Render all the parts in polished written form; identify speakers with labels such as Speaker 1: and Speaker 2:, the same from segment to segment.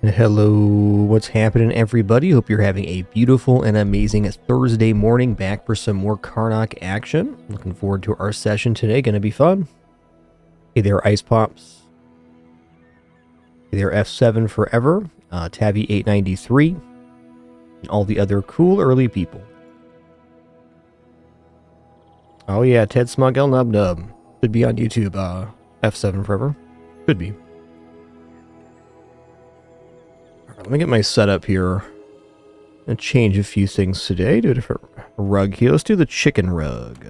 Speaker 1: Hello, what's happening, everybody? Hope you're having a beautiful and amazing Thursday morning. Back for some more KARNOK action. Looking forward to our session today. Gonna be fun. Hey there, Ice Pops. Hey there, F7 Forever, Tabby 893, and all the other cool early people. Oh yeah, Ted Smuggle Nub Nub. Should be on YouTube, F7 Forever. Could be. Let me get my setup here and change a few things today. Do a different rug here. Let's do the chicken rug.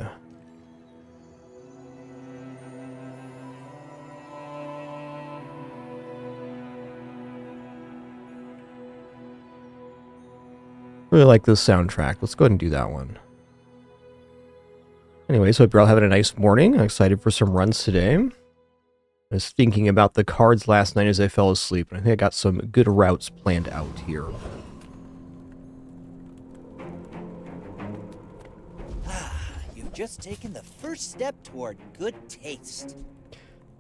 Speaker 1: Really like this soundtrack. Let's go ahead and do that one. Anyways, hope you're all having a nice morning. I'm excited for some runs today. I was thinking about the cards last night as I fell asleep, and I think I got some good routes planned out here.
Speaker 2: You've just taken the first step toward good taste.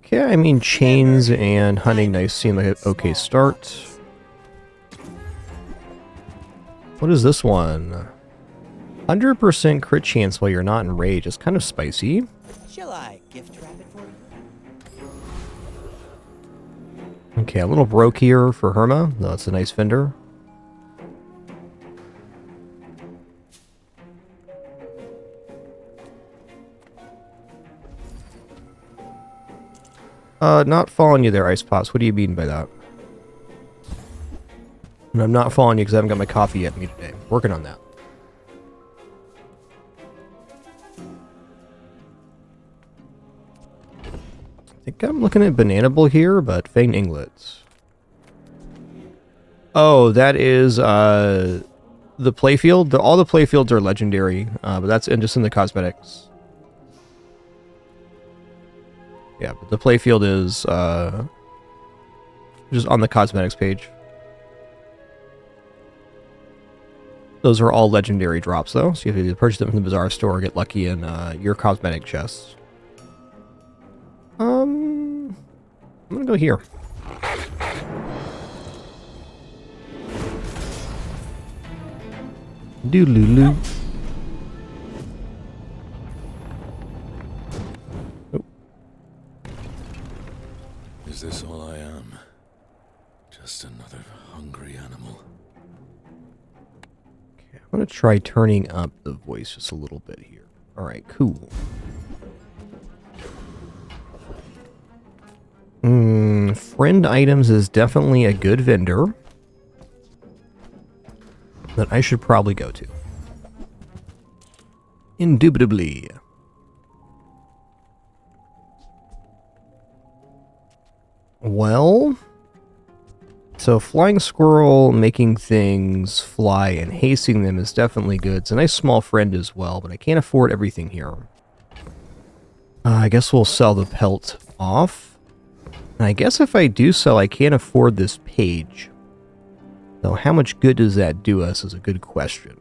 Speaker 1: Okay, I mean, chains and hunting knives seem like an okay start. What is this one? 100% crit chance while you're not in rage. It's kind of spicy.
Speaker 2: Shall I gift wrap it for you?
Speaker 1: Okay, a little broke here for Herma. No, that's a nice fender. Not following you there, Ice Pops. What do you mean by that? And I'm not following you because I haven't got my coffee yet in me today. Working on that. I think I'm looking at Bananable here, but Fang Inglets. Oh, that is, the playfield. All the playfields are legendary, but that's just in the cosmetics. Yeah, but the playfield is, just on the cosmetics page. Those are all legendary drops, though, so you have to purchase them from the Bazaar store or get lucky in, your cosmetic chests. I'm gonna go here. Doodaloo. Oh.
Speaker 3: Is this all I am? Just another hungry animal.
Speaker 1: Okay, I'm gonna try turning up the voice just a little bit here. Alright, cool. Friend items is definitely a good vendor that I should probably go to. Indubitably. Well, so flying squirrel, making things fly and hasting them is definitely good. It's a nice small friend as well, but I can't afford everything here. I guess we'll sell the pelt off. And I guess if I do sell, I can't afford this page. So how much good does that do us is a good question.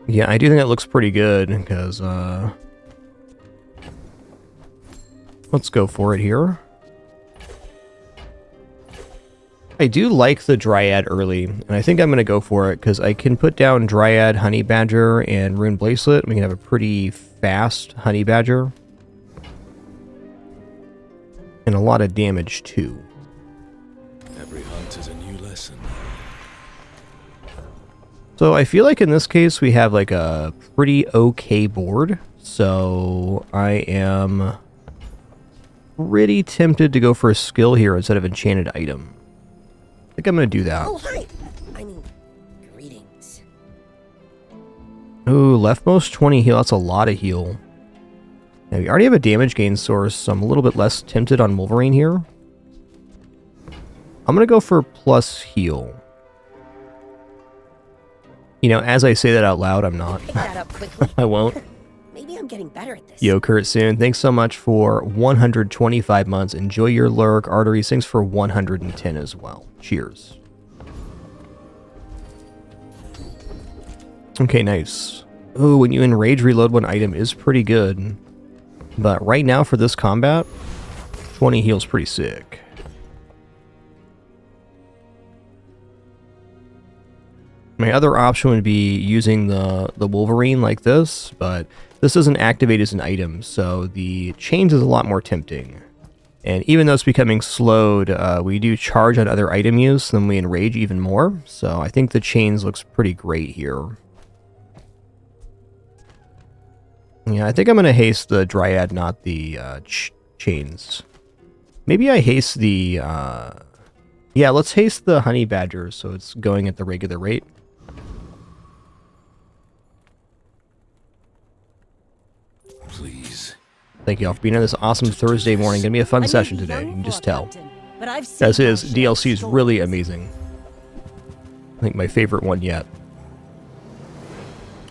Speaker 1: Yeah, I do think that looks pretty good, because, let's go for it here. I do like the Dryad early, and I think I'm going to go for it, because I can put down Dryad, Honey Badger, and Rune Bracelet. We can have a pretty fast Honey Badger. And a lot of damage, too.
Speaker 3: Every hunt is a new lesson.
Speaker 1: So I feel like in this case, we have like a pretty okay board. So I am pretty tempted to go for a skill here instead of enchanted item. I think I'm going to do that.
Speaker 4: Oh, hi. I mean, greetings.
Speaker 1: Ooh, leftmost 20 heal. That's a lot of heal. Now, we already have a damage gain source, so I'm a little bit less tempted on Wolverine here. I'm going to go for plus heal. You know, as I say that out loud, I'm not.
Speaker 4: Pick that up quickly.
Speaker 1: I won't.
Speaker 4: Maybe I'm getting better at this.
Speaker 1: Yo, Kurt Soon, thanks so much for 125 months. Enjoy your lurk. Arteries, thanks for 110 as well. Cheers. Okay, nice. Ooh, when you enrage, reload one item is pretty good. But right now for this combat, 20 heals pretty sick. My other option would be using the Wolverine like this, but this doesn't activate as an item, so the chains is a lot more tempting. And even though it's becoming slowed, we do charge on other item use, then we enrage even more. So I think the chains looks pretty great here. Yeah, I think I'm going to haste the Dryad, not the chains. Maybe I haste the... Yeah, let's haste the Honey Badger so it's going at the regular rate.
Speaker 3: Please.
Speaker 1: Thank you all for being on this awesome Thursday morning. Gonna be a fun session today, you can just tell. As is, DLC is really amazing. I think my favorite one yet.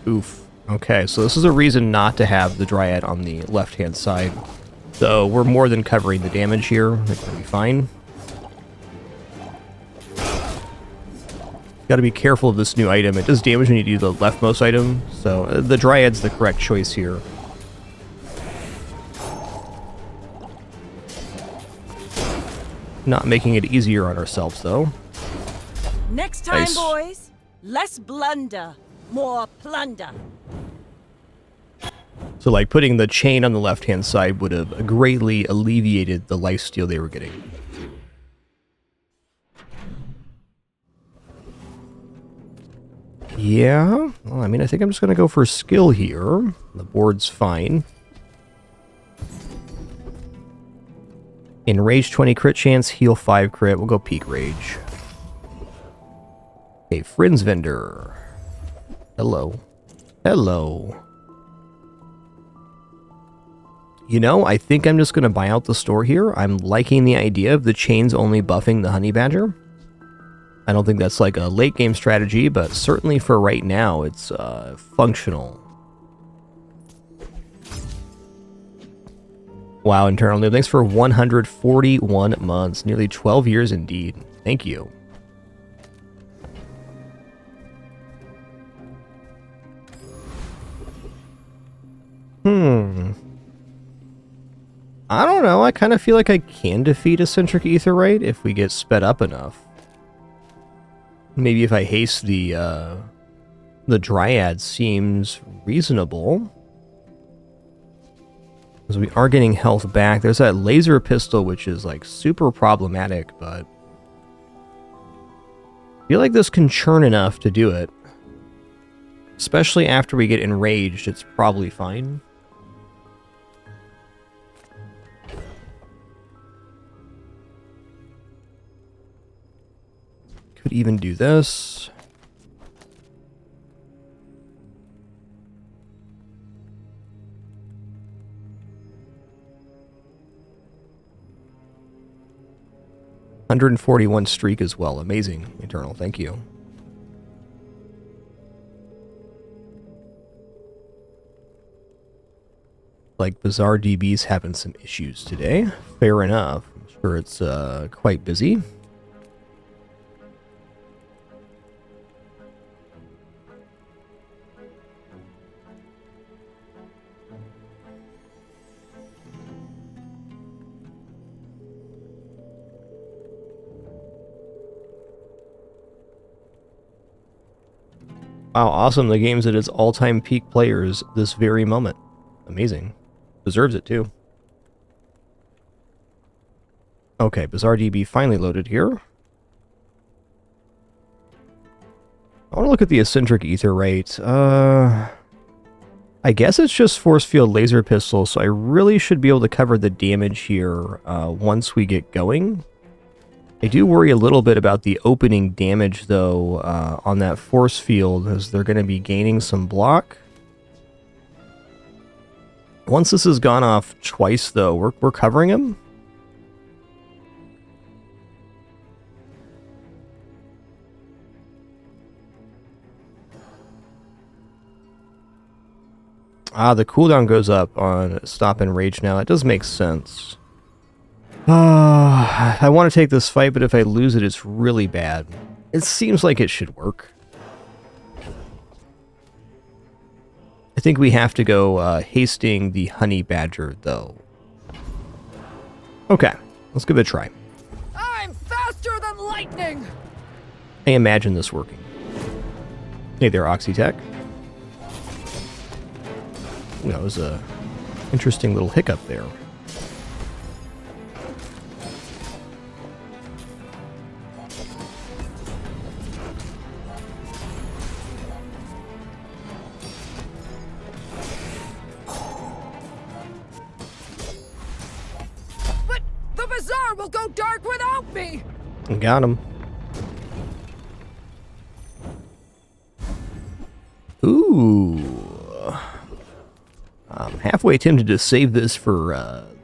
Speaker 1: Oof. Okay, so this is a reason not to have the Dryad on the left-hand side. So we're more than covering the damage here. I think we'll be fine. Got to be careful of this new item. It does damage when you do the leftmost item, so the Dryad's the correct choice here. Not making it easier on ourselves, though.
Speaker 5: Next time,
Speaker 1: Nice.
Speaker 5: boys, less blunder, more plunder.
Speaker 1: So, like, putting the chain on the left-hand side would have greatly alleviated the lifesteal they were getting. Yeah, well, I mean, I think I'm just going to go for skill here. The board's fine. Enrage 20 crit chance, heal 5 crit. We'll go peak rage. Okay, Friends Vendor. Hello. Hello. You know, I think I'm just going to buy out the store here. I'm liking the idea of the chains only buffing the Honey Badger. I don't think that's like a late game strategy, but certainly for right now, it's functional. Wow, Internal Noob, thanks for 141 months. Nearly 12 years indeed. Thank you. I don't know. I kind of feel like I can defeat Eccentric Aetheryte if we get sped up enough. Maybe if I haste the Dryad seems reasonable. Because we are getting health back. There's that laser pistol, which is like super problematic, but I feel like this can churn enough to do it. Especially after we get enraged, it's probably fine. Could even do this. $141 streak as well. Amazing, Eternal. Thank you. Like, Bizarre DB's having some issues today. Fair enough. I'm sure it's quite busy. Wow, awesome. The game's at its all-time peak players this very moment. Amazing. Deserves it, too. Okay, Bizarre DB finally loaded here. I want to look at the Eccentric Aetheryte. I guess it's just Force Field Laser Pistol, so I really should be able to cover the damage here once we get going. I do worry a little bit about the opening damage, though, on that force field, as they're going to be gaining some block. Once this has gone off twice, though, we're covering him. Ah, the cooldown goes up on Stop and Rage now. It does make sense. I want to take this fight, but if I lose it, it's really bad. It seems like it should work. think we have to go hasting the honey badger, though. Okay, let's give it a try.
Speaker 6: I'm faster than lightning!
Speaker 1: I imagine this working. Hey there, Oxytech. Ooh, that was a interesting little hiccup there.
Speaker 6: But the bazaar will go dark without me!
Speaker 1: Got him. Ooh. I'm halfway tempted to save this for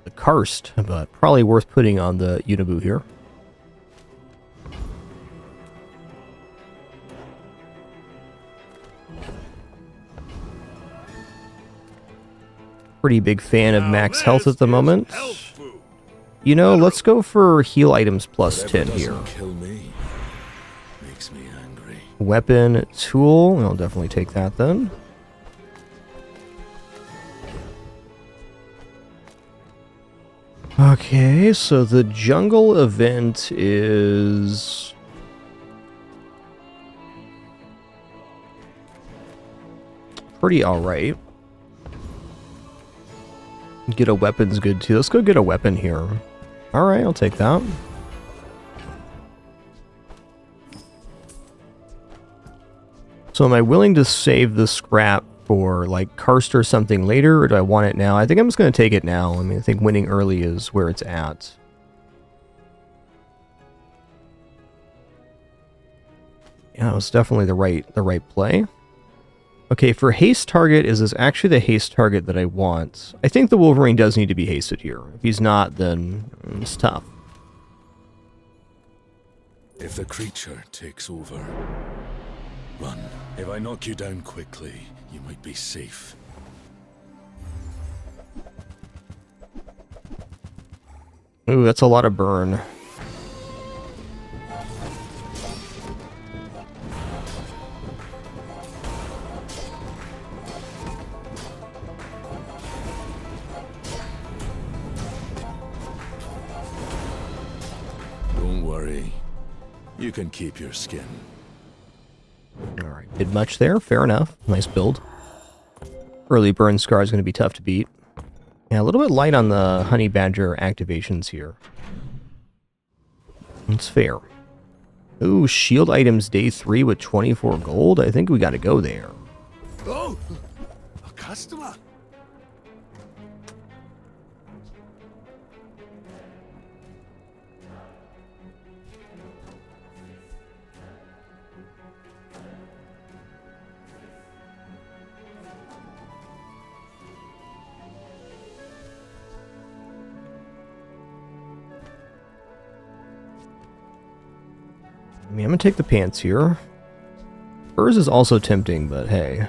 Speaker 1: the karst, but probably worth putting on the Unibu here. Pretty big fan of max health at the moment. You know, let's go for heal items plus 10 here.
Speaker 3: Kill me. Makes me angry.
Speaker 1: Weapon, tool. I'll definitely take that then. Okay, so the jungle event is... pretty alright. Get a weapon's good too. Let's go get a weapon here. Alright, I'll take that. So am I willing to save the scrap for like karst or something later, or do I want it now? I think I'm just going to take it now. I mean, I think winning early is where it's at. Yeah, it was definitely the right play. Okay, for haste target, is this actually the haste target that I want? I think the Wolverine does need to be hasted here. If he's not, then it's tough.
Speaker 3: If the creature takes over, run. If I knock you down quickly, you might be safe.
Speaker 1: Ooh, that's a lot of burn.
Speaker 3: Don't worry. You can keep your skin.
Speaker 1: Alright, did much there. Fair enough. Nice build. Early burn scar is going to be tough to beat. Yeah, a little bit light on the honey badger activations here. It's fair. Ooh, shield items day 3 with 24 gold. I think we got to go there.
Speaker 3: Oh! A customer!
Speaker 1: I mean, I'm going to take the pants here. Furs is also tempting, but hey.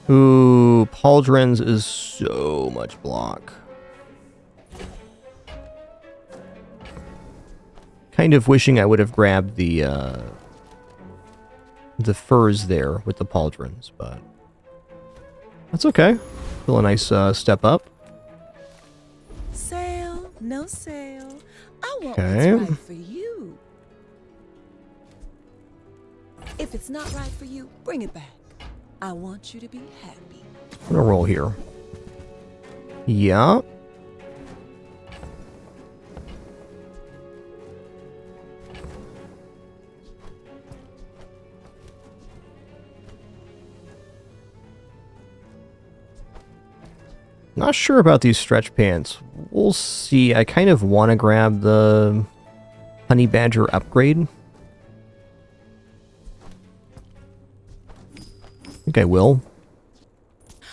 Speaker 1: Ooh, pauldrons is so much block. Kind of wishing I would have grabbed the furs there with the pauldrons, but that's okay. Still a nice step up.
Speaker 5: Sale, no sale. I want
Speaker 1: Okay.
Speaker 5: what's right for you. If it's not right for you, bring it back. I want you to be happy.
Speaker 1: I'm gonna roll here. Yeah. Not sure about these stretch pants. We'll see. I kind of want to grab the honey badger upgrade. I think I will.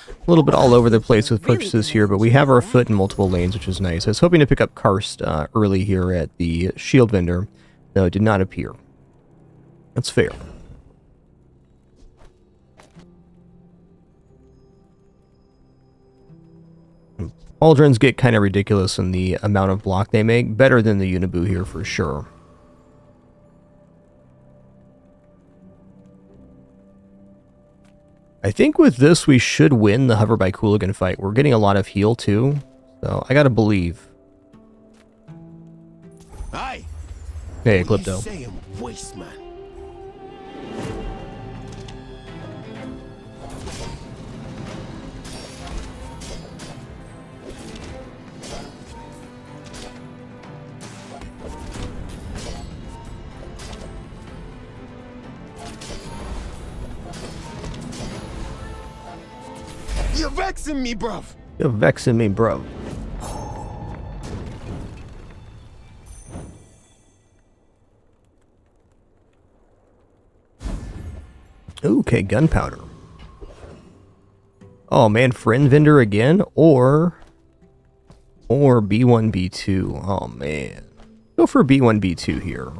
Speaker 1: A little bit all over the place with purchases here, but we have our foot in multiple lanes, which is nice. I was hoping to pick up karst early here at the shield vendor, though it did not appear. That's fair. Pauldrons get kind of ridiculous in the amount of block they make. Better than the Unibu here for sure. I think with this we should win the Hoverbike Hooligan fight. We're getting a lot of heal too, so I gotta believe.
Speaker 7: Aye.
Speaker 1: Hey,
Speaker 7: What you
Speaker 1: Eclipto.
Speaker 7: saying, waste man? You're vexing me, bruv.
Speaker 1: You're vexing me, bro. Okay, gunpowder. Oh man, friend vendor again, or B1 B2. Oh man, go for B1 B2 here.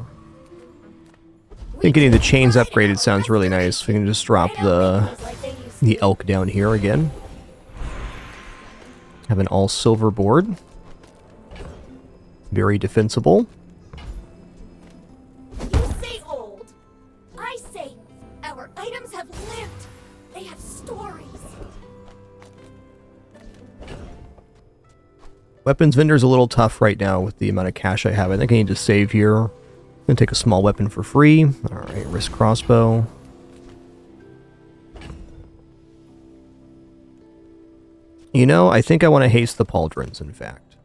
Speaker 1: I think getting the chains upgraded sounds really nice. We can just drop the elk down here again. Have an all silver board. Very defensible.
Speaker 8: You say old. I say our items have lived. They have stories.
Speaker 1: Weapons vendor's a little tough right now with the amount of cash I have. I think I need to save here. I'm gonna take a small weapon for free. Alright, risk crossbow. You know, I think I want to haste the pauldrons, in fact.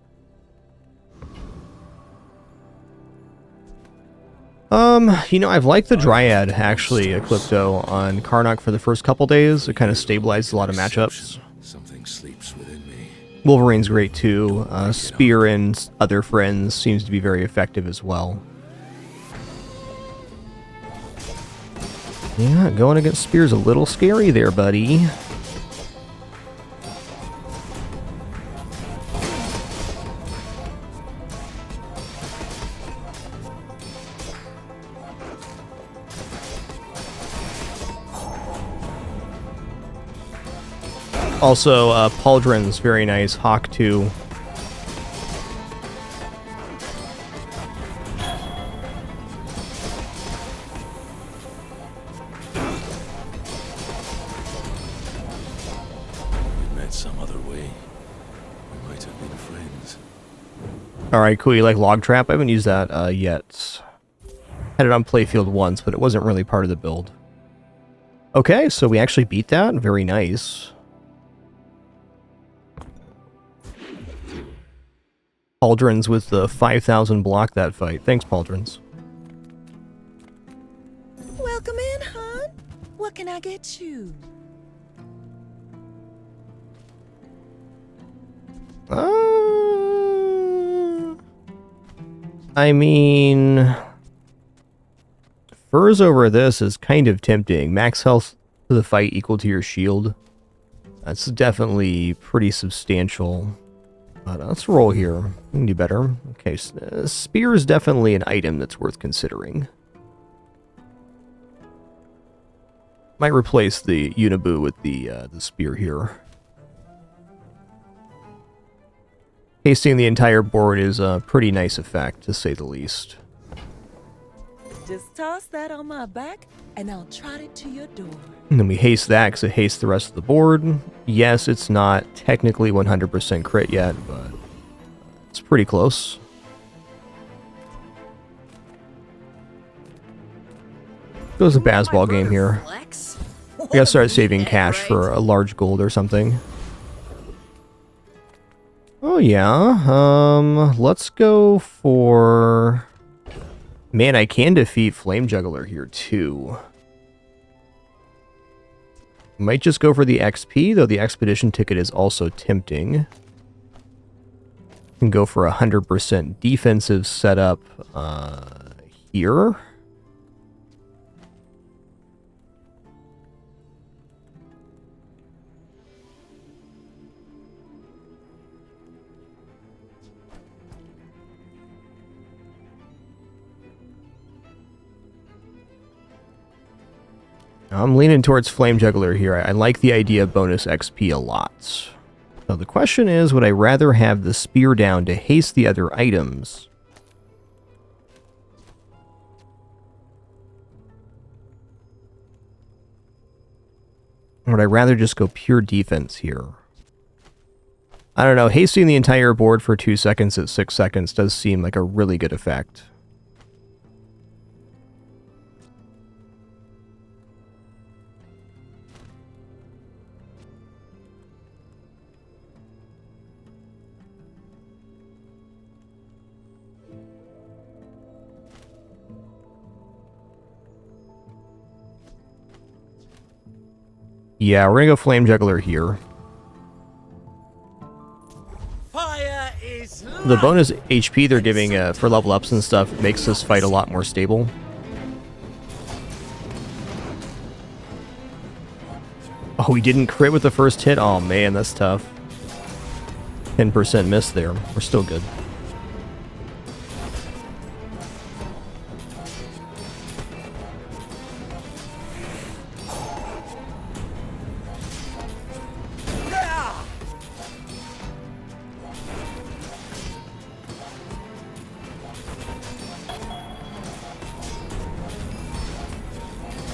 Speaker 1: You know, I've liked the Dryad, actually, Eclipto, on Karnok for the first couple days. It kind of stabilized a lot of matchups.
Speaker 3: Something sleeps within me.
Speaker 1: Wolverine's great, too. Spear and other friends seems to be very effective as well. Yeah, going against Spear's a little scary there, buddy. Also, Pauldron's very nice. Hawk 2.
Speaker 3: We met some other way. We might have been friends.
Speaker 1: Alright, cool. You like Log Trap? I haven't used that yet. Had it on playfield once, but it wasn't really part of the build. Okay, so we actually beat that. Very nice. Pauldrons with the 5,000 block that fight. Thanks, Pauldrons.
Speaker 5: Welcome in, hon. What can I get you?
Speaker 1: I mean, furs over this is kind of tempting. Max health to the fight equal to your shield. That's definitely pretty substantial. But let's roll here. We can do better. Okay, spear is definitely an item that's worth considering. Might replace the Unibu with the spear here. Pasting the entire board is a pretty nice effect, to say the least.
Speaker 5: Just toss that on my back, and I'll trot it to your door.
Speaker 1: And then we haste that because it hastes the rest of the board. Yes, it's not technically 100% crit yet, but it's pretty close. Goes a Bazball game here.
Speaker 4: Flex?
Speaker 1: I gotta start saving cash for a large gold or something. Oh yeah, let's go for... Man, I can defeat Flame Juggler here too. Might just go for the XP, though the expedition ticket is also tempting. Can go for a 100% defensive setup here. I'm leaning towards Flame Juggler here. I like the idea of bonus XP a lot. So the question is, would I rather have the spear down to haste the other items? Or would I rather just go pure defense here? I don't know. Hasting the entire board for 2 seconds at 6 seconds does seem like a really good effect. Yeah, we're gonna go Flame Juggler here.
Speaker 2: Fire is
Speaker 1: The bonus HP they're giving for level ups and stuff makes this fight a lot more stable. Oh, he didn't crit with the first hit? Oh man, that's tough. 10% miss there. We're still good.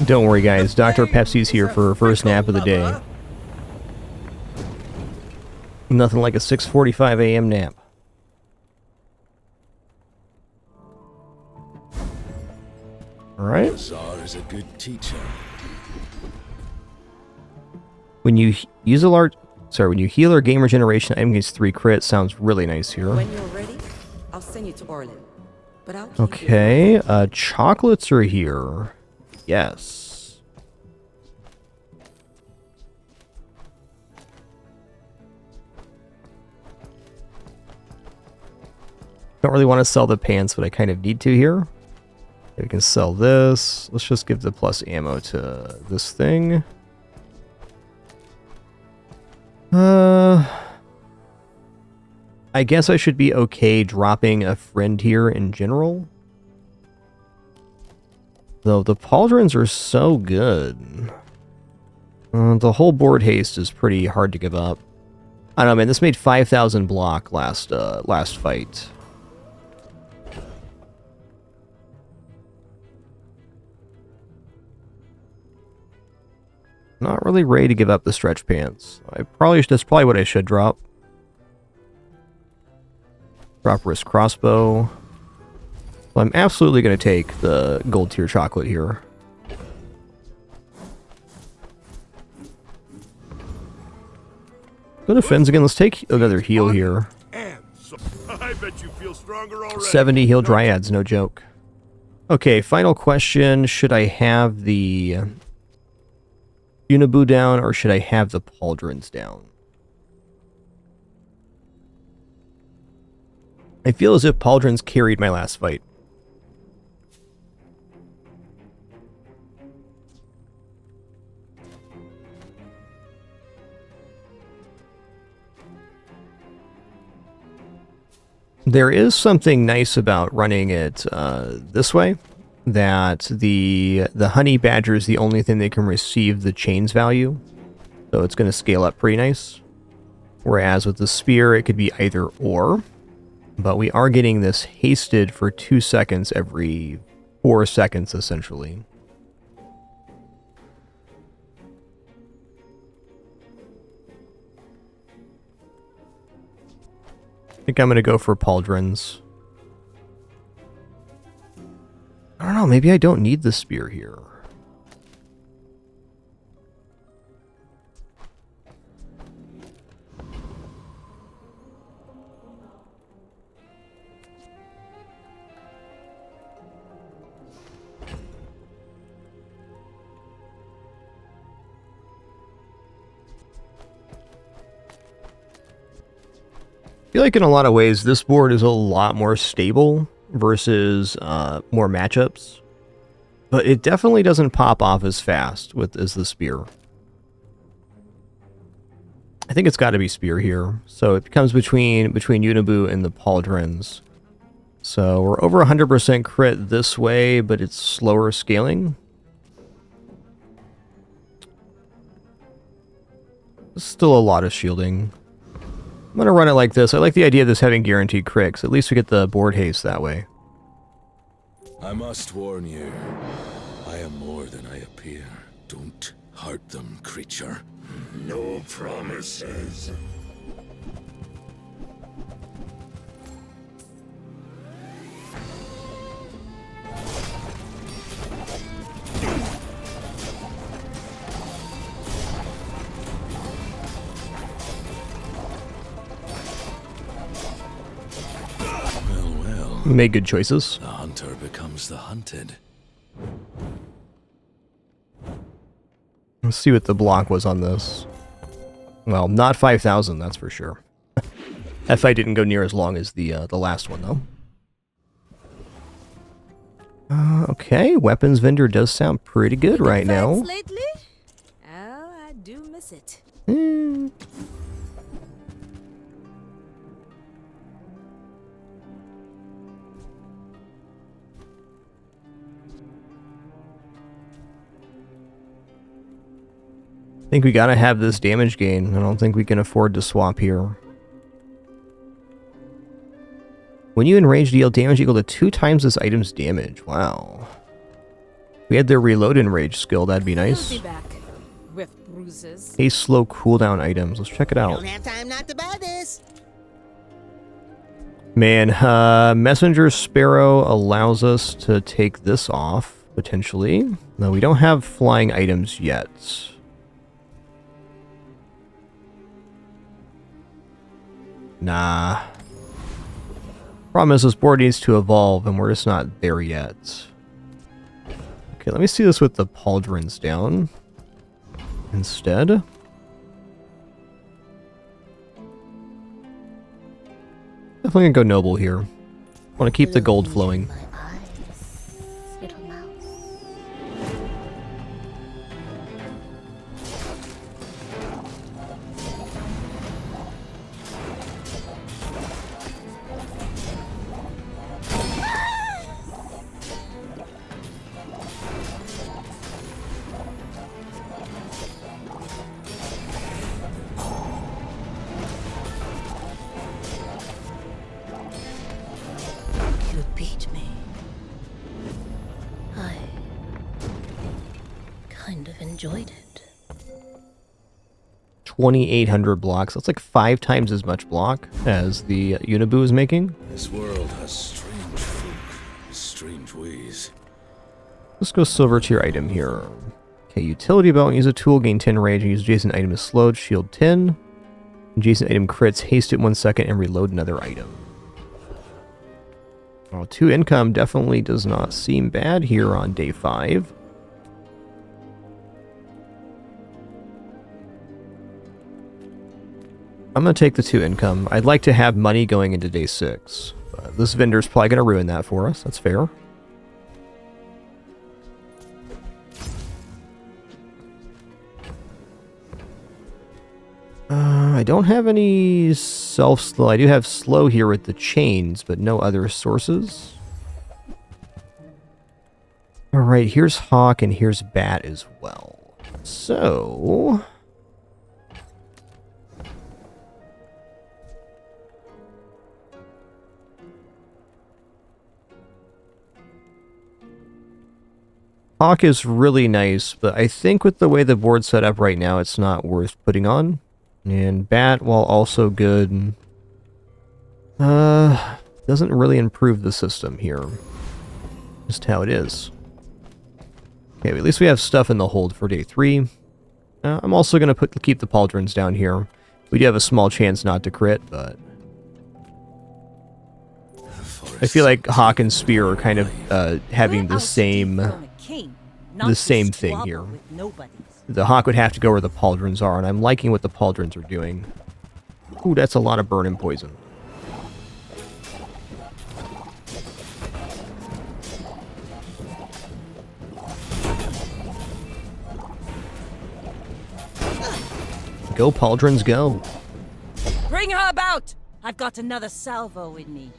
Speaker 1: Don't worry, guys. Dr. Pepsi's here for her first nap of the day. Nothing like a 6:45 a.m. nap. Alright.
Speaker 3: Bazaar is a good teacher.
Speaker 1: When you use a large... Sorry, when you heal or gain regeneration, item gains 3 crit. Sounds really nice here.
Speaker 5: When you're ready, I'll send you to Orlin. But I'll keep you-
Speaker 1: Okay, chocolates are here. Yes. Don't really want to sell the pants, but I kind of need to here. We can sell this. Let's just give the plus ammo to this thing. I guess I should be okay dropping a friend here in general. Though the pauldrons are so good. The whole board haste is pretty hard to give up. I don't know, man. This made 5,000 block last fight. Not really ready to give up the stretch pants. That's probably what I should drop. Drop wrist crossbow. Well, I'm absolutely going to take the gold tier chocolate here. Go to Fins again. Let's take another heal here.
Speaker 7: I bet you feel stronger already.
Speaker 1: 70 heal dryads, no joke. Okay, final question. Should I have the Unibu down or should I have the pauldrons down? I feel as if pauldrons carried my last fight. There is something nice about running it this way, that the honey badger is the only thing that can receive the chains value, so it's going to scale up pretty nice. Whereas with the spear, it could be either or, but we are getting this hasted for 2 seconds every 4 seconds, essentially. I think I'm going to go for pauldrons. I don't know, maybe I don't need the spear here. I feel like in a lot of ways, this board is a lot more stable versus more matchups. But it definitely doesn't pop off as fast as the spear. I think it's got to be spear here. So it becomes between Unibu and the pauldrons. So we're over 100% crit this way, but it's slower scaling. Still a lot of shielding. I'm going to run it like this. I like the idea of this having guaranteed crits. At least we get the board haste that way.
Speaker 3: I must warn you, I am more than I appear. Don't Hurt them, creature.
Speaker 7: No promises.
Speaker 3: Well,
Speaker 1: Made good choices.
Speaker 3: the hunter becomes the hunted.
Speaker 1: Let's see what the block was on this. Well, not 5,000, that's for sure. That fight didn't go near as long as the last one, though. Okay, weapons vendor does sound pretty good right now.
Speaker 5: Lately? Oh, I do miss it.
Speaker 1: Hmm. I think we gotta have this damage gain. I don't think we can afford to swap here. When you enrage, deal damage equal to 2 times this item's damage. Wow. If we had their reload enrage skill, that'd be nice.
Speaker 5: He'll be back with bruises.
Speaker 1: Haste slow cooldown items. Let's check it out.
Speaker 4: Don't have time not to buy this.
Speaker 1: Man, Messenger Sparrow allows us to take this off, potentially. No, we don't have flying items yet. Nah. Problem is, this board needs to evolve, and we're just not there yet. Okay, let me see this with the pauldrons down instead. Definitely gonna go noble here. Want to keep the gold flowing.
Speaker 4: My eyes, little mouse. You beat me. I kind of enjoyed it.
Speaker 1: 2,800 blocks. That's like 5 times as much block as the Unibu is making.
Speaker 3: This world has strange folk, strange ways.
Speaker 1: Let's go silver tier item here. Okay, utility belt. Use a tool, gain 10 rage, and use adjacent item is slowed, shield 10. Adjacent item crits, haste it 1 second, and reload another item. Oh, 2 income definitely does not seem bad here on day 5. I'm going to take the 2 income. I'd like to have money going into day 6. But this vendor's probably going to ruin that for us. That's fair. I don't have any self-slow. I do have slow here with the chains, but no other sources. Alright, here's Hawk and here's Bat as well. So... Hawk is really nice, but I think with the way the board's set up right now, it's not worth putting on. And Bat, while also good, doesn't really improve the system here. Just how it is. Okay, at least we have stuff in the hold for day 3. I'm also going to keep the pauldrons down here. We do have a small chance not to crit, but... I feel like Hawk and Spear are kind of having the same thing here. The Hawk would have to go where the pauldrons are, and I'm liking what the pauldrons are doing. Ooh, that's a lot of burn and poison. Go, pauldrons, go.
Speaker 5: Bring her about! I've got another salvo in me.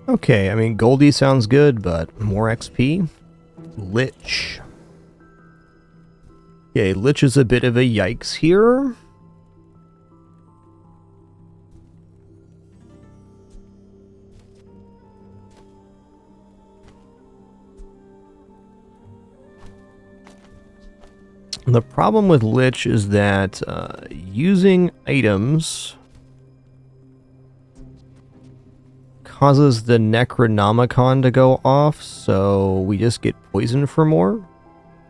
Speaker 1: Okay, I mean, Goldie sounds good, but more XP? Lich. Okay, Lich is a bit of a yikes here. The problem with Lich is that using items causes the Necronomicon to go off, so we just get poisoned for more.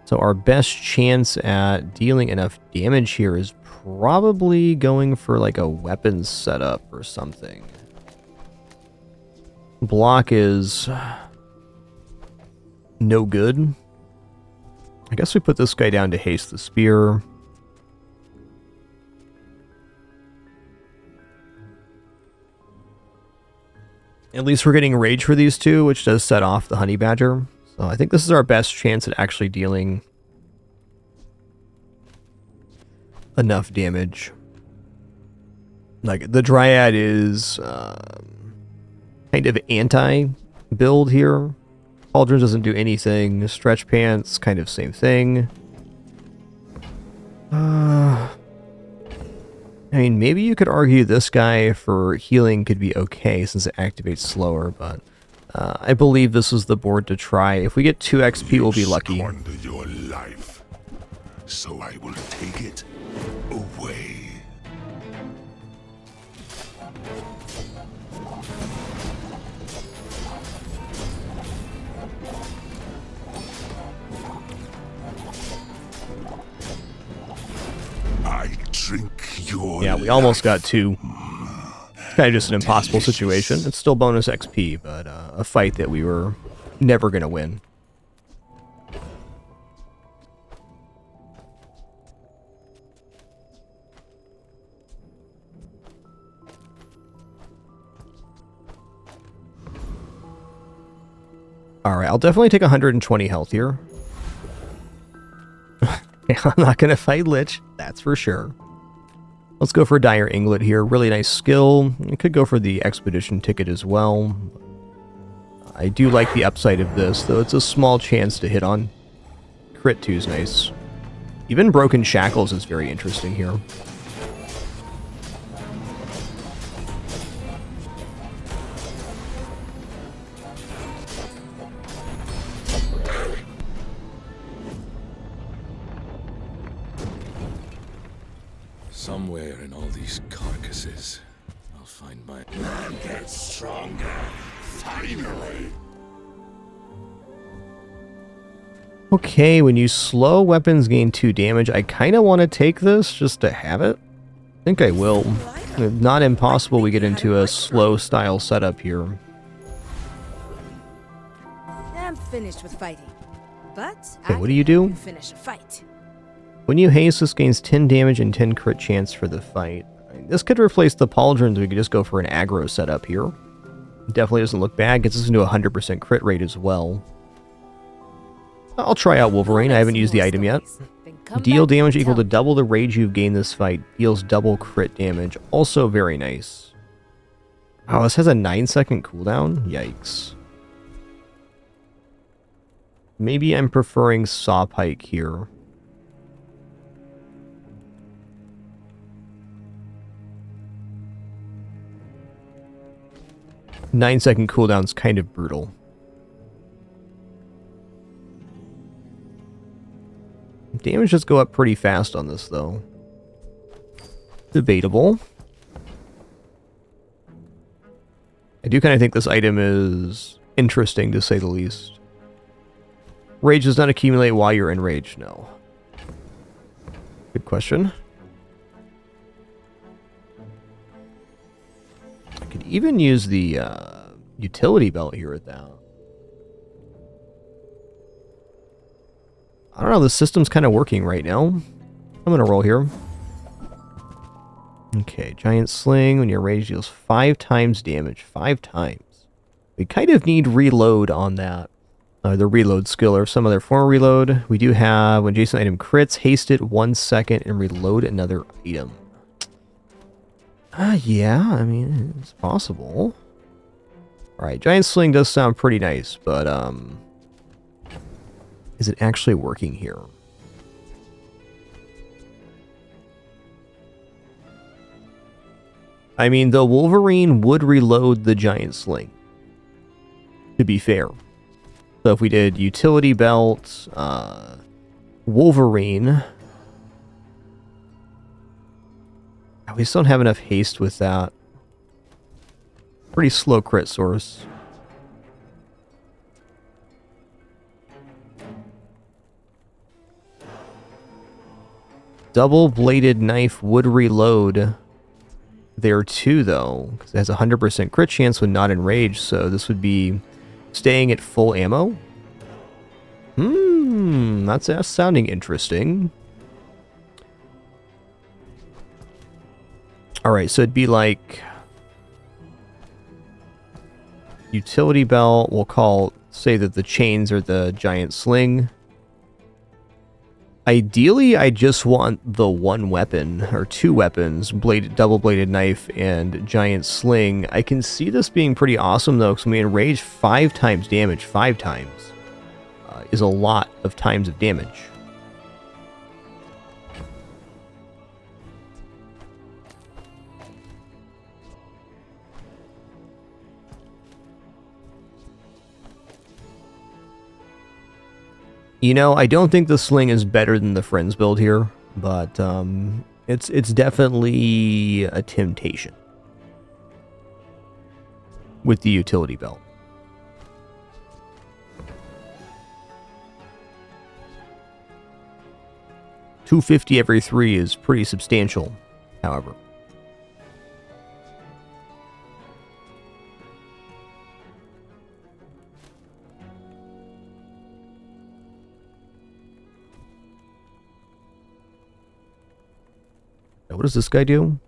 Speaker 1: So our best chance at dealing enough damage here is probably going for like a weapons setup or something. Block is no good. I guess we put this guy down to haste the spear. At least we're getting rage for these two, which does set off the honey badger. So I think this is our best chance at actually dealing enough damage. Like, the Dryad is kind of anti-build here. Pauldron doesn't do anything. Stretch Pants, kind of same thing. I mean, maybe you could argue this guy for healing could be okay since it activates slower, but I believe this is the board to try. If we get 2 XP, we'll be lucky.
Speaker 7: Squander your life, so I will take it away. I drink your
Speaker 1: Yeah, we almost got 2. Kind of just an impossible situation. It's still bonus XP, but a fight that we were never going to win. Alright, I'll definitely take 120 health here. I'm not going to fight Lich, that's for sure. Let's go for Dire Inglet here. Really nice skill. You could go for the Expedition ticket as well. I do like the upside of this, though it's a small chance to hit on. Crit 2 is nice. Even Broken Shackles is very interesting here.
Speaker 3: Somewhere in all these carcasses, I'll find my...
Speaker 7: Man gets stronger, finally.
Speaker 1: Okay, when you slow, weapons gain 2 damage. I kind of want to take this just to have it. I think I will. If not impossible, we get into a slow style setup here.
Speaker 6: I'm finished with fighting. But
Speaker 1: Okay, what do you do?
Speaker 6: Finish a fight.
Speaker 1: When you haste, this gains 10 damage and 10 crit chance for the fight. This could replace the Pauldrons. We could just go for an aggro setup here. Definitely doesn't look bad. Gets us into a 100% crit rate as well. I'll try out Wolverine. I haven't used the item yet. Deal damage equal to double the rage you've gained this fight. Deals double crit damage. Also very nice. Oh, this has a 9-second cooldown? Yikes. Maybe I'm preferring Saw Pike here. Nine-second cooldown's kind of brutal. Damage does go up pretty fast on this, though. Debatable. I do kind of think this item is interesting, to say the least. Rage does not accumulate while you're in rage, no. Good question. I could even use the utility belt here with that. I don't know, the system's kind of working right now. I'm going to roll here. Okay, Giant Sling. When you're raged, deals 5 times damage. 5 times. We kind of need reload on that. The reload skill or some other form of reload. We do have, when Jason item crits, haste it 1 second and reload another item. Yeah, I mean, it's possible. Alright, Giant Sling does sound pretty nice, but, is it actually working here? I mean, the Wolverine would reload the giant sling, to be fair. So if we did utility belt, Wolverine. We still don't have enough haste with that. Pretty slow crit source. Double-bladed knife would reload there too, though, because it has a 100% crit chance when not enraged, so this would be staying at full ammo. That's sounding interesting. Alright, so it'd be like utility belt. We'll say that the chains are the giant sling. Ideally, I just want the one weapon, or two weapons, double-bladed knife and giant sling. I can see this being pretty awesome, though, because when we enrage 5 times damage, 5 times, is a lot of times of damage. You know, I don't think the sling is better than the Friends build here, but it's definitely a temptation with the utility belt. 250 every 3 is pretty substantial, however. What does this guy do?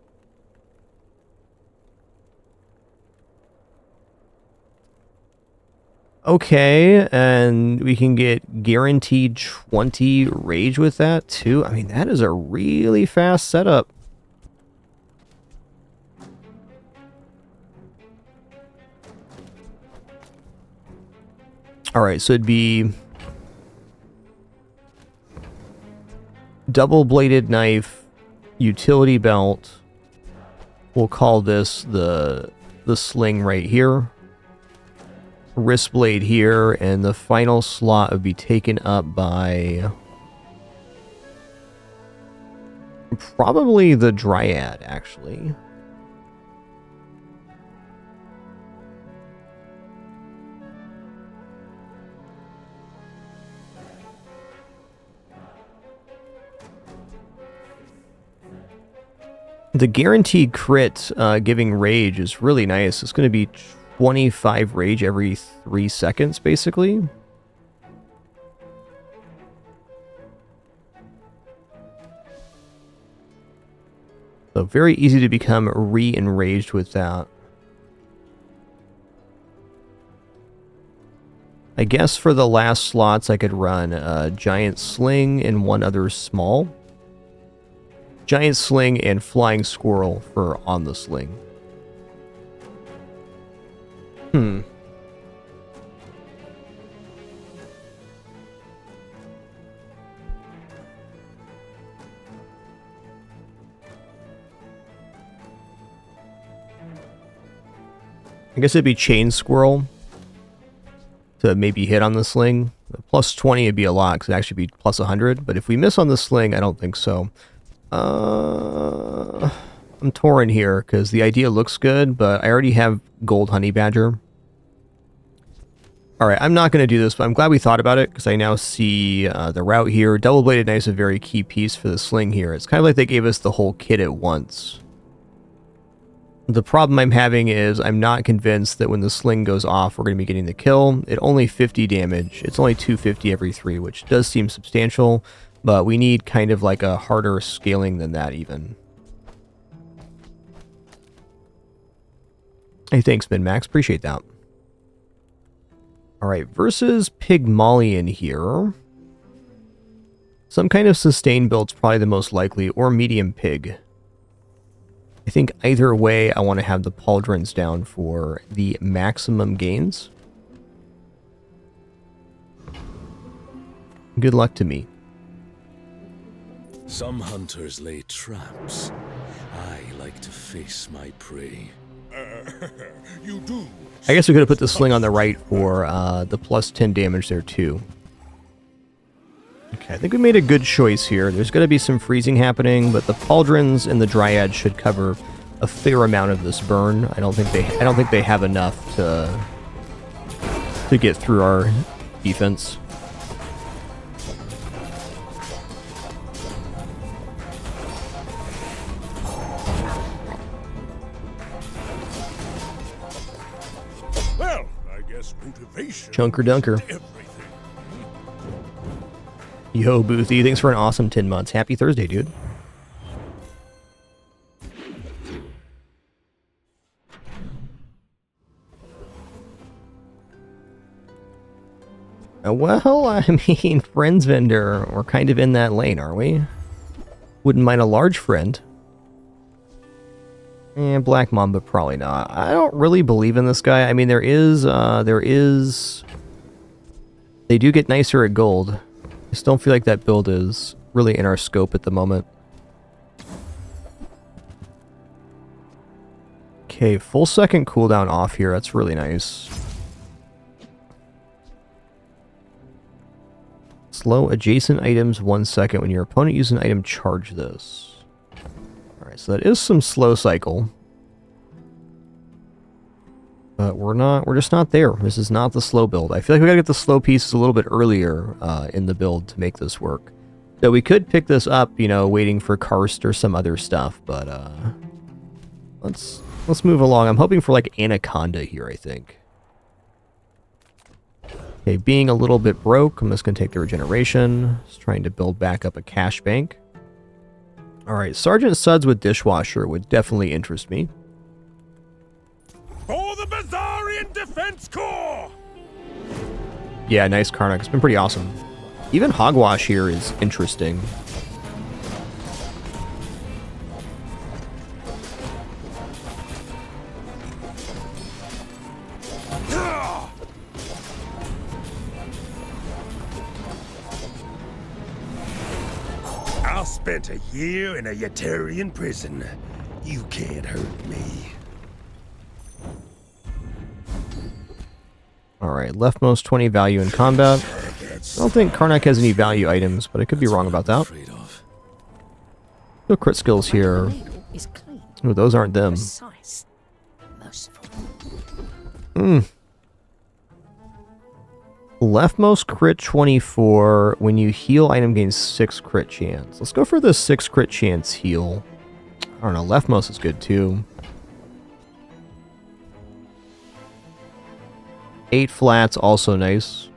Speaker 1: Okay, and we can get guaranteed 20 rage with that too. I mean, that is a really fast setup. Alright, so it'd be double-bladed knife, utility belt. We'll call this the sling right here. Wrist blade here, and the final slot would be taken up by probably the Dryad, actually. The guaranteed crit giving rage is really nice. It's going to be 25 rage every 3 seconds, basically. So very easy to become re-enraged with that. I guess for the last slots I could run a giant sling and one other small. Giant sling and flying squirrel for on the sling. I guess it'd be chain squirrel to maybe hit on the sling. Plus 20 would be a lot, because it'd actually be plus 100. But if we miss on the sling, I don't think so. I'm torn here, because the idea looks good, but I already have gold honey badger. Alright, I'm not going to do this, but I'm glad we thought about it, because I now see the route here. Double-bladed knife is a very key piece for the sling here. It's kind of like they gave us the whole kit at once. The problem I'm having is I'm not convinced that when the sling goes off, we're going to be getting the kill. It's only 50 damage. It's only 250 every 3, which does seem substantial, but we need kind of like a harder scaling than that even. Hey, thanks, Min-Max. Appreciate that. Alright, versus Pygmalion here. Some kind of sustain build's probably the most likely, or medium pig. I think either way, I want to have the pauldrons down for the maximum gains. Good luck to me.
Speaker 3: Some hunters lay traps. I like to face my prey.
Speaker 7: You do.
Speaker 1: I guess we could have put the sling on the right for the plus 10 damage there too. Okay, I think we made a good choice here. There's going to be some freezing happening, but the pauldrons and the dryads should cover a fair amount of this burn. I don't think they have enough to get through our defense.
Speaker 7: Well, I guess motivation.
Speaker 1: Chunker Dunker.
Speaker 7: Everything.
Speaker 1: Yo, Boothy, thanks for an awesome 10 months. Happy Thursday, dude. Well, I mean, friends vendor, we're kind of in that lane, aren't we? Wouldn't mind a large friend. And Black Mamba, probably not. I don't really believe in this guy. I mean, they do get nicer at gold. I just don't feel like that build is really in our scope at the moment. Okay, full second cooldown off here. That's really nice. Slow adjacent items 1 second. When your opponent uses an item, charge this. Alright, so that is some slow cycle. But we're just not there. This is not the slow build. I feel like we gotta get the slow pieces a little bit earlier in the build to make this work. So we could pick this up, you know, waiting for Karst or some other stuff, but let's move along. I'm hoping for like Anaconda here, I think. Okay, being a little bit broke, I'm just gonna take the regeneration. Just trying to build back up a cash bank. Alright, Sergeant Suds with Dishwasher would definitely interest me.
Speaker 7: For the Bazarian Defense Corps!
Speaker 1: Yeah, nice Karnok. It's been pretty awesome. Even Hogwash here is interesting.
Speaker 7: I spent a year in a Yetarian prison. You can't hurt me.
Speaker 1: Alright, leftmost 20 value in combat. I don't think Karnok has any value items, but I could be wrong about that. No crit skills here.
Speaker 4: Is clean,
Speaker 1: Ooh, those aren't them.
Speaker 4: precise, merciful.
Speaker 1: Leftmost crit 24. When you heal, item gains 6 crit chance. Let's go for the 6 crit chance heal. I don't know, leftmost is good too. 8 flats, also nice.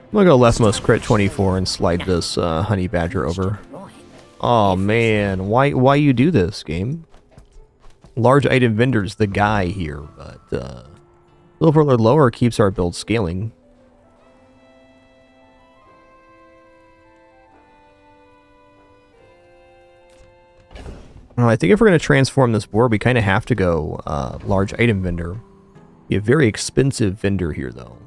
Speaker 1: I'm gonna go leftmost crit 24 and slide this honey badger over. Oh man, why you do this, game? Large item vendor's the guy here, but silver or lower keeps our build scaling. I think if we're going to transform this board, we kind of have to go large item vendor. Be a very expensive vendor here, though.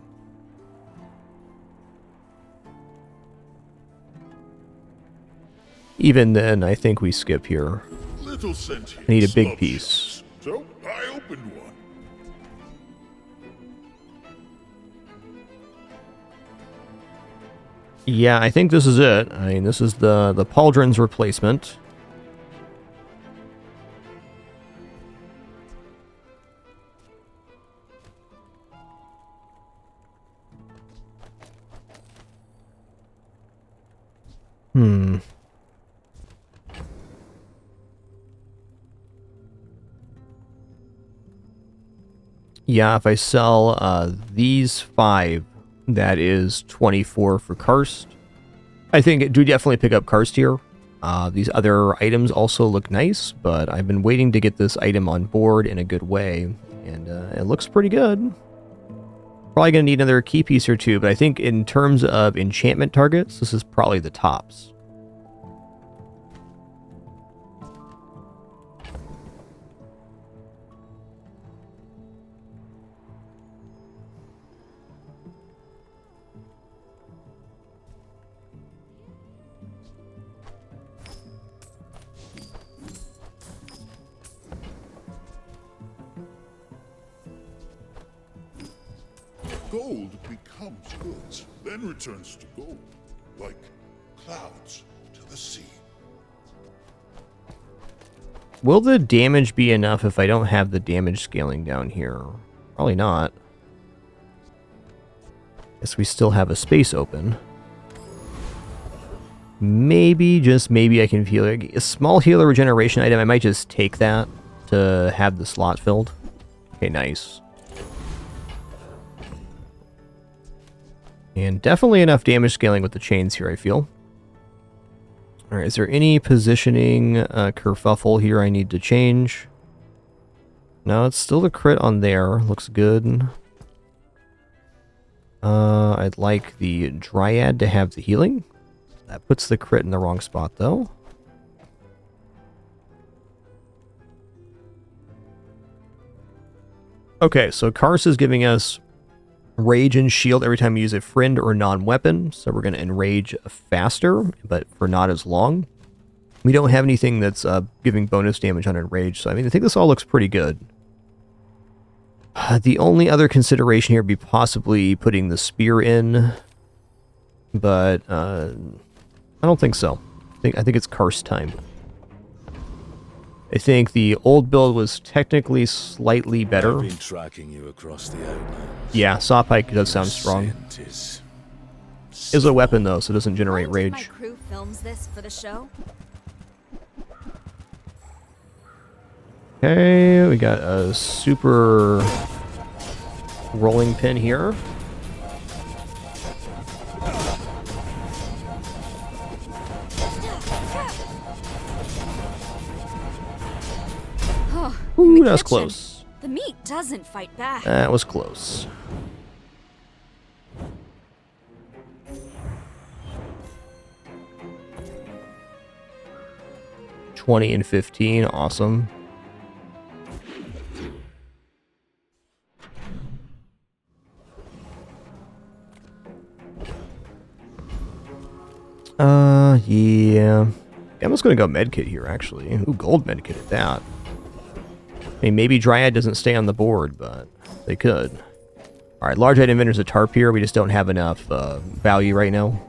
Speaker 1: Even then, I think we skip here.
Speaker 7: Little sentient
Speaker 1: I need a big
Speaker 7: slop
Speaker 1: piece.
Speaker 7: shops. So I opened one.
Speaker 1: Yeah, I think this is it. I mean, this is the pauldron's replacement. Yeah, if I sell these 5, that is 24 for Karst. I think do definitely pick up Karst here. These other items also look nice, but I've been waiting to get this item on board in a good way, and it looks pretty good. Probably going to need another key piece or two, but I think in terms of enchantment targets, this is probably the tops.
Speaker 9: gold becomes goods, then returns to gold, like clouds to the sea.
Speaker 1: Will the damage be enough if I don't have the damage scaling down here? Probably not. Guess we still have a space open. Maybe, just maybe I can feel a small healer regeneration item. I might just take that to have the slot filled. Okay, nice. And definitely enough damage scaling with the chains here, I feel. Alright, is there any positioning kerfuffle here I need to change? No, it's still the crit on there. Looks good. I'd like the Dryad to have the healing. That puts the crit in the wrong spot, though. Okay, so Karst is giving us Rage and Shield every time we use a friend or non-weapon. So we're going to enrage faster, but for not as long. We don't have anything that's giving bonus damage on enrage, so I mean, I think this all looks pretty good. The only other consideration here would be possibly putting the spear in, but I don't think so. I think it's Karst time. I think the old build was technically slightly better.
Speaker 3: I've been tracking you across the outlands.
Speaker 1: Yeah, Sawpike does sound strong. Is a weapon though, so it doesn't generate rage.
Speaker 8: My crew films this for the show.
Speaker 1: Okay, we got a super rolling pin here. Ooh, that was close.
Speaker 8: The meat doesn't fight back.
Speaker 1: That was close. $20 and $15, awesome. Yeah. I'm just gonna go medkit here, actually. Ooh, gold medkit at that. I mean, maybe Dryad doesn't stay on the board, but they could. Alright, large item vendor's a tarp here. We just don't have enough value right now.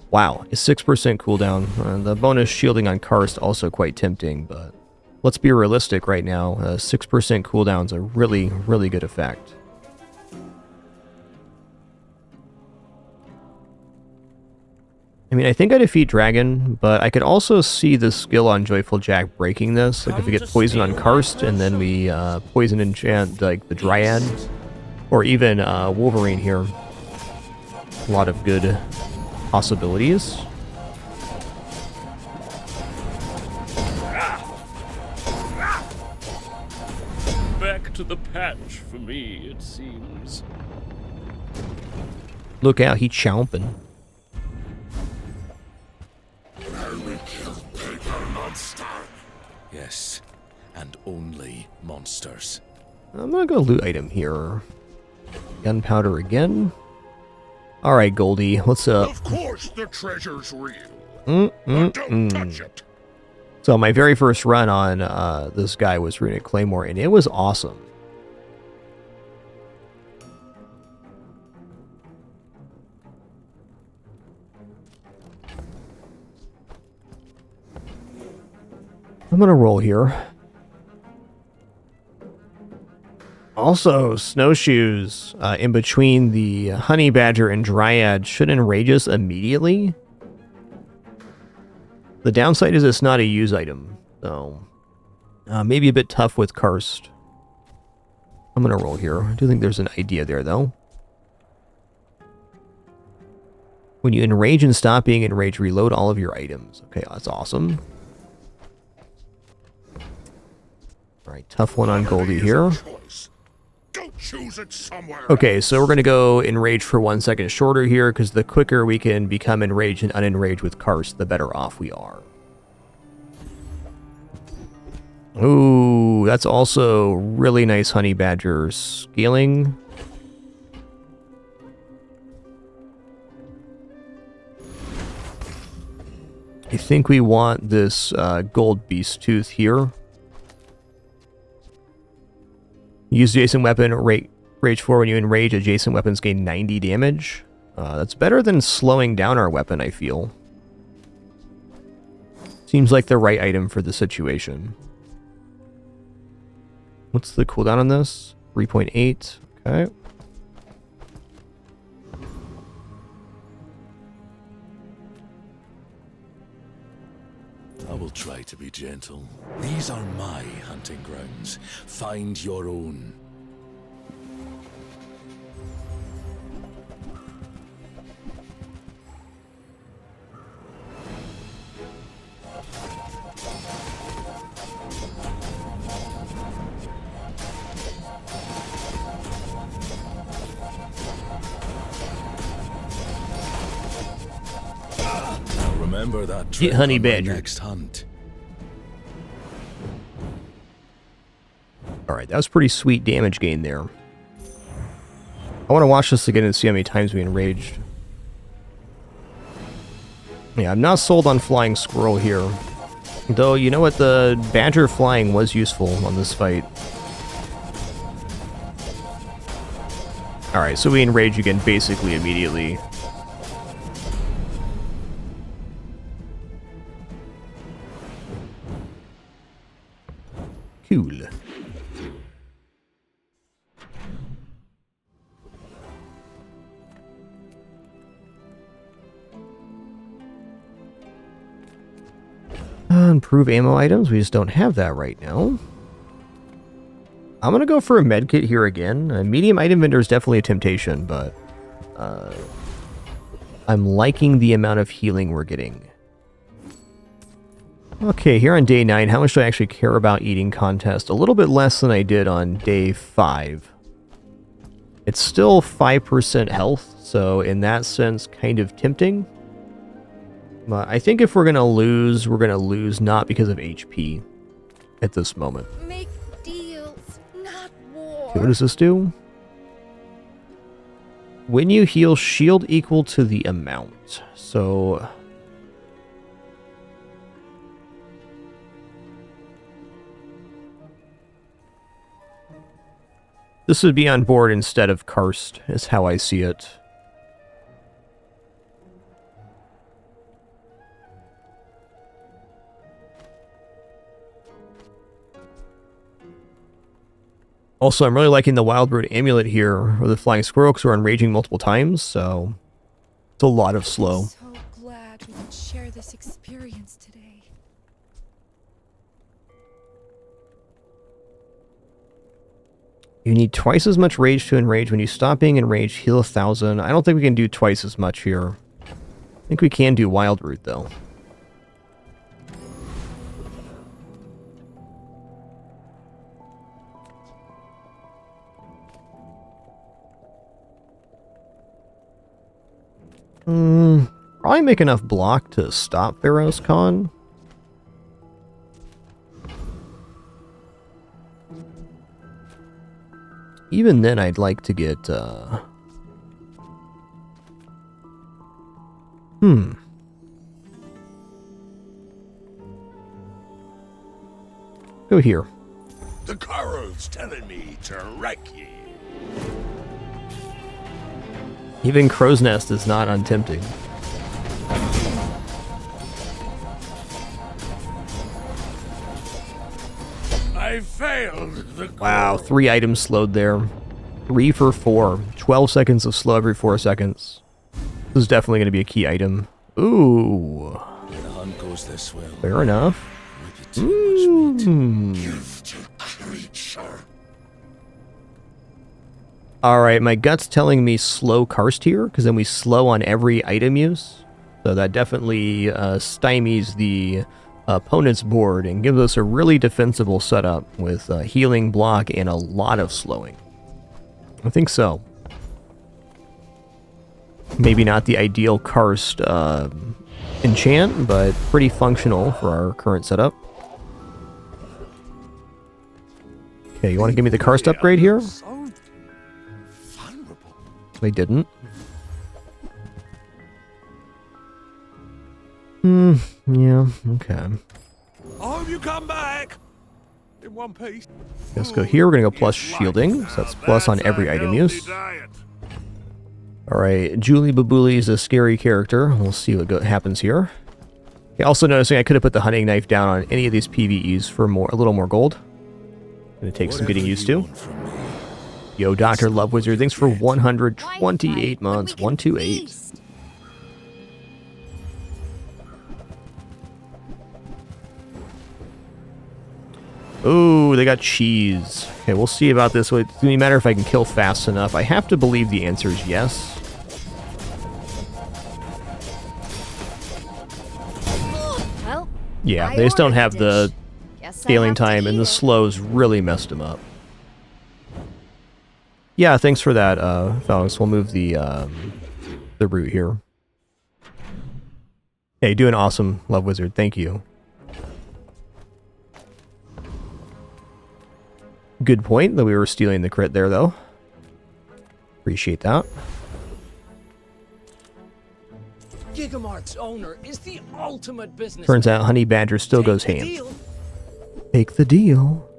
Speaker 1: Wow, a 6% cooldown. The bonus shielding on Karst also quite tempting, but let's be realistic right now. 6% cooldown's a really, really good effect. I mean, I think I defeat Dragon, but I could also see the skill on Joyful Jack breaking this. Like if we get poison on Karst and then we poison enchant like the Dryad, or even Wolverine here. A lot of good possibilities.
Speaker 10: Back to the patch for me, it seems.
Speaker 1: Look out, he chomping.
Speaker 3: Yes, and only monsters.
Speaker 1: I'm gonna go loot item here. Gunpowder again. Alright, Goldie, what's up?
Speaker 9: Of course the treasure's real. But don't touch it.
Speaker 1: So my very first run on this guy was Runic Claymore, and it was awesome. I'm gonna roll here. Also, snowshoes in between the honey badger and dryad should enrage us immediately. The downside is it's not a use item, so maybe a bit tough with Karst. I'm gonna roll here. I do think there's an idea there, though. When you enrage and stop being enraged, reload all of your items. Okay, that's awesome. Alright, tough one on Goldie here.
Speaker 9: Don't choose it somewhere.
Speaker 1: Okay, so we're going to go enrage for 1 second shorter here, because the quicker we can become enraged and unenraged with Karst, the better off we are. Ooh, that's also really nice honey badger scaling. I think we want this gold beast tooth here. Use adjacent weapon, Rage 4, when you enrage, adjacent weapons gain 90 damage. That's better than slowing down our weapon, I feel. Seems like the right item for the situation. What's the cooldown on this? 3.8. Okay.
Speaker 3: I will try to be gentle. These are my hunting grounds. Find your own. Remember that
Speaker 1: Get honey badger.
Speaker 3: Next hunt.
Speaker 1: Alright, that was pretty sweet damage gain there. I want to watch this again and see how many times we enraged. Yeah, I'm not sold on flying squirrel here. Though, you know what? The badger flying was useful on this fight. Alright, so we enrage again basically immediately. Cool. Improve ammo items. We just don't have that right now. I'm going to go for a medkit here again. A medium item vendor is definitely a temptation, but I'm liking the amount of healing we're getting. Okay, here on day 9, how much do I actually care about eating contest? A little bit less than I did on day 5. It's still 5% health, so in that sense, kind of tempting. But I think if we're going to lose not because of HP at this moment.
Speaker 6: Make deals, not war.
Speaker 1: Okay, what does this do? When you heal, shield equal to the amount. So... this would be on board instead of Karst, is how I see it. Also, I'm really liking the Wild Root Amulet here, or the Flying Squirrel, because we're enraging multiple times, so it's a lot of slow.
Speaker 6: I'm so glad we could share this experience today.
Speaker 1: You need twice as much rage to enrage. When you stop being enraged, heal 1,000. I don't think we can do twice as much here. I think we can do Wild Root, though. Probably make enough block to stop Pharaoh's Con. Even then, I'd like to get, Go here.
Speaker 7: The Coral's telling me to wreck ye.
Speaker 1: Even Crow's Nest is not untempting.
Speaker 7: I failed the
Speaker 1: Wow, 3 items slowed there. 3 for 4. 12 seconds of slow every 4 seconds. This is definitely going to be a key item. Ooh.
Speaker 3: The hunt goes this way.
Speaker 1: Fair enough. Alright, my gut's telling me slow Karst here, because then we slow on every item use. So that definitely stymies the opponent's board and gives us a really defensible setup with healing, block, and a lot of slowing. I think so. Maybe not the ideal Karst enchant, but pretty functional for our current setup. Okay, you want to give me the Karst upgrade here? They didn't. Yeah, okay.
Speaker 7: I hope you come back. In one piece.
Speaker 1: Let's go here. We're going to go plus shielding. So that's plus on every item use. Alright, Julie Babuli is a scary character. We'll see what happens here. Okay, also noticing I could have put the hunting knife down on any of these PvEs for a little more gold. Gonna take some getting used to. Yo, Dr. Love Wizard, thanks for 128 months. 128. Oh, they got cheese. Okay, we'll see about this. It doesn't matter if I can kill fast enough. I have to believe the answer is yes.
Speaker 4: Well,
Speaker 1: Yeah, they just don't have the scaling time, and the slows really messed them up. Yeah, thanks for that, Felix. We'll move the route here. Hey, doing awesome, Love Wizard. Thank you. Good point that we were stealing the crit there, though. Appreciate that.
Speaker 10: Gigamart's owner is the ultimate business.
Speaker 1: Turns out Honey Badger still goes ham. Take the deal.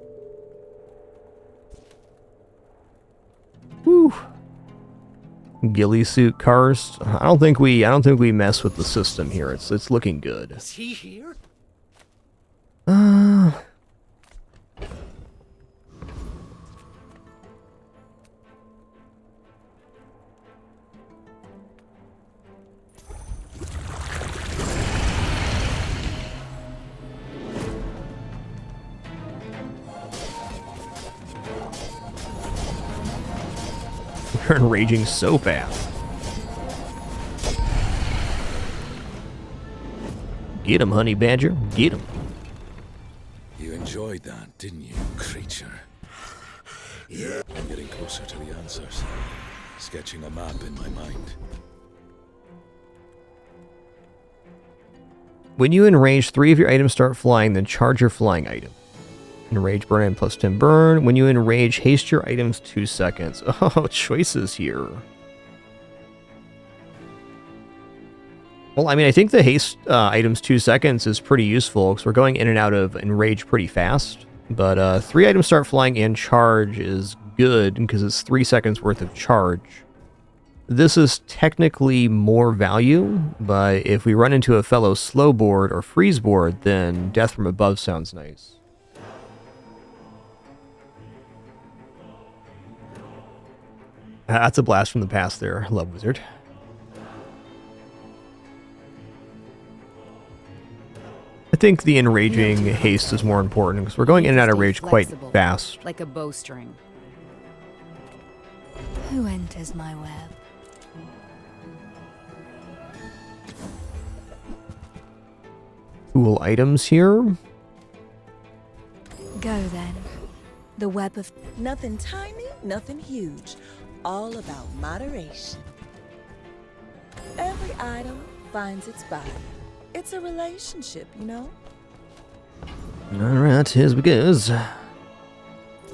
Speaker 1: Whew. Ghillie suit karst. I don't think we mess with the system here. It's looking good.
Speaker 10: Is he here?
Speaker 1: We're enraging so fast. Get him, Honey Badger. Get him.
Speaker 3: You enjoyed that, didn't you, creature? Yeah. I'm getting closer to the answers. Sketching a map in my mind.
Speaker 1: When you enrage, 3 of your items start flying, then charge your flying item. Enrage, burn, and plus 10 burn. When you enrage, haste your items 2 seconds. Oh, choices here. Well, I mean, I think the haste items 2 seconds is pretty useful because we're going in and out of enrage pretty fast. But 3 items start flying and charge is good because it's 3 seconds worth of charge. This is technically more value, but if we run into a fellow slow board or freeze board, then death from above sounds nice. That's a blast from the past there, Love Wizard. I think the enraging haste is more important because we're going in and out of rage quite fast.
Speaker 4: Like a bowstring. Who enters my web?
Speaker 1: Cool items here.
Speaker 4: Go then. The web of...
Speaker 5: Nothing tiny, nothing huge. All about moderation. Every item finds its body. It's a relationship, you know?
Speaker 1: Alright, here we goes.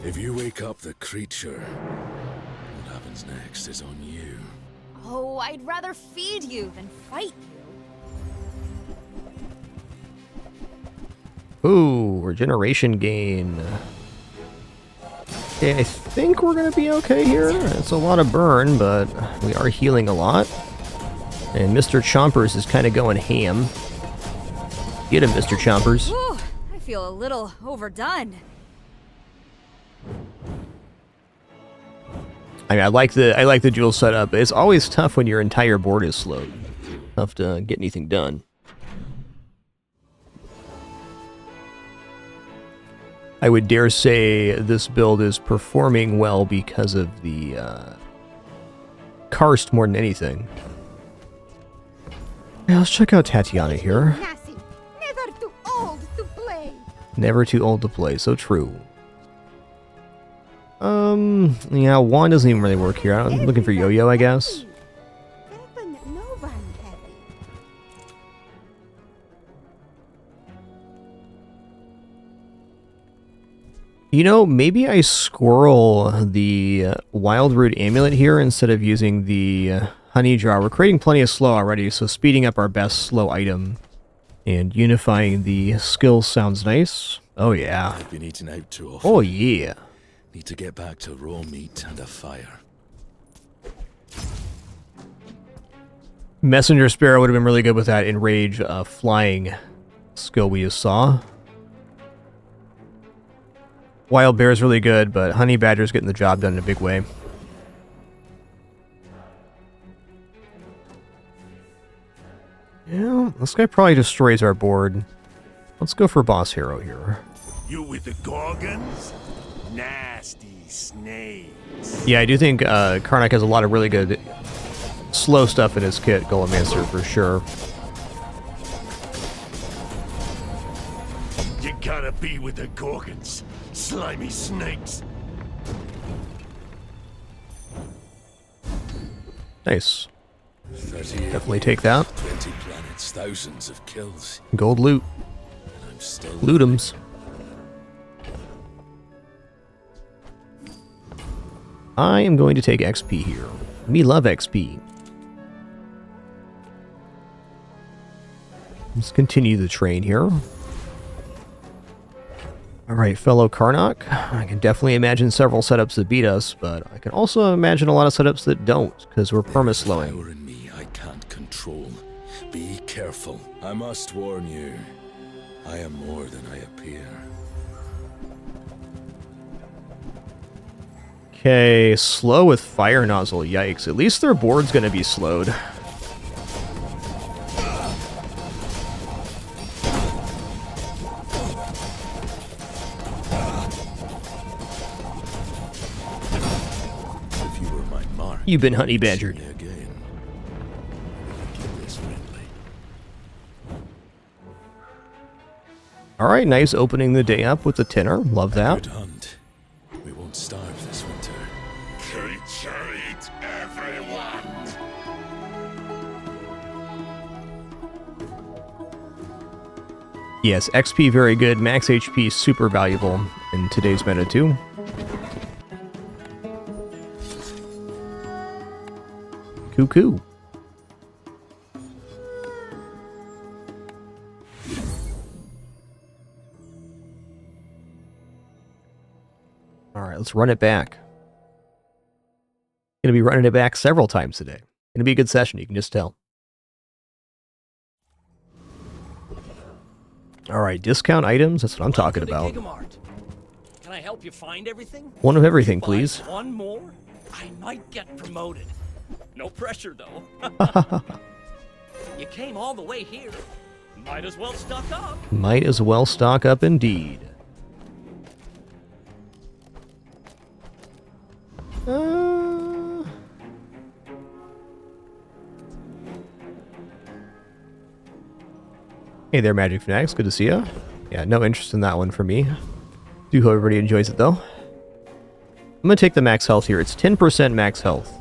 Speaker 3: If you wake up the creature, what happens next is on you.
Speaker 4: Oh, I'd rather feed you than fight you.
Speaker 1: Ooh, regeneration gain. Okay, I think we're gonna be okay here. It's a lot of burn, but we are healing a lot. And Mr. Chompers is kind of going ham. Get him, Mr. Chompers.
Speaker 4: Whew, I feel a little overdone.
Speaker 1: I mean, I like the dual setup. It's always tough when your entire board is slowed. Tough to get anything done. I would dare say this build is performing well because of the karst more than anything. Yeah, let's check out Tatiana here.
Speaker 8: Never too old to play.
Speaker 1: Never too old to play, so true. Yeah, Juan doesn't even really work here. I'm looking for Yo-Yo, I guess. You know, maybe I squirrel the Wild Root Amulet here instead of using the Honey Jar. We're creating plenty of slow already, so speeding up our best slow item and unifying the skills sounds nice. Oh, yeah.
Speaker 3: I've been eating out too often.
Speaker 1: Oh, yeah.
Speaker 3: Need to get back to raw meat and a fire.
Speaker 1: Messenger Sparrow would have been really good with that enrage flying skill we just saw. Wild Bear is really good, but Honey Badger's getting the job done in a big way. Yeah, this guy probably destroys our board. Let's go for Boss Hero here.
Speaker 7: You with the Gorgons? Nasty snakes.
Speaker 1: Yeah, I do think KARNOK has a lot of really good slow stuff in his kit, Golemancer, for sure.
Speaker 7: You gotta be with the Gorgons, slimy snakes.
Speaker 1: Nice.
Speaker 3: 38
Speaker 1: Definitely take that.
Speaker 3: 20 planets, thousands of kills.
Speaker 1: Gold loot.
Speaker 3: And I'm still
Speaker 1: Loot'ems. I am going to take XP here. Me love XP. Let's continue the train here. Alright, fellow KARNOK. I can definitely imagine several setups that beat us, but I can also imagine a lot of setups that don't, because we're perma-slowing.
Speaker 3: Power in me I can't control. Be careful. I must warn you. I am more than I appear.
Speaker 1: Okay, slow with fire nozzle. Yikes. At least their board's gonna be slowed.
Speaker 3: If you were my mark,
Speaker 1: You've been honey badgered.
Speaker 3: see me again. Keep this friendly.
Speaker 1: Alright, nice opening the day up with the tenor. Love that.
Speaker 3: Good hunt. We won't starve this winter.
Speaker 9: Creature eat everyone!
Speaker 1: Yes, XP very good. Max HP super valuable in today's meta too. Cuckoo. Alright, let's run it back. Gonna be running it back several times today. Gonna be a good session, you can just tell. Alright, discount items, that's what I'm talking about.
Speaker 10: Can I help you find everything?
Speaker 1: One of everything,
Speaker 10: Buy
Speaker 1: please.
Speaker 10: One more? I might get promoted. No pressure, though. You came all the way here. Might as well stock up.
Speaker 1: Might as well stock up indeed. Hey there, Magic Fanatics. Good to see ya. Yeah, no interest in that one for me. Do hope everybody enjoys it, though. I'm gonna take the max health here. It's 10% max health.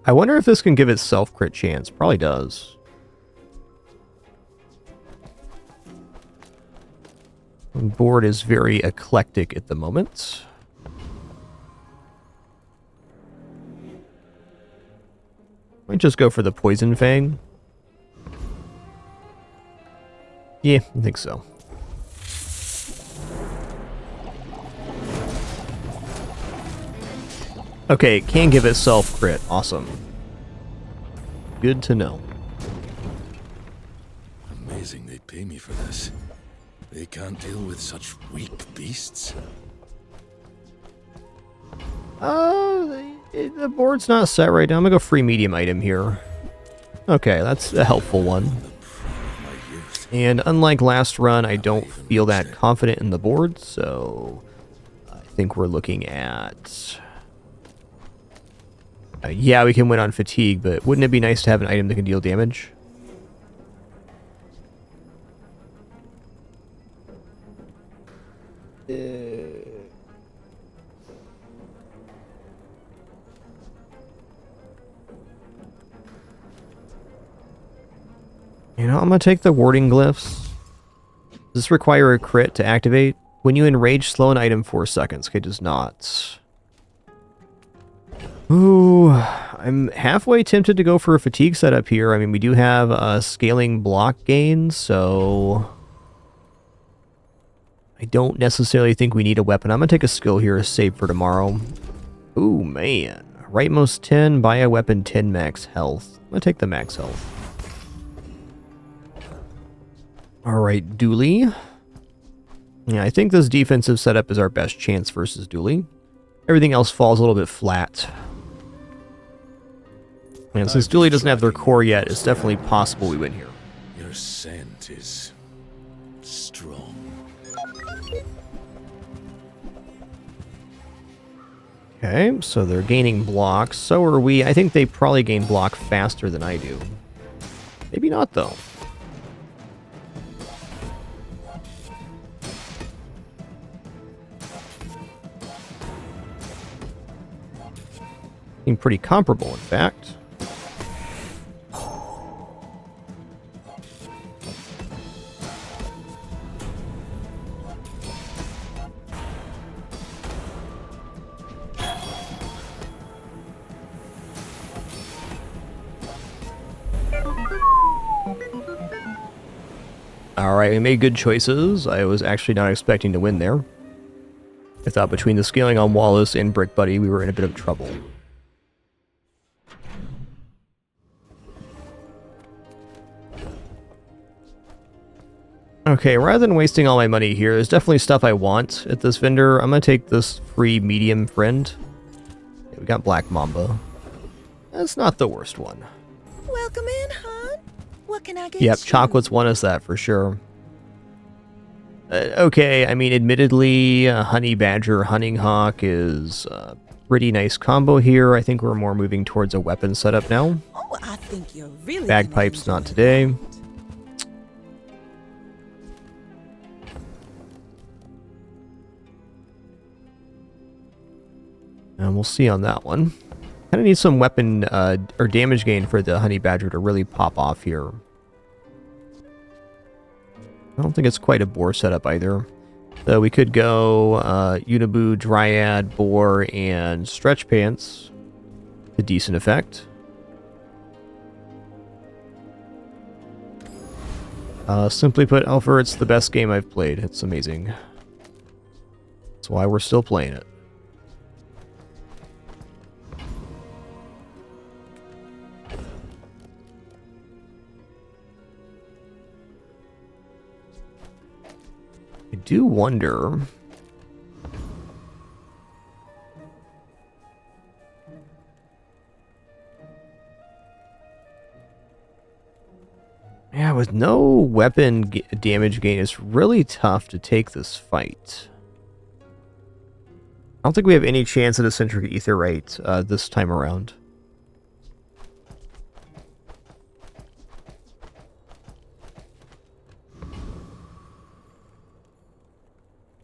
Speaker 1: I wonder if this can give it self-crit chance. Probably does. The board is very eclectic at the moment. Might just go for the Poison Fang. Yeah, I think so. Okay, it can give it self-crit. Awesome. Good to know.
Speaker 3: Amazing they pay me for this. They can't deal with such weak beasts.
Speaker 1: The board's not set right now. I'm gonna go free medium item here. Okay, that's a helpful one.
Speaker 3: My youth.
Speaker 1: And unlike last run, I don't feel that confident in the board, so I think we're looking at... yeah, we can win on fatigue, but wouldn't it be nice to have an item that can deal damage? You know, I'm gonna take the warding glyphs. Does this require a crit to activate? When you enrage, slow an item 4 seconds. Okay, it does not. Ooh, I'm halfway tempted to go for a fatigue setup here. I mean, we do have a scaling block gain, so I don't necessarily think we need a weapon. I'm going to take a skill here to save for tomorrow. Ooh, man. Rightmost 10, buy a weapon 10 max health. I'm going to take the max health. Alright, Dooley. Yeah, I think this defensive setup is our best chance versus Dooley. Everything else falls a little bit flat. And since Dooley doesn't have their core yet, it's definitely possible we win here.
Speaker 3: Your scent is strong.
Speaker 1: Okay, so they're gaining blocks. So are we. I think they probably gain block faster than I do. Maybe not, though. Seem pretty comparable, in fact. Alright, we made good choices. I was actually not expecting to win there. I thought between the scaling on Wallace and Brick Buddy, we were in a bit of trouble. Okay, rather than wasting all my money here, there's definitely stuff I want at this vendor. I'm gonna take this free medium friend. Yeah, we got Black Mamba. That's not the worst one.
Speaker 5: Welcome in, hon. What can I get
Speaker 1: Yep,
Speaker 5: you?
Speaker 1: Chocolates won us that for sure. Okay, I mean, admittedly, Honey Badger, Hunting Hawk is a pretty nice combo here. I think we're more moving towards a weapon setup now.
Speaker 5: Oh, I think you're really
Speaker 1: Bagpipes not today. And we'll see on that one. Kind of need some weapon or damage gain for the Honey Badger to really pop off here. I don't think it's quite a boar setup either. So we could go Uniboo, Dryad, Boar, and Stretch Pants. A decent effect. Simply put, Alpha, it's the best game I've played. It's amazing. That's why we're still playing it. I do wonder... Yeah, with no weapon damage gain, it's really tough to take this fight. I don't think we have any chance at Eccentric Aetheryte this time around.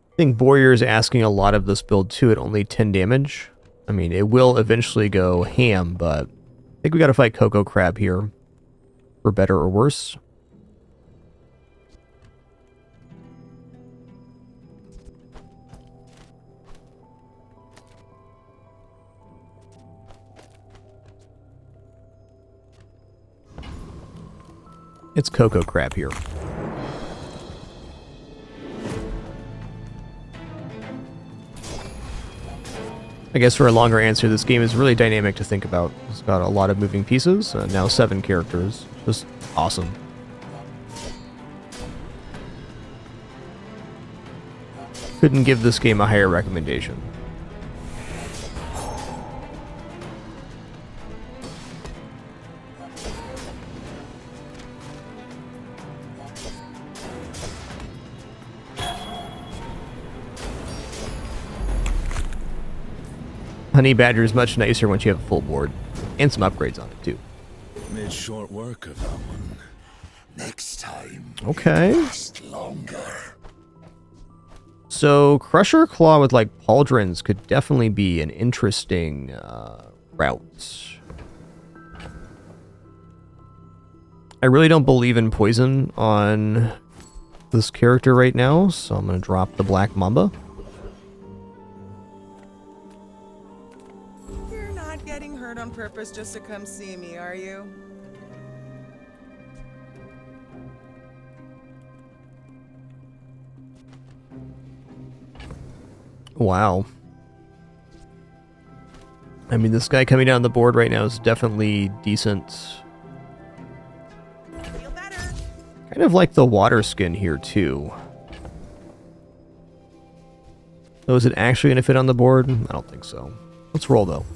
Speaker 1: I think Boyer is asking a lot of this build too at only 10 damage. I mean, it will eventually go ham, but I think we gotta fight Coco Crab here. For better or worse. It's Coco Crab here. I guess for a longer answer, this game is really dynamic to think about. It's got a lot of moving pieces, now 7 characters. Just awesome. Couldn't give this game a higher recommendation. Honey Badger is much nicer once you have a full board. And some upgrades on it, too.
Speaker 3: Made short work of that one.
Speaker 9: Next time.
Speaker 1: Okay.
Speaker 9: Last longer.
Speaker 1: So, Crusher Claw with, like, Pauldrons could definitely be an interesting route. I really don't believe in poison on this character right now, so I'm going to drop the Black Mamba.
Speaker 11: purpose just to come see me, are you?
Speaker 1: Wow. I mean, this guy coming down the board right now is definitely decent.
Speaker 11: Feel better.
Speaker 1: Kind of like the water skin here, too. So is it actually going to fit on the board? I don't think so. Let's roll, though.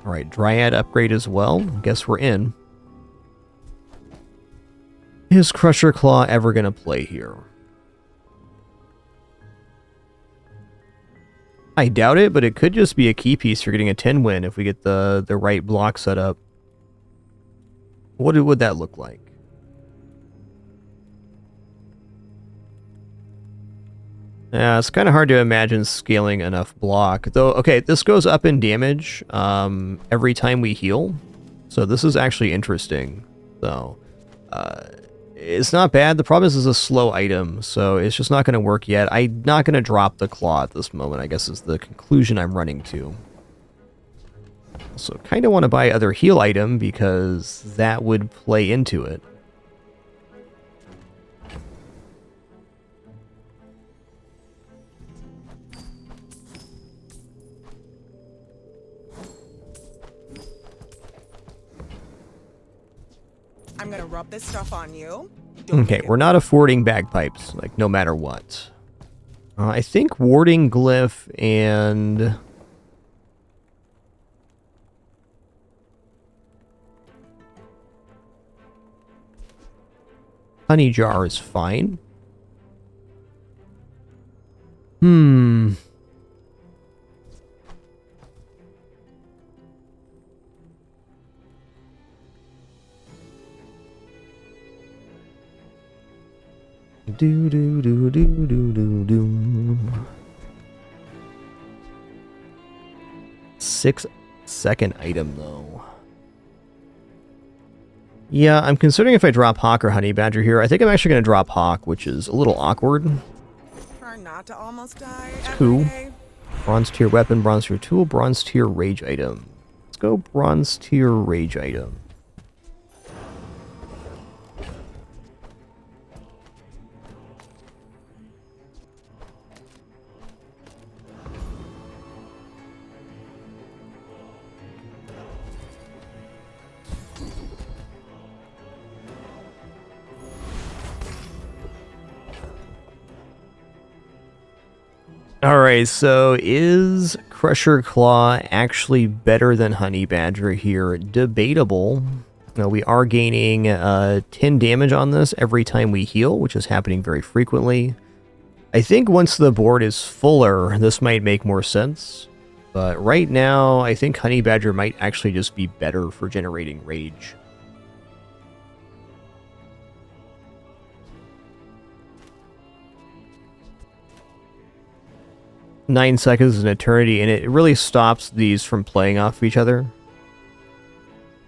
Speaker 1: Alright, Dryad upgrade as well. Guess we're in. Is Crusher Claw ever going to play here? I doubt it, but it could just be a key piece for getting a 10 win if we get the right block set up. What would that look like? Yeah, it's kind of hard to imagine scaling enough block. Though, okay, this goes up in damage every time we heal. So this is actually interesting. So, it's not bad. The problem is it's a slow item, so it's just not going to work yet. I'm not going to drop the claw at this moment, I guess is the conclusion I'm running to. So kind of want to buy other heal item because that would play into it.
Speaker 11: I'm gonna rub this stuff on you.
Speaker 1: Okay, we're not affording bagpipes, like, no matter what. I think warding glyph and... honey jar is fine. Do do do do do do do. 6-second item though. Yeah, I'm considering if I drop Hawk or Honey Badger here. I think I'm actually going to drop Hawk, which is a little awkward.
Speaker 11: Try not to almost die.
Speaker 1: Cool. Bronze tier weapon, bronze tier tool, bronze tier rage item. Let's go bronze tier rage item. Alright, so is Crusher Claw actually better than Honey Badger here? Debatable. Now, we are gaining 10 damage on this every time we heal, which is happening very frequently. I think once the board is fuller, this might make more sense. But right now, I think Honey Badger might actually just be better for generating rage. Nine seconds is an eternity, and it really stops these from playing off of each other.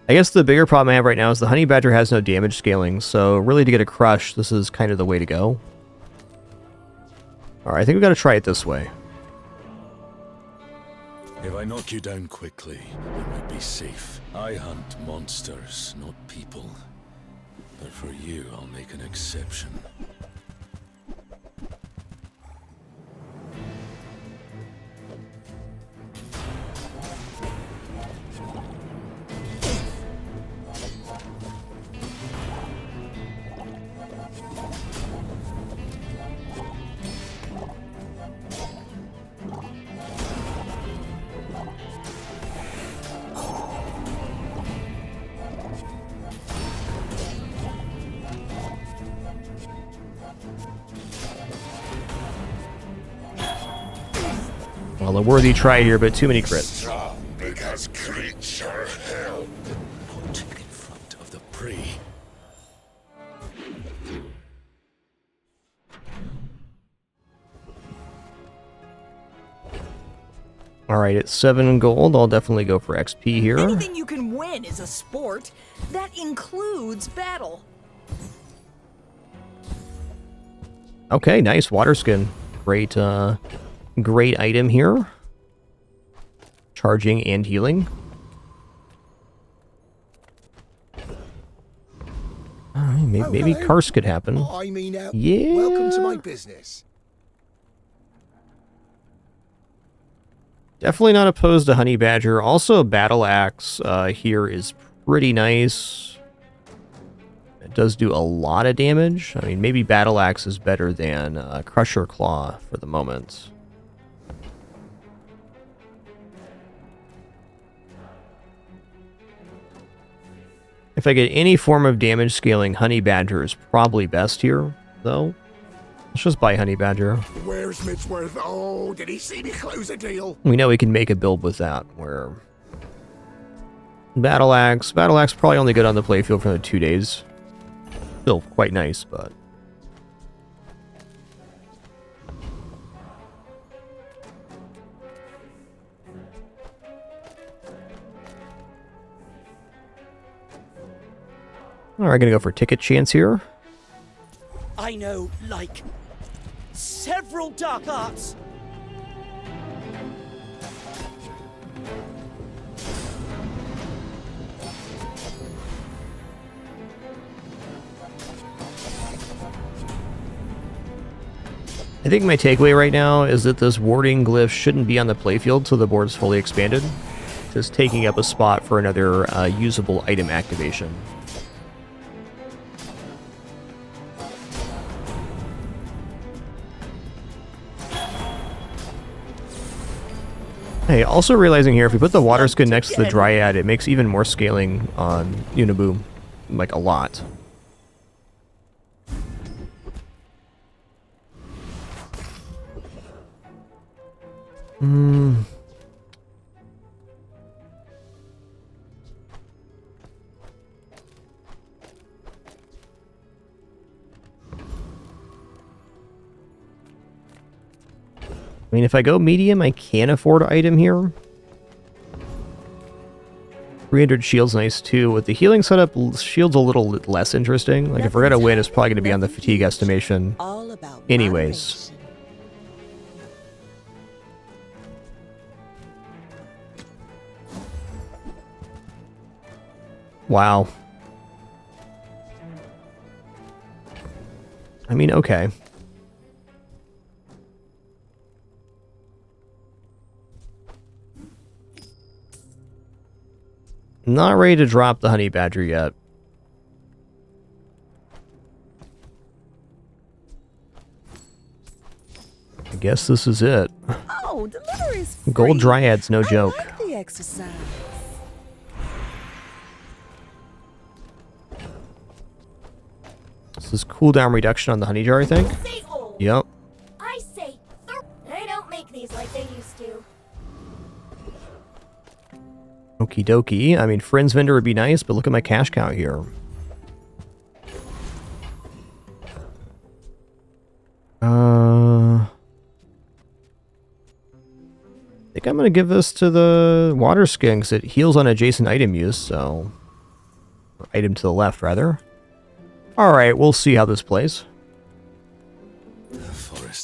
Speaker 1: I guess the bigger problem I have right now is the Honey Badger has no damage scaling, so really to get a crush, this is kind of the way to go. Alright, I think we've got to try it this way.
Speaker 3: If I knock you down quickly, you might be safe. I hunt monsters, not people. But for you, I'll make an exception.
Speaker 1: Well, a worthy try here, but too many crits.
Speaker 9: Strong because creature hell.
Speaker 3: Put in front of the prey.
Speaker 1: Alright, it's 7 gold. I'll definitely go for XP here.
Speaker 6: Anything you can win is a sport. That includes battle.
Speaker 1: Okay, nice water skin. Great, great item here. Charging and healing. Maybe Karst could happen.
Speaker 12: I mean,
Speaker 1: Yeah.
Speaker 12: welcome to my business.
Speaker 1: Definitely not opposed to Honey Badger. Also, Battle Axe here is pretty nice. It does do a lot of damage. I mean, maybe Battle Axe is better than Crusher Claw for the moment. If I get any form of damage scaling, Honey Badger is probably best here, though. Let's just buy Honey Badger.
Speaker 12: Where's Midsworth? Oh, did he see me close a deal?
Speaker 1: We know we can make a build with that, where... Battle Axe probably only good on the playfield for 2 days. Still quite nice, but... Alright, gonna go for ticket chance here.
Speaker 2: I know, like, several dark arts.
Speaker 1: I think my takeaway right now is that this warding glyph shouldn't be on the playfield till the board's fully expanded. Just taking up a spot for another usable item activation. Hey, also realizing here, if we put the water skin next to the Dryad, it makes even more scaling on Uniboom. Like, a lot. I mean, if I go medium, I can afford an item here. 300 shield's nice too. With the healing setup, shield's a little less interesting. Like, if we're gonna win, it's probably gonna be on the fatigue estimation. Anyways. Wow. I mean, okay. Not ready to drop the Honey Badger yet. I guess this is it.
Speaker 5: Oh, delivery's free.
Speaker 1: Gold Dryad's no joke.
Speaker 5: I like the exercise.
Speaker 1: This is cooldown reduction on the honey jar, I think. Yep.
Speaker 8: I say, they don't make these like they used to.
Speaker 1: Okie dokie. I mean, Friends Vendor would be nice, but look at my cash count here. I think I'm going to give this to the water skin because it heals on adjacent item use, so... Or item to the left, rather. Alright, we'll see how this plays.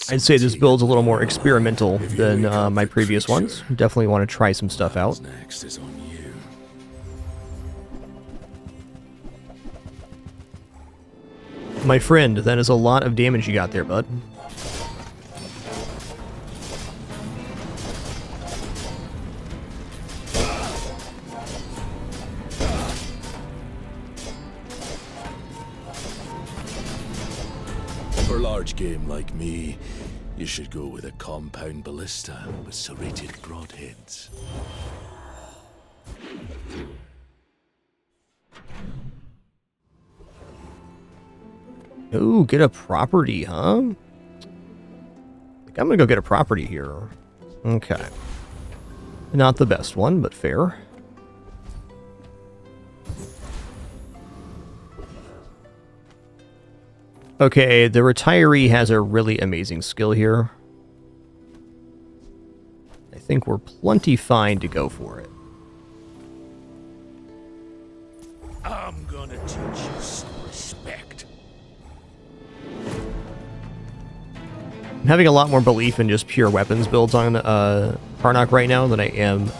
Speaker 1: I'd say this build's a little more experimental than my previous ones. Definitely want to try some stuff out.
Speaker 3: Next is on you.
Speaker 1: My friend, that is a lot of damage you got there, bud.
Speaker 3: For a large game like me, you should go with a compound ballista with serrated broadheads.
Speaker 1: Ooh, get a property, huh? I'm gonna go get a property here. Okay. Not the best one, but fair. Okay, the retiree has a really amazing skill here. I think we're plenty fine to go for it.
Speaker 7: I'm gonna teach you some respect.
Speaker 1: I'm having a lot more belief in just pure weapons builds on KARNOK right now than I am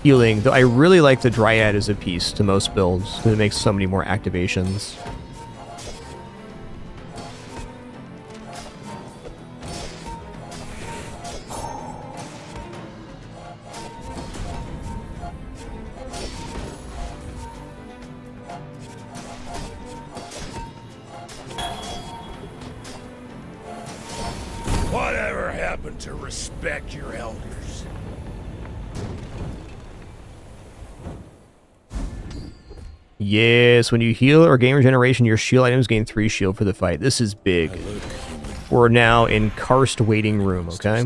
Speaker 1: healing, though I really like the Dryad as a piece to most builds, because it makes so many more activations.
Speaker 7: Whatever happened to respect your elders?
Speaker 1: Yes, when you heal or gain regeneration, your shield items gain 3 shield for the fight. This is big. We're now in Karst waiting room, okay?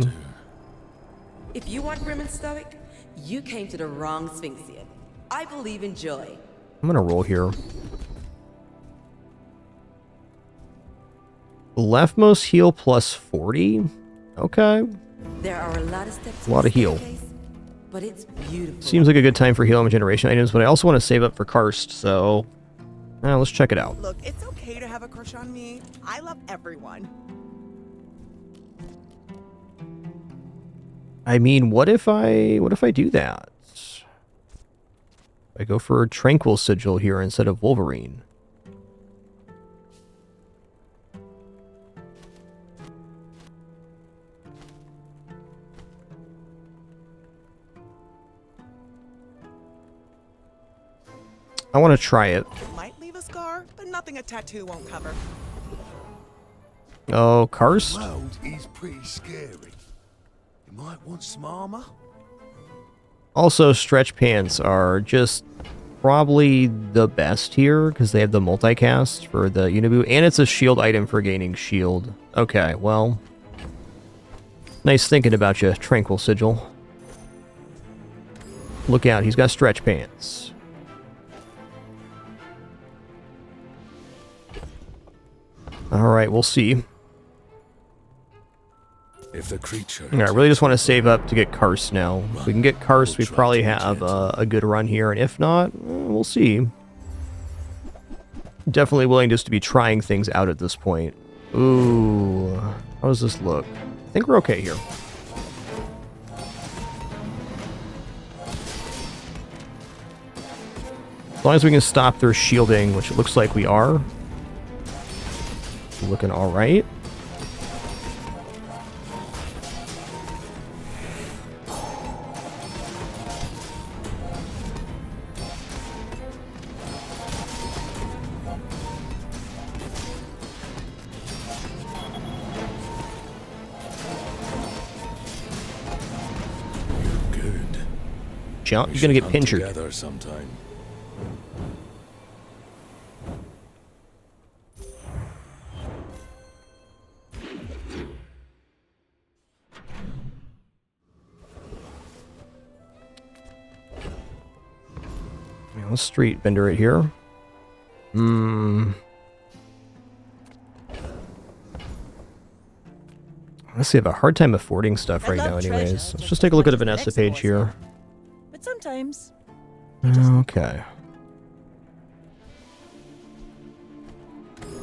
Speaker 5: If you want grim and stoic, you came to the wrong Sphinxian. I believe in joy.
Speaker 1: I'm gonna roll here. Leftmost heal plus 40? Okay.
Speaker 5: There are a lot of steps.
Speaker 1: A lot of heal.
Speaker 5: But it's beautiful.
Speaker 1: Seems like a good time for heal and regeneration items, but I also want to save up for Karst, so let's check it out.
Speaker 11: Look, it's okay to have a crush on me. I love everyone.
Speaker 1: I mean, what if I do that? I go for a Tranquil Sigil here instead of Wolverine. I want to try it.
Speaker 11: Might leave a scar, but nothing a tattoo won't cover.
Speaker 1: Oh, Karst?
Speaker 12: World is pretty scary. You might want some armor.
Speaker 1: Also, stretch pants are just probably the best here because they have the multicast for the Unibu, and it's a shield item for gaining shield. Okay, well, nice thinking about you, Tranquil Sigil. Look out, he's got stretch pants. Alright, we'll see.
Speaker 3: If the creature...
Speaker 1: I really just want to save up to get Karst now. If we can get Karst, we probably have a good run here, and if not, we'll see. Definitely willing just to be trying things out at this point. Ooh, how does this look? I think we're okay here. As long as we can stop their shielding, which it looks like we are. Looking all right.
Speaker 3: Good.
Speaker 1: Jump, you're gonna get pinchered.
Speaker 3: Together sometime.
Speaker 1: Let's street vendor it here. Honestly, I have a hard time affording stuff right now anyways. Let's just take a look at a Vanessa page here.
Speaker 6: But sometimes...
Speaker 1: Okay.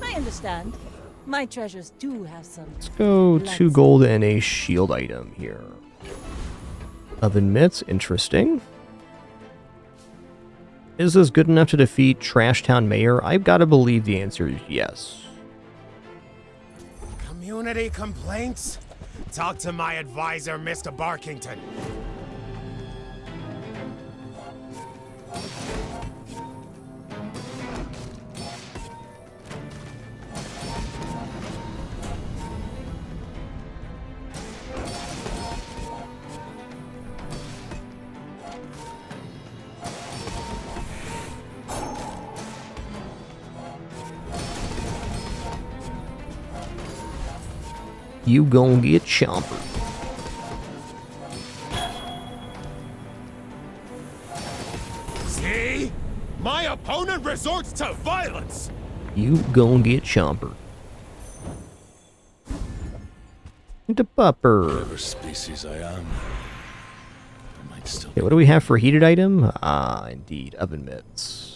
Speaker 6: I understand. My treasures do have some...
Speaker 1: Let's go 2 gold and a shield item here. Oven mitts, interesting. Is this good enough to defeat Trash Town Mayor? I've got to believe the answer is yes.
Speaker 12: Community complaints? Talk to my advisor, Mr. Barkington.
Speaker 1: You gon' get chompered.
Speaker 12: See? My opponent resorts to violence.
Speaker 1: You gon' get chompered. The pupper.
Speaker 3: Whatever species I am, I might still...
Speaker 1: Okay, what do we have for heated item? Ah, indeed, oven mitts.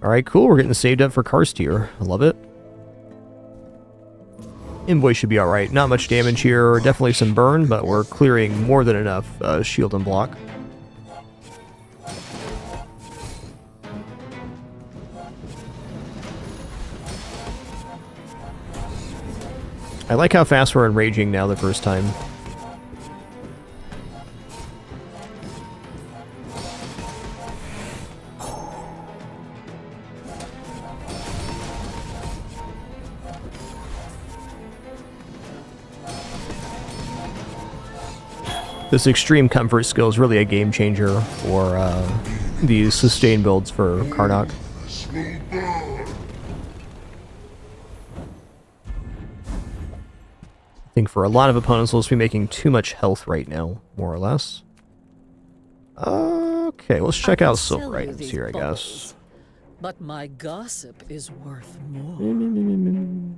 Speaker 1: Alright, cool. We're getting saved up for Karst here. I love it. Invoice should be alright. Not much damage here. Definitely some burn, but we're clearing more than enough shield and block. I like how fast we're enraging now the first time. This extreme comfort skill is really a game changer for these sustain builds for KARNOK. I think for a lot of opponents, we'll just be making too much health right now, more or less. Okay, let's check out silver items here, I guess.
Speaker 6: But my gossip is worth more.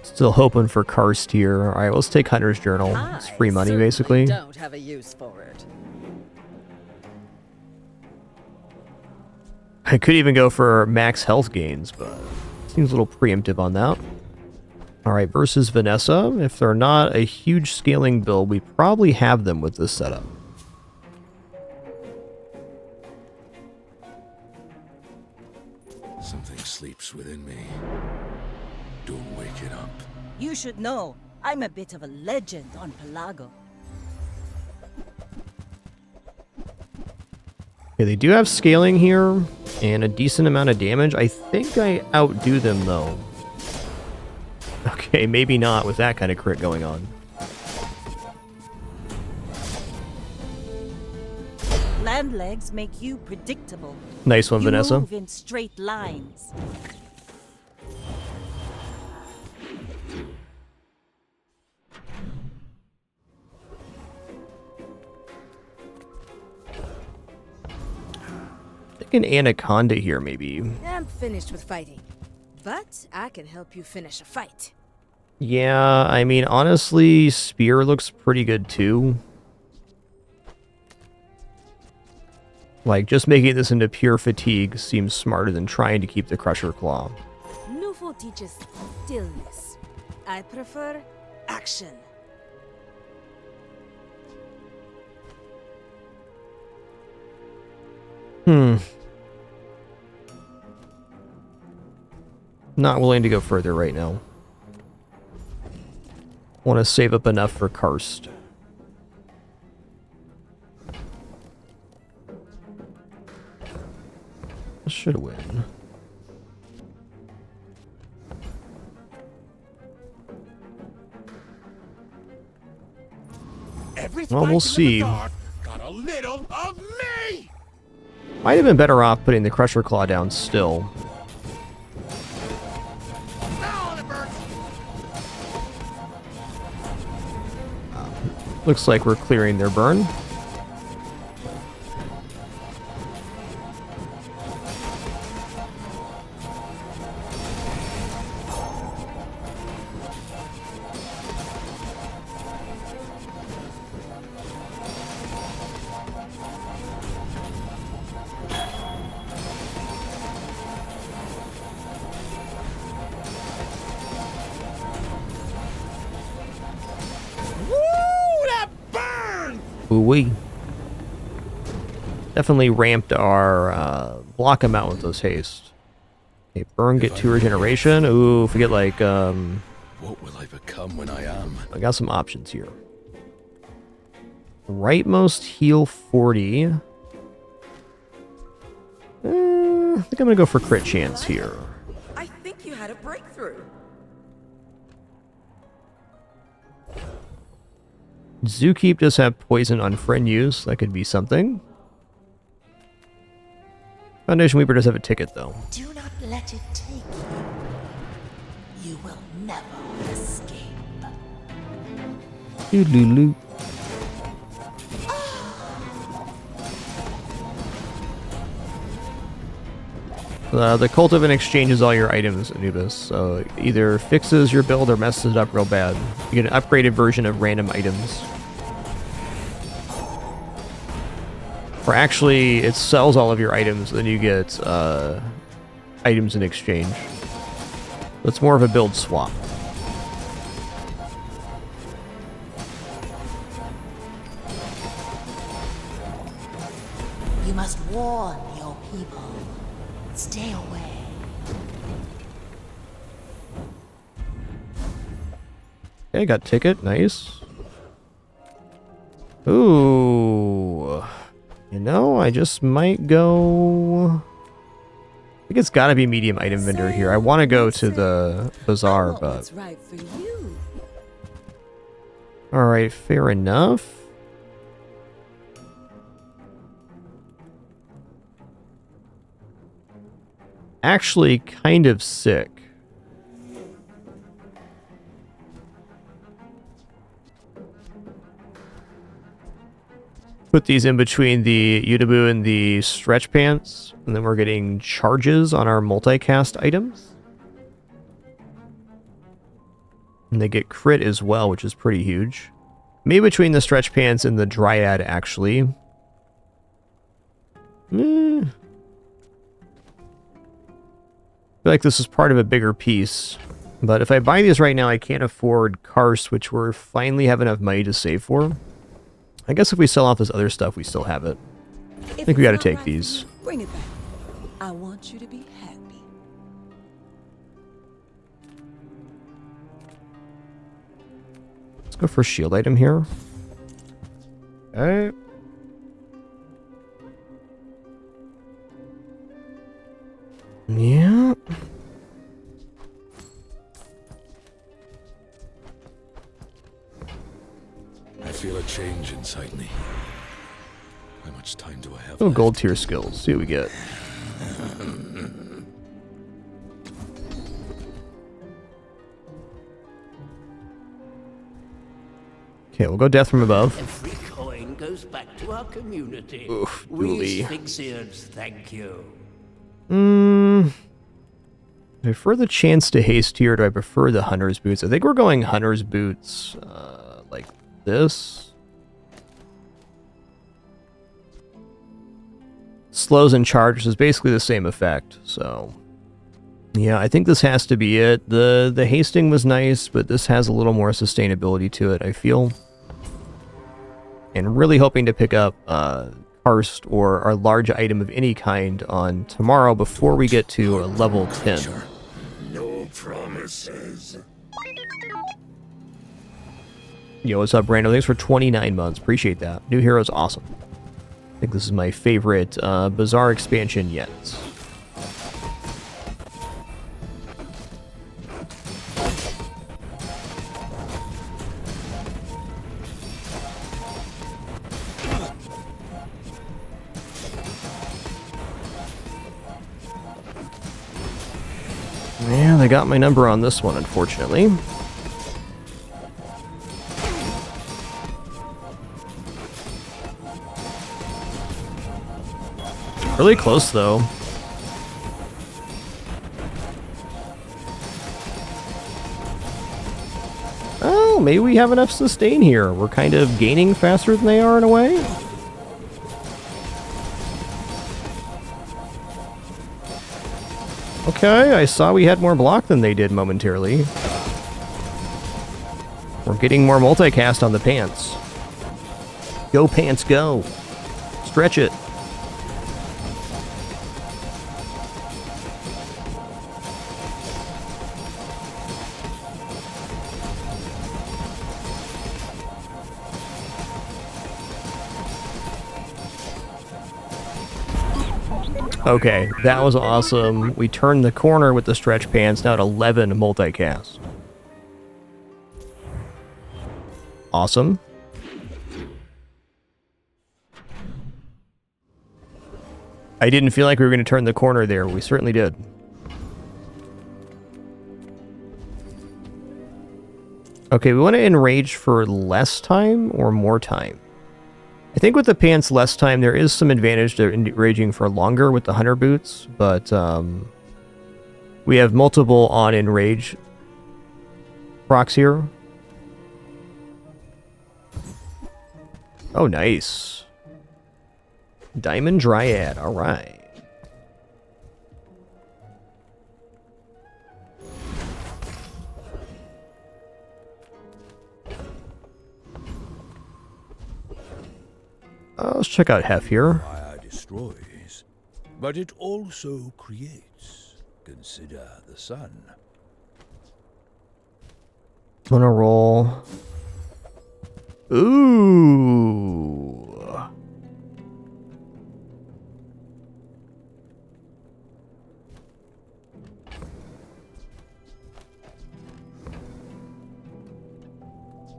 Speaker 1: Still hoping for Karst here. Alright, let's take Hunter's Journal. It's free money, basically.
Speaker 6: Don't have a use for it.
Speaker 1: I could even go for max health gains, but seems a little preemptive on that. Alright, versus Vanessa. If they're not a huge scaling build, we probably have them with this setup.
Speaker 3: Something sleeps within me. Don't wake it up.
Speaker 13: You should know, I'm a bit of a legend on Pelago.
Speaker 1: Okay, they do have scaling here, and a decent amount of damage. I think I outdo them, though. Okay, maybe not with that kind of crit going on.
Speaker 13: Land legs make you predictable.
Speaker 1: Nice one, Vanessa.
Speaker 13: You move in straight lines.
Speaker 1: An anaconda here, maybe.
Speaker 14: I'm finished with fighting, but I can help you finish a fight.
Speaker 1: Yeah, I mean, honestly, spear looks pretty good too. Like, just making this into pure fatigue seems smarter than trying to keep the Crusher Claw.
Speaker 14: Nufo teaches stillness. I prefer action.
Speaker 1: Not willing to go further right now. Want to save up enough for Karst. Should win. Well, we'll see.
Speaker 12: Got a little of me.
Speaker 1: Might have been better off putting the Crusher Claw down still. Looks like we're clearing their burn. Ooh-wee. Definitely ramped our block amount with those haste. Okay, burn, get 2 regeneration. Ooh, forget like
Speaker 3: What will I become when I am?
Speaker 1: I got some options here. Rightmost heal 40. I think I'm gonna go for crit chance here.
Speaker 5: I think you had a breakthrough.
Speaker 1: Zookeep does have poison on friend use. That could be something. Foundation Weaver does have a ticket, though.
Speaker 8: Do not let it take you. You will never escape.
Speaker 1: Doodaloo. The Cult of an exchanges all your items, Anubis, so either fixes your build or messes it up real bad. You get an upgraded version of random items. Or actually, it sells all of your items, then you get items in exchange. It's more of a build swap.
Speaker 8: You must warn your people. Stay away.
Speaker 1: Okay, got ticket. Nice. Ooh. You know, I just might go... I think it's gotta be medium item vendor here. I want to go to the bazaar, but...
Speaker 5: What's right for you?
Speaker 1: Alright, fair enough. Actually, kind of sick. Put these in between the Utabu and the stretch pants, and then we're getting charges on our multicast items. And they get crit as well, which is pretty huge. Maybe between the stretch pants and the dryad, actually. I feel like this is part of a bigger piece. But if I buy these right now, I can't afford Karst, which we're finally have enough money to save for. I guess if we sell off this other stuff, we still have it. I think we gotta take these.
Speaker 5: Bring it back. I want you to be happy.
Speaker 1: Let's go for shield item here. Okay. Yeah.
Speaker 3: I feel a change inside me. How much time do I have?
Speaker 1: Oh, gold tier skills. See what we get. Okay, we'll go death from above.
Speaker 15: Every coin goes back to our community.
Speaker 1: Oof,
Speaker 15: we
Speaker 1: Dooley.
Speaker 15: Sphinxians thank you.
Speaker 1: Do I prefer the chance to haste here, or do I prefer the hunter's boots? I think we're going hunter's boots, like this. Slows and charges is basically the same effect, so... Yeah, I think this has to be it. The hasting was nice, but this has a little more sustainability to it, I feel. And really hoping to pick up Karst or our large item of any kind on tomorrow before we get to a level 10.
Speaker 9: No promises.
Speaker 1: Yo, what's up, Brando? Thanks for 29 months. Appreciate that. New hero's awesome. I think this is my favorite Bazaar expansion yet. Yeah, they got my number on this one, unfortunately. Really close, though. Oh, maybe we have enough sustain here. We're kind of gaining faster than they are in a way. Okay, I saw we had more block than they did momentarily. We're getting more multicast on the pants. Go pants, go. Stretch it. Okay, that was awesome. We turned the corner with the stretch pants, now at 11 multicast. Awesome. I didn't feel like we were going to turn the corner there. We certainly did. Okay, we want to enrage for less time or more time? I think with the pants less time, there is some advantage to enraging for longer with the hunter boots, but we have multiple on enrage procs here. Oh, nice. Diamond Dryad, alright. Let's check out Hef here.
Speaker 3: Fire destroys, but it also creates. Consider the sun.
Speaker 1: I'm gonna roll. Ooh.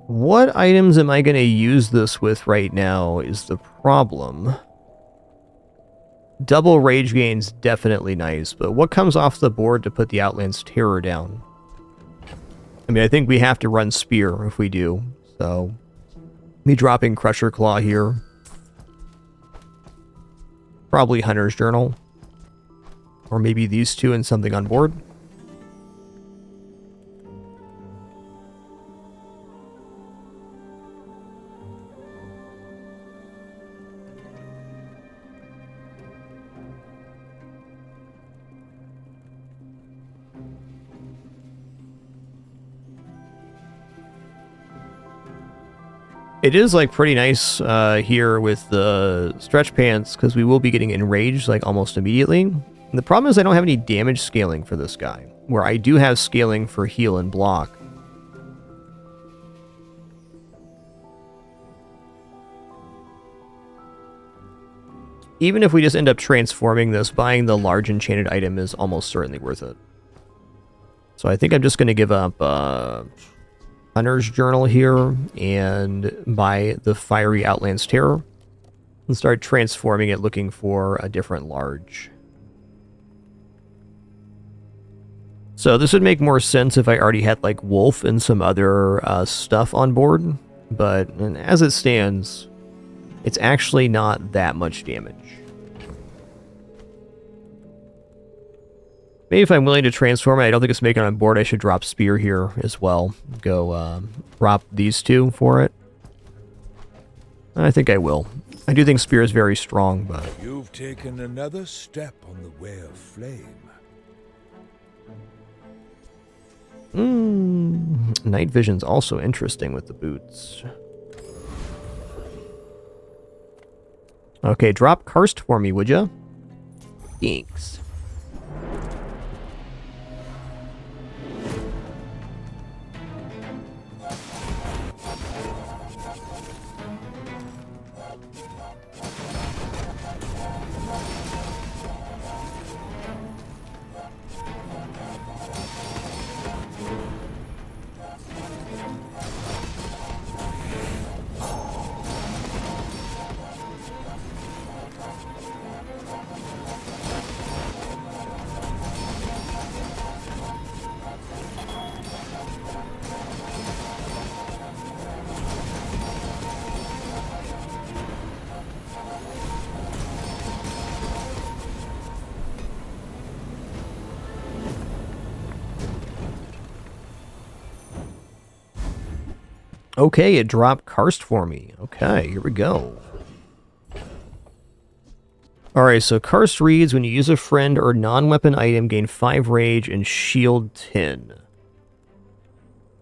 Speaker 1: What items am I going to use this with right now is the problem. Double rage gain's definitely nice, but what comes off the board to put the Outland's Terror down? I mean, I think we have to run Spear if we do, so... me dropping Crusher Claw here. Probably Hunter's Journal. Or maybe these two and something on board. It is like pretty nice here with the stretch pants because we will be getting enraged like almost immediately. And the problem is I don't have any damage scaling for this guy, where I do have scaling for heal and block. Even if we just end up transforming this, buying the large enchanted item is almost certainly worth it. So I think I'm just going to give up Hunter's Journal here and buy the Fiery Outland's Terror and start transforming it looking for a different large. So this would make more sense if I already had like Wolf and some other stuff on board, but as it stands, it's actually not that much damage. Maybe if I'm willing to transform it, I don't think it's making it on board. I should drop Spear here as well. Go drop these two for it. I think I will. I do think Spear is very strong, but...
Speaker 3: You've taken another step on the way of flame.
Speaker 1: Night Vision's also interesting with the boots. Okay, drop Karst for me, would ya? Thanks. Okay, it dropped Karst for me. Okay, here we go. Alright, so Karst reads, when you use a friend or non-weapon item, gain 5 rage and shield 10.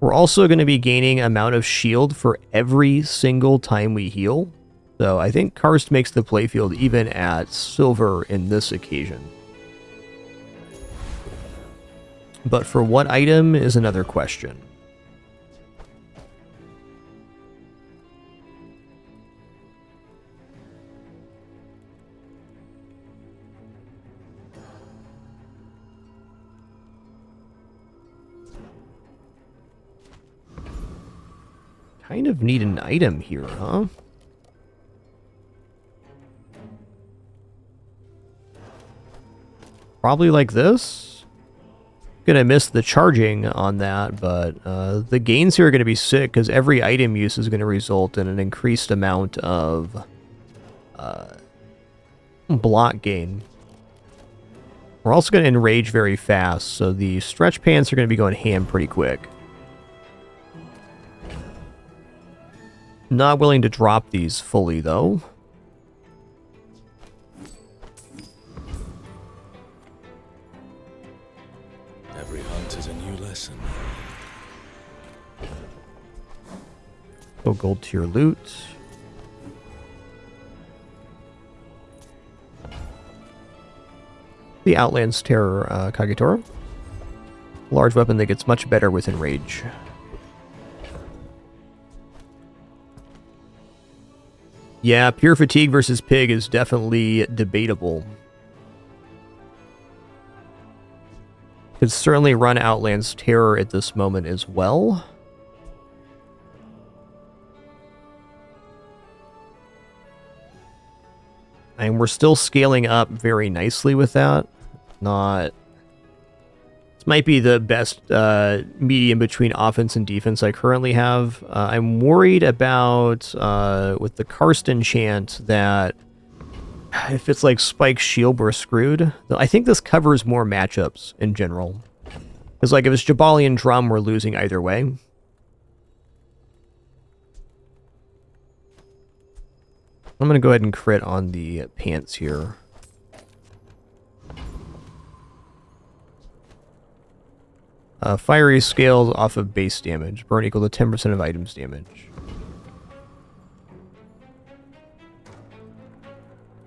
Speaker 1: We're also going to be gaining amount of shield for every single time we heal. So I think Karst makes the playfield even at silver in this occasion. But for what item is another question. Kind of need an item here, huh? Probably like this. Gonna miss the charging on that, but the gains here are gonna be sick because every item use is gonna result in an increased amount of block gain. We're also gonna enrage very fast, so the stretch pants are gonna be going ham pretty quick. Not willing to drop these fully, though.
Speaker 3: Every hunt is a new lesson.
Speaker 1: Go gold tier loot. the Outland's Terror Kagetora. Large weapon that gets much better with Enrage. Yeah, Pure Fatigue versus Pig is definitely debatable. Could certainly run Outland's Terror at this moment as well. And we're still scaling up very nicely with that. Not... This might be the best medium between offense and defense I currently have. I'm worried about, with the Karsten chant, that if it's like Spike's shield, we're screwed. I think this covers more matchups in general. Because like if it's Jabalian Drum, we're losing either way. I'm going to go ahead and crit on the pants here. Fiery scales off of base damage. Burn equal to 10% of items damage.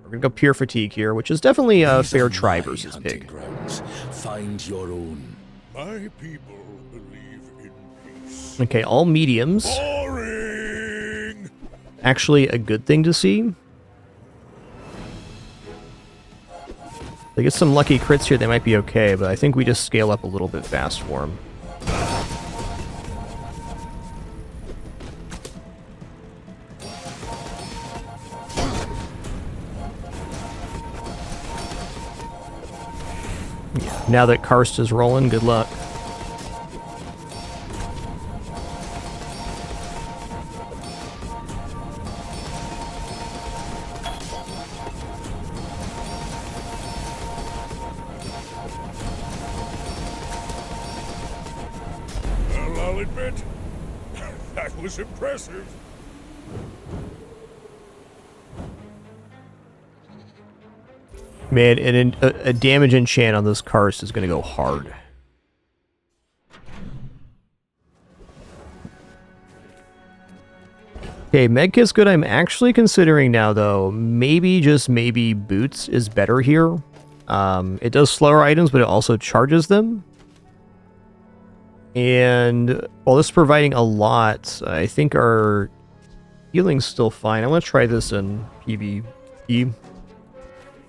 Speaker 1: We're going to go Pure Fatigue here, which is definitely a fair try versus Pig.
Speaker 3: Find your own.
Speaker 9: My people believe in peace.
Speaker 1: Okay, all mediums.
Speaker 9: Boring!
Speaker 1: Actually a good thing to see. They get some lucky crits here, they might be okay, but I think we just scale up a little bit fast for them. Yeah, now that Karst is rolling, good luck.
Speaker 9: I'll admit, that was impressive.
Speaker 1: Man, and a damage enchant on this Karst is going to go hard. Okay, Medkit's good. I'm actually considering now, though, maybe, just maybe, Boots is better here. It does slower items, but it also charges them. And while this is providing a lot, I think our healing's still fine. I want to try this in PvE.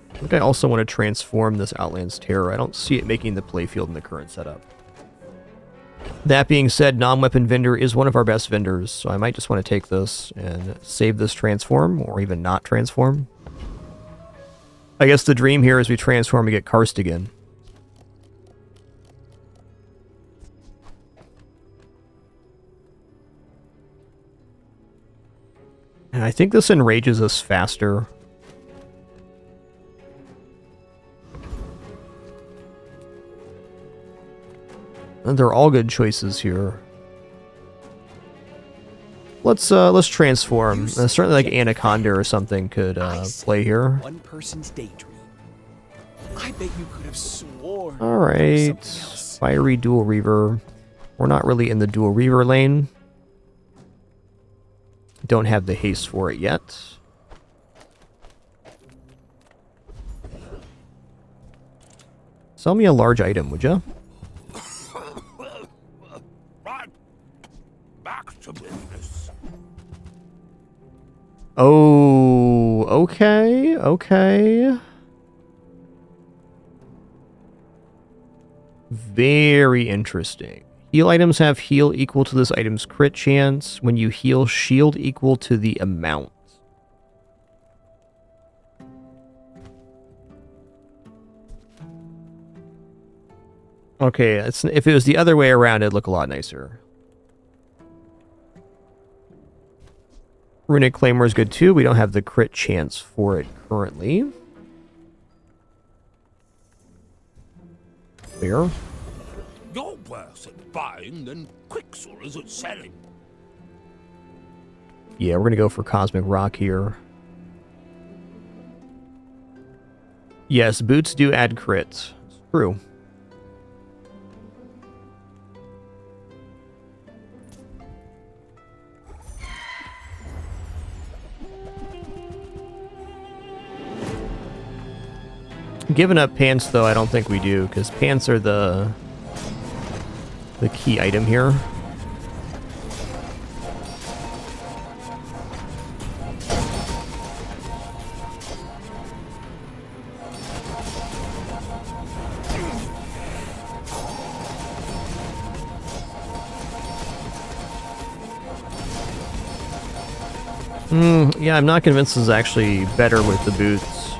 Speaker 1: I think I also want to transform this Outland's Terror. I don't see it making the playfield in the current setup. That being said, non-weapon vendor is one of our best vendors, so I might just want to take this and save this transform, or even not transform. I guess the dream here is we transform and get Karst again. And I think this enrages us faster. And they're all good choices here. Let's transform. Certainly like Anaconda or something could play here.
Speaker 2: One person's daydream. I bet you could have sworn.
Speaker 1: All right, Fiery Dual Reaver. We're not really in the Dual Reaver lane. Don't have the haste for it yet. Sell me a large item, would ya?
Speaker 9: Right. Back to business.
Speaker 1: Oh, okay, okay. Very interesting. Heal items have heal equal to this item's crit chance. When you heal, shield equal to the amount. Okay, if it was the other way around, it'd look a lot nicer. Runic Claymore is good too. We don't have the crit chance for it currently. Clear.
Speaker 7: You're worse at buying than Quixel is at selling.
Speaker 1: Yeah, we're going to go for Cosmic Rock here. Yes, boots do add crits. It's true. Giving up pants, though, I don't think we do, because pants are the key item here. Yeah, I'm not convinced this is actually better with the boots.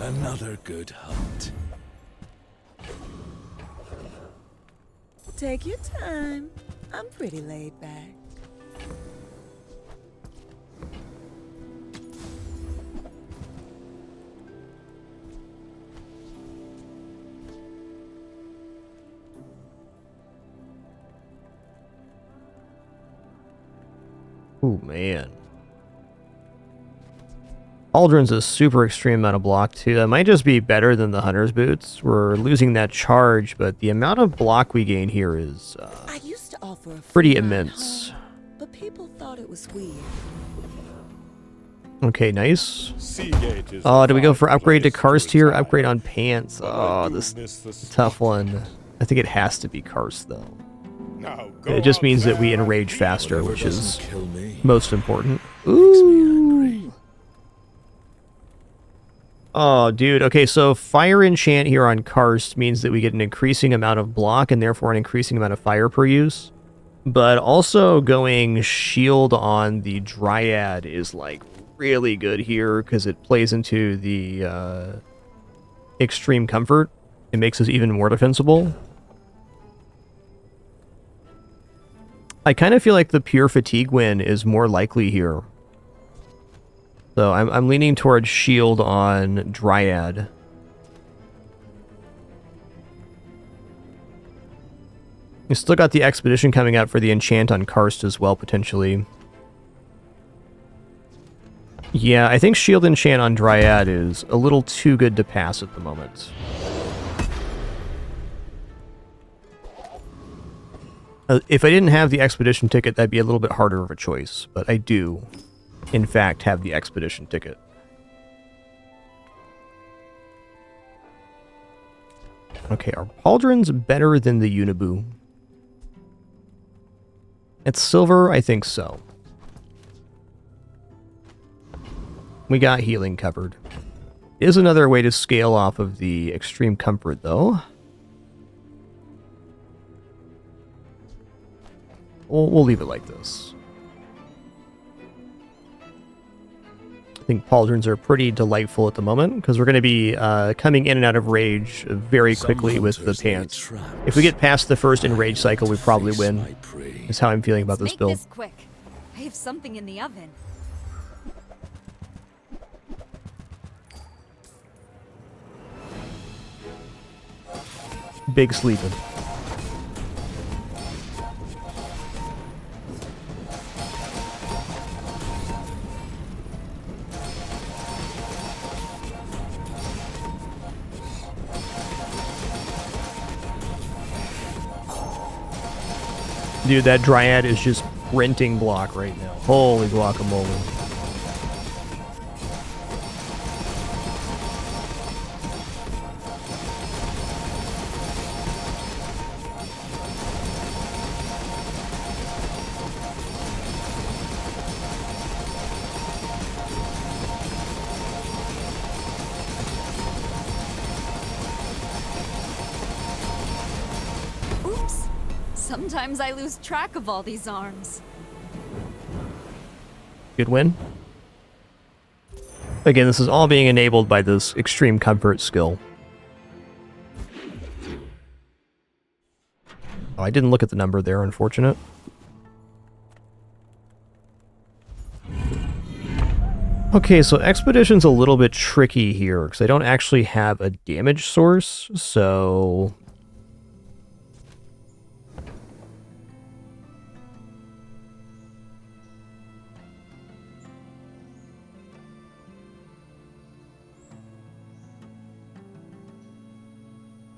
Speaker 3: Another good hunt.
Speaker 5: Take your time. I'm pretty laid back.
Speaker 1: Oh, man. Aldrin's a super extreme amount of block, too. That might just be better than the Hunter's Boots. We're losing that charge, but the amount of block we gain here is
Speaker 5: I used to offer a
Speaker 1: pretty
Speaker 5: free ride
Speaker 1: immense.
Speaker 5: home, but people thought it was weird.
Speaker 1: Okay, nice. Oh, do we go for upgrade to Karst here? Upgrade on pants. Oh, this tough one. I think it has to be Karst, though. It just means that we enrage faster, which is most important. Ooh. Oh, dude. Okay, so fire enchant here on Karst means that we get an increasing amount of block and therefore an increasing amount of fire per use. But also going shield on the Dryad is like really good here because it plays into the extreme comfort. It makes us even more defensible. I kind of feel like the pure fatigue win is more likely here. So I'm leaning towards shield on Dryad. You still got the expedition coming out for the enchant on Karst as well, potentially. Yeah, I think shield enchant on Dryad is a little too good to pass at the moment. If I didn't have the expedition ticket, that'd be a little bit harder of a choice, but I do, in fact, have the expedition ticket. Okay, are pauldrons better than the Unibu? It's silver? I think so. We got healing covered. Is another way to scale off of the extreme comfort, though. We'll leave it like this. I think pauldrons are pretty delightful at the moment, because we're going to be coming in and out of rage very quickly with the pants. If we get past the first enrage cycle, we probably win, is how I'm feeling about this build.
Speaker 4: Make this quick. I have something in the oven.
Speaker 1: Big sleeping. Dude, that Dryad is just renting block right now. Holy guacamole.
Speaker 4: Oops. Sometimes I lose track of all these arms.
Speaker 1: Good win. Again, this is all being enabled by this extreme comfort skill. Oh, I didn't look at the number there, unfortunate. Okay, so Expedition's a little bit tricky here, because I don't actually have a damage source, so...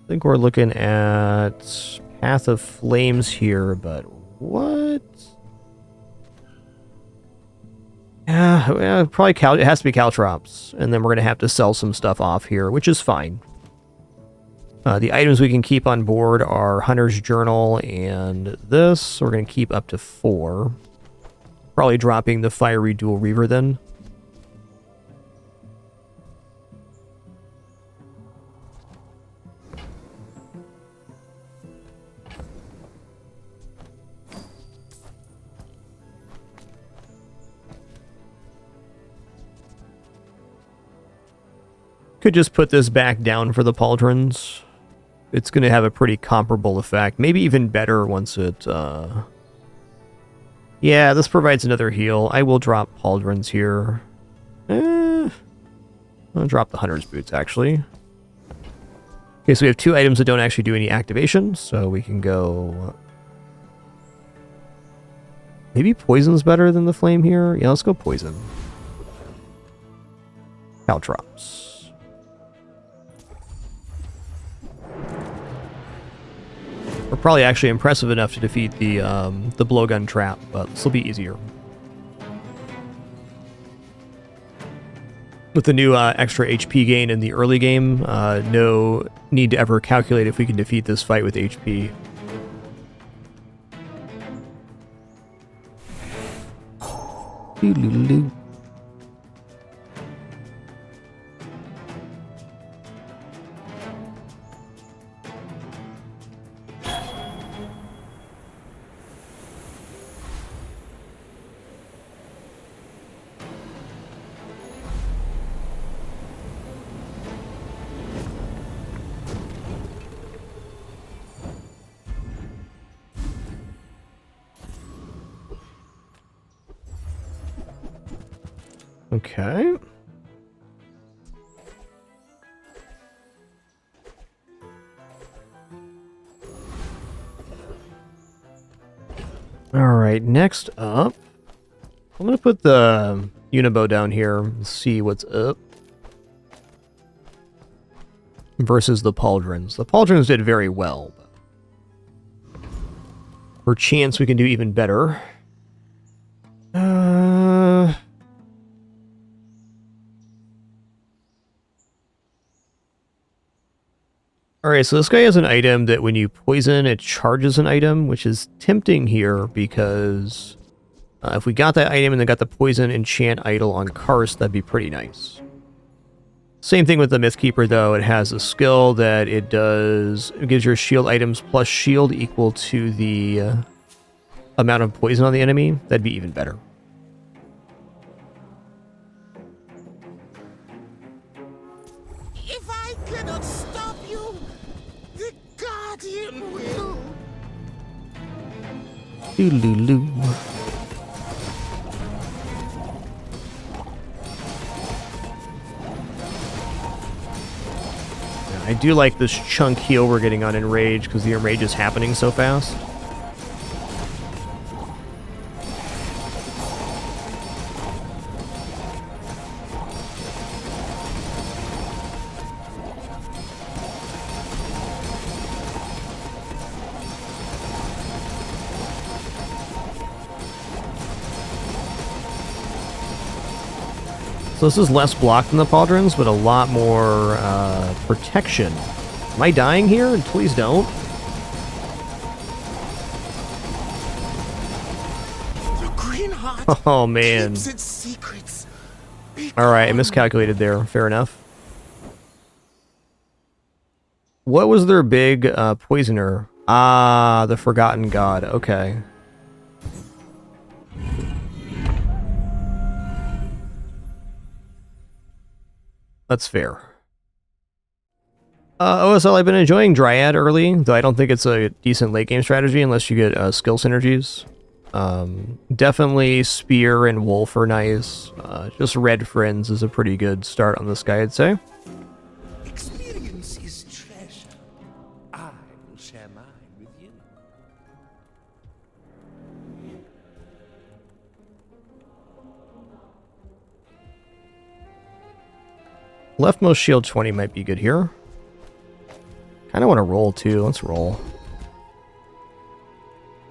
Speaker 1: I think we're looking at Path of Flames here, but what? Yeah, probably it has to be Caltrops, and then we're going to have to sell some stuff off here, which is fine. The items we can keep on board are Hunter's Journal and this, so we're going to keep up to 4. Probably dropping the Fiery Dual Reaver then. Could just put this back down for the pauldrons. It's going to have a pretty comparable effect. Maybe even better once it... Yeah, this provides another heal. I will drop pauldrons here. I'll drop the Hunter's Boots, actually. Okay, so we have 2 items that don't actually do any activation, so we can go... Maybe Poison's better than the Flame here? Yeah, let's go Poison. Caltrops. We're probably actually impressive enough to defeat the blowgun trap, but this will be easier. With the new extra HP gain in the early game, no need to ever calculate if we can defeat this fight with HP. Doo-doo-doo. Okay. Alright, next up, I'm going to put the Unibow down here and see what's up. Versus the Pauldrons. The Pauldrons did very well. For chance we can do even better. Alright, so this guy has an item that when you poison, it charges an item, which is tempting here because if we got that item and then got the poison enchant idol on Karst, that'd be pretty nice. Same thing with the Mythkeeper, though. It has a skill that it gives your shield items plus shield equal to the amount of poison on the enemy. That'd be even better.
Speaker 16: If I cannot stop you, the Guardian will.
Speaker 1: Doodaloo. I do like this chunk heal we're getting on Enrage because the Enrage is happening so fast. So this is less blocked than the Pauldrons, but a lot more protection. Am I dying here? Please don't.
Speaker 16: The Green Heart
Speaker 1: Oh, man.
Speaker 16: keeps its secrets.
Speaker 1: Alright, I miscalculated there. Fair enough. What was their big poisoner? Ah, the Forgotten God. Okay. That's fair. OSL, I've been enjoying Dryad early, though I don't think it's a decent late game strategy unless you get skill synergies. Definitely Spear and Wolf are nice. Just Red Friends is a pretty good start on this guy, I'd say.
Speaker 15: Experience is treasure. I will share mine with you.
Speaker 1: Leftmost shield 20 might be good here. kind of want to roll too. Let's roll.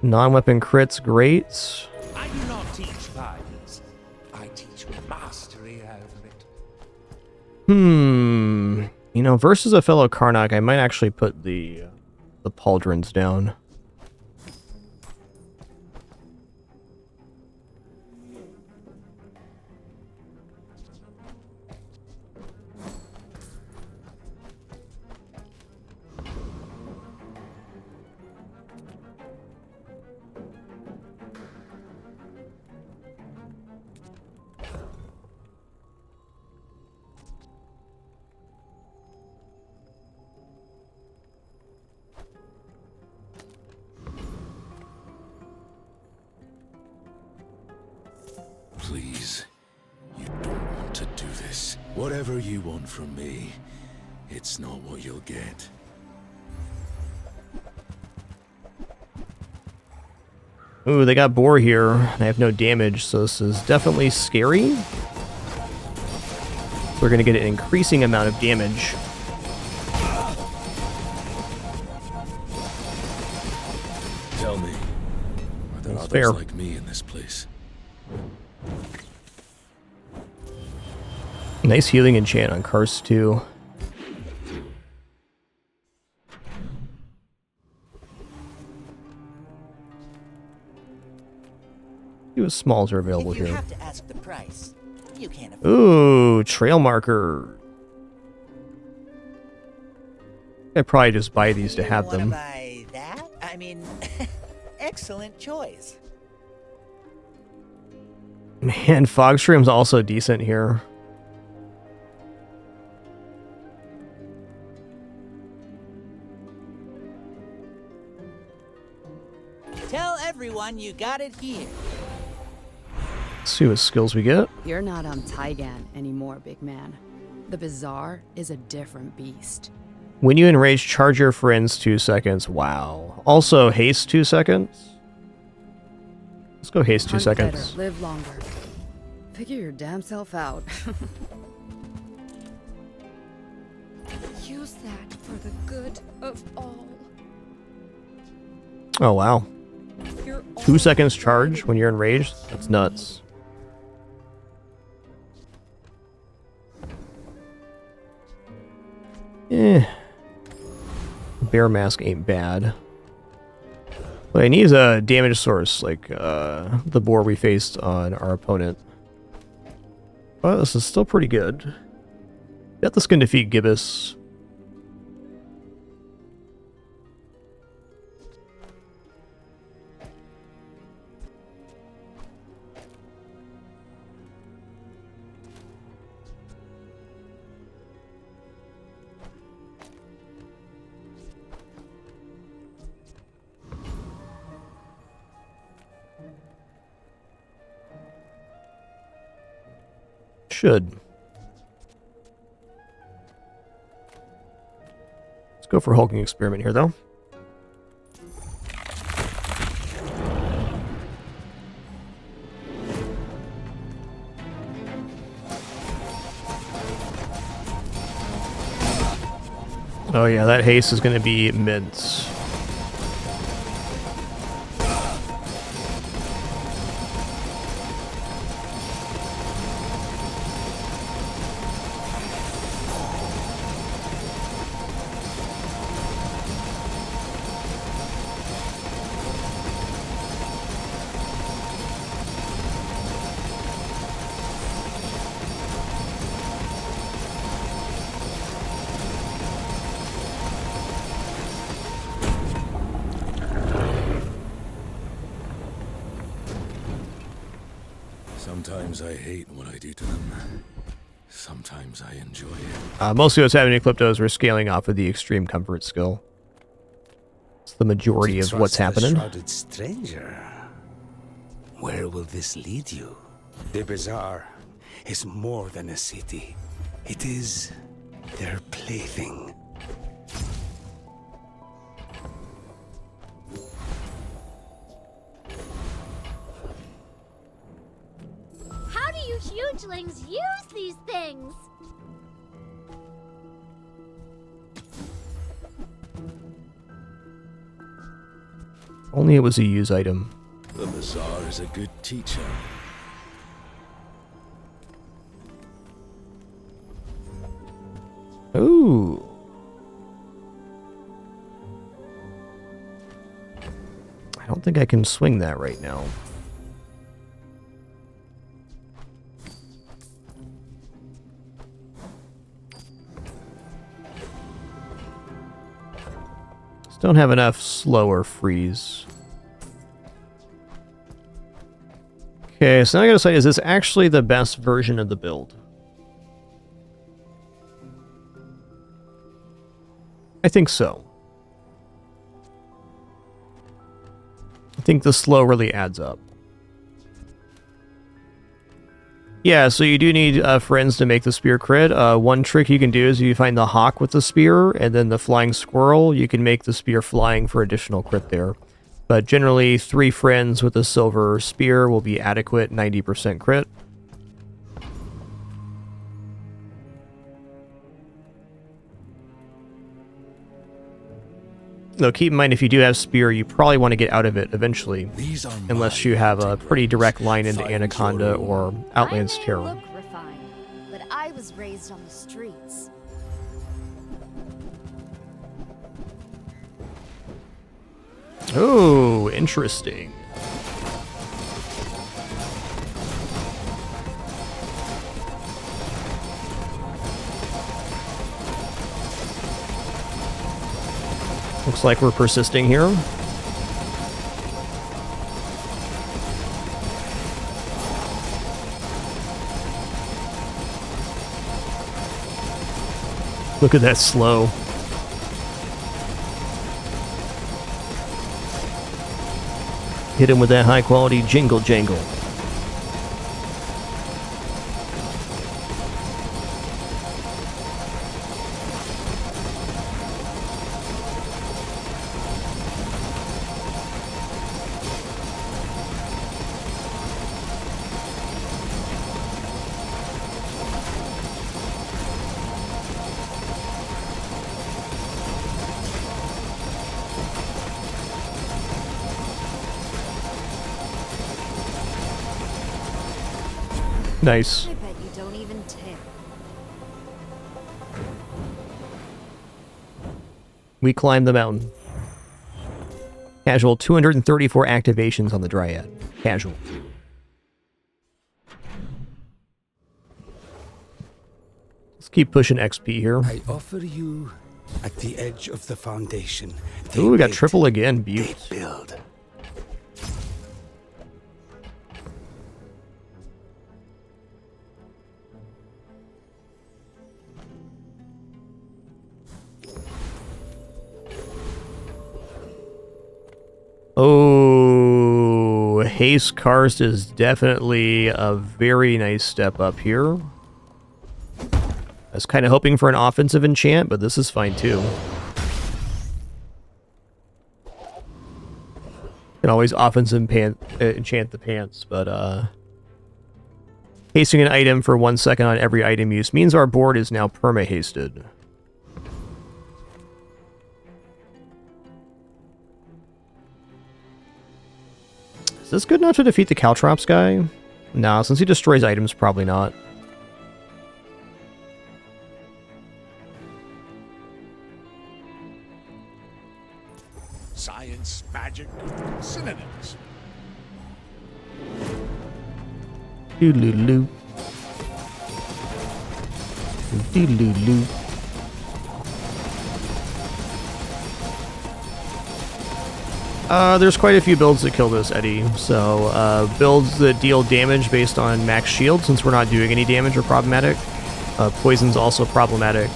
Speaker 1: Non-weapon crits, great.
Speaker 15: I do not teach violence. I teach mastery over it.
Speaker 1: You know, versus a fellow Karnok, I might actually put the pauldrons down.
Speaker 3: Please, you don't want to do this. Whatever you want from me, it's not what you'll get.
Speaker 1: Ooh, they got boar here. I have no damage, so this is definitely scary. So we're gonna get an increasing amount of damage.
Speaker 3: Tell me, are there
Speaker 1: That's
Speaker 3: others
Speaker 1: fair.
Speaker 3: like me in this place?
Speaker 1: Nice healing enchant on Karst too. See what smalls are available
Speaker 2: If you
Speaker 1: here.
Speaker 2: have to ask the price, you can't afford
Speaker 1: Ooh, trail marker. I'd probably just buy these to have
Speaker 2: wanna
Speaker 1: them.
Speaker 2: buy that? I mean, excellent choice.
Speaker 1: Man, Fogstream's also decent here.
Speaker 2: Tell everyone you got it here.
Speaker 1: Let's see what skills we get.
Speaker 17: You're not on Taigan anymore, big man. The Bazaar is a different beast.
Speaker 1: When you enrage, charge your friends 2 seconds. Wow. Also, haste 2 seconds. Let's go haste 2
Speaker 17: Hunt
Speaker 1: seconds.
Speaker 17: better, live longer. Figure your damn self out.
Speaker 6: Use that for the good of all.
Speaker 1: Oh, wow. 2 seconds charge when you're enraged? That's nuts. Bear mask ain't bad. What I need is a damage source, like the boar we faced on our opponent. But this is still pretty good. Bet this can defeat Gibbous. Should. Let's go for hulking experiment here, though. Oh yeah, that haste is going to be immense.
Speaker 3: Sometimes I hate what I do to them. Sometimes I enjoy it.
Speaker 1: Mostly what's happening to Klypto is we're scaling off of the extreme comfort skill. It's the majority of what's happening.
Speaker 15: The shrouded stranger. Where will this lead you? The Bazaar is more than a city. It is their plaything.
Speaker 8: How do you hugelings use these things?
Speaker 1: Only it was a use item.
Speaker 3: The bazaar is a good teacher.
Speaker 1: Ooh. I don't think I can swing that right now. Just don't have enough slow or freeze. Okay, so now I gotta say, is this actually the best version of the build? I think so. I think the slow really adds up. Yeah, so you do need friends to make the spear crit. One trick you can do is you find the hawk with the spear, and then the flying squirrel, you can make the spear flying for additional crit there. But generally, 3 friends with a silver spear will be adequate 90% crit. Though keep in mind, if you do have spear, you probably want to get out of it eventually, unless you have a pretty direct line into Anaconda or Outlands Terror.
Speaker 4: Look refined, but I was raised on the streets.
Speaker 1: Oh, interesting. Looks like we're persisting here. Look at that slow. Hit him with that high quality jingle jangle. Nice.
Speaker 4: I bet you don't even tip.
Speaker 1: We climbed the mountain. Casual, 234 activations on the Dryad. Casual. Let's keep pushing XP here.
Speaker 15: I offer you at the edge of the foundation.
Speaker 1: Ooh, we got triple again. Beautiful.
Speaker 15: Build.
Speaker 1: Oh, Haste Karst is definitely a very nice step up here. I was kind of hoping for an offensive enchant, but this is fine too. Can always offensive enchant the pants, but hasting an item for 1 second on every item use means our board is now perma-hasted. Is this good enough to defeat the Caltrops guy? Nah, since he destroys items, probably not.
Speaker 9: Science, magic, synonyms.
Speaker 1: Doodaloo. Doodaloo. There's quite a few builds that kill this, Eddie. So, builds that deal damage based on max shield, since we're not doing any damage, are problematic. Poison's also problematic.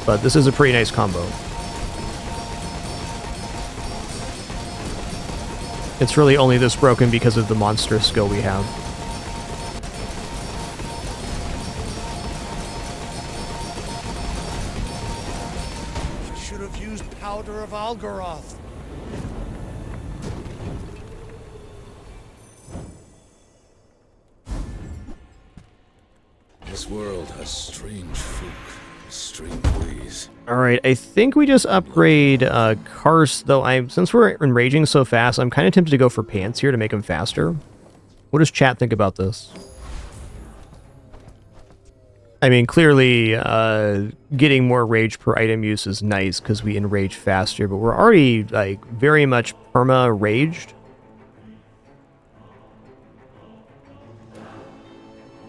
Speaker 1: But this is a pretty nice combo. It's really only this broken because of the monstrous skill we have.
Speaker 16: Should have used powder of Algaroth.
Speaker 3: This world has strange folk. Stream breeze.
Speaker 1: Alright, I think we just upgrade Karst, though since we're enraging so fast, I'm kind of tempted to go for Pants here to make him faster. What does chat think about this? I mean, clearly, getting more rage per item use is nice because we enrage faster, but we're already, like, very much perma-raged.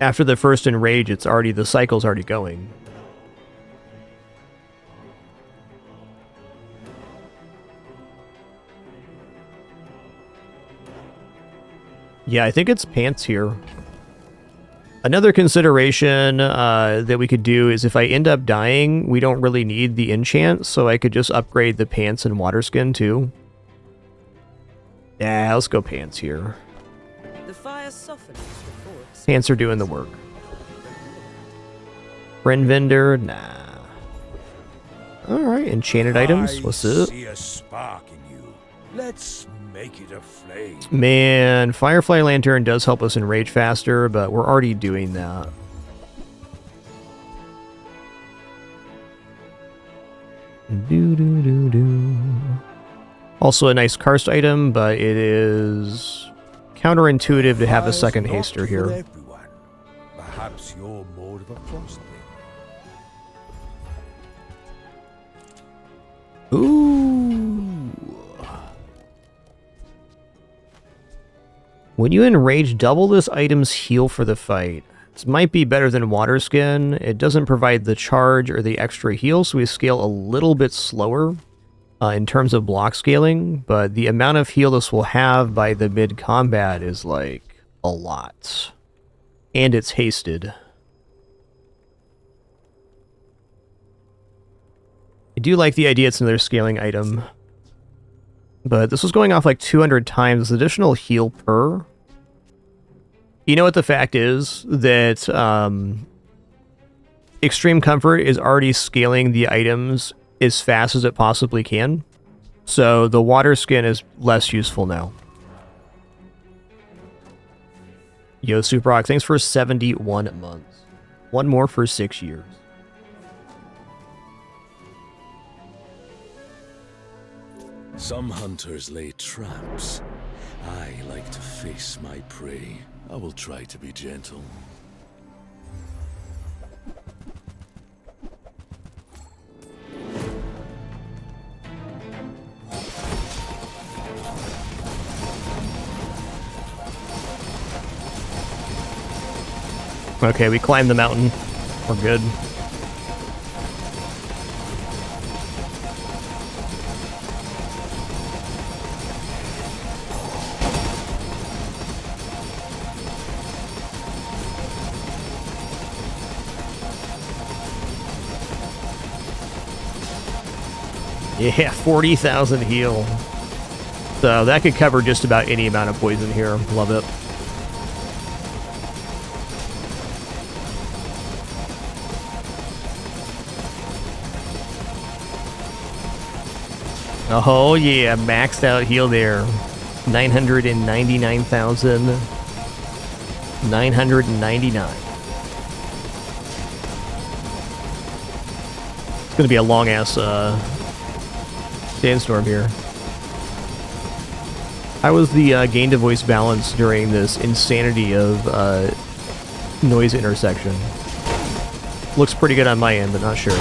Speaker 1: After the first enrage, the cycle's already going. Yeah, I think it's Pants here. Another consideration that we could do is if I end up dying, we don't really need the enchant, so I could just upgrade the Pants and Water Skin too. Yeah, let's go Pants here.
Speaker 5: The fire softens before it.
Speaker 1: Pants are doing the work. Friend vendor, nah. Alright, enchanted items, what's up?
Speaker 7: I see a spark in you. Let's make it a flame.
Speaker 1: Man, Firefly Lantern does help us enrage faster, but we're already doing that. Also a nice Karst item, but it is counterintuitive to have a second haster here.
Speaker 7: Everyone. Perhaps your mode of approach.
Speaker 1: Ooh. When you enrage, double this item's heal for the fight. This might be better than Water Skin. It doesn't provide the charge or the extra heal, so we scale a little bit slower in terms of block scaling, but the amount of heal this will have by the mid-combat is, like, a lot. And it's hasted. I do like the idea it's another scaling item. But this was going off like 200 times, additional heal per. You know what the fact is? That Extreme Comfort is already scaling the items as fast as it possibly can. So the Water Skin is less useful now. Yo, Superrock, thanks for 71 months. One more for 6 years.
Speaker 3: Some hunters lay traps. I like to face my prey. I will try to be gentle.
Speaker 1: Okay, we climbed the mountain. We're good. Yeah, 40,000 heal. So that could cover just about any amount of poison here. Love it. Oh yeah, maxed out heal there. 999,999. It's gonna be a long ass sandstorm here. How was the gain to voice balance during this insanity of noise intersection? Looks pretty good on my end, but not sure.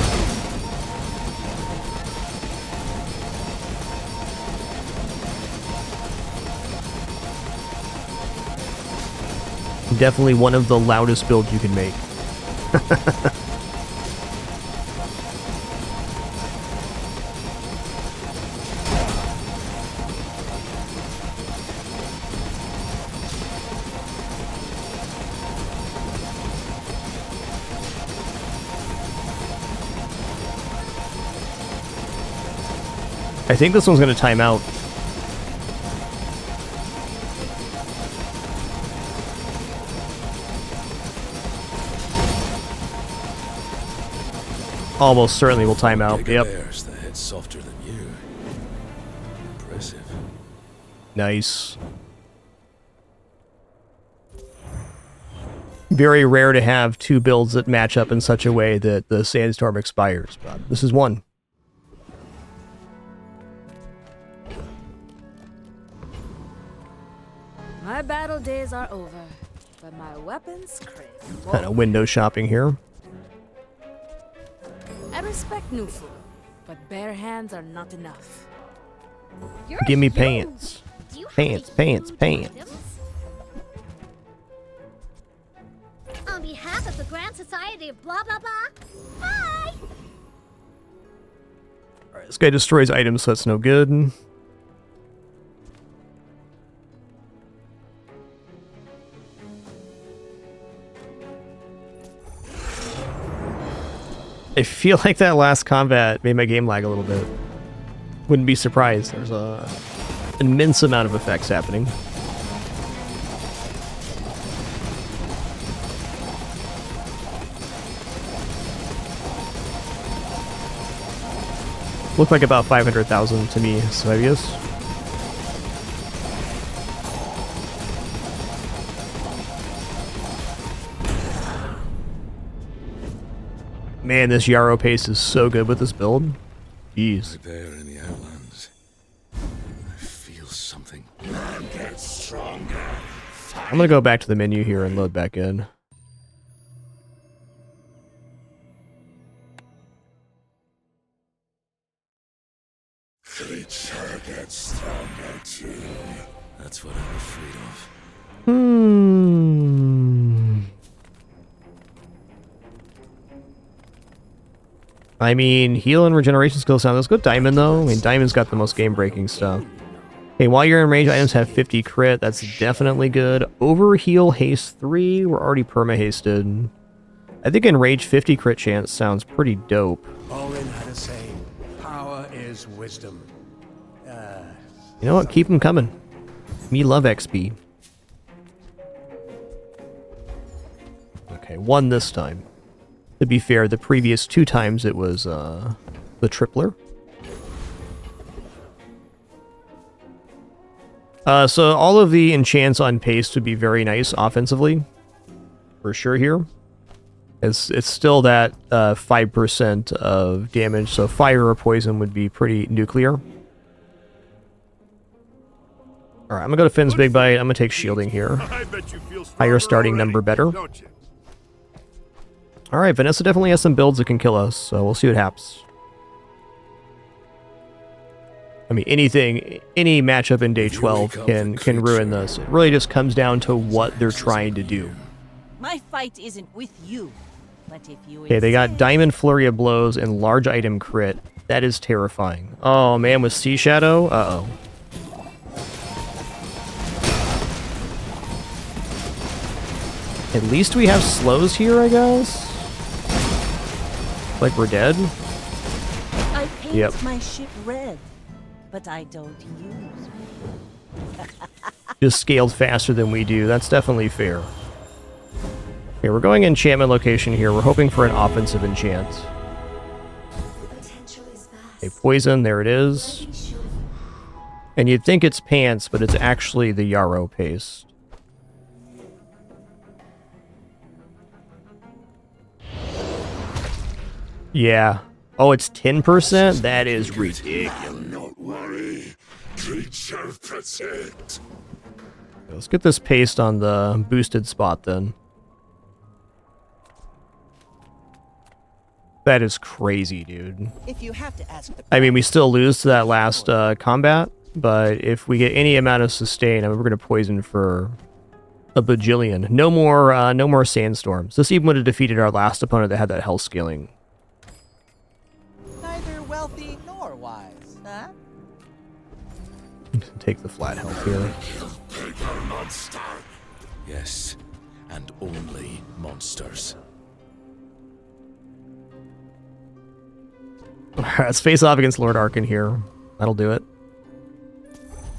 Speaker 1: Definitely one of the loudest builds you can make. I think this one's going to time out. Almost certainly will time out. Yep.
Speaker 3: Bears, the head softer than you. Impressive. Nice.
Speaker 1: very rare to have two builds that match up in such a way that the sandstorm expires, but this is one.
Speaker 14: My battle days are over, but my weapons crave more.
Speaker 1: Kind of window shopping here.
Speaker 14: I respect new food, but bare hands are not enough.
Speaker 1: Give me pants. Pants, pants, pants.
Speaker 8: On behalf of the Grand Society of blah blah blah, bye!
Speaker 1: Alright, this guy destroys items, so that's no good. I feel like that last combat made my game lag a little bit. Wouldn't be surprised. There's an immense amount of effects happening. Looked like about 500,000 to me, so I guess. Man, this Yarrow pace is so good with this build. Jeez.
Speaker 3: Right there in the outlands, I feel something. Man gets stronger.
Speaker 1: I'm gonna go back to the menu here and load back in.
Speaker 9: Creature gets stronger too.
Speaker 3: That's what I'm afraid of.
Speaker 1: I mean, heal and regeneration skill sound. Let's go Diamond, though. I mean, Diamond's got the most game-breaking stuff. Okay, while you're in range, items have 50 crit. That's definitely good. Overheal haste 3. We're already perma-hasted. I think in rage 50 crit chance sounds pretty dope.
Speaker 12: Owen had a saying, power is wisdom.
Speaker 1: You know what? Keep them coming. Me love XP. Okay, 1 this time. To be fair, the previous 2 times it was the tripler. So all of the enchants on paste would be very nice offensively. For sure here. It's still that 5% of damage, so fire or poison would be pretty nuclear. Alright, I'm gonna go to Finn's Big Bite. I'm gonna take shielding here. Higher starting number better. Alright, Vanessa definitely has some builds that can kill us, so we'll see what happens. I mean, any matchup in day 12 can ruin this. It really just comes down to what they're trying to do.
Speaker 13: My fight isn't with you, but if you
Speaker 1: Okay, they got Diamond Flurry of Blows and Large Item Crit. That is terrifying. Oh man, with Sea Shadow? Uh-oh. At least we have slows here, I guess? Like we're dead?
Speaker 13: I paint
Speaker 1: Yep.
Speaker 13: my ship red, but I don't use
Speaker 1: Just scaled faster than we do. That's definitely fair. Okay, we're going enchantment location here. We're hoping for an offensive enchant. Okay, poison, there it is. And you'd think it's pants, but it's actually the Yarrow paste. Yeah. Oh, it's 10%? That is ridiculous.
Speaker 9: Don't worry. Creature protect.
Speaker 1: Let's get this paste on the boosted spot then. That is crazy, dude.
Speaker 2: If you have to ask the
Speaker 1: I mean, we still lose to that last combat, but if we get any amount of sustain, I mean, we're going to poison for a bajillion. No more sandstorms. This even would have defeated our last opponent that had that health scaling.
Speaker 2: neither wealthy nor wise, huh?
Speaker 1: Take the flat health here.
Speaker 9: Bigger monster.
Speaker 3: Yes, and only monsters.
Speaker 1: Alright, let's face off against Lord Arkan here. That'll do it.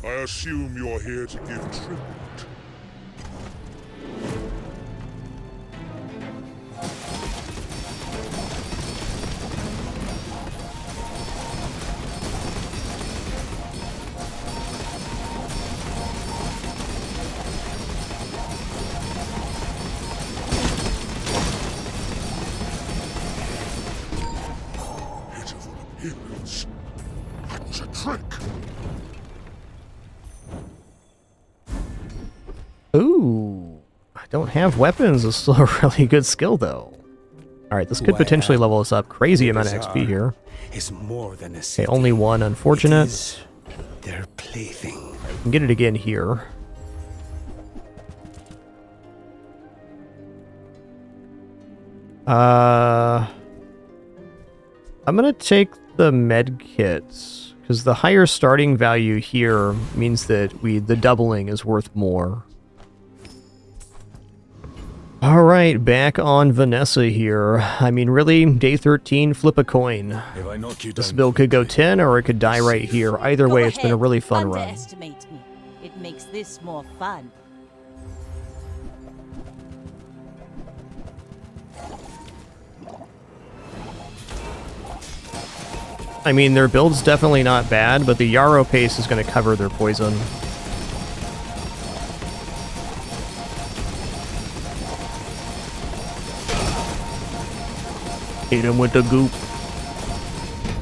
Speaker 9: I assume you're here to give tribute. trick.
Speaker 1: Ooh, I don't have weapons. It's still a really good skill, though. All right, this could potentially level us up. Crazy amount of XP here.
Speaker 15: Is more than a
Speaker 1: Okay,
Speaker 15: city.
Speaker 1: only one. Unfortunate.
Speaker 15: Their plaything.
Speaker 1: I can get it again here. I'm gonna take the med kits because the higher starting value here means that the doubling is worth more. All right, back on Vanessa here. I mean, really, day 13, flip a coin.
Speaker 3: If I knock you
Speaker 1: This
Speaker 3: down,
Speaker 1: build could go 10 or it could die right here. Either way, it's been a really fun run.
Speaker 13: Underestimate me. It makes this more fun.
Speaker 1: I mean, their build's definitely not bad, but the Yarrow pace is going to cover their poison. Hit him with the goop.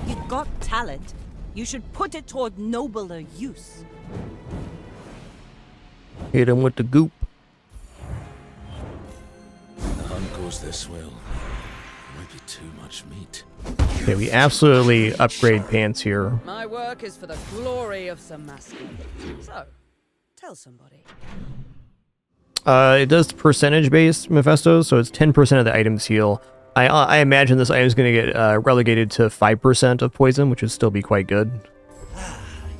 Speaker 13: You got talent. You should put it toward nobler use.
Speaker 1: Hit him with the goop.
Speaker 3: the hunt goes this well. Might be too much meat.
Speaker 1: Okay, we absolutely upgrade pants here.
Speaker 6: My work is for the glory of Sir Masculine. So, tell somebody.
Speaker 1: It does percentage-based Mephistos, so it's 10% of the items heal. I imagine this item is going to get relegated to 5% of poison, which would still be quite good.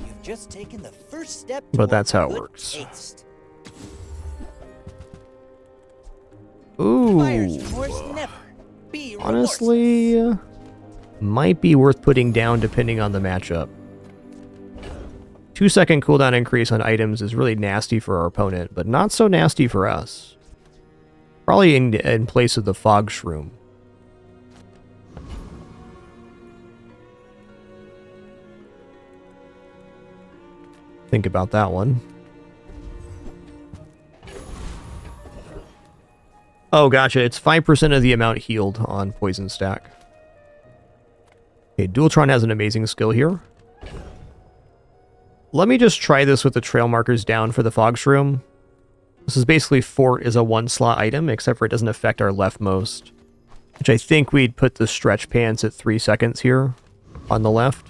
Speaker 2: You've just taken the first step.
Speaker 1: But that's how it
Speaker 2: good
Speaker 1: works.
Speaker 2: taste.
Speaker 1: Ooh.
Speaker 2: Buyer's remorse never. Be
Speaker 1: Honestly, might be worth putting down depending on the matchup. 2-second cooldown increase on items is really nasty for our opponent, but not so nasty for us. Probably in place of the Fog Shroom. Think about that one. Oh, gotcha. It's 5% of the amount healed on Poison Stack. Okay, Dualtron has an amazing skill here. Let me just try this with the trail markers down for the Fog Shroom. This is basically Fort is a 1-slot item, except for it doesn't affect our leftmost. Which I think we'd put the stretch pants at 3 seconds here on the left.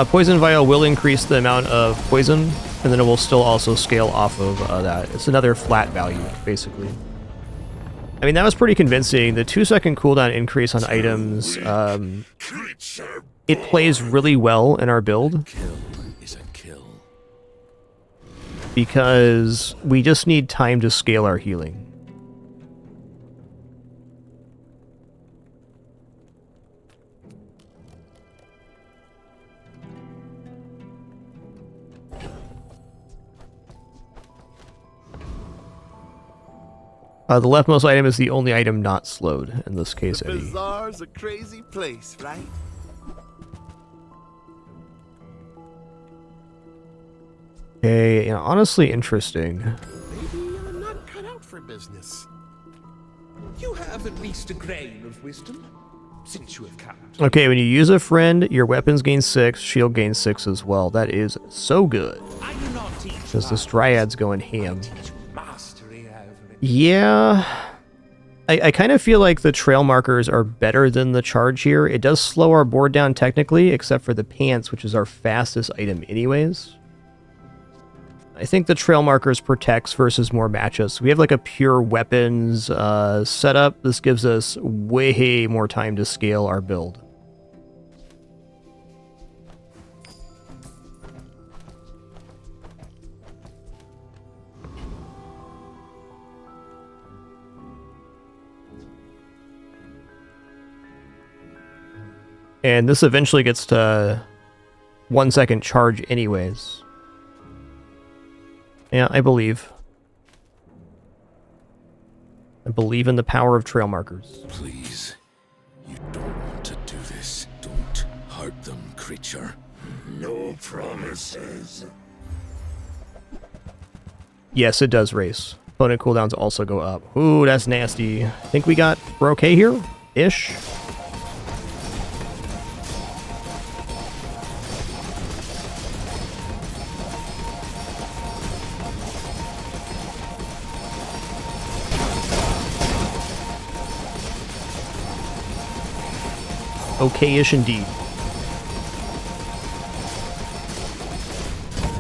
Speaker 1: Poison Vial will increase the amount of poison, and then it will still also scale off of that. It's another flat value, basically. I mean, that was pretty convincing. The 2-second cooldown increase on items, it plays really well in our build.
Speaker 3: Kill is a kill.
Speaker 1: Because we just need time to scale our healing. The leftmost item is the only item not slowed in this case,
Speaker 16: The
Speaker 1: Eddie.
Speaker 16: bazaar's a crazy place, right?
Speaker 1: Okay, yeah, honestly interesting.
Speaker 16: Maybe I'm not cut out for business.
Speaker 18: You have at least a grain of wisdom, since you have come.
Speaker 1: Okay, when you use a friend, your weapons gain 6, shield gains 6 as well. That is so good. Because this Dryad's going ham. Yeah, I kind of feel like the trail markers are better than the charge here. It does slow our board down technically, except for the pants, which is our fastest item anyways. I think the trail markers protects versus more matchups. We have like a pure weapons setup. This gives us way more time to scale our build. And this eventually gets to 1-second charge anyways. Yeah, I believe. I believe in the power of trail markers.
Speaker 3: Please, you don't hurt them, creature.
Speaker 7: No promises.
Speaker 1: Yes, it does race. Opponent cooldowns also go up. Ooh, that's nasty. Think we're okay here? Ish. Okay-ish indeed.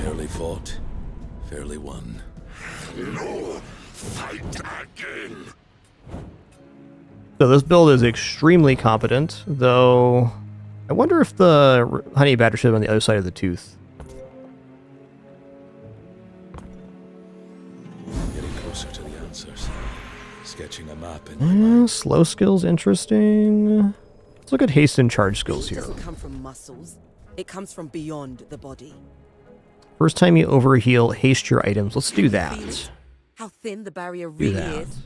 Speaker 3: Fairly fought, fairly won.
Speaker 7: No, fight again.
Speaker 1: So this build is extremely competent, though I wonder if the honey badger should have on the other side of the tooth.
Speaker 3: Getting closer to the answers. Sketching a map in
Speaker 1: Slow skills, interesting. Let's look at haste and charge skills
Speaker 5: It
Speaker 1: here.
Speaker 5: doesn't come from muscles. It comes from beyond the body.
Speaker 1: First time you overheal, haste your items. Let's do that.
Speaker 5: How thin the barrier
Speaker 1: Do
Speaker 5: really
Speaker 1: that.
Speaker 5: is.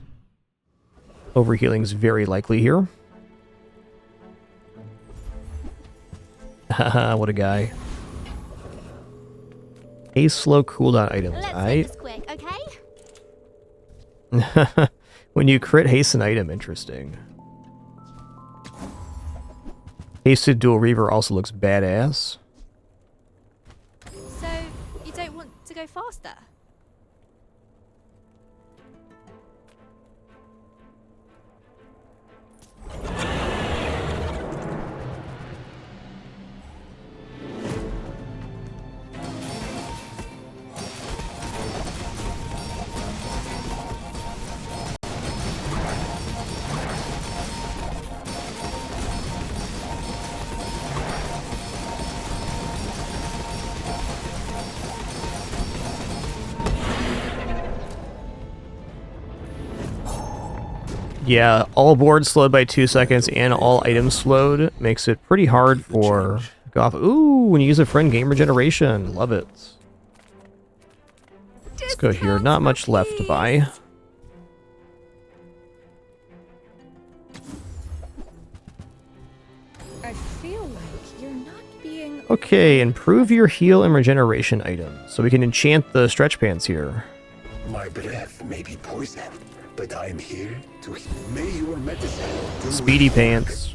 Speaker 1: Overhealing is very likely here. Haha, what a guy. Haste slow cooldown items.
Speaker 8: Let's make this quick, okay?
Speaker 1: When you crit haste an item, interesting. Hasted Dual Reaver also looks badass.
Speaker 8: So, you don't want to go faster?
Speaker 1: Yeah, all boards slowed by 2 seconds and all items slowed makes it pretty hard for go off. Ooh, when you use a friend game regeneration. Love it. Let's go here. Not much left to buy.
Speaker 6: I feel like you're not being...
Speaker 1: Okay, improve your heal and regeneration items. So we can enchant the stretch pants here.
Speaker 7: My breath may be poison, but I am here to may your medicine do
Speaker 1: Speedy pants.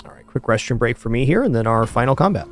Speaker 1: Alright, quick restroom break for me here, and then our final combat.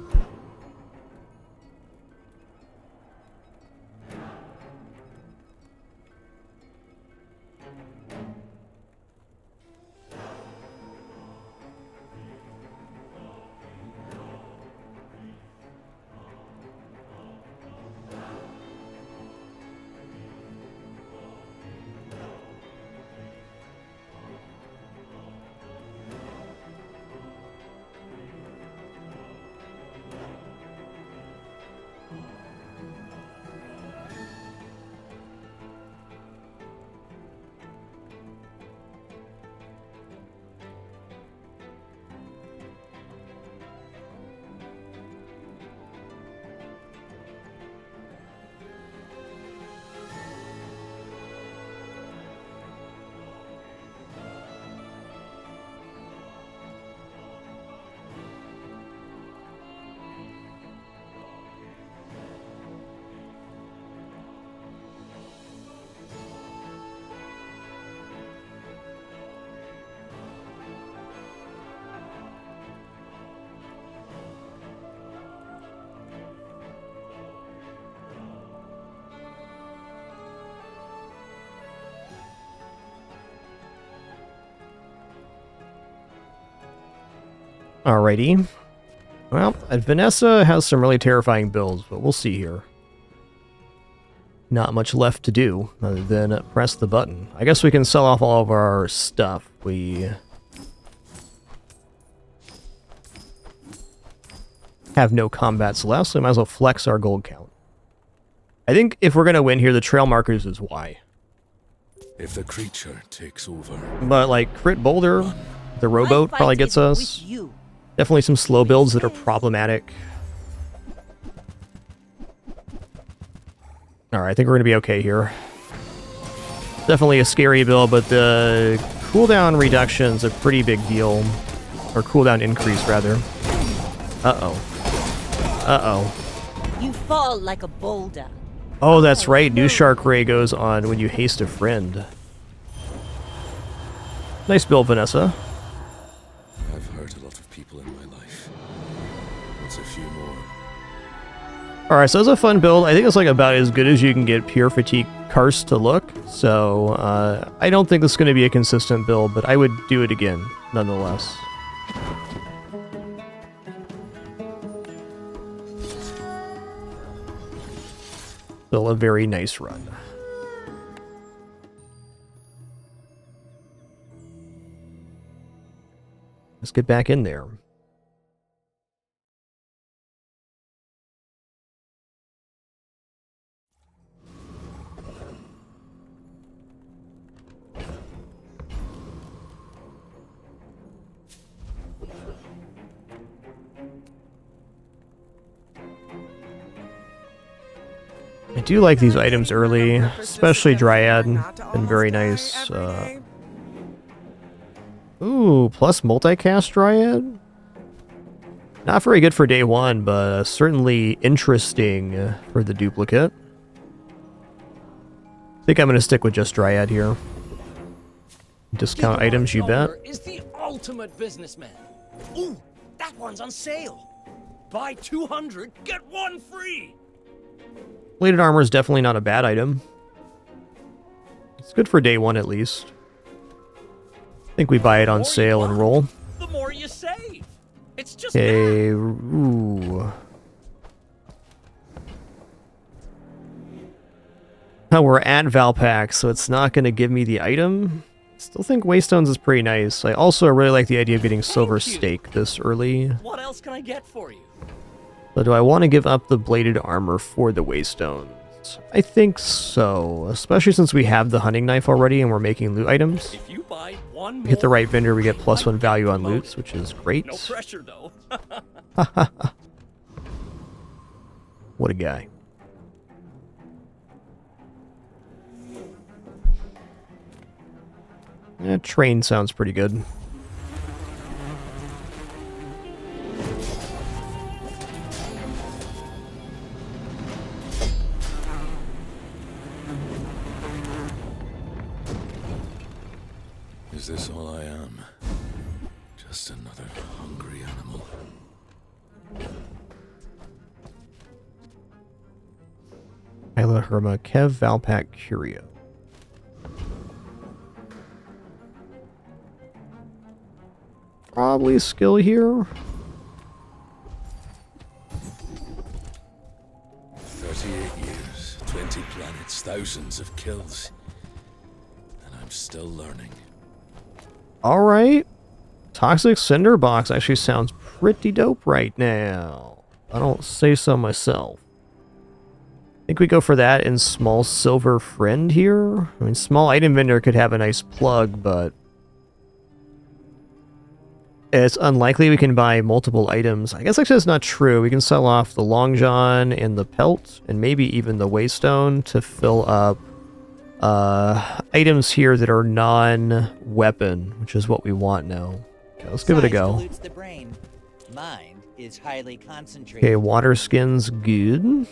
Speaker 1: Alrighty. Well, Vanessa has some really terrifying builds, but we'll see here. Not much left to do other than press the button. I guess we can sell off all of our stuff. We have no combats left, so we might as well flex our gold count. I think if we're going to win here, the trail markers is why.
Speaker 3: If the creature takes over.
Speaker 1: But like crit boulder, the rowboat probably gets us. Definitely some slow builds that are problematic. Alright, I think we're going to be okay here. Definitely a scary build, but the cooldown reduction's a pretty big deal. Or cooldown increase, rather. Uh-oh. Uh-oh.
Speaker 13: You fall like a boulder.
Speaker 1: Oh, that's right. New Shark Ray goes on when you haste a friend. Nice build, Vanessa.
Speaker 3: I've hurt a lot of people in my life. What's a few more?
Speaker 1: Alright, so it's a fun build. I think it's like about as good as you can get Pure Fatigue Karst to look. So, I don't think this is going to be a consistent build, but I would do it again, nonetheless. Still a very nice run. Let's get back in there. I do like these items early, especially Dryad. Been very nice. Ooh, plus multicast Dryad? Not very good for day one, but certainly interesting for the duplicate. I think I'm going to stick with just Dryad here. Discount items, you bet.
Speaker 10: Is the ultimate businessman. Ooh, that one's on sale. Buy 200, get one free.
Speaker 1: Plated armor is definitely not a bad item. It's good for day one at least. I think we buy it on sale and roll.
Speaker 10: The more you save. It's just
Speaker 1: okay. Ooh. Oh, we're at Valpak, so it's not going to give me the item. Still think Waystones is pretty nice. I also really like the idea of getting Silver Stake this early.
Speaker 10: What else can I get for you?
Speaker 1: But do I want to give up the bladed armor for the Waystones? I think so, especially since we have the hunting knife already and we're making loot items.
Speaker 10: If you buy one
Speaker 1: we hit the right vendor, we get +1 value on loots, which is great.
Speaker 10: No pressure though.
Speaker 1: What a guy. Train sounds pretty good.
Speaker 3: Is this all I am? Just another hungry animal.
Speaker 1: Isla Herma, Kev, Valpak, Curio. Probably skill here.
Speaker 3: 38 years, 20 planets, thousands of kills. And I'm still learning.
Speaker 1: Alright. Toxic Cinder Box actually sounds pretty dope right now. I don't say so myself. I think we go for that in Small Silver Friend here. I mean, Small Item Vendor could have a nice plug, but it's unlikely we can buy multiple items. I guess actually that's not true. We can sell off the Long John and the Pelt, and maybe even the Waystone to fill up items here that are non-weapon, which is what we want now. Okay, let's give it a go.
Speaker 2: Dilutes the brain. Mind is highly concentrated.
Speaker 1: Okay, water skin's good.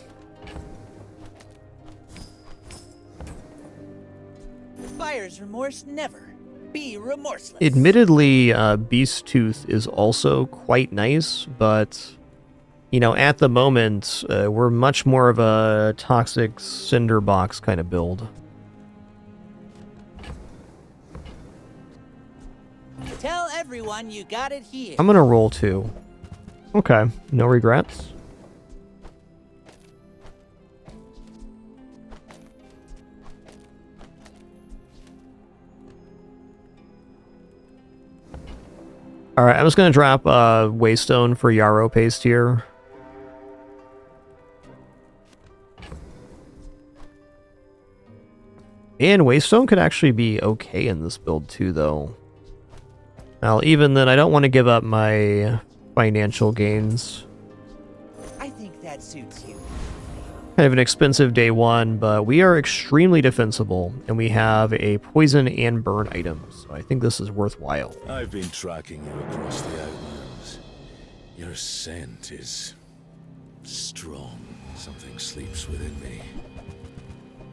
Speaker 2: Buyer's remorse never. Be remorseless.
Speaker 1: Admittedly, Beast Tooth is also quite nice, but you know, at the moment, we're much more of a Toxic Cinder Box kind of build.
Speaker 2: Tell everyone you got it here.
Speaker 1: I'm gonna roll 2. Okay, no regrets. Alright, I'm just gonna drop Waystone for Yarrow Paste here. And Waystone could actually be okay in this build too, though. Now, even then, I don't want to give up my financial gains.
Speaker 2: I think that suits you.
Speaker 1: Kind of an expensive day one, but we are extremely defensible, and we have a poison and burn item, so I think this is worthwhile.
Speaker 3: I've been tracking you across the Outlands. Your scent is strong. Something sleeps within me.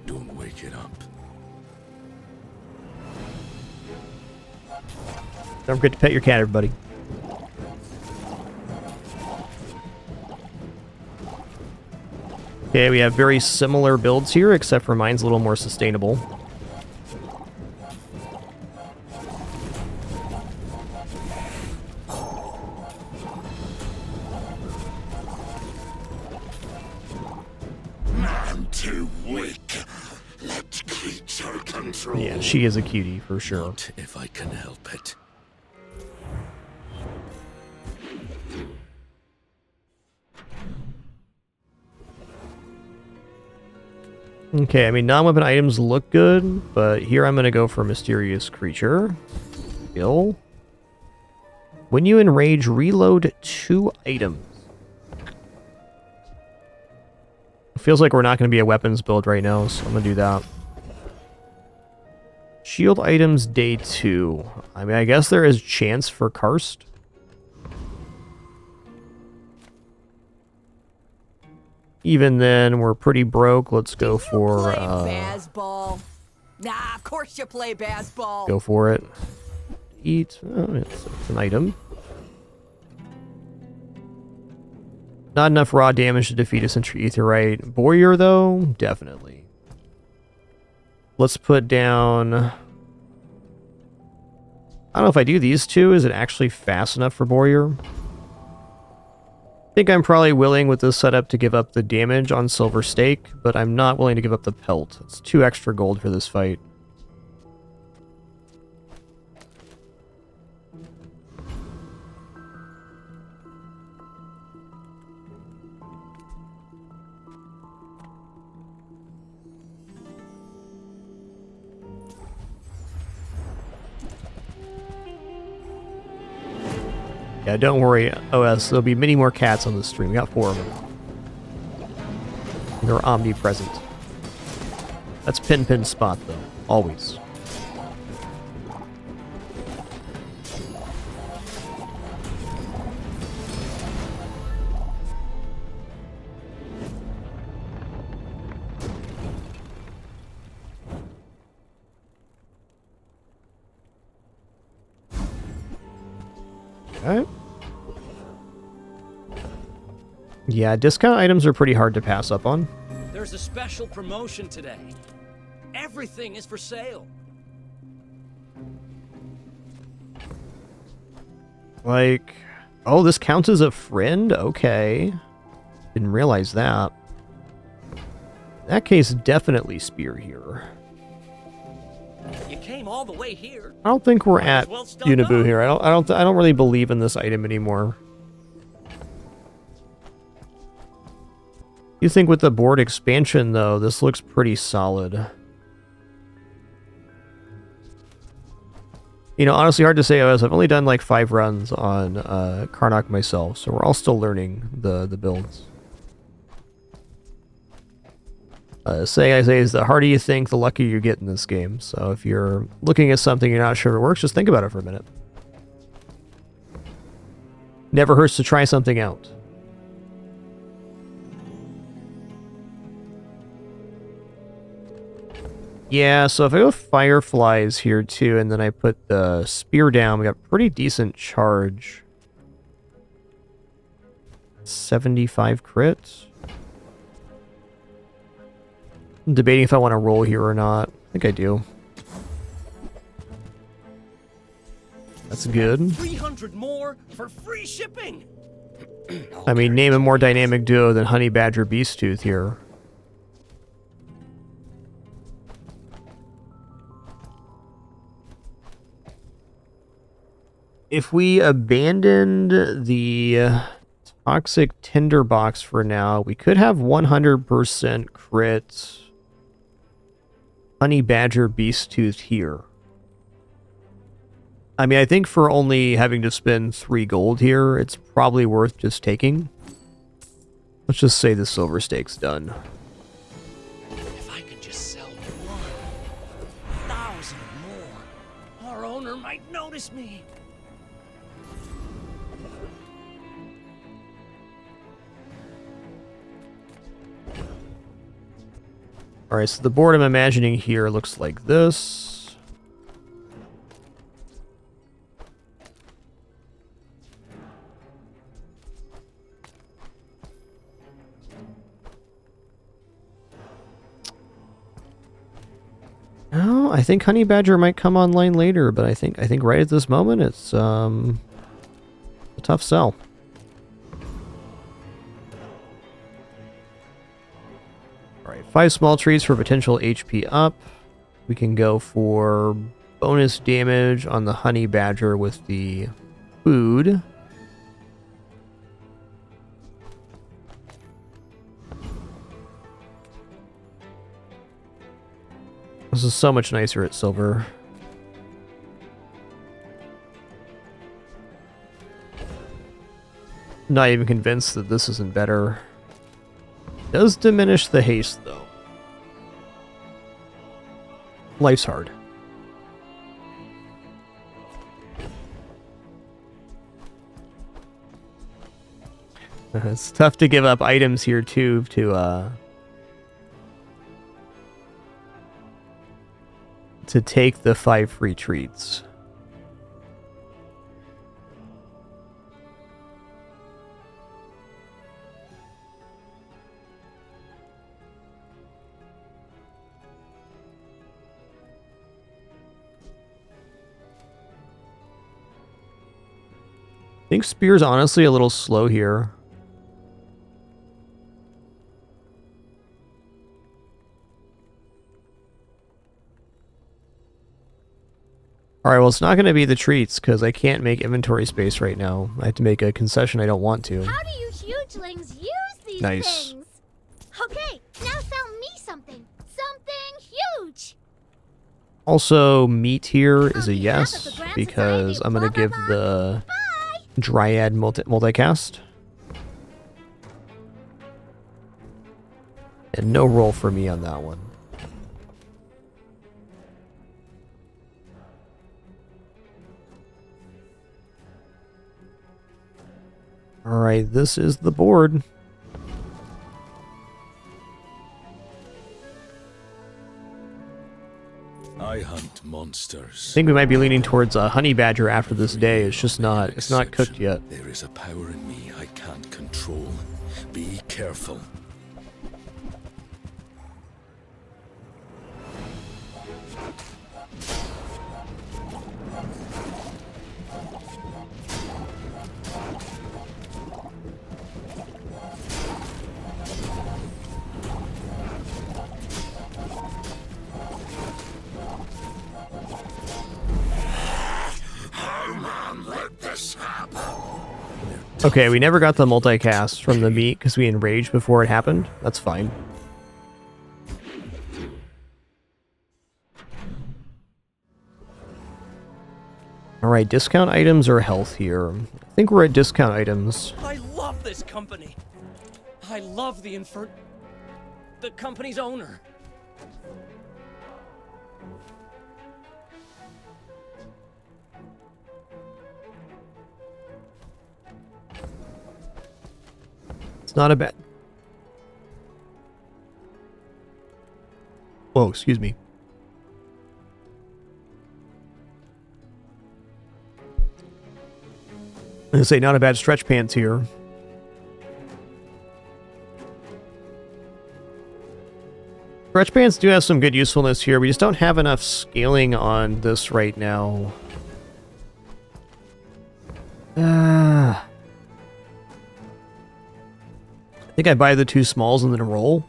Speaker 3: Don't wake it up.
Speaker 1: Don't forget to pet your cat, everybody. Okay, we have very similar builds here, except for mine's a little more sustainable.
Speaker 9: Man too weak. Let creature control.
Speaker 1: Yeah, she is a cutie, for sure.
Speaker 3: Not if I can help it.
Speaker 1: Okay, I mean, non-weapon items look good, but here I'm going to go for Mysterious Creature. Skill. When you enrage, reload 2 items. Feels like we're not going to be a weapons build right now, so I'm going to do that. Shield items day 2. I mean, I guess there is chance for Karst. Even then, we're pretty broke. Let's go for...
Speaker 6: Play baseball. Nah, of course you play baseball.
Speaker 1: Go for it. Eat. Oh, it's an item. Not enough raw damage to defeat a Sentry Aetherite. Boyer, though? Definitely. Let's put down... I don't know if I do these two. Is it actually fast enough for Boyer? I think I'm probably willing with this setup to give up the damage on Silver Stake, but I'm not willing to give up the pelt. It's 2 extra gold for this fight. Yeah, don't worry, OS. There'll be many more cats on the stream. We got 4 of them. They're omnipresent. That's pin spot, though. Always. Okay. Yeah, discount items are pretty hard to pass up on.
Speaker 10: There's a special promotion today. Everything is for sale.
Speaker 1: Like, oh, this counts as a friend? Okay. Didn't realize that. In that case, definitely Spear here.
Speaker 10: You came all the way here.
Speaker 1: I don't think we're at Unibu here. I don't really believe in this item anymore. You think with the board expansion though, this looks pretty solid. You know, honestly, hard to say. I've only done like 5 runs on KARNOK myself, so we're all still learning the builds. Saying I say is the harder you think, the luckier you get in this game. So if you're looking at something you're not sure if it works, just think about it for a minute. Never hurts to try something out. Yeah, so if I go Fireflies here too, and then I put the Spear down, we got pretty decent charge. 75 crits. I'm debating if I want to roll here or not. I think I do. That's good.
Speaker 10: 300 more for free shipping.
Speaker 1: I mean, name a more dynamic duo than Honey Badger Beasttooth here. If we abandoned the Toxic Tinderbox for now, we could have 100% crit Honey Badger Beasttooth here. I mean, I think for only having to spend 3 gold here, it's probably worth just taking. Let's just say the Silver Stake's done.
Speaker 10: might notice me.
Speaker 1: Alright, so the board I'm imagining here looks like this. Oh, I think Honey Badger might come online later, but I think right at this moment it's a tough sell. Alright, 5 small trees for potential HP up. We can go for bonus damage on the Honey Badger with the food. This is so much nicer at silver. Not even convinced that this isn't better. Does diminish the haste, though. Life's hard. It's tough to give up items here, too, to take the 5 free treats. I think Spear's honestly a little slow here. Alright, well, it's not going to be the treats, because I can't make inventory space right now. I have to make a concession I don't want to.
Speaker 8: How do you hugelings use these
Speaker 1: Nice.
Speaker 8: things? Okay, now sell me something. Something huge.
Speaker 1: Also, meat here is a yes, because I'm going to give the Dryad multicast. And no roll for me on that one. Alright, this is the board.
Speaker 3: I hunt monsters.
Speaker 1: I think we might be leaning towards a Honey Badger after this day. It's just not, it's not cooked yet.
Speaker 3: There is a power in me I can't control. Be careful.
Speaker 1: Okay, we never got the multicast from the meat because we enraged before it happened. That's fine. Alright, discount items or health here? I think we're at discount items.
Speaker 10: I love this company. I love the company's owner.
Speaker 1: It's not a bad... Whoa, excuse me. I'm gonna say not a bad stretch pants here. Stretch pants do have some good usefulness here. We just don't have enough scaling on this right now. I think I buy the 2 smalls and then roll.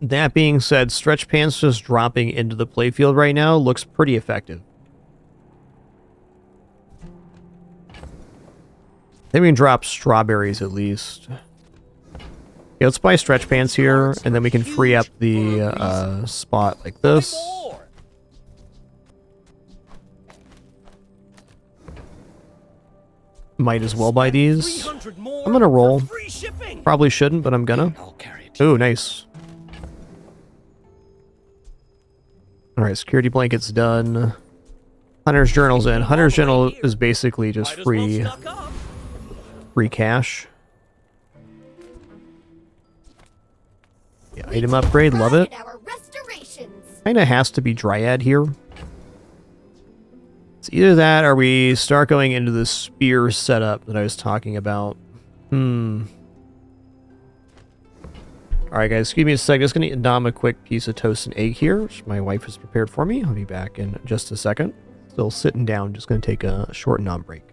Speaker 1: That being said, stretch pants just dropping into the playfield right now looks pretty effective. I think we can drop strawberries at least. Yeah, let's buy stretch pants here, and then we can free up the spot like this. Might as well buy these. I'm gonna roll. Probably shouldn't, but I'm gonna. Ooh, nice. Alright, security blanket's done. Hunter's Journal's in. Hunter's Journal is basically just free cash. Yeah, item upgrade, love it. Kinda has to be Dryad here. It's either that or we start going into the spear setup that I was talking about. Alright guys, excuse me a sec. Just gonna eat Dom a quick piece of toast and egg here, which my wife has prepared for me. I'll be back in just a second. Still sitting down, just gonna take a short nom break.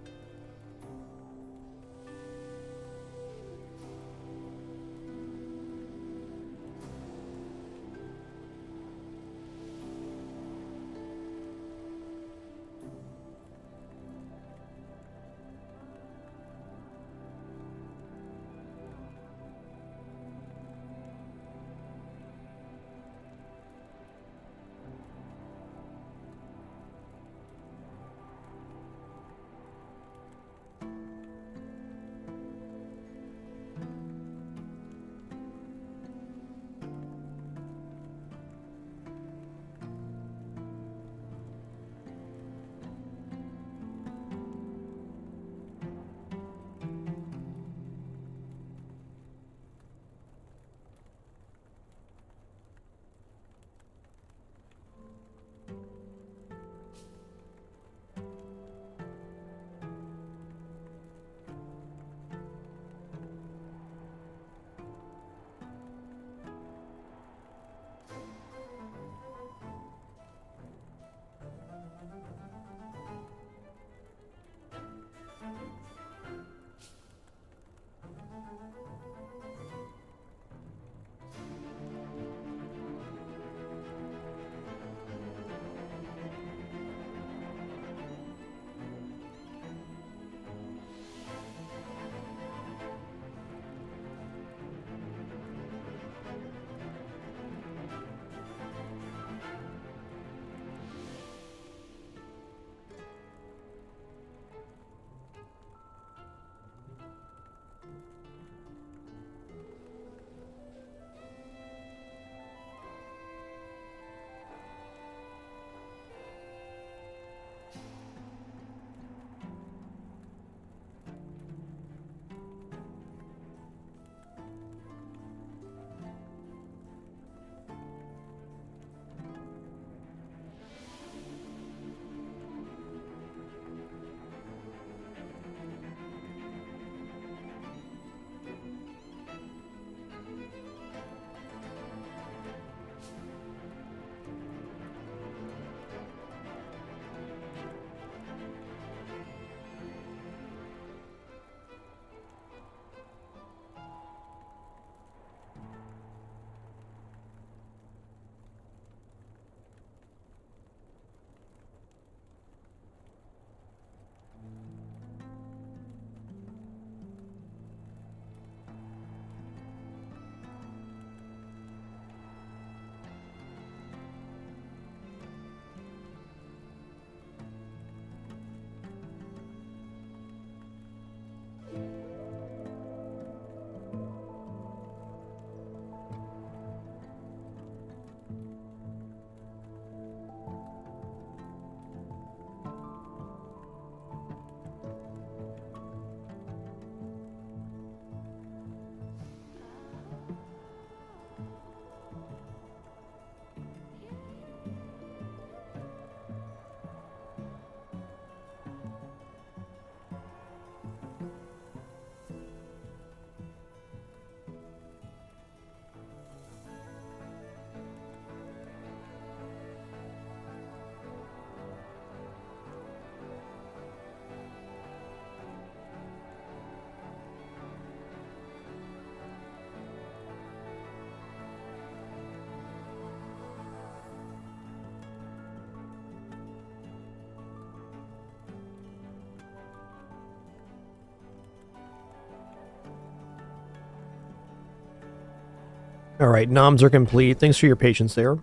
Speaker 1: Alright, noms are complete. Thanks for your patience there.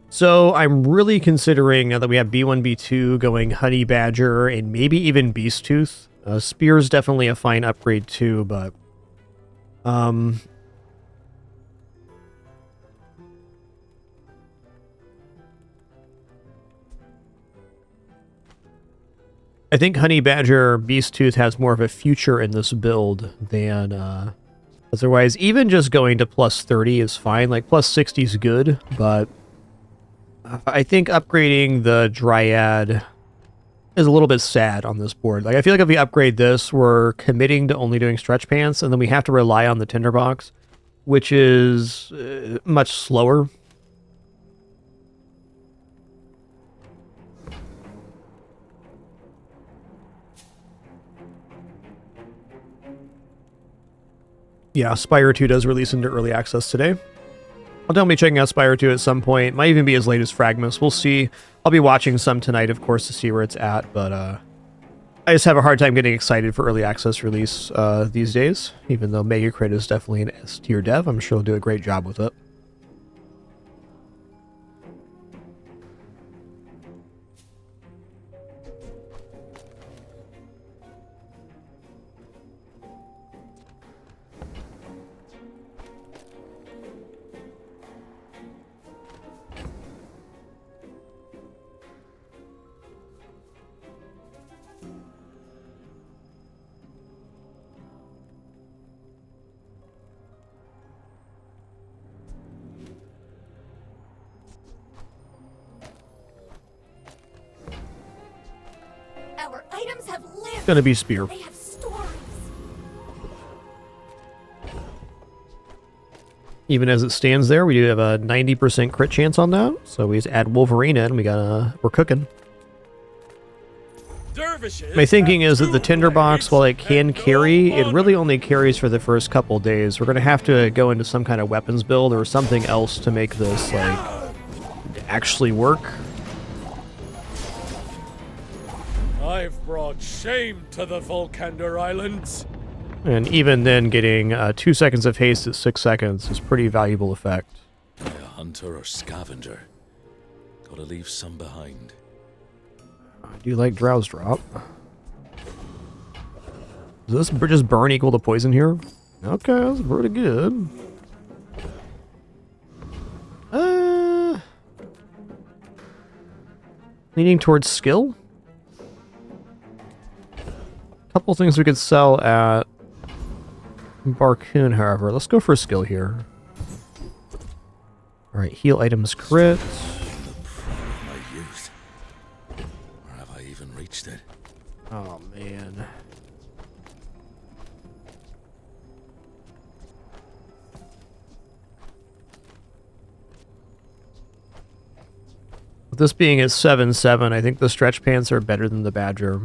Speaker 1: So I'm really considering, now that we have B1, B2, going Honey Badger, and maybe even Beast Tooth. Spear's definitely a fine upgrade too, but I think Honey Badger Beasttooth has more of a future in this build than otherwise. Even just going to plus 30 is fine. Like plus 60 is good, but I think upgrading the Dryad is a little bit sad on this board. Like I feel like if we upgrade this, we're committing to only doing stretch pants, and then we have to rely on the tinderbox, which is much slower. Yeah, Spire 2 does release into early access today. I'll definitely be checking out Spire 2 at some point. Might even be as late as Fragmus. We'll see. I'll be watching some tonight, of course, to see where it's at, but I just have a hard time getting excited for early access release these days, even though Megacrit is definitely an S-tier dev. I'm sure he'll do a great job with it.
Speaker 8: Our items have lived.
Speaker 1: Gonna be Spear.
Speaker 8: They have stories.
Speaker 1: Even as it stands there, we do have a 90% crit chance on that. So we just add Wolverine in, we're cooking. My thinking is that the tinderbox, while it can carry, it really only carries for the first couple days. We're gonna have to go into some kind of weapons build or something else to make this like actually work.
Speaker 19: I've brought shame to the Volcander Islands.
Speaker 1: And even then, getting 2 seconds of haste at 6 seconds is pretty valuable effect.
Speaker 3: A hunter or scavenger. Gotta leave some behind.
Speaker 1: I do like Drowse Drop. Does this just burn equal to poison here? Okay, that's pretty good. Leaning towards skill? Couple things we could sell at Barcoon, however. Let's go for skill here. Alright, heal items crit.
Speaker 3: My youth. Or have I even reached it?
Speaker 1: Oh, man. With this being at 7-7, I think the stretch pants are better than the Badger.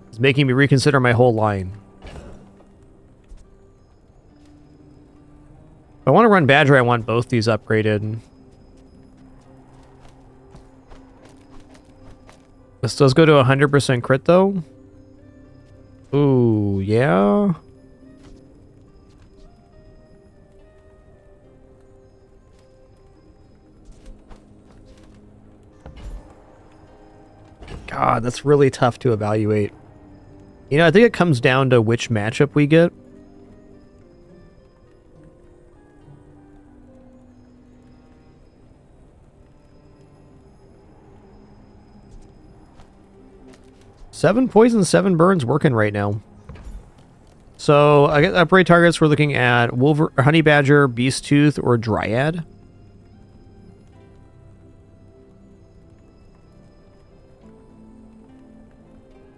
Speaker 1: It's making me reconsider my whole line. If I want to run Badger, I want both these upgraded. This does go to 100% crit, though. Ooh, yeah. God, that's really tough to evaluate. You know, I think it comes down to which matchup we get. Seven poison, 7 burns working right now. So, I guess upgrade targets, we're looking at Honey Badger, Beasttooth, or Dryad.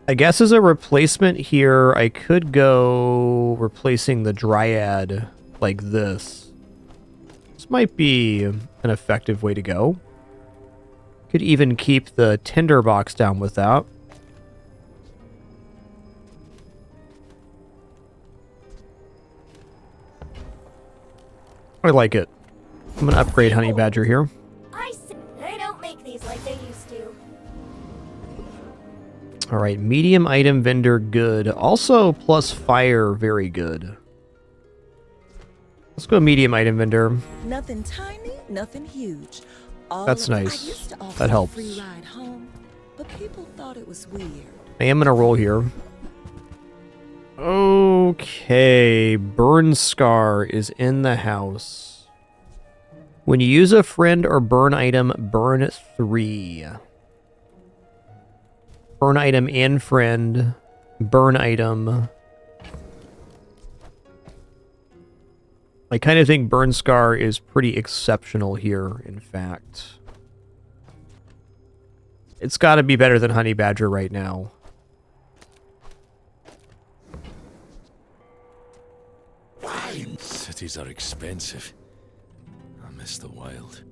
Speaker 1: I guess as a replacement here, I could go replacing the Dryad like this. This might be an effective way to go. Could even keep the tinderbox down with that. I like it. I'm going to upgrade Honey Badger here.
Speaker 8: They don't make these like they used to.
Speaker 1: Alright, medium item vendor, good. Also, plus fire, very good. Let's go medium item vendor.
Speaker 5: Nothing tiny, nothing huge.
Speaker 1: That's nice. That helps.
Speaker 5: Free ride home, but people thought it was weird.
Speaker 1: I am gonna roll here. Okay, Burn Scar is in the house. When you use a friend or burn item, burn 3. Burn item and friend. Burn item. I kind of think Burn Scar is pretty exceptional here, in fact. It's got to be better than Honey Badger right now.
Speaker 3: Cities are expensive. I miss the wild.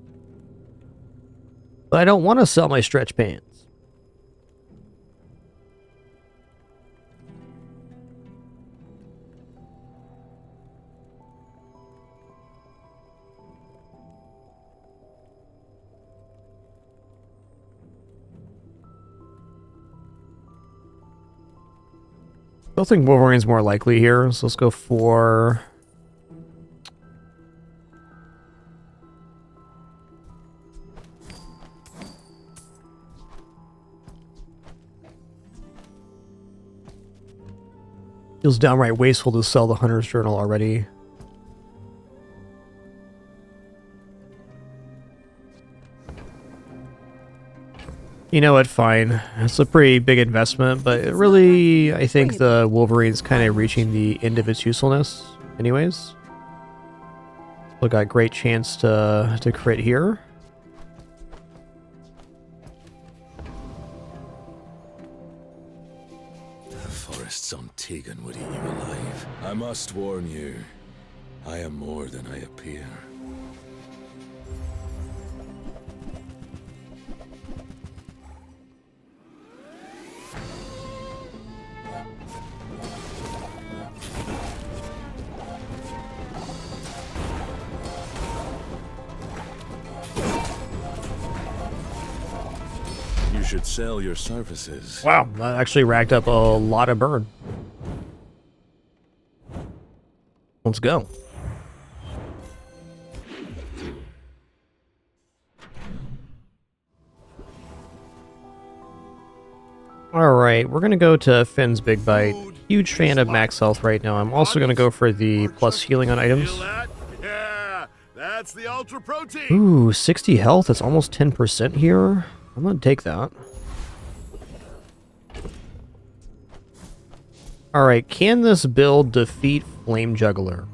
Speaker 1: But I don't want to sell my stretch pants. I still think Wolverine's more likely here, so let's go for... Feels downright wasteful to sell the Hunter's Journal already. You know what, fine. It's a pretty big investment, but it really, I think the Wolverine's kind of reaching the end of its usefulness anyways. Still got great chance to crit here.
Speaker 3: The forests on Tegan would eat you alive. I must warn you, I am more than I appear. Should sell your services.
Speaker 1: Wow, that actually racked up a lot of burn. Let's go. Alright, we're gonna go to Finn's Big Bite. Huge fan of max health right now. I'm also gonna go for the plus healing on items.
Speaker 7: Yeah, that's the ultra protein.
Speaker 1: Ooh, 60 health. That's almost 10% here. I'm gonna take that. Alright, can this build defeat Flame Juggler?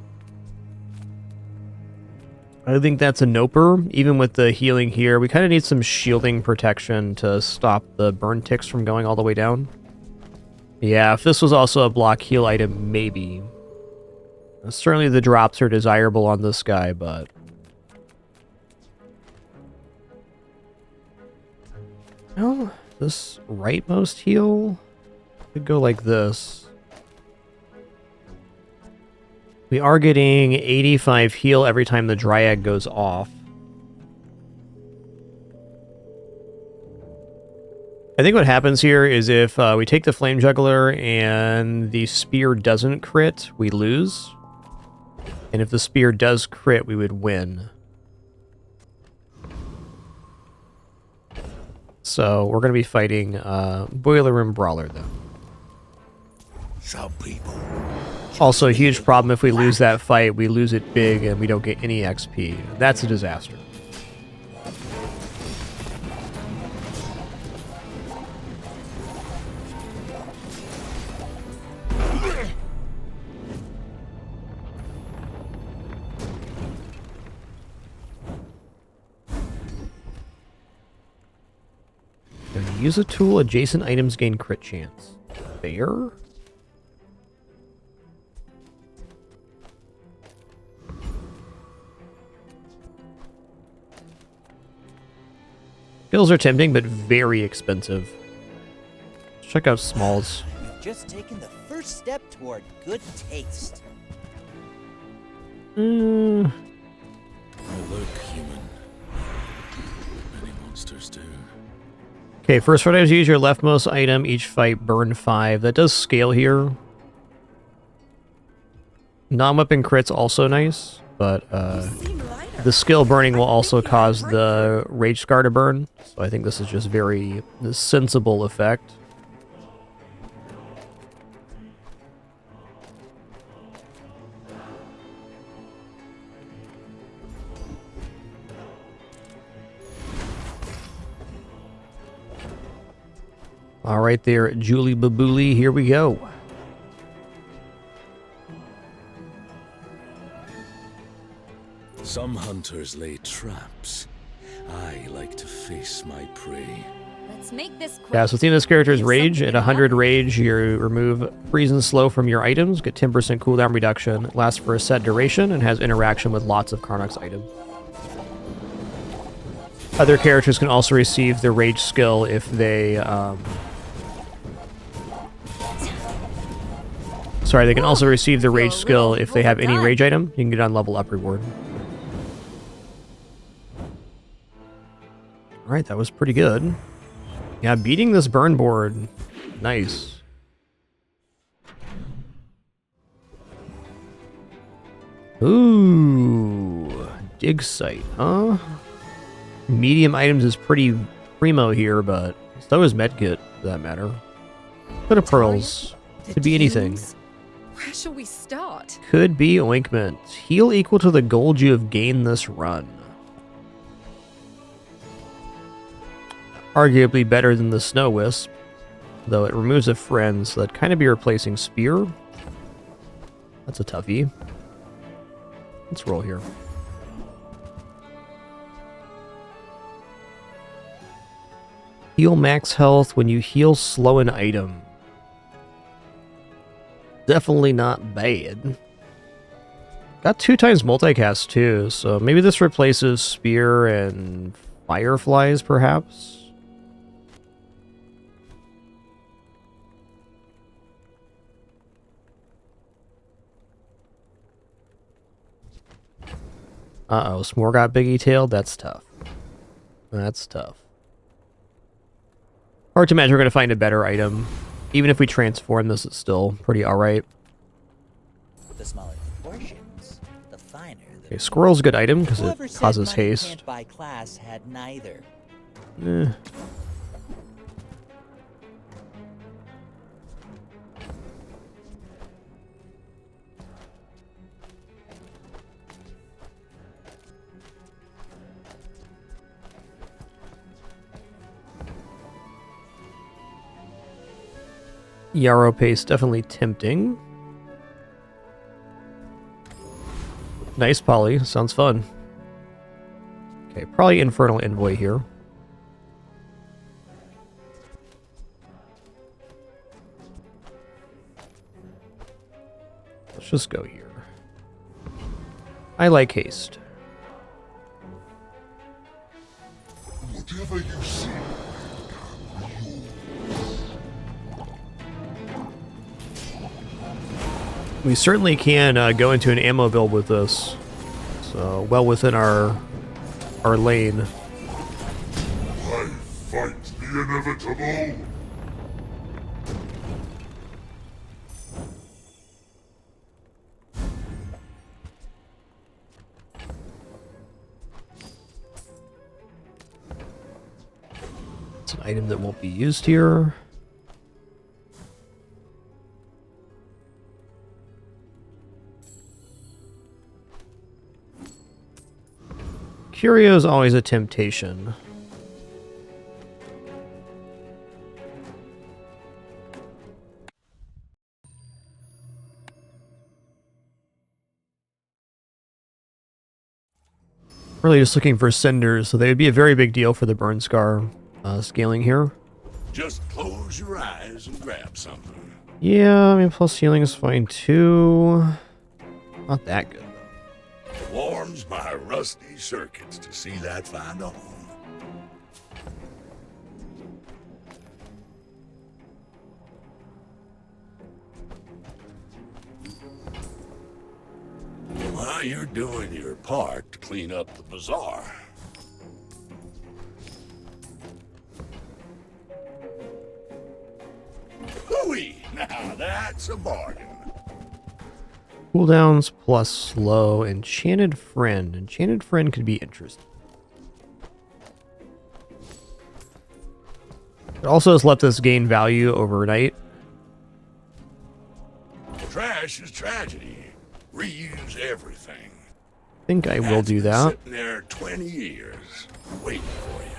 Speaker 1: I think that's a noper, even with the healing here. We kind of need some shielding protection to stop the burn ticks from going all the way down. Yeah, if this was also a block heal item, maybe. Certainly the drops are desirable on this guy, but... Well, this rightmost heal could go like this. We are getting 85 heal every time the Dryad goes off. I think what happens here is if we take the Flame Juggler and the Spear doesn't crit, we lose. And if the Spear does crit, we would win. So we're going to be fighting Boiler Room Brawler, though.
Speaker 3: Some people.
Speaker 1: Also, a huge problem if we lose that fight, we lose it big and we don't get any XP. That's a disaster. When you use a tool, adjacent items gain crit chance. Fair? Skills are tempting, but very expensive. Let's check out Smalls.
Speaker 2: You've just taken the first step toward good taste.
Speaker 3: I look human. Many monsters do.
Speaker 1: Okay, first items, use your leftmost item. Each fight, burn 5. That does scale here. Non-weapon crit's also nice, but the skill burning will also cause the Rage Scar to burn. So I think this is just very sensible effect. All right there, Julie Babooli, here we go.
Speaker 3: Some hunters lay traps. I like to face my prey.
Speaker 4: Let's make this quick.
Speaker 1: Yeah, so theme of this character is Rage. At 100 Rage, you remove Freeze and Slow from your items, get 10% cooldown reduction, lasts for a set duration, and has interaction with lots of Karnok's items. Other characters can also receive the Rage skill if they... Sorry, they can also receive the Rage skill if they have any Rage item. You can get on level up reward. Alright, that was pretty good. Yeah, beating this burn board. Nice. Ooh. Dig site, huh? Medium items is pretty primo here, but so is medkit, for that matter. Could have pearls. Could be anything.
Speaker 6: Where shall we start?
Speaker 1: Could be ointment. Heal equal to the gold you have gained this run. Arguably better than the Snow Wisp, though it removes a friend, so that'd kind of be replacing Spear. That's a toughie. Let's roll here. Heal max health when you heal slow an item. Definitely not bad. Got 2 times multicast too, so maybe this replaces Spear and Fireflies, perhaps? Uh-oh, S'more got biggie-tailed? That's tough. That's tough. Hard to imagine we're going to find a better item. Even if we transform this, it's still pretty alright.
Speaker 2: The smaller the portions, the finer the...
Speaker 1: Okay, Squirrel's a good item because
Speaker 2: Whoever
Speaker 1: it
Speaker 2: said
Speaker 1: causes
Speaker 2: money
Speaker 1: haste.
Speaker 2: can't buy class had neither.
Speaker 1: Eh. Yarrow paste definitely tempting. Nice poly, sounds fun. Okay, probably Infernal Envoy here. Let's just go here. I like haste.
Speaker 9: Whatever you see.
Speaker 1: We certainly can go into an ammo build with this. So, well within our lane.
Speaker 9: I fight the inevitable.
Speaker 1: It's an item that won't be used here. Curio is always a temptation. Really just looking for cinders, so they would be a very big deal for the burn scar scaling here.
Speaker 9: Just close your eyes and grab something.
Speaker 1: Yeah, I mean, plus healing is fine too. Not that good.
Speaker 9: Warms my rusty circuits to see that find a home. Well, you're doing your part to clean up the bazaar. Hooey! Now that's a bargain.
Speaker 1: Cooldowns plus slow. Enchanted Friend. Enchanted Friend could be interesting. It also has let us gain value overnight.
Speaker 9: Trash is tragedy. Reuse everything.
Speaker 1: I think I will do that.
Speaker 9: Sitting there 20 years, waiting for you.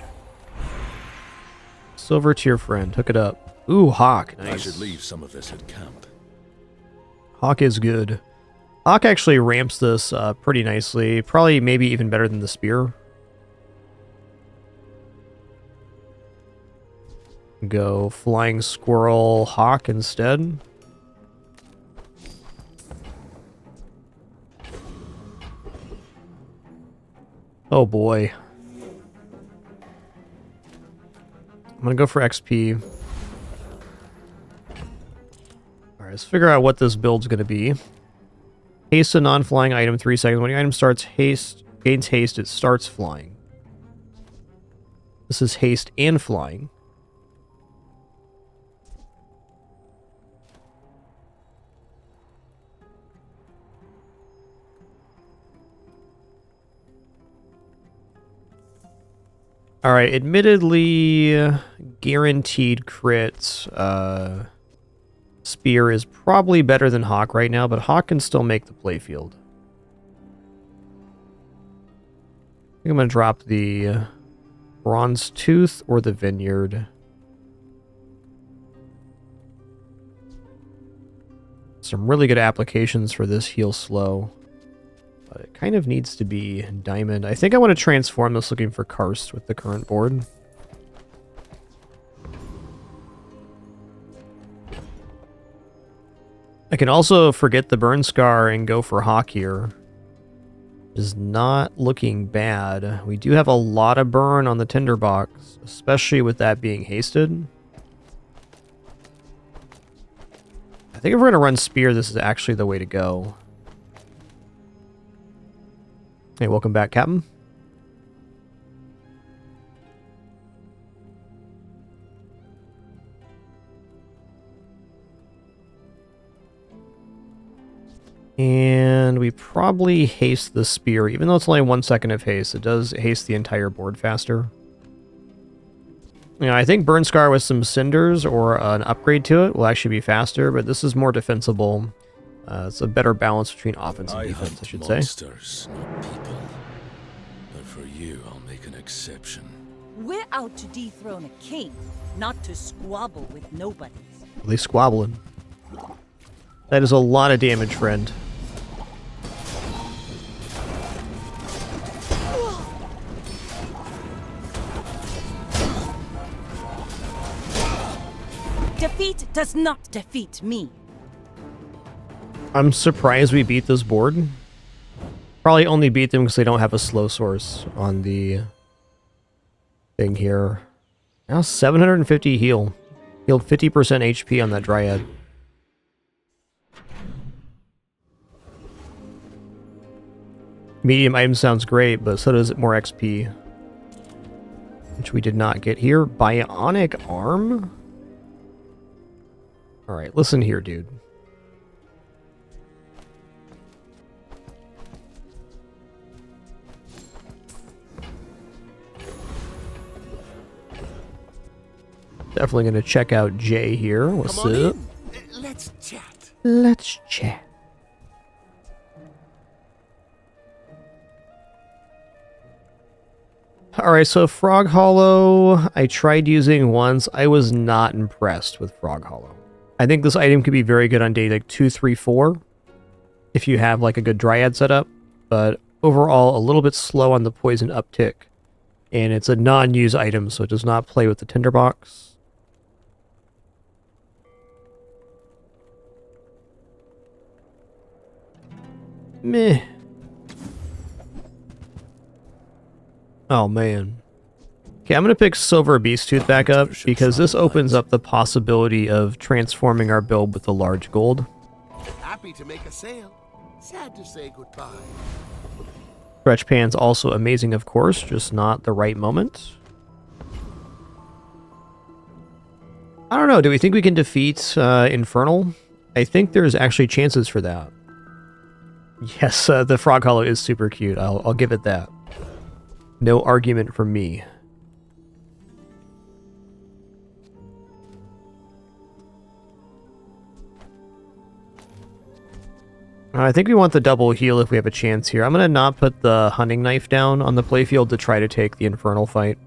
Speaker 1: Silver Tier Friend. Hook it up. Ooh, Hawk.
Speaker 3: I
Speaker 1: Nice.
Speaker 3: should leave some of this at camp.
Speaker 1: Hawk is good. Hawk actually ramps this pretty nicely. Probably maybe even better than the spear. Go Flying Squirrel Hawk instead. Oh boy. I'm gonna go for XP. Alright, let's figure out what this build's gonna be. Haste a non-flying item 3 seconds. When your item gains haste, it starts flying. This is haste and flying. Alright, admittedly, guaranteed crits. Spear is probably better than Hawk right now, but Hawk can still make the playfield. I think I'm going to drop the Bronze Tooth or the Vineyard. Some really good applications for this heal slow. But it kind of needs to be Diamond. I think I want to transform this looking for Karst with the current board. I can also forget the Burn Scar and go for Hawk here. Is not looking bad. We do have a lot of burn on the Tinderbox, especially with that being hasted. I think if we're going to run Spear, this is actually the way to go. Hey, welcome back, Captain. And we probably haste the Spear. Even though it's only 1 second of haste, it does haste the entire board faster. You know, I think Burn Scar with some Cinders or an upgrade to it will actually be faster, but this is more defensible. It's a better balance between offense and defense, I should say.
Speaker 3: Monsters, not people. But for you, I'll make an exception.
Speaker 13: We're out to dethrone a king, not to squabble with nobodies.
Speaker 1: At least squabbling. That is a lot of damage, friend.
Speaker 13: Defeat does not defeat me.
Speaker 1: I'm surprised we beat this board. Probably only beat them because they don't have a slow source on the thing here. Now 750 heal. Healed 50% HP on that Dryad. Medium item sounds great, but so does more XP. Which we did not get here. Bionic arm? Alright, listen here, dude. Definitely going to check out Jay here. What's up?
Speaker 16: Let's chat.
Speaker 1: Let's chat. Alright, so Frog Hollow, I tried using once. I was not impressed with Frog Hollow. I think this item could be very good on day like 2, 3, 4. If you have like a good Dryad setup. But overall, a little bit slow on the poison uptick. And it's a non-use item, so it does not play with the Tinderbox. Meh. Oh, man. Okay, I'm going to pick Silver Beast Tooth back up, because this opens up the possibility of transforming our build with the large gold.
Speaker 16: Happy to make a sale. Sad to say goodbye.
Speaker 1: Stretch Pan's also amazing, of course, just not the right moment. I don't know, do we think we can defeat Infernal? I think there's actually chances for that. Yes, the Frog Hollow is super cute, I'll give it that. No argument from me. I think we want the double heal if we have a chance here. I'm going to not put the hunting knife down on the playfield to try to take the Infernal fight.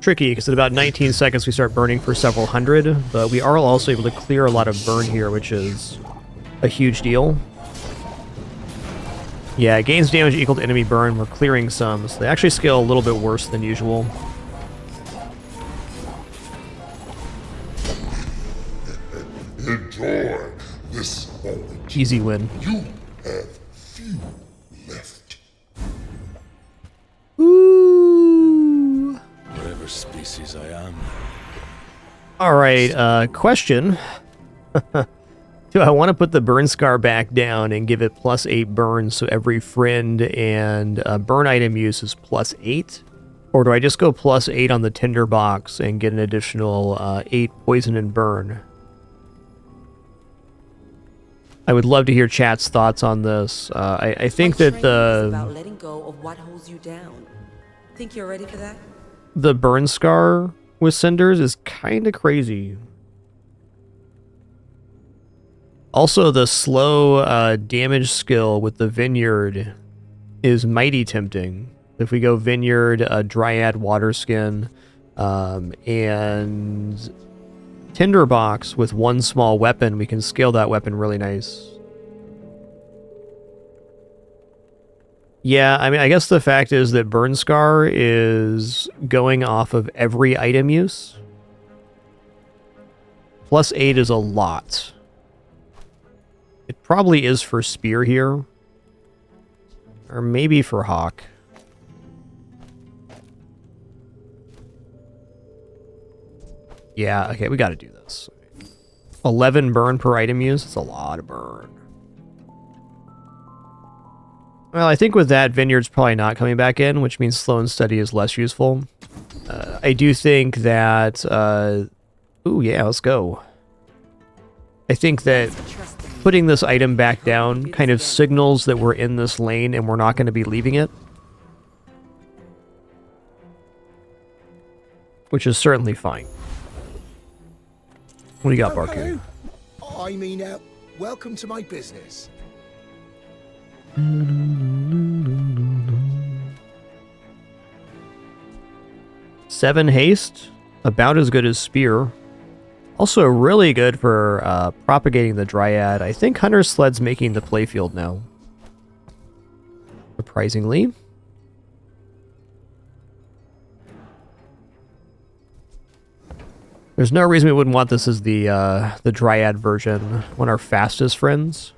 Speaker 1: tricky because at about 19 seconds we start burning for several hundred, but we are also able to clear a lot of burn here, which is a huge deal. Yeah, it gains damage equal to enemy burn. We're clearing some, so they actually scale a little bit worse than usual.
Speaker 9: Enjoy this moment.
Speaker 1: Easy win.
Speaker 9: You have few left.
Speaker 1: Ooh.
Speaker 3: Whatever species I am.
Speaker 1: Alright, question. Do I want to put the burn scar back down and give it +8 burn so every friend and burn item use is +8? Or do I just go +8 on the tinderbox and get an additional 8 poison and burn? I would love to hear chat's thoughts on this. I think that
Speaker 5: about letting go of what holds you down. Think you're ready for that?
Speaker 1: the burn scar with cinders is kind of crazy. Also, the slow damage skill with the Vineyard is mighty tempting. If we go Vineyard, Dryad, Waterskin, and Tinderbox with one small weapon, we can scale that weapon really nice. Yeah, I mean, I guess the fact is that Burn Scar is going off of every item use. +8 is a lot. It probably is for Spear here. Or maybe for Hawk. Yeah, okay, we gotta do this. 11 burn per item use? That's a lot of burn. Well, I think with that, Vineyard's probably not coming back in, which means Slow and Steady is less useful. I do think that... ooh, yeah, let's go. I think that putting this item back down kind of signals that we're in this lane and we're not going to be leaving it. Which is certainly fine. What do you got, Barku?
Speaker 16: I mean, welcome to my business.
Speaker 1: 7 haste, about as good as Spear. Also really good for propagating the Dryad. I think Hunter's Sled's making the playfield now. Surprisingly. There's no reason we wouldn't want this as the Dryad version, one of our fastest friends.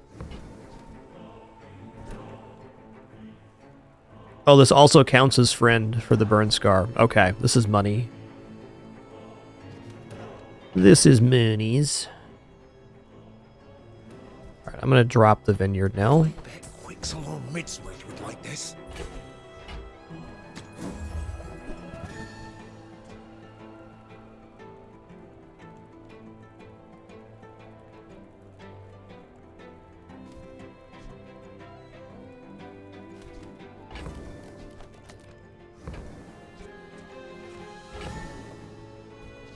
Speaker 1: Oh, this also counts as friend for the Burn Scar. Okay, this is money. This is moonies. Alright, I'm gonna drop the Vineyard now.
Speaker 16: Quixel or Midswitch would like this.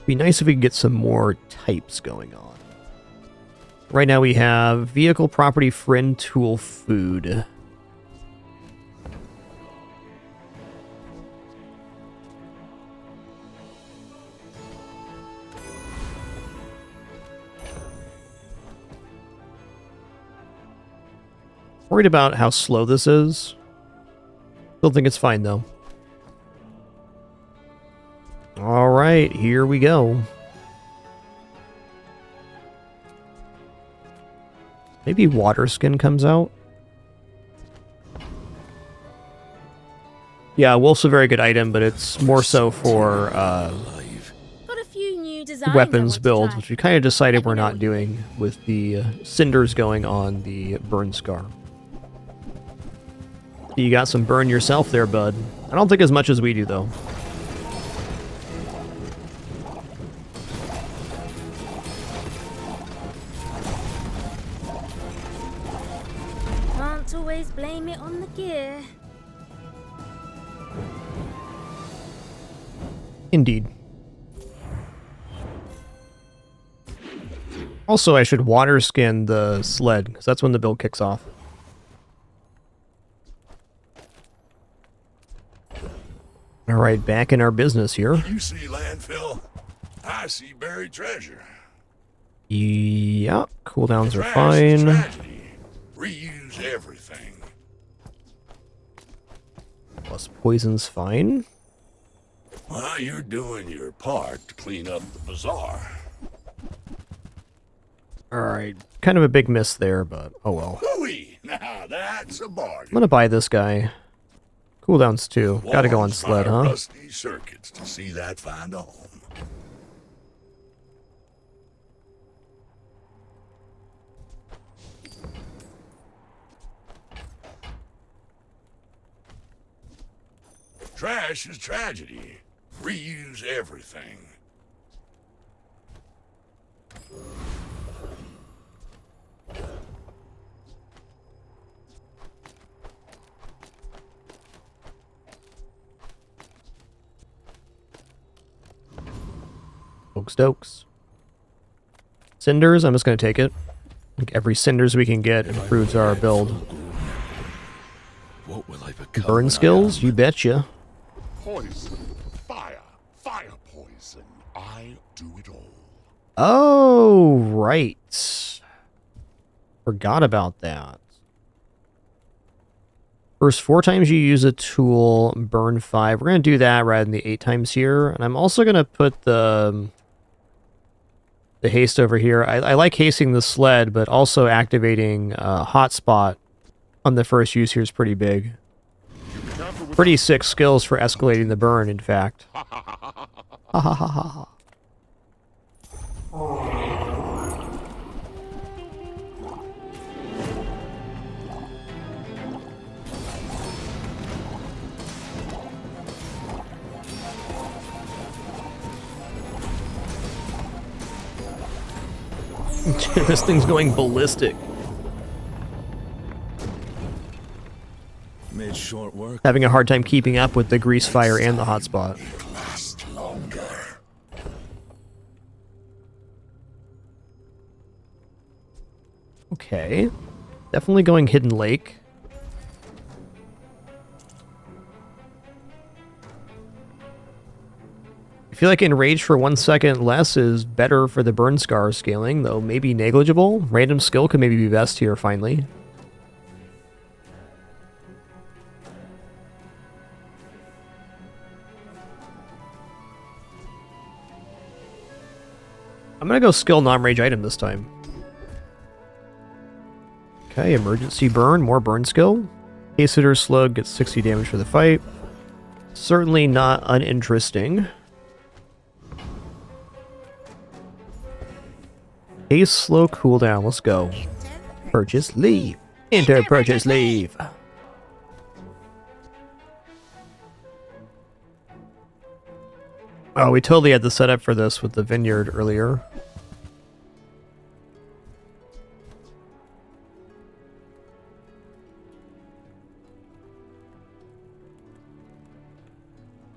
Speaker 1: Be nice if we could get some more types going on. Right now we have vehicle, property, friend, tool, food. Worried about how slow this is. Still think it's fine though. All right, here we go. Maybe Waterskin comes out. Yeah, Wolf's a very good item, but it's more so for
Speaker 8: Got a few new designs
Speaker 1: weapons builds, which we kind of decided we're not doing with the cinders going on the Burn Scar. You got some burn yourself there, bud. I don't think as much as we do, though.
Speaker 8: Can't always blame it on the gear.
Speaker 1: Indeed. Also, I should water skin the sled, because that's when the build kicks off. Alright, back in our business here.
Speaker 9: You see landfill? I see buried treasure.
Speaker 1: Yeah, cooldowns are
Speaker 9: Trash is
Speaker 1: fine.
Speaker 9: tragedy. Reuse everything.
Speaker 1: Plus poison's fine.
Speaker 9: Well, you're doing your part to clean up the bazaar.
Speaker 1: Alright, kind of a big miss there, but oh well.
Speaker 9: Hooey! Now that's a bargain.
Speaker 1: I'm gonna buy this guy. Cooldowns too. Gotta go on
Speaker 9: Walls
Speaker 1: sled,
Speaker 9: fire
Speaker 1: huh?
Speaker 9: Rusty circuits to see that find a home. Trash is tragedy. Reuse everything.
Speaker 1: Oak Stokes. Cinders, I'm just gonna take it. Like every cinders we can get improves our build.
Speaker 3: What will I become?
Speaker 1: Burn skills? You betcha.
Speaker 9: Poison. Fire. Fire poison. I do it all.
Speaker 1: Oh, right. Forgot about that. First 4 times you use a tool, burn 5. We're going to do that rather than the 8 times here. And I'm also going to put the haste over here. I like hasting the sled, but also activating hotspot on the first use here is pretty big. Pretty sick skills for escalating the burn, in fact. Ha ha ha ha. This thing's going ballistic.
Speaker 3: Made short work.
Speaker 1: Having a hard time keeping up with the grease fire and the hotspot.
Speaker 9: Last longer.
Speaker 1: Okay. Definitely going Hidden Lake. I feel like Enrage for 1 second less is better for the burn scar scaling, though maybe negligible. Random skill could maybe be best here, finally. I'm gonna go skill non-rage item this time. Okay, emergency burn, more burn skill. Haste hitter slug gets 60 damage for the fight. Certainly not uninteresting. Haste slow cooldown, let's go. Purchase leave. Enter purchase leave. Oh, we totally had the setup for this with the vineyard earlier.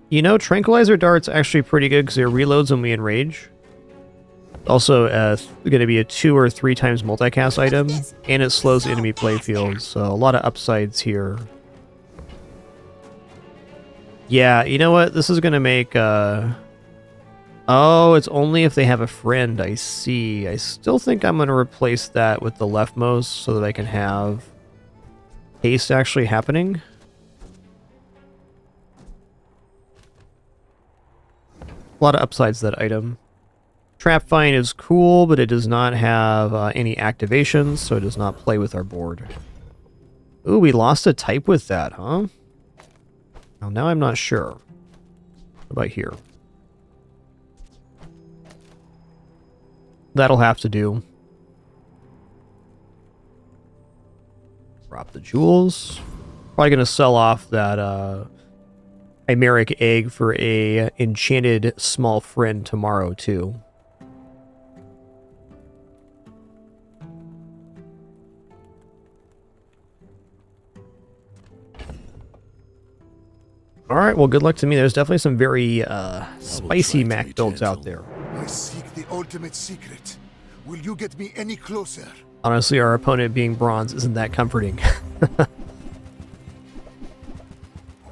Speaker 1: You know, tranquilizer dart's actually pretty good because it reloads when we enrage. Also, going to be a 2 or 3 times multicast item, and it slows enemy playfields, so a lot of upsides here. Yeah, you know what? This is going to make... Oh, it's only if they have a friend, I see. I still think I'm going to replace that with the leftmost so that I can have haste actually happening. A lot of upsides to that item. Trap Find is cool, but it does not have any activations, so it does not play with our board. Ooh, we lost a type with that, huh? Well, now I'm not sure. What about here? That'll have to do. Drop the jewels. Probably going to sell off that chimeric egg for a enchanted small friend tomorrow, too. Alright, well, good luck to me. There's definitely some very spicy Mac builds out there.
Speaker 9: I seek the ultimate secret. Will you get me any closer?
Speaker 1: Honestly, our opponent being bronze isn't that comforting.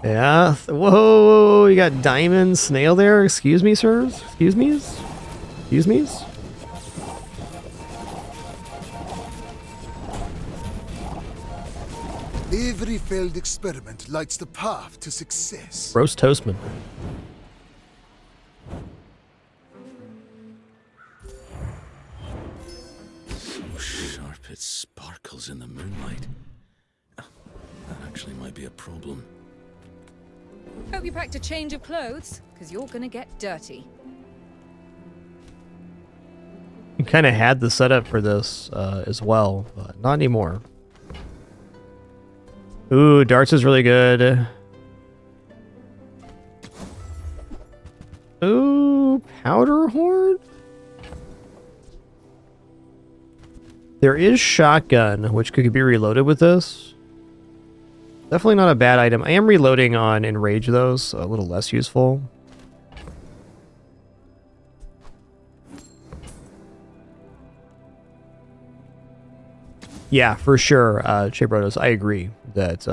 Speaker 1: Yeah. Whoa, you got diamond snail there? Excuse me, sirs? Excuse me? Excuse me?
Speaker 20: Every failed experiment lights the path to success.
Speaker 1: Roast Toastman.
Speaker 3: So sharp it sparkles in the moonlight. That actually might be a problem.
Speaker 6: Hope you packed a change of clothes, because you're gonna get dirty.
Speaker 1: You kind of had the setup for this as well, but not anymore. Ooh, darts is really good. Ooh, powder horde? There is shotgun, which could be reloaded with this. Definitely not a bad item. I am reloading on enrage though, so a little less useful. Yeah, for sure, Chebrotos, I agree that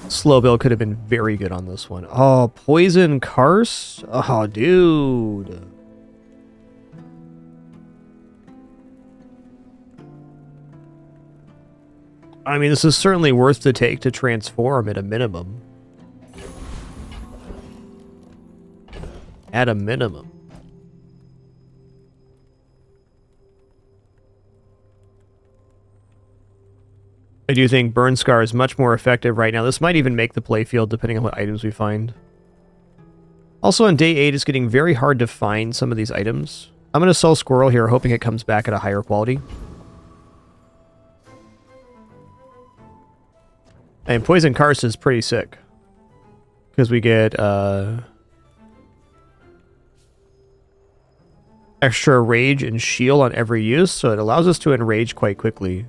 Speaker 1: slow build could have been very good on this one. Oh, poison karst? Oh, dude. I mean, this is certainly worth the take to transform at a minimum. At a minimum. I do think Burn Scar is much more effective right now. This might even make the playfield depending on what items we find. Also on day 8, it's getting very hard to find some of these items. I'm going to sell Squirrel here, hoping it comes back at a higher quality. And Poison Karst is pretty sick. Because we get extra rage and shield on every use, so it allows us to enrage quite quickly.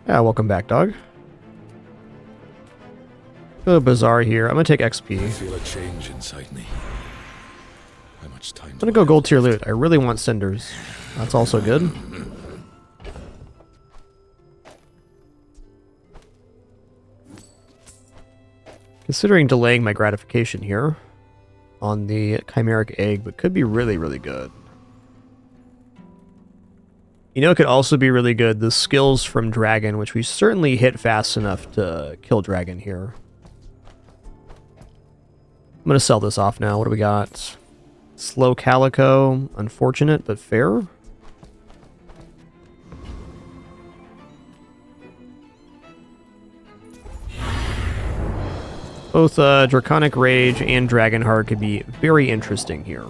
Speaker 1: Yeah, welcome back, dog. Go to Bazaar here. I'm gonna take XP.
Speaker 3: I feel a change inside me. How much time?
Speaker 1: I'm gonna go gold tier loot. I really want cinders. That's also good. Considering delaying my gratification here on the chimeric egg, but could be really, really good. You know, it could also be really good, the skills from Dragon, which we certainly hit fast enough to kill Dragon here. I'm going to sell this off now. What do we got? Slow Calico. Unfortunate, but fair. Both Draconic Rage and Dragonheart could be very interesting here.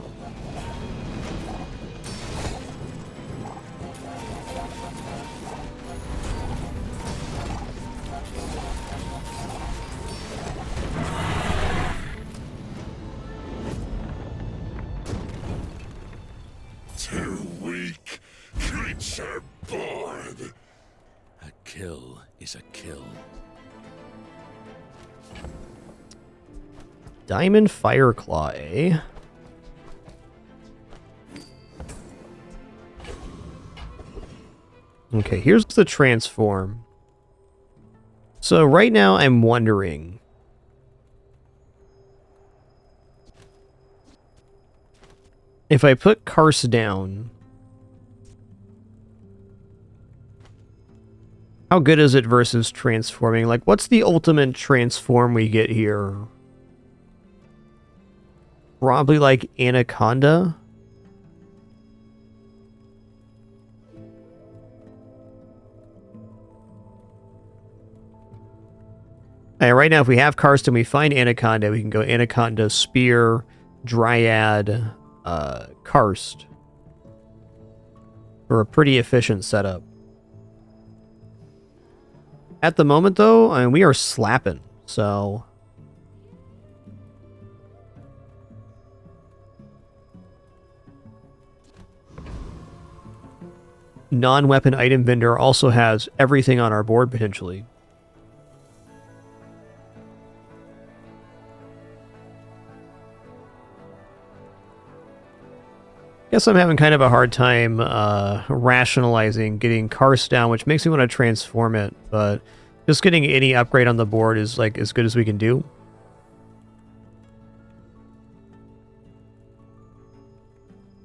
Speaker 9: Too weak, creature born.
Speaker 3: A kill is a kill.
Speaker 1: Diamond Fireclaw, eh? Okay, here's the transform. So right now I'm wondering, if I put Karst down, how good is it versus transforming? Like, what's the ultimate transform we get here? Probably like Anaconda. And right now, if we have Karst and we find Anaconda, we can go Anaconda, Spear, Dryad, Karst. For a pretty efficient setup. At the moment, though, I mean, we are slapping, so... Non-weapon item vendor also has everything on our board, potentially. Guess I'm having kind of a hard time rationalizing getting Karst down, which makes me want to transform it, but just getting any upgrade on the board is like as good as we can do.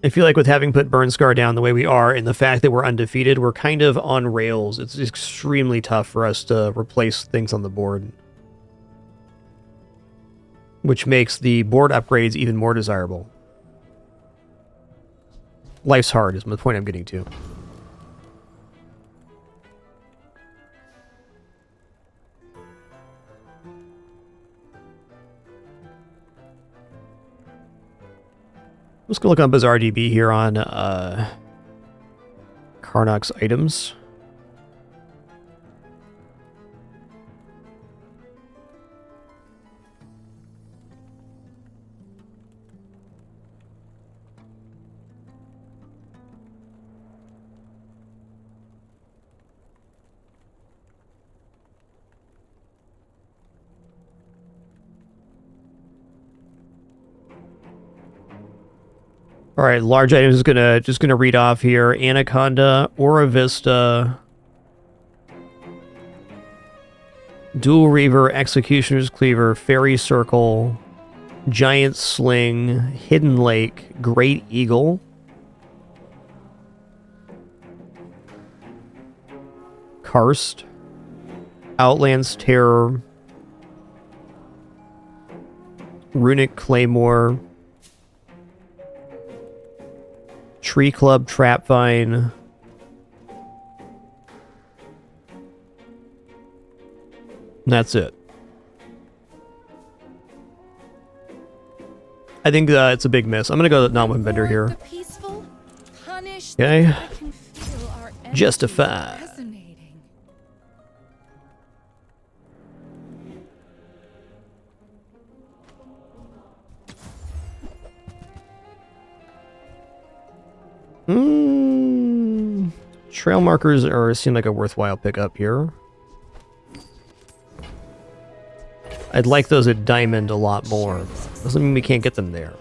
Speaker 1: I feel like with having put Burnscar down the way we are and the fact that we're undefeated, we're kind of on rails. It's extremely tough for us to replace things on the board, which makes the board upgrades even more desirable. Life's hard is the point I'm getting to. Let's go look on Bazaar DB here on Karnok's items. All right, large items is just gonna read off here: Anaconda, Aura Vista, Dual Reaver, Executioner's Cleaver, Fairy Circle, Giant Sling, Hidden Lake, Great Eagle, Karst, Outlands Terror, Runic Claymore, Tree Club Trapvine, and that's it. I think it's a big miss. I'm gonna go non-one bender here. Okay. Justify. Trail markers seem like a worthwhile pickup here. I'd like those at Diamond a lot more. Doesn't mean we can't get them there.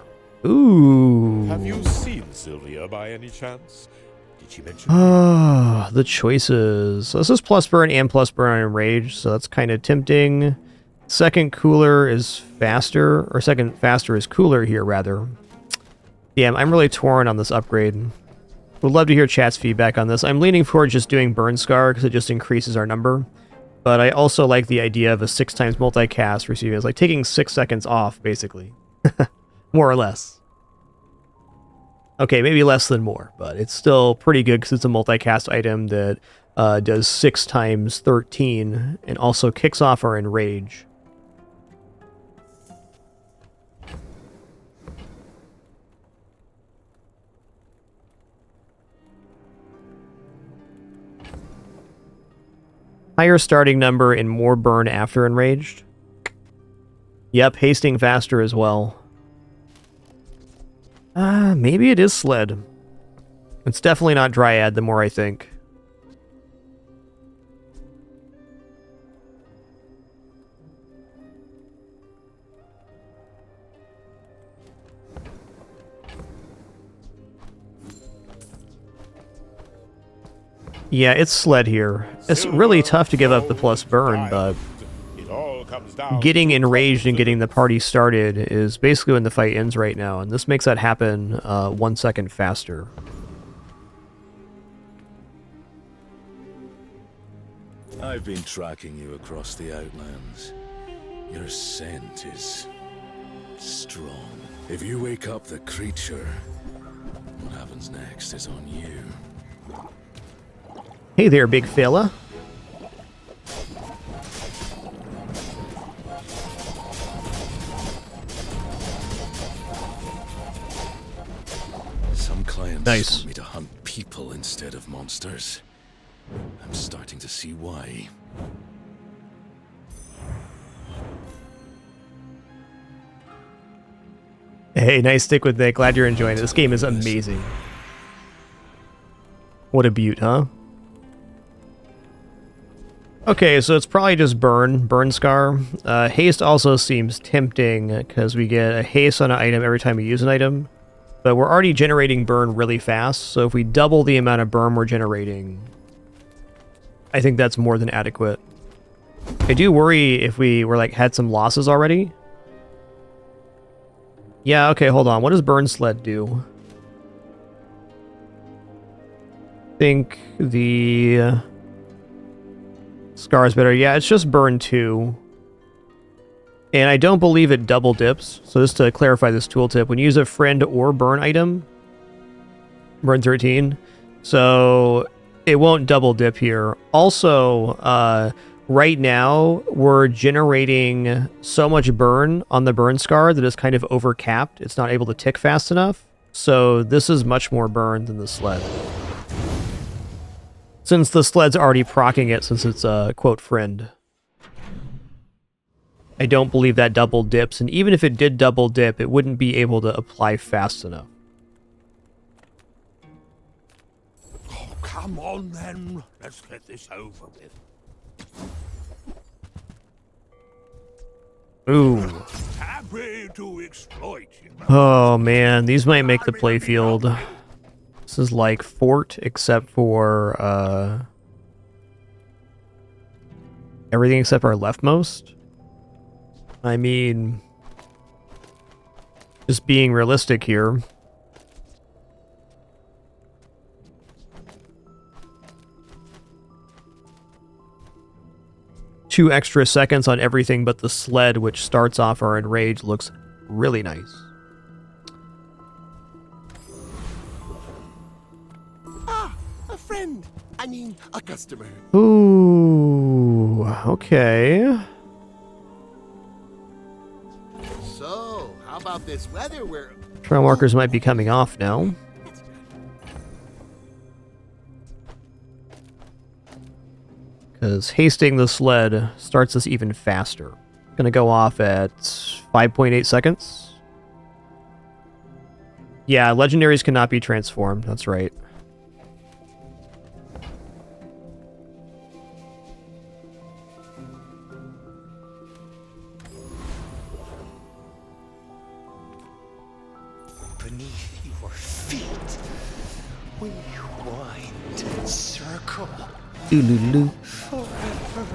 Speaker 1: Ooh.
Speaker 21: Have you seen Sylvia by any chance? Did she mention?
Speaker 1: Ah, the choices. So this is plus burn and plus burn on Enrage, so that's kind of tempting. Second cooler is faster, or second faster is cooler here, rather. Yeah, I'm really torn on this upgrade. Would love to hear chat's feedback on this. I'm leaning forward just doing Burn Scar because it just increases our number. But I also like the idea of a 6 times multicast receiving. It's like taking 6 seconds off, basically. More or less. Okay, maybe less than more, but it's still pretty good because it's a multicast item that does 6 times 13 and also kicks off our Enrage. Higher starting number and more burn after Enraged. Yep, hasting faster as well. Maybe it is Sled. It's definitely not Dryad, the more I think. Yeah, it's Sled here. It's really tough to give up the plus burn, but getting enraged and getting the party started is basically when the fight ends right now, and this makes that happen 1 second faster.
Speaker 3: I've been tracking you across the Outlands. Your scent is strong. If you wake up the creature, what happens next is on you.
Speaker 1: Hey there, big fella.
Speaker 3: Some clients
Speaker 1: Nice.
Speaker 3: want me to hunt people instead of monsters. I'm starting to see why.
Speaker 1: Hey, nice stick with Nick. Glad you're enjoying it. This game is amazing. What a beaut, huh? Okay, so it's probably just Burn Scar. Haste also seems tempting because we get a haste on an item every time we use an item. But we're already generating burn really fast, so if we double the amount of burn we're generating, I think that's more than adequate. I do worry if we were like had some losses already. Yeah, okay, hold on. What does Burn Sled do? I think the Scar is better. Yeah, it's just Burn 2. And I don't believe it double dips. So just to clarify this tooltip, when you use a friend or burn item, Burn 13, so it won't double dip here. Also, right now, we're generating so much burn on the burn scar that it's kind of overcapped. It's not able to tick fast enough. So this is much more burn than the sled. Since the sled's already proccing it since it's a, quote, friend. I don't believe that double dips, and even if it did double dip, it wouldn't be able to apply fast enough.
Speaker 7: Oh, come on then. Let's get this over with.
Speaker 1: Ooh.
Speaker 7: Happy to exploit you.
Speaker 1: Oh man, these might make the playfield. This is like Fort, except for everything except our leftmost. I mean, just being realistic here. Two extra seconds on everything but the sled, which starts off our enrage, looks really nice.
Speaker 16: Ah, a friend. I mean, a customer.
Speaker 1: Ooh, okay.
Speaker 16: So, how about this weather where...
Speaker 1: Trail markers might be coming off now. Because hasting the sled starts us even faster. Gonna go off at 5.8 seconds. Yeah, legendaries cannot be transformed. That's right.
Speaker 16: Beneath your feet, we wind and circle.
Speaker 1: Doodaloo.
Speaker 16: Forever.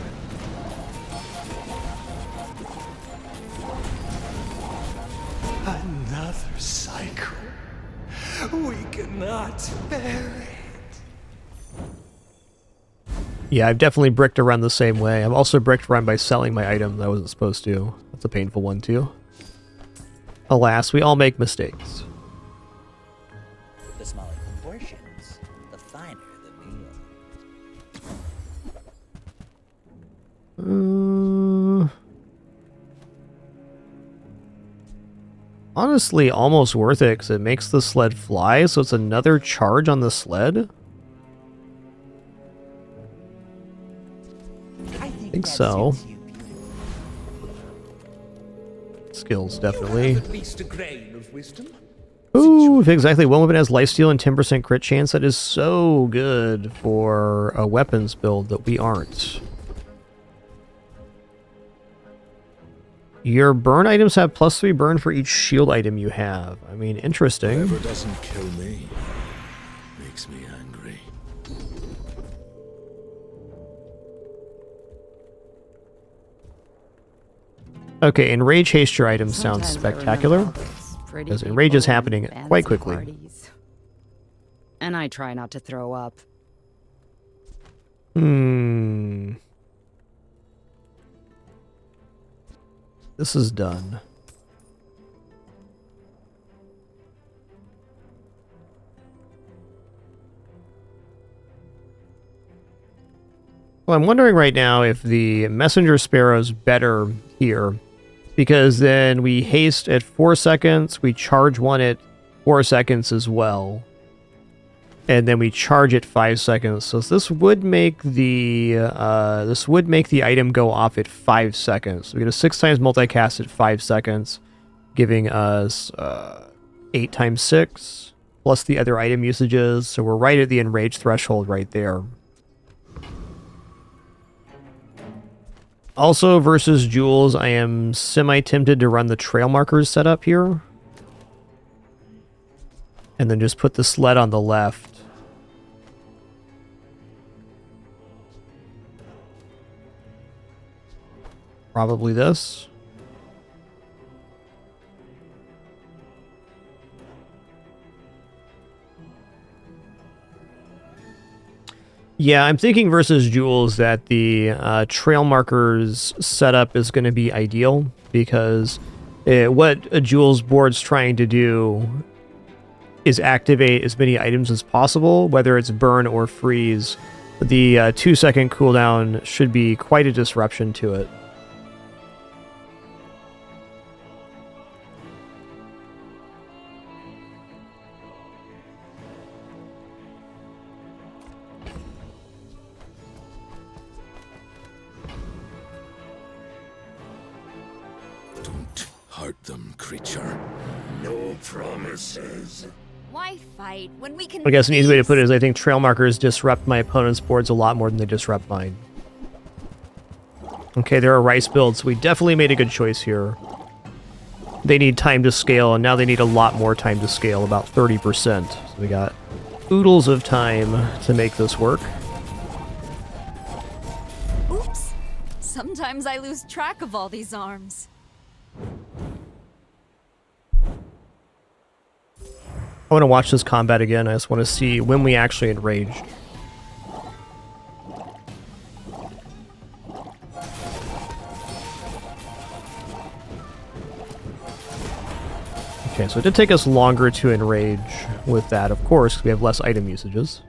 Speaker 16: Another cycle. We cannot bear it.
Speaker 1: Yeah, I've definitely bricked around the same way. I've also bricked around by selling my items I wasn't supposed to. That's a painful one too. Alas, we all make mistakes.
Speaker 2: The smaller proportions, the finer the meal.
Speaker 1: Honestly, almost worth it because it makes the sled fly, so it's another charge on the sled. I think so. Skills, definitely.
Speaker 18: At least a grain of wisdom.
Speaker 1: Ooh, if exactly one weapon has lifesteal and 10% crit chance, that is so good for a weapons build that we aren't. Your burn items have +3 burn for each shield item you have. I mean, interesting.
Speaker 3: Whatever doesn't kill me makes me angry.
Speaker 1: Okay, enrage haste your items sounds spectacular. Because enrage is happening quite quickly.
Speaker 17: Parties. And I try not to throw up.
Speaker 1: This is done. Well, I'm wondering right now if the messenger sparrow's better here, because then we haste at 4 seconds, we charge one at 4 seconds as well, and then we charge at 5 seconds. So this would make the item go off at 5 seconds. So we get a 6 times multicast at 5 seconds, giving us 8 times 6 plus the other item usages. So we're right at the enrage threshold right there. Also, versus Jules, I am semi-tempted to run the trail markers setup here. And then just put the sled on the left. Probably this. Yeah, I'm thinking versus Jules that the trail markers setup is going to be ideal because what a Jules board's trying to do is activate as many items as possible, whether it's burn or freeze. The 2-second cooldown should be quite a disruption to it.
Speaker 3: Hurt them, creature. No promises.
Speaker 4: Why fight when we can?
Speaker 1: I guess an easy way to put it is I think trail markers disrupt my opponent's boards a lot more than they disrupt mine. Okay, there are rice builds, so we definitely made a good choice here. They need time to scale, and now they need a lot more time to scale, about 30%. So we got oodles of time to make this work.
Speaker 4: Oops. Sometimes I lose track of all these arms.
Speaker 1: I want to watch this combat again. I just want to see when we actually enraged. Okay, so it did take us longer to enrage with that, of course, because we have less item usages.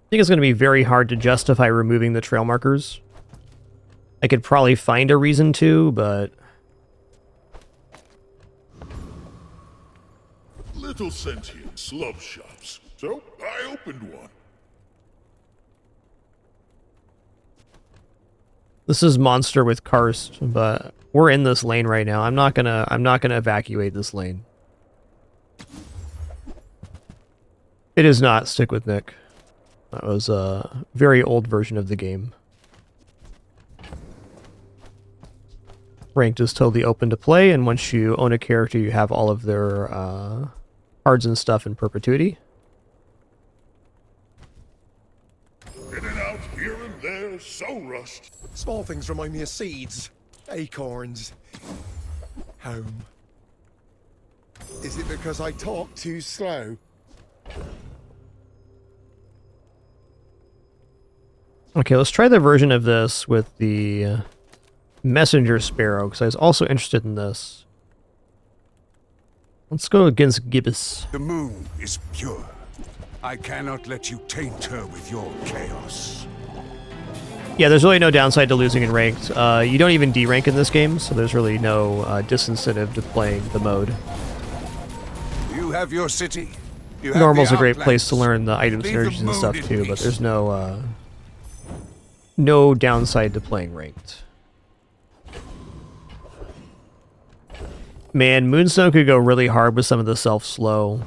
Speaker 1: I think it's going to be very hard to justify removing the trail markers. I could probably find a reason to, but...
Speaker 9: Little sentient slub shops. So, I opened one.
Speaker 1: This is Monster with Karst, but we're in this lane right now. I'm not gonna evacuate this lane. It is not Stick with Nick. That was a very old version of the game. Ranked is totally open to play, and once you own a character, you have all of their cards and stuff in perpetuity.
Speaker 9: In and out, here and there, so rushed.
Speaker 12: Small things remind me of seeds, acorns, home. Is it because I talk too slow?
Speaker 1: Okay, let's try the version of this with the Messenger Sparrow, because I was also interested in this. Let's go against Gibbous.
Speaker 15: The moon is pure. I cannot let you taint her with your chaos.
Speaker 1: Yeah, there's really no downside to losing in ranked. You don't even D-rank in this game, so there's really no disincentive to playing the mode.
Speaker 15: You have your city. You have
Speaker 1: Normal's
Speaker 15: the
Speaker 1: a great
Speaker 15: outlands.
Speaker 1: place to learn the item
Speaker 15: Leave the
Speaker 1: synergies and
Speaker 15: moon
Speaker 1: stuff
Speaker 15: in
Speaker 1: too, but
Speaker 15: peace.
Speaker 1: there's no downside to playing ranked. Man, Moonstone could go really hard with some of the self-slow.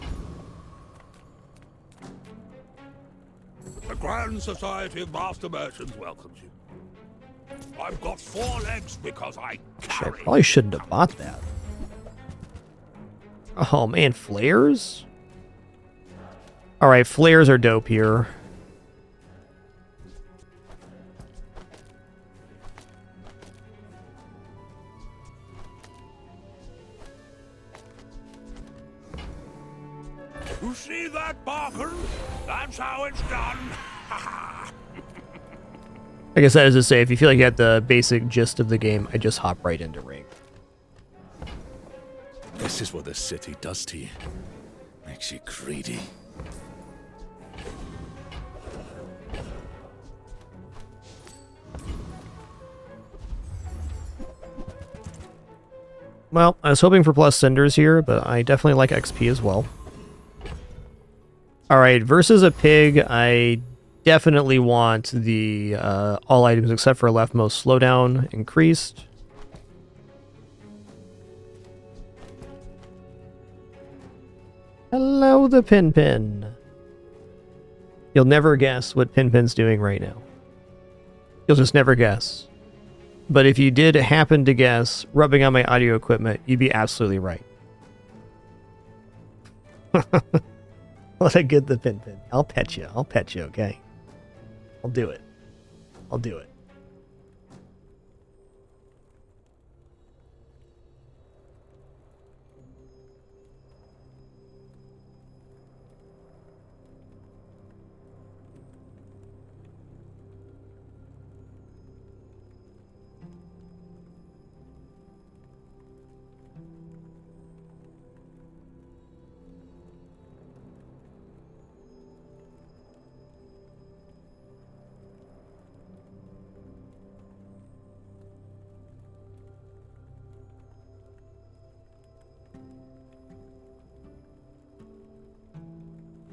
Speaker 7: The Grand Society of Master Merchants welcomes you. I've got 4 legs because I
Speaker 1: I probably shouldn't have bought that. Oh man, flares? Alright, flares are dope here.
Speaker 7: You see that, Barker? That's how it's done.
Speaker 1: I guess that is to say, if you feel like you got the basic gist of the game, I just hop right into rank.
Speaker 3: This is what the city does to you. Makes you greedy.
Speaker 1: Well, I was hoping for plus cinders here, but I definitely like XP as well. Alright, versus a pig, I definitely want the all items except for leftmost slowdown increased. Hello, the Pin. You'll never guess what Pinpin's doing right now. You'll just never guess. But if you did happen to guess rubbing on my audio equipment, you'd be absolutely right. Let I get the Pinpin. I'll pet you. I'll pet you, okay? I'll do it. I'll do it.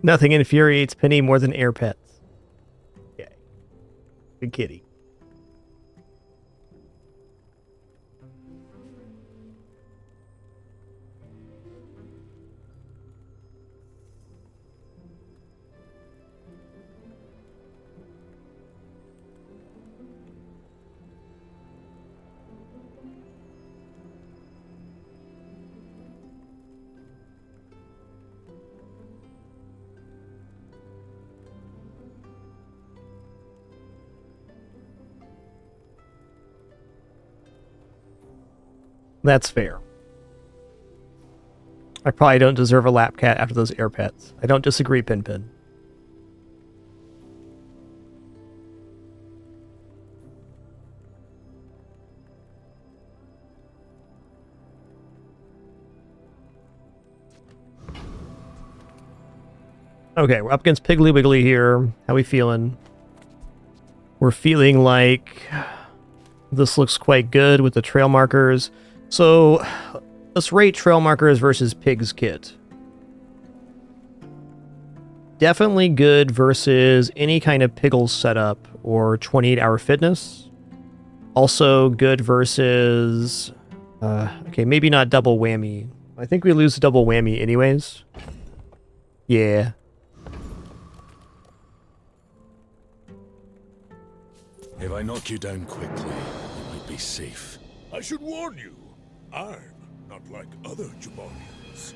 Speaker 1: Nothing infuriates Penny more than air pets. Okay. Good kitty. That's fair. I probably don't deserve a lap cat after those air pets. I don't disagree, Pinpin. Okay, we're up against Piggly Wiggly here. How we feeling? We're feeling like this looks quite good with the trail markers. So let's rate trail markers versus Pig's Kit. Definitely good versus any kind of Piggles setup or 28-hour fitness. Also good versus... okay, maybe not double whammy. I think we lose double whammy anyways. Yeah.
Speaker 3: If I knock you down quickly, you might be safe.
Speaker 9: I should warn you, I'm not like other Jabarians.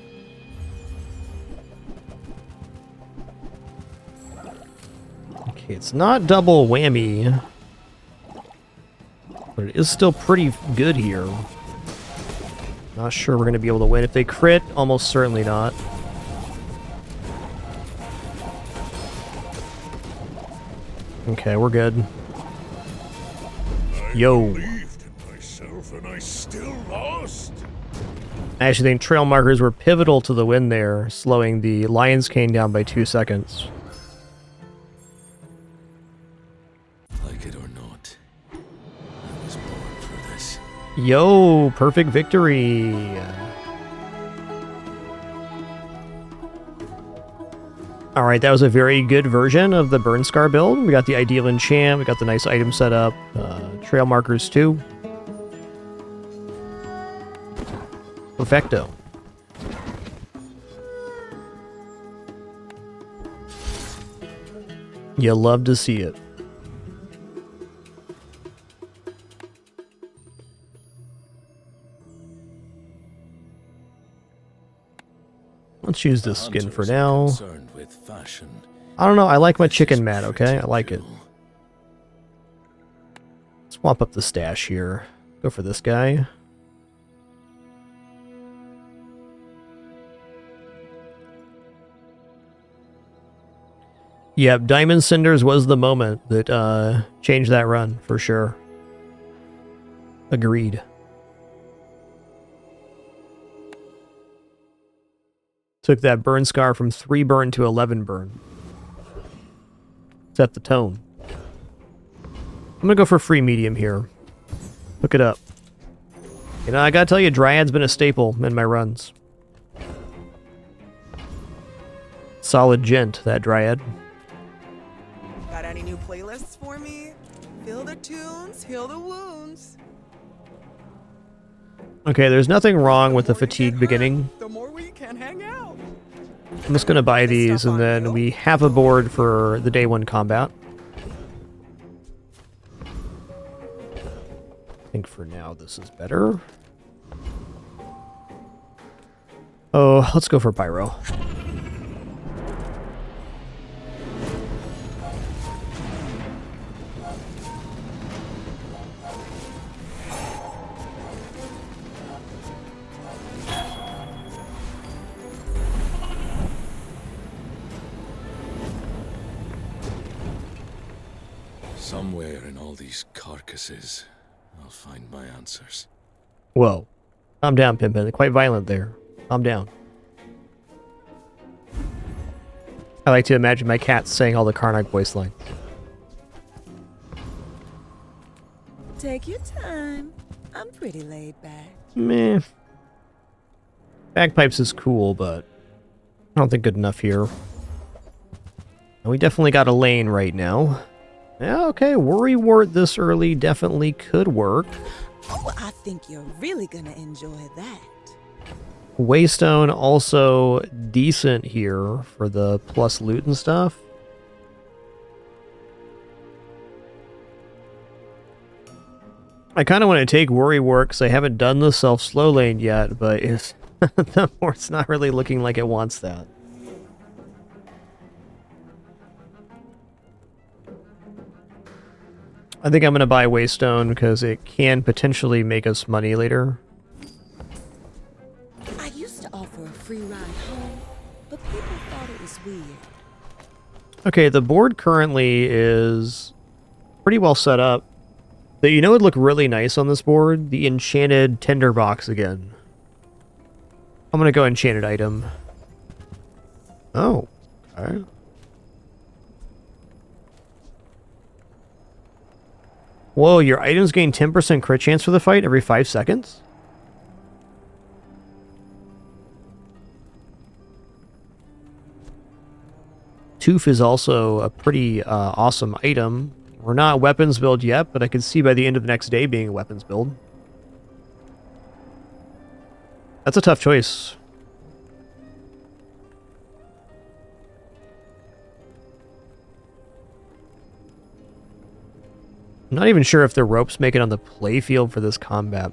Speaker 1: Okay, it's not double whammy, but it is still pretty good here. Not sure we're going to be able to win. If they crit, almost certainly not. Okay, we're good. Yo.
Speaker 9: I believed in myself and I still lost.
Speaker 1: I actually think trail markers were pivotal to the win there, slowing the Lion's Cane down by 2 seconds.
Speaker 3: Like it or not, I was born for this.
Speaker 1: Yo, perfect victory. Alright, that was a very good version of the Burn Scar build. We got the ideal enchant, we got the nice item setup, trail markers too. Perfecto. You love to see it. Let's use this skin for now. I don't know, I like my chicken mat, okay? I like it. Swap up the stash here. Go for this guy. Yep, Diamond Cinders was the moment that changed that run, for sure. Agreed. Took that burn scar from 3 burn to 11 burn. Set the tone. I'm gonna go for free medium here. Hook it up. You know, I gotta tell you, Dryad's been a staple in my runs. Solid gent, that Dryad.
Speaker 5: Got any new playlists for me? Feel the tunes, heal the wounds.
Speaker 1: Okay, there's nothing wrong with the fatigue beginning.
Speaker 5: The more we can hang out.
Speaker 1: I'm just going to buy these, and then we have a board for the day 1 combat. I think for now this is better. Oh, let's go for Pyro.
Speaker 3: Somewhere in all these carcasses, I'll find my answers.
Speaker 1: Whoa. Calm down, Pimpin. Quite violent there. Calm down. I like to imagine my cat saying all the Karnok voice lines.
Speaker 5: Take your time. I'm pretty laid back.
Speaker 1: Meh. Bagpipes is cool, but I don't think good enough here. And we definitely got a lane right now. Yeah, okay, Worrywart this early definitely could work.
Speaker 5: Oh, I think you're really gonna enjoy that.
Speaker 1: Waystone also decent here for the plus loot and stuff. I kind of want to take Worrywart because I haven't done the self-slow lane yet, but it's the board's not really looking like it wants that. I think I'm going to buy Waystone because it can potentially make us money later.
Speaker 5: I used to offer a free ride home, but people thought it was weird.
Speaker 1: Okay, the board currently is pretty well set up. But you know what would look really nice on this board? The enchanted tinderbox again. I'm going to go enchanted item. Oh, okay. Whoa, your items gain 10% crit chance for the fight every 5 seconds? Tooth is also a pretty awesome item. We're not weapons build yet, but I can see by the end of the next day being a weapons build. That's a tough choice. I'm not even sure if the ropes make it on the playfield for this combat.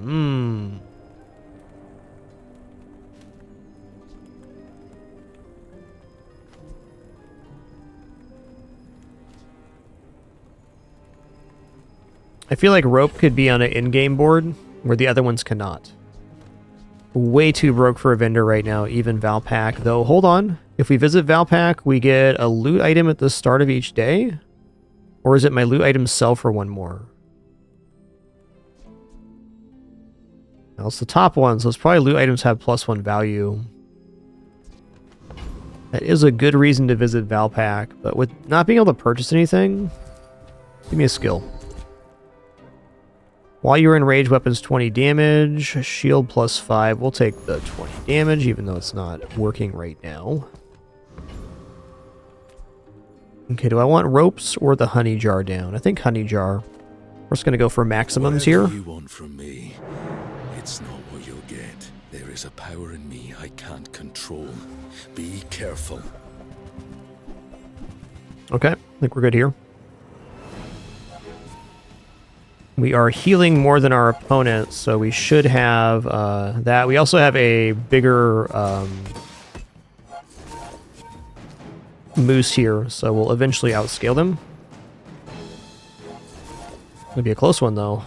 Speaker 1: I feel like rope could be on an in-game board where the other ones cannot. Way too broke for a vendor right now, even Valpak. Though, hold on. If we visit Valpak, we get a loot item at the start of each day? Or is it my loot items sell for 1 more? Now it's the top one, so it's probably loot items have +1 value. That is a good reason to visit Valpak, but with not being able to purchase anything, give me a skill. While you're in rage, weapons 20 damage, shield +5. We'll take the 20 damage, even though it's not working right now. Okay, do I want ropes or the honey jar down? I think honey jar. We're just gonna go for maximums here.
Speaker 3: Whatever you want from me, it's not what you'll get. There is a power in me I can't control. Be careful.
Speaker 1: Okay, I think we're good here. We are healing more than our opponent, so we should have that. We also have a bigger moose here, so we'll eventually outscale them. Gonna be a close one, though.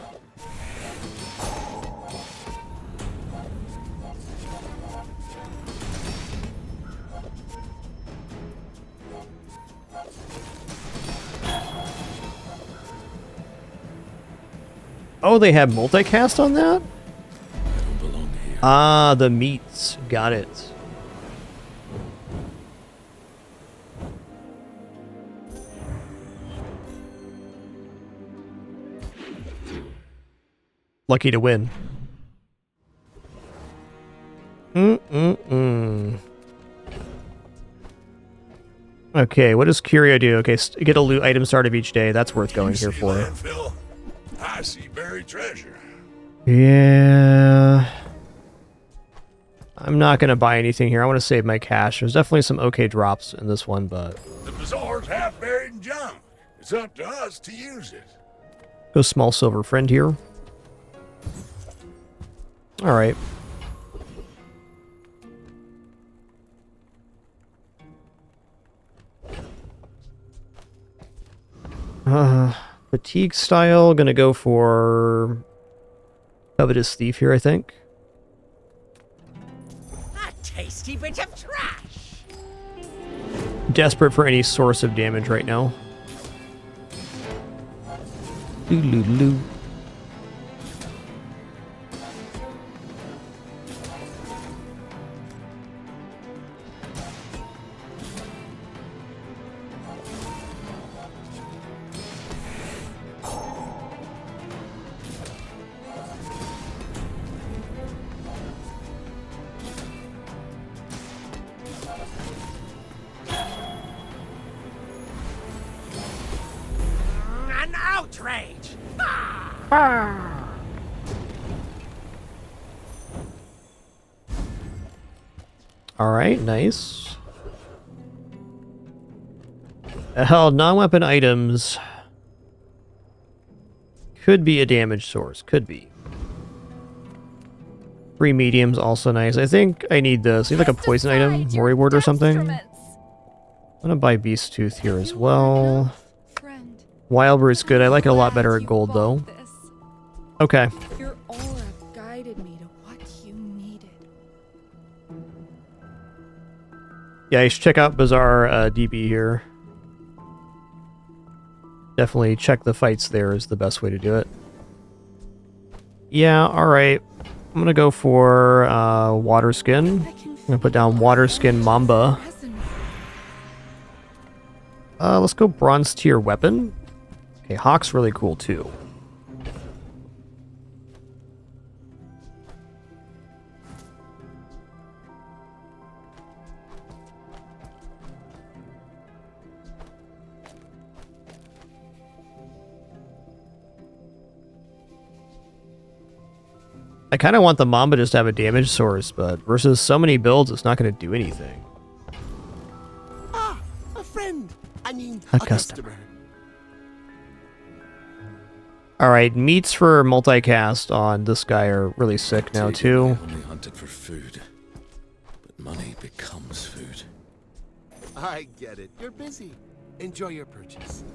Speaker 1: Oh, they have multicast on that? Ah, the meats. Got it. Lucky to win. Okay, what does Curio do? Okay, get a loot item start of each day. That's worth going here for.
Speaker 7: Landfill? I see buried treasure.
Speaker 1: Yeah. I'm not going to buy anything here. I want to save my cash. There's definitely some okay drops in this one, but...
Speaker 9: The bazaar's half buried in junk. It's up to us to use it.
Speaker 1: Go small silver friend here. Alright. Fatigue style, gonna go for Covetous Thief here, I think.
Speaker 16: A tasty bit of trash.
Speaker 1: Desperate for any source of damage right now. Loo.
Speaker 16: An outrage.
Speaker 1: Alright, nice. Hell, non-weapon items could be a damage source. Could be. 3 mediums, also nice. I think I need this. I need like a poison item, Mori Ward or something. I'm gonna buy Beast Tooth here as well. Wild Root's good. I like it a lot better at gold though. Okay.
Speaker 6: Your aura guided me to what you needed.
Speaker 1: Yeah, you should check out Bazaar DB here. Definitely check the fights there is the best way to do it. Yeah, alright. I'm gonna go for Water Skin. I'm gonna put down Water Skin Mamba. Let's go Bronze Tier Weapon. Okay, Hawk's really cool too. I kind of want the Mamba just to have a damage source, but versus so many builds, it's not going to do anything.
Speaker 16: Ah, a friend. I mean,
Speaker 1: A customer. Alright, meats for multicast on this guy are really sick now too.
Speaker 3: Only hunted for food, but money becomes food.
Speaker 16: I get it. You're busy. Enjoy your purchase.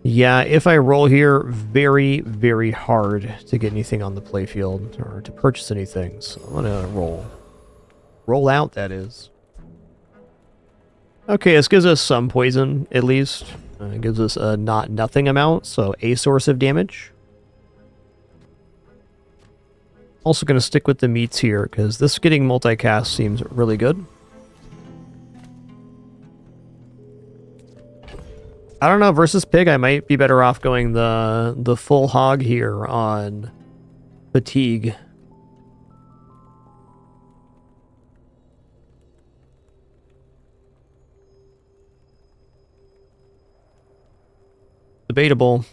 Speaker 1: Yeah, if I roll here, very, very hard to get anything on the playfield or to purchase anything. So I'm gonna roll. Roll out, that is. Okay, this gives us some poison, at least. It gives us a nothing amount, so a source of damage. Also gonna stick with the meats here, because this getting multicast seems really good. I don't know, versus Pig, I might be better off going the full hog here on Fatigue. Debatable.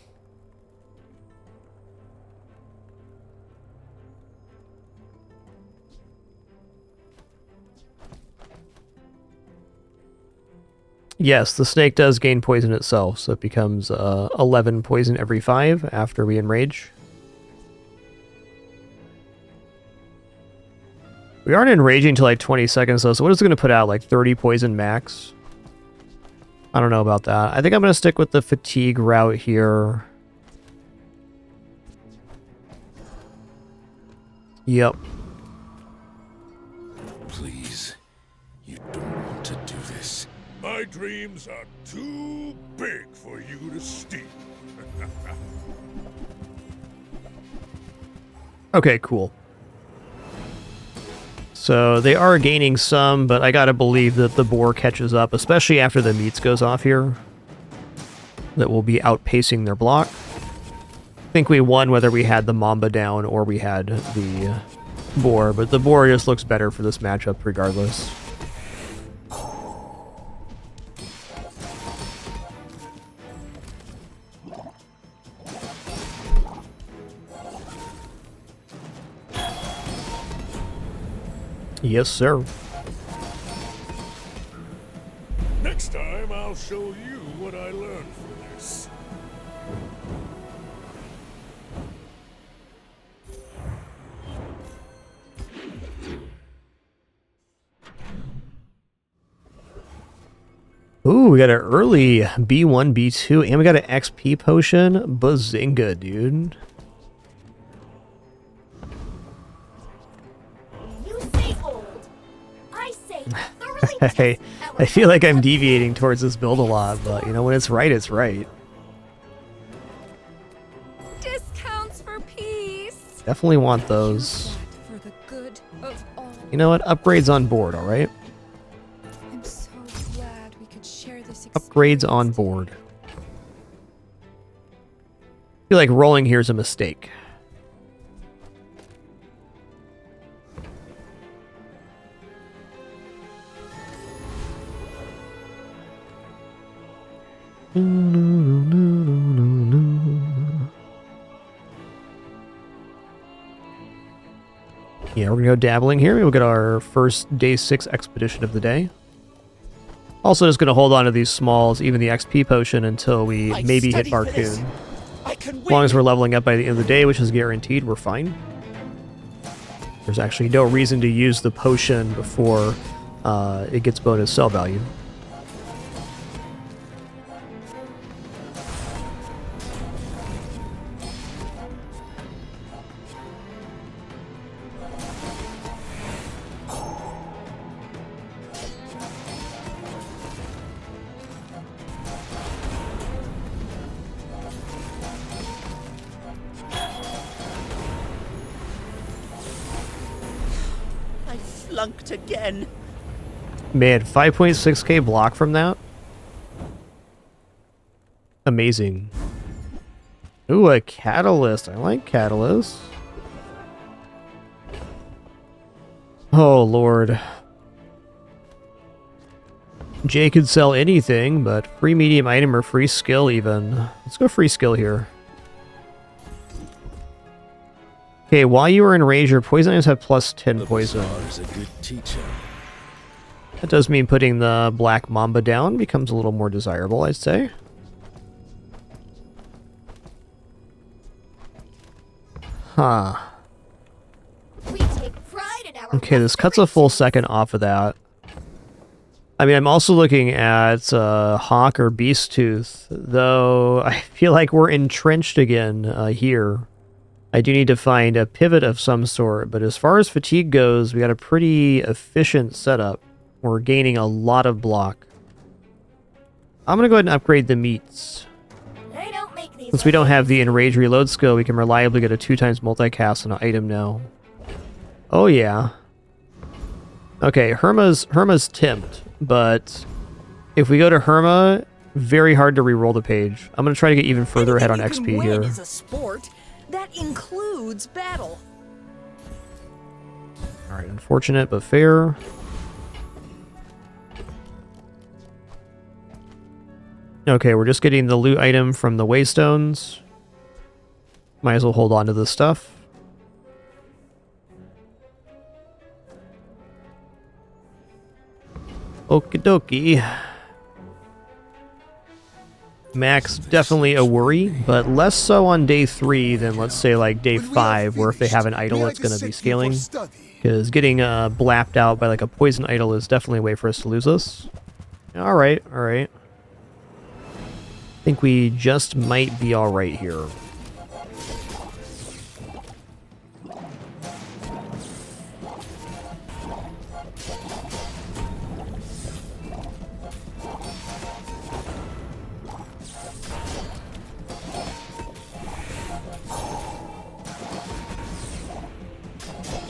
Speaker 1: Yes, the snake does gain poison itself, so it becomes 11 poison every 5 after we enrage. We aren't enraging until like 20 seconds though, so what is it going to put out? Like 30 poison max? I don't know about that. I think I'm going to stick with the fatigue route here. Yep.
Speaker 3: Please, you don't want to do this.
Speaker 7: My dreams are too big for you to steal.
Speaker 1: Okay, cool. So they are gaining some, but I gotta believe that the boar catches up, especially after the meats goes off here. That will be outpacing their block. I think we won whether we had the Mamba down or we had the boar, but the boar just looks better for this matchup regardless. Yes, sir.
Speaker 3: Next time, I'll show you what I learned from this.
Speaker 1: Ooh, we got an early B1, B2, and we got an XP potion. Bazinga, dude.
Speaker 8: You say old. I say thoroughly.
Speaker 1: Hey, I feel like I'm deviating towards this build a lot, but you know, when it's right, it's right.
Speaker 4: Discounts for peace.
Speaker 1: Definitely want those.
Speaker 4: For the good of all.
Speaker 1: You know what? Upgrades on board, alright?
Speaker 4: I'm so glad we could share this
Speaker 1: Upgrades on board. I feel like rolling here is a mistake. Yeah, we're gonna go dabbling here. We'll get our first day 6 expedition of the day. Also just gonna hold on to these smalls, even the XP potion, until we maybe hit Barcoon. As long as we're leveling up by the end of the day, which is guaranteed, we're fine. There's actually no reason to use the potion before it gets bonus sell value.
Speaker 10: Flunked again.
Speaker 1: Man, 5.6k block from that? Amazing. Ooh, a catalyst. I like catalyst. Oh, Lord. Jay could sell anything, but free medium item or free skill even. Let's go free skill here. Okay, while you were in rage, your poison items have plus 10 poison.
Speaker 3: A good teacher.
Speaker 1: That does mean putting the Black Mamba down becomes a little more desirable, I'd say. Huh.
Speaker 8: We take pride in our
Speaker 1: Okay, this cuts a full second off of that. I mean, I'm also looking at Hawk or Beast Tooth, though I feel like we're entrenched again here. I do need to find a pivot of some sort, but as far as fatigue goes, we got a pretty efficient setup. We're gaining a lot of block. I'm going to go ahead and upgrade the meats.
Speaker 8: I don't make these.
Speaker 1: Since we don't have the Enrage Reload skill, we can reliably get a 2x multicast on an item now. Oh yeah. Okay, Herma's Tempt, but if we go to Herma, very hard to re-roll the page. I'm going to try to get even further ahead on XP here.
Speaker 6: Is a sport that includes battle.
Speaker 1: Alright, unfortunate but fair. Okay, we're just getting the loot item from the Waystones. Might as well hold on to this stuff. Okie dokie. Max, definitely a worry, but less so on day 3 than, let's say, like day 5, where if they have an idol, it's going to be scaling. Because getting blapped out by like a poison idol is definitely a way for us to lose this. Alright, alright. I think we just might be alright here.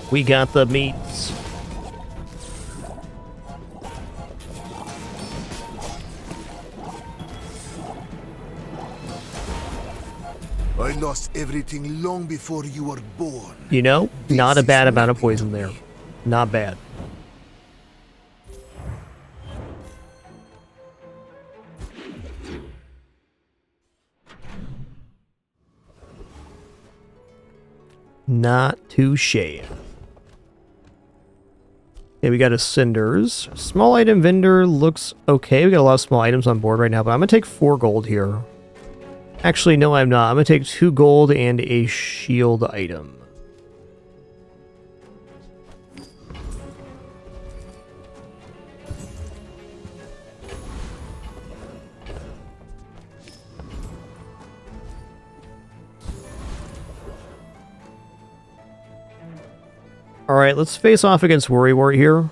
Speaker 1: We got the meats.
Speaker 20: I lost everything long before you were born.
Speaker 1: You know, not a bad amount of poison there. Not bad. Not too shabby. Okay, we got a cinders. Small item vendor looks okay. We got a lot of small items on board right now, but I'm gonna take 4 gold here. Actually, no, I'm not. I'm gonna take 2 gold and a shield item. Alright, let's face off against Worrywart here.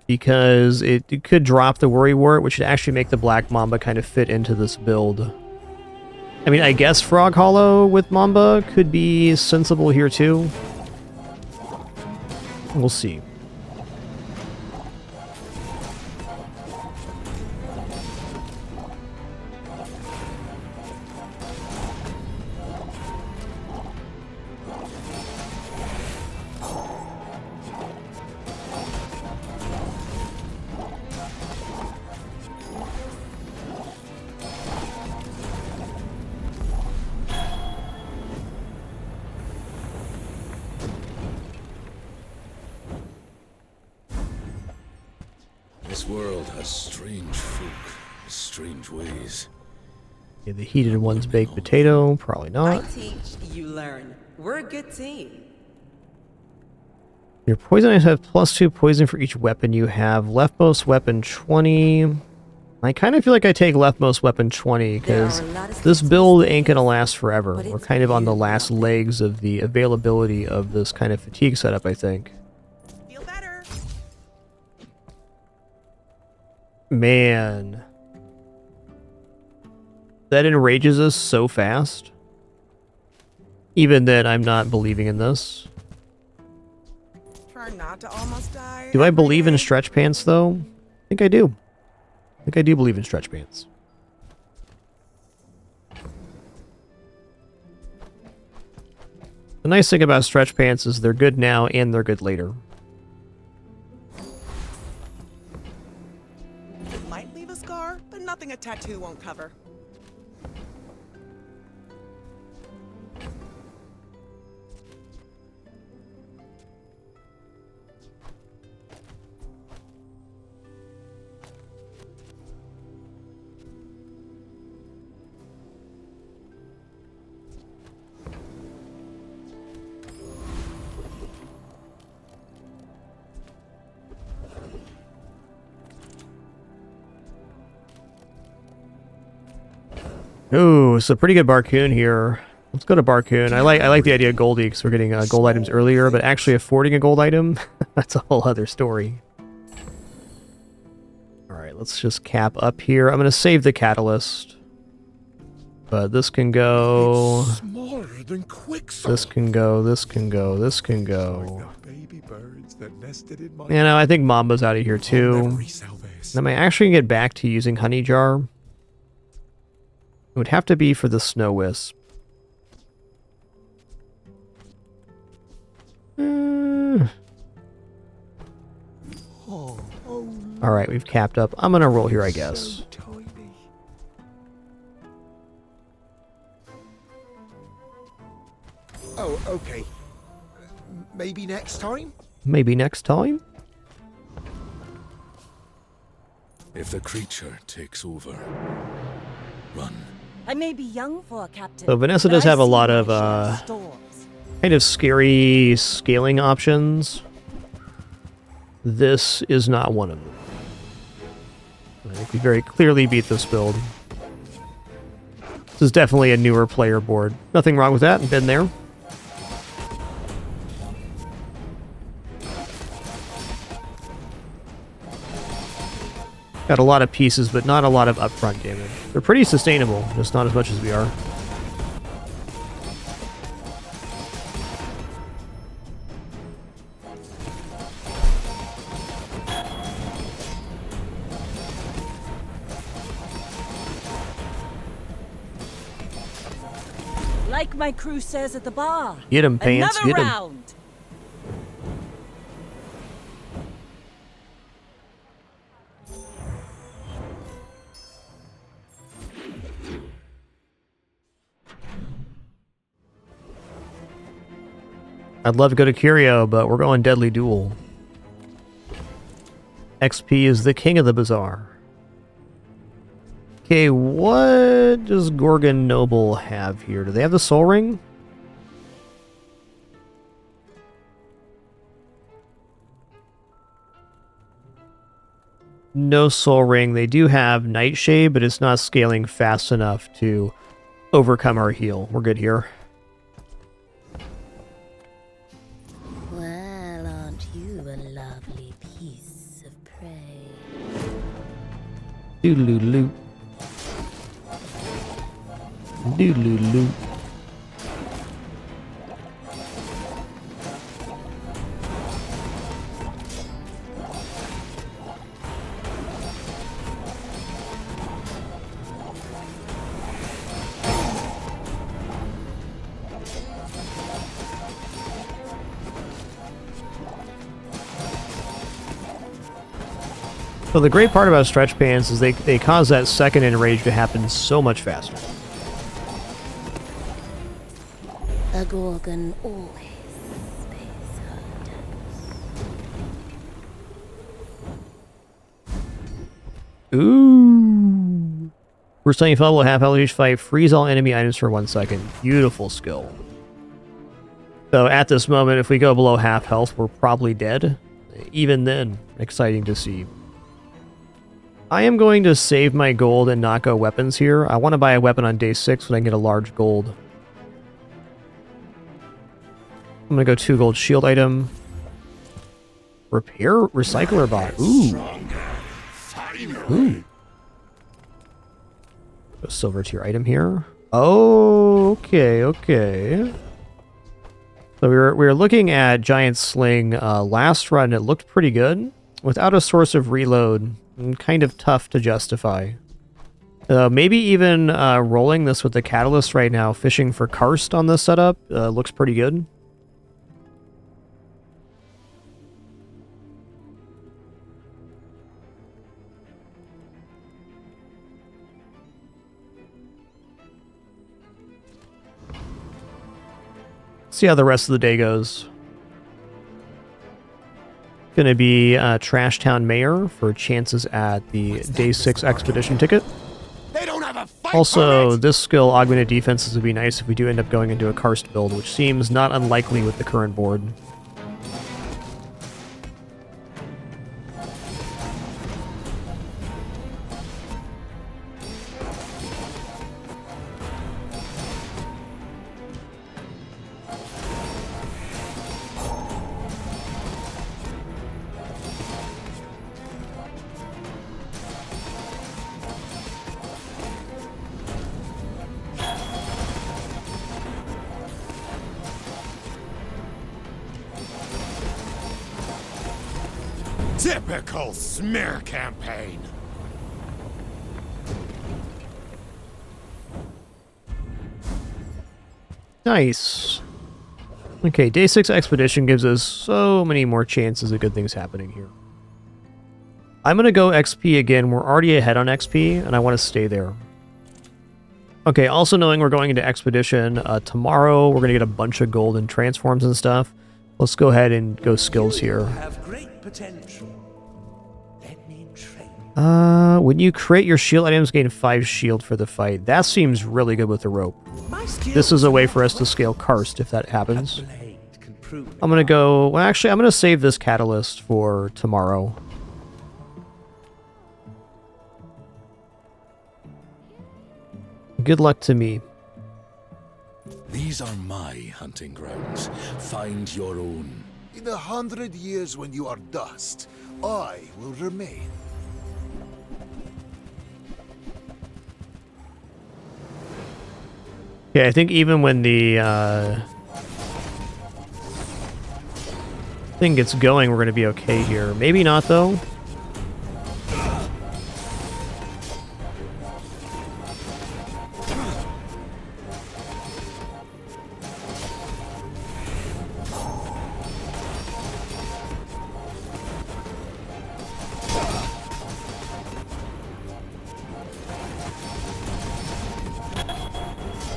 Speaker 1: Because it could drop the Worrywart, which would actually make the Black Mamba kind of fit into this build. I mean, I guess Frog Hollow with Mamba could be sensible here too. We'll see.
Speaker 3: This world has strange folk, strange ways.
Speaker 1: Yeah, the heated one's baked potato, probably
Speaker 5: I
Speaker 1: not.
Speaker 5: teach, you learn. We're a good team.
Speaker 1: Your poison items have +2 poison for each weapon you have. Leftmost weapon 20. I kind of feel like I take leftmost weapon 20 because this build ain't gonna last forever. We're kind of on the last legs of the availability of this kind of fatigue setup, I think.
Speaker 5: Feel better.
Speaker 1: Man. That enrages us so fast. Even then, I'm not believing in this.
Speaker 5: Try not to almost die.
Speaker 1: Do I believe in stretch pants, though? I think I do. I think I do believe in stretch pants. The nice thing about stretch pants is they're good now and they're good later.
Speaker 5: It might leave a scar, but nothing a tattoo won't cover.
Speaker 1: Ooh, it's a pretty good Barcoon here. Let's go to Barcoon. I like the idea of Goldie because we're getting gold items earlier, but actually affording a gold item, that's a whole other story. Alright, let's just cap up here. I'm going to save the Catalyst. But this can go...
Speaker 12: Smaller than Quicksilver.
Speaker 1: This can go, this can go, this can go.
Speaker 12: Baby birds that nested in my...
Speaker 1: You know, I think Mamba's out of here too. Am I actually going to get back to using Honey Jar? It would have to be for the Snow Wisp. Alright, we've capped up. I'm gonna roll here, I guess.
Speaker 12: Oh, okay. Maybe next time?
Speaker 1: Maybe next time?
Speaker 3: If the creature takes over, run.
Speaker 13: I may be young for a captain.
Speaker 1: So Vanessa does have a lot of kind of scary scaling options. This is not one of them. I think we very clearly beat this build. This is definitely a newer player board. Nothing wrong with that. Been there. Got a lot of pieces, but not a lot of upfront damage. They're pretty sustainable, just not as much as we are.
Speaker 13: Like my crew says at the bar.
Speaker 1: Get 'em, Pants.
Speaker 13: Another
Speaker 1: Get 'em.
Speaker 13: round.
Speaker 1: I'd love to go to Curio, but we're going Deadly Duel. XP is the king of the bazaar. Okay, what does Gorgon Noble have here? Do they have the Soul Ring? No Soul Ring. They do have Nightshade, but it's not scaling fast enough to overcome our heal. We're good here.
Speaker 11: Well, aren't you a lovely piece of prey?
Speaker 1: Doodaloo. Doodaloo. So the great part about stretch pants is they cause that second enrage to happen so much faster.
Speaker 11: A Gorgon always pays her debts.
Speaker 1: Ooh. We're studying level half health each fight. Freeze all enemy items for 1 second. Beautiful skill. So at this moment, if we go below half health, we're probably dead. Even then, exciting to see. I am going to save my gold and not go weapons here. I want to buy a weapon on day 6 when I get a large gold. I'm going to go 2 gold shield item. Repair recycler bot. Ooh. Ooh. A silver tier item here. Oh, okay. So we were looking at Giant Sling last run. It looked pretty good. Without a source of reload, kind of tough to justify. Maybe even rolling this with the Catalyst right now, fishing for Karst on this setup, looks pretty good. See how the rest of the day goes. Gonna be Trash Town Mayor for chances at the Day 6 Expedition ticket.
Speaker 16: They don't have a fight
Speaker 1: Also, this skill, Augmented Defenses, would be nice if we do end up going into a Karst build, which seems not unlikely with the current board.
Speaker 16: Typical smear campaign.
Speaker 1: Nice. Okay, Day 6 Expedition gives us so many more chances of good things happening here. I'm going to go XP again. We're already ahead on XP, and I want to stay there. Okay, also knowing we're going into Expedition, tomorrow we're going to get a bunch of gold and transforms and stuff. Let's go ahead and go skills here.
Speaker 18: Have great potential. Let me train.
Speaker 1: When you create your shield items, gain 5 shield for the fight. That seems really good with the rope. This is a way for us to scale Karst if that happens. I'm going to go... Well, actually, I'm going to save this Catalyst for tomorrow. Good luck to me.
Speaker 3: These are my hunting grounds. Find your own.
Speaker 20: In 100 years when you are dust, I will remain.
Speaker 1: Yeah, I think even when the thing gets going, we're going to be okay here. Maybe not, though.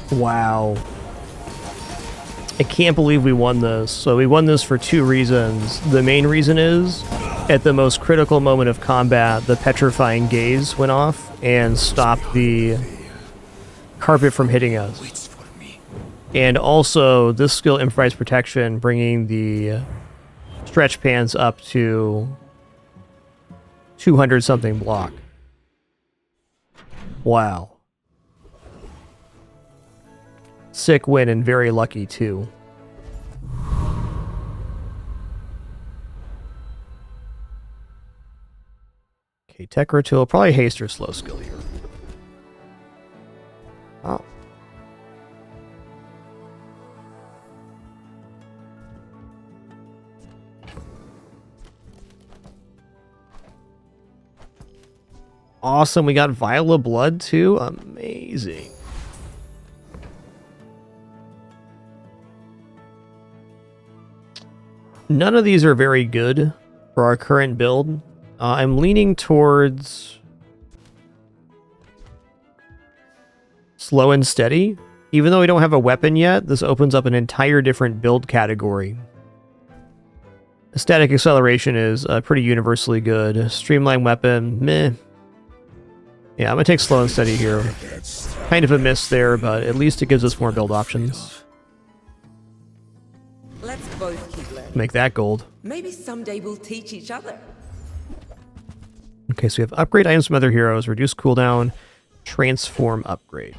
Speaker 1: Wow. I can't believe we won this. So we won this for two reasons. The main reason is, at the most critical moment of combat, the petrifying gaze went off and stopped the carpet from hitting us. And also, this skill improvised protection, bringing the stretch pans up to 200 something block. Wow. Sick win and very lucky too. Okay, Tech Rotil, probably haste or slow skill here. Oh. Awesome, we got Vial of Blood too. Amazing. None of these are very good for our current build. I'm leaning towards slow and steady. Even though we don't have a weapon yet, this opens up an entire different build category. Static acceleration is pretty universally good. Streamline weapon, meh. Yeah, I'm going to take slow and steady here. Kind of a miss there, but at least it gives us more build options.
Speaker 5: Let's both keep learning.
Speaker 1: Make that gold.
Speaker 5: Maybe someday we'll teach each other.
Speaker 1: Okay, so we have upgrade items from other heroes, reduce cooldown, transform upgrade.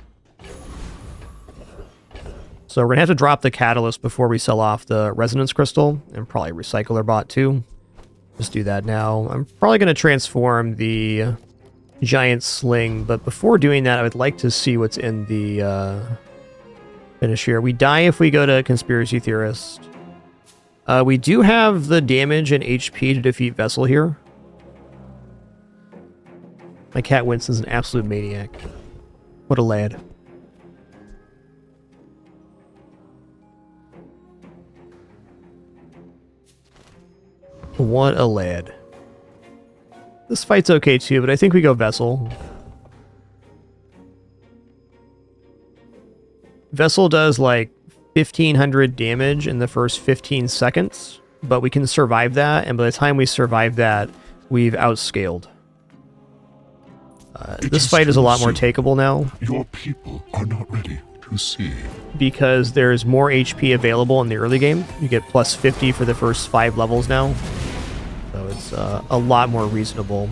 Speaker 1: So we're going to have to drop the catalyst before we sell off the resonance crystal, and probably recycle our bot too. Just do that now. I'm probably going to transform the giant sling, but before doing that, I would like to see what's in the finish here. We die if we go to Conspiracy Theorist. We do have the damage and HP to defeat Vessel here. My cat Winston's an absolute maniac. What a lad. What a lad. This fight's okay too, but I think we go Vessel. Vessel does like 1500 damage in the first 15 seconds, but we can survive that, and by the time we survive that, we've outscaled. This fight is a lot more takeable now.
Speaker 9: Your people are not ready to see.
Speaker 1: Because there's more HP available in the early game. You get plus 50 for the first 5 levels now. So it's a lot more reasonable.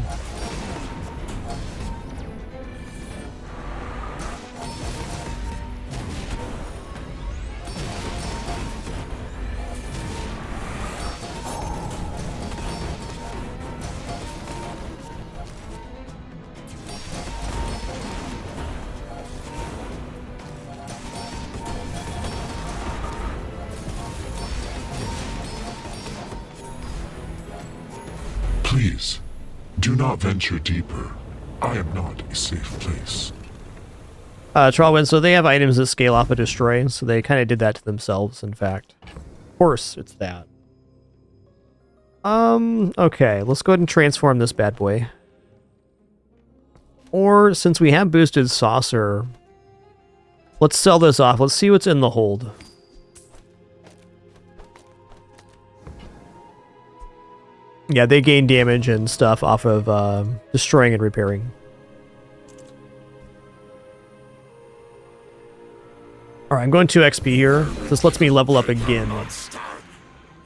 Speaker 9: Please, do not venture deeper. I am not a safe place.
Speaker 1: Trawwin, so they have items that scale off of destroy, so they kind of did that to themselves, in fact. Of course, it's that. Okay, let's go ahead and transform this bad boy. Or, since we have boosted Saucer, let's sell this off. Let's see what's in the hold. Yeah, they gain damage and stuff off of destroying and repairing. Alright, I'm going 2 XP here. This lets me level up again.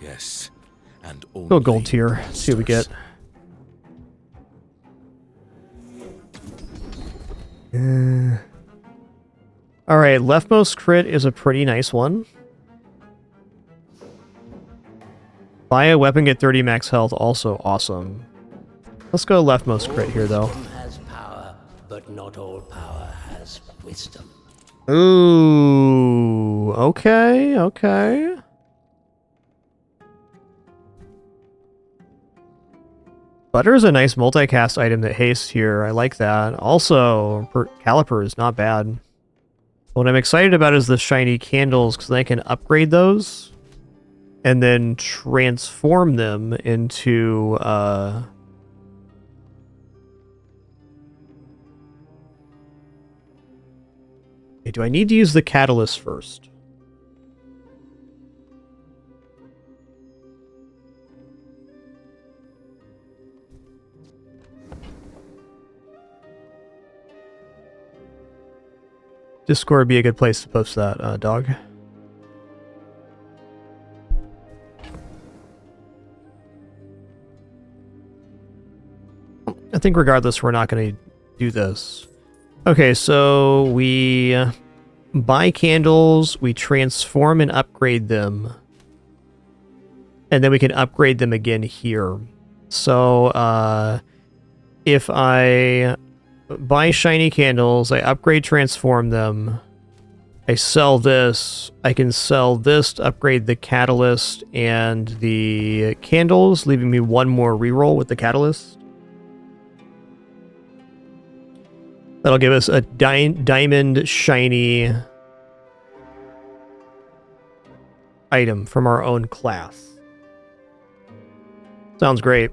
Speaker 3: Yes, and
Speaker 1: Go gold tier. See what we get. Alright, leftmost crit is a pretty nice one. Buy a weapon, get 30 max health, also awesome. Let's go leftmost crit here, though.
Speaker 14: Has power, but not all power has wisdom.
Speaker 1: Ooh, okay, okay. Butter is a nice multicast item that hastes here. I like that. Also, Caliper is not bad. What I'm excited about is the shiny candles, because I can upgrade those and then transform them into okay, do I need to use the catalyst first? Discord would be a good place to post that, dog. I think regardless, we're not going to do this. Okay, so we buy candles, we transform and upgrade them, and then we can upgrade them again here. So if I buy shiny candles, I upgrade, transform them, I sell this, I can sell this to upgrade the catalyst and the candles, leaving me one more reroll with the catalyst. That'll give us a diamond shiny item from our own class. Sounds great.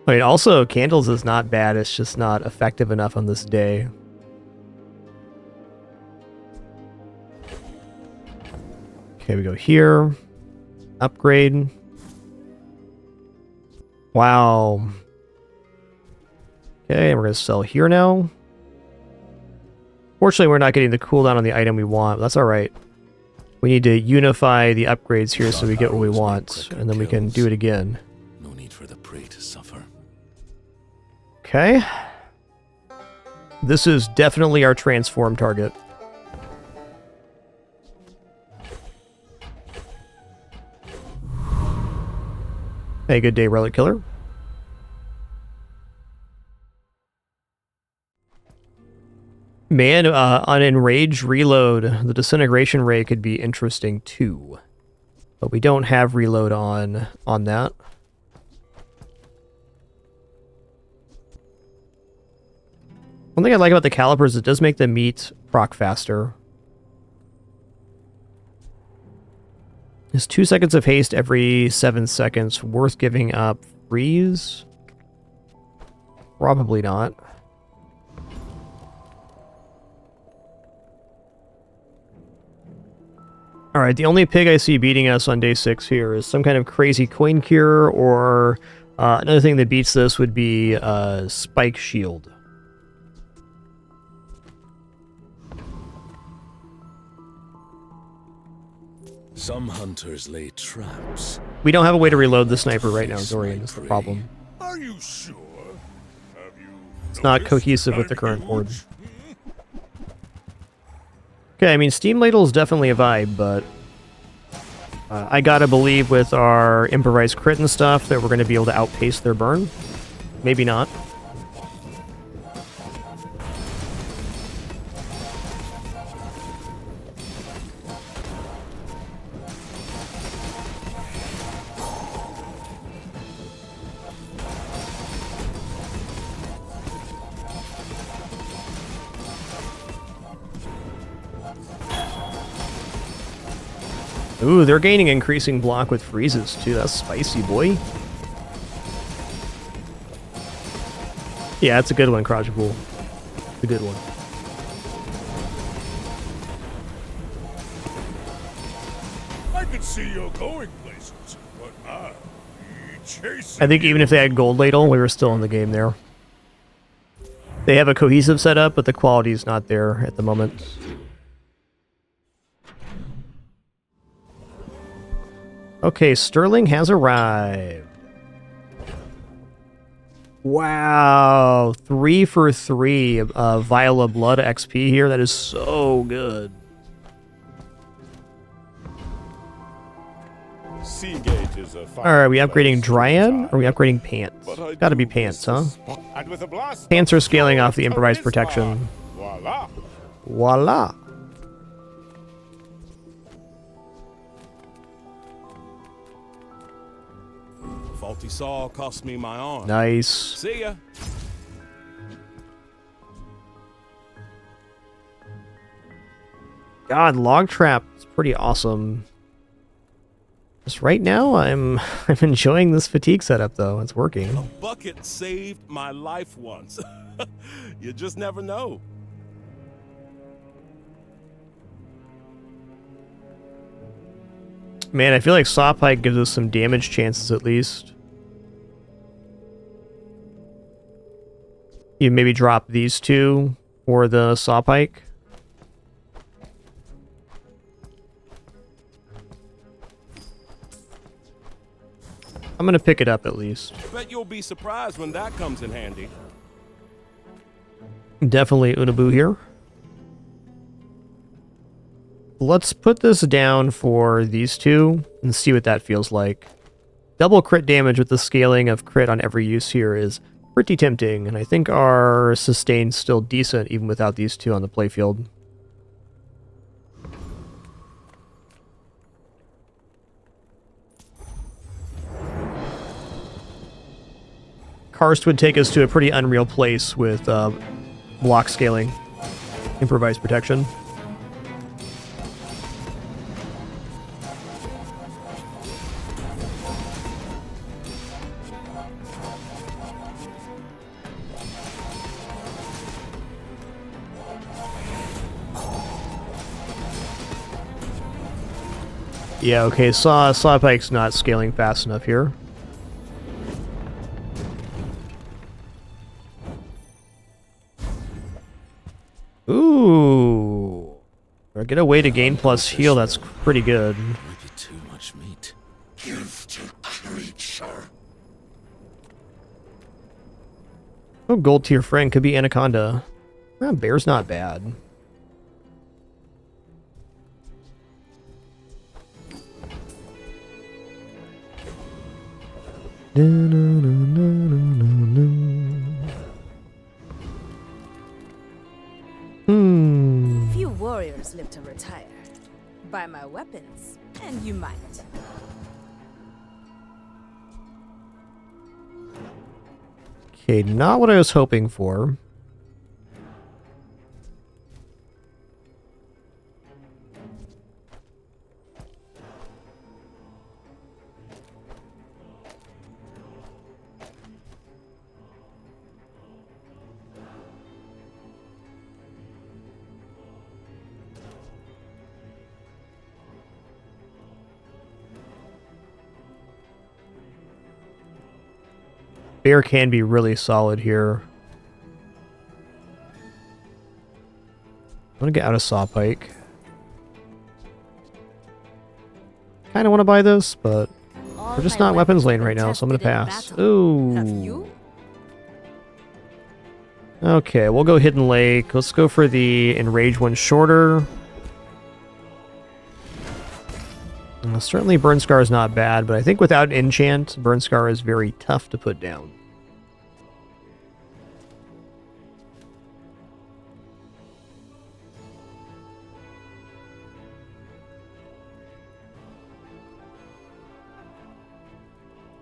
Speaker 1: Wait, also, candles is not bad, it's just not effective enough on this day. Okay, we go here. Upgrade. Wow. Okay, we're going to sell here now. Fortunately, we're not getting the cooldown on the item we want. That's alright. We need to unify the upgrades here so we get what we want, and then we can do it again.
Speaker 3: No need for the prey to suffer.
Speaker 1: Okay. This is definitely our transform target. Hey, good day, Relic Killer. Man, on Enrage Reload, the disintegration ray could be interesting too. But we don't have reload on that. One thing I like about the calipers is it does make the meat proc faster. Is 2 seconds of haste every 7 seconds worth giving up freeze? Probably not. Alright, the only pig I see beating us on day 6 here is some kind of crazy coin cure, or another thing that beats this would be Spike Shield.
Speaker 3: Some hunters lay traps.
Speaker 1: We don't have a way to reload the sniper right now, Zorian, is the problem.
Speaker 7: Are you sure?
Speaker 1: It's not cohesive with the current board. Okay, I mean, Steam Ladle is definitely a vibe, but I gotta believe with our improvised crit and stuff that we're going to be able to outpace their burn. Maybe not. Ooh, they're gaining increasing block with freezes, too. That's spicy, boy. Yeah, it's a good one, Crotchpool. It's a good one.
Speaker 7: I could see you going places, but I'll be chasing
Speaker 1: I think even if they had Gold Ladle, we were still in the game there. They have a cohesive setup, but the quality is not there at the moment. Okay, Sterling has arrived. Wow, 3 for 3 Vial of Blood XP here. That is so good. Alright, are we upgrading Dryad? Or are we upgrading Pants? Gotta be Pants, huh? Pants are scaling off the improvised protection.
Speaker 21: Voila!
Speaker 1: Voila!
Speaker 19: Faulty saw cost me my arm.
Speaker 1: Nice.
Speaker 19: See ya.
Speaker 1: God, Log Trap is pretty awesome. Just right now, I'm enjoying this fatigue setup though. It's working.
Speaker 19: A bucket saved my life once. You just never know.
Speaker 1: Man, I feel like Sawpike gives us some damage chances at least. You maybe drop these two. for the saw pike. I'm gonna pick it up at least.
Speaker 19: Bet you'll be surprised when that comes in handy.
Speaker 1: Definitely Unabu here. Let's put this down for these two and see what that feels like. Double crit damage with the scaling of crit on every use here is pretty tempting, and I think our sustain's still decent even without these two on the playfield. Karst would take us to a pretty unreal place with block scaling, improvised protection. Yeah, okay, Saw Pike's not scaling fast enough here. Ooh. If I get a way to gain plus heal, that's pretty good.
Speaker 3: Might be too much meat.
Speaker 9: Gifted creature.
Speaker 1: Oh, gold tier friend could be Anaconda. Bear's not bad.
Speaker 6: Few warriors live to retire. Buy my weapons, and you might.
Speaker 1: Okay, not what I was hoping for. Bear can be really solid here. I'm gonna get out of Saw Pike. Kinda wanna buy this, but we're just not weapons lane right now, so I'm gonna pass. Ooh. Okay, we'll go Hidden Lake. Let's go for the Enrage one shorter. Certainly Burn Scar is not bad, but I think without enchant, Burn Scar is very tough to put down.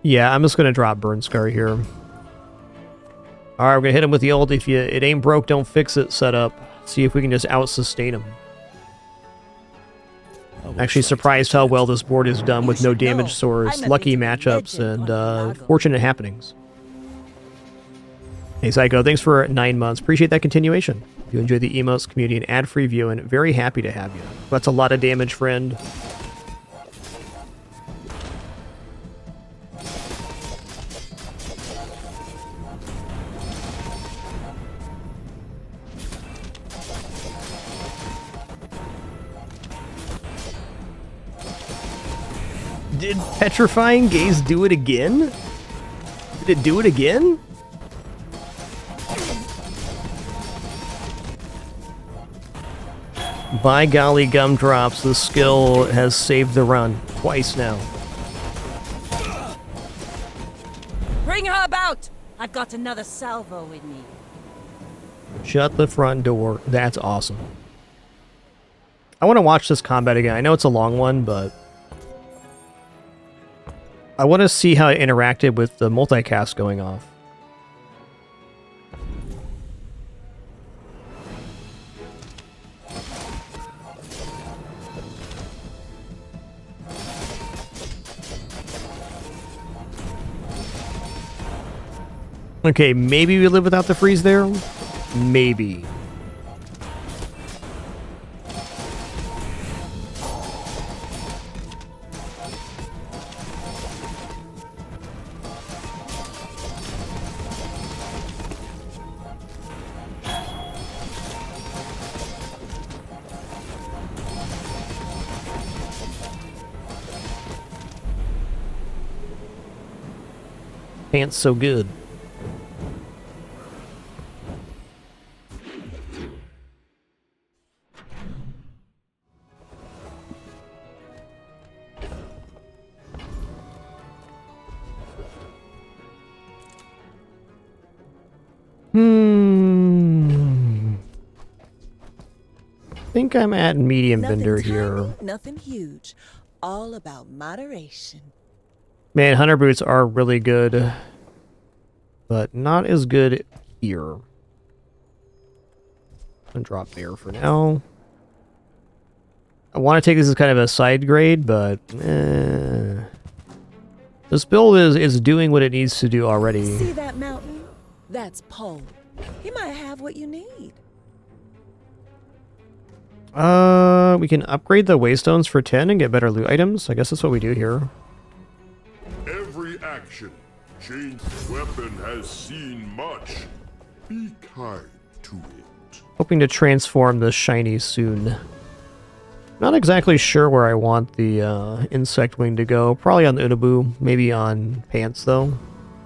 Speaker 1: Yeah, I'm just going to drop Burn Scar here. Alright, we're going to hit him with the ult. If it ain't broke, don't fix it setup. See if we can just out-sustain him. Actually surprised how well this board is done with no damage source, lucky matchups, and fortunate happenings. Hey Psycho, thanks for 9 months. Appreciate that continuation. If you enjoy the emotes, community, and ad-free viewing, very happy to have you. That's a lot of damage, friend. Did Petrifying Gaze do it again? Did it do it again? By golly gumdrops, the skill has saved the run twice now.
Speaker 13: Bring her about! I've got another salvo with me.
Speaker 1: Shut the front door. That's awesome. I want to watch this combat again. I know it's a long one, but I want to see how it interacted with the multicast going off. Okay, maybe we live without the freeze there? Maybe. Pants so good. I think I'm at medium vendor here.
Speaker 2: Nothing huge. All about moderation.
Speaker 1: Man, hunter boots are really good, but not as good here. I'm gonna drop bear for now. I want to take this as kind of a side grade, but this build is doing what it needs to do already.
Speaker 2: See that mountain? That's Pole. He might have what you need.
Speaker 1: We can upgrade the waystones for 10 and get better loot items. I guess that's what we do here.
Speaker 9: Every action, change weapon has seen much. Be kind to it.
Speaker 1: Hoping to transform the shiny soon. Not exactly sure where I want the insect wing to go. Probably on the Unabu, maybe on pants though.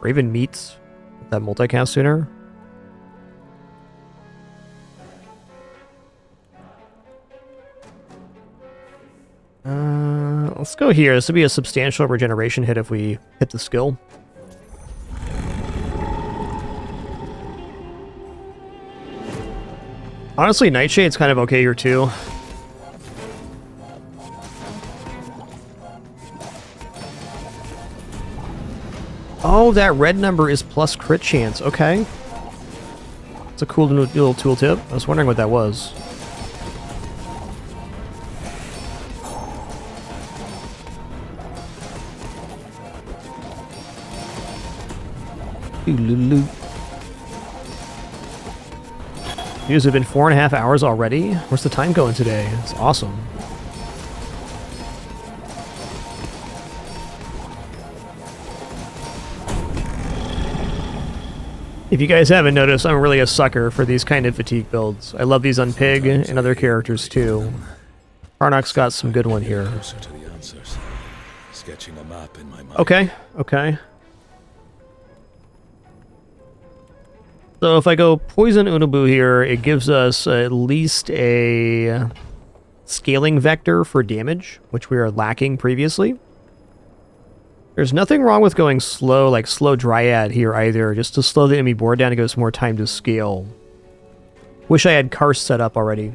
Speaker 1: Or even meats. That multicast sooner. Let's go here. This would be a substantial regeneration hit if we hit the skill. Honestly, Nightshade's kind of okay here too. Oh, that red number is plus crit chance. Okay. It's a cool little tooltip. I was wondering what that was. News have been 4.5 hours already. Where's the time going today? It's awesome. If you guys haven't noticed, I'm really a sucker for these kind of fatigue builds. I love these on Pig and other characters too. KARNOK's got some good one here.
Speaker 3: Closer to the answers. Sketching a map in my mind.
Speaker 1: Okay, okay. So if I go Poison Unabu here, it gives us at least a scaling vector for damage, which we are lacking previously. There's nothing wrong with going slow, like slow Dryad here either, just to slow the enemy board down and give us more time to scale. Wish I had Karst set up already.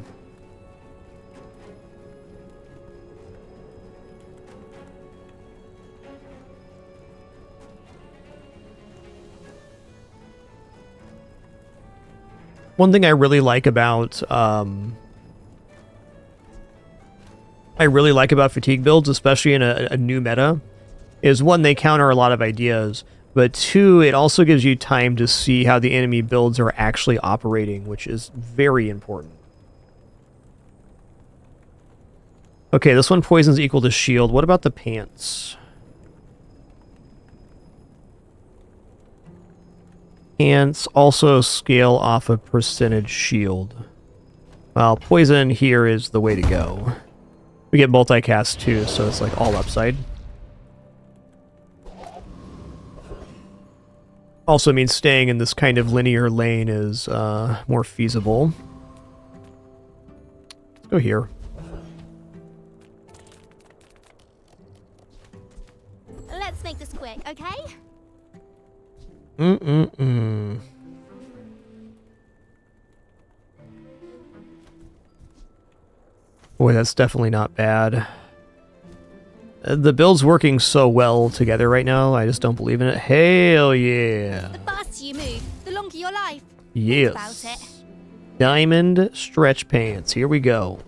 Speaker 1: One thing I really like about fatigue builds, especially in a new meta, is one, they counter a lot of ideas, but two, it also gives you time to see how the enemy builds are actually operating, which is very important. Okay, this one poison's equal to shield. What about the pants? Pants also scale off a percentage shield. Well, poison here is the way to go. We get multicast too, so it's like all upside. Also means staying in this kind of linear lane is more feasible. Let's go here.
Speaker 8: Let's make this quick, okay?
Speaker 1: Boy, that's definitely not bad. The build's working so well together right now, I just don't believe in it. Hell yeah.
Speaker 8: The faster you move, the longer your life.
Speaker 1: Yes.
Speaker 8: About it.
Speaker 1: Diamond stretch pants. Here we go.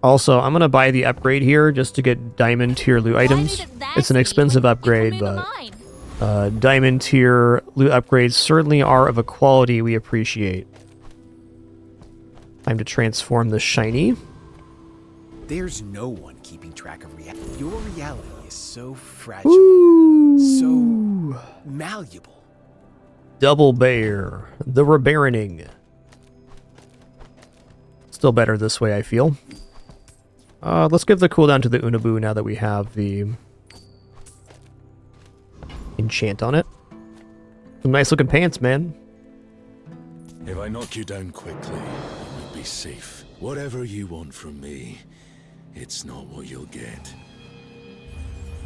Speaker 1: Also, I'm going to buy the upgrade here just to get diamond tier loot items. It's an expensive upgrade, but diamond tier loot upgrades certainly are of a quality we appreciate. Time to transform the shiny.
Speaker 22: There's no one keeping track of reality. Your reality is so fragile, so malleable.
Speaker 1: Double bear. The rebaroning. Still better this way, I feel. Let's give the cooldown to the Unabu now that we have the enchant on it. Some nice looking pants, man.
Speaker 3: If I knock you down quickly, you might be safe. Whatever you want from me, it's not what you'll get.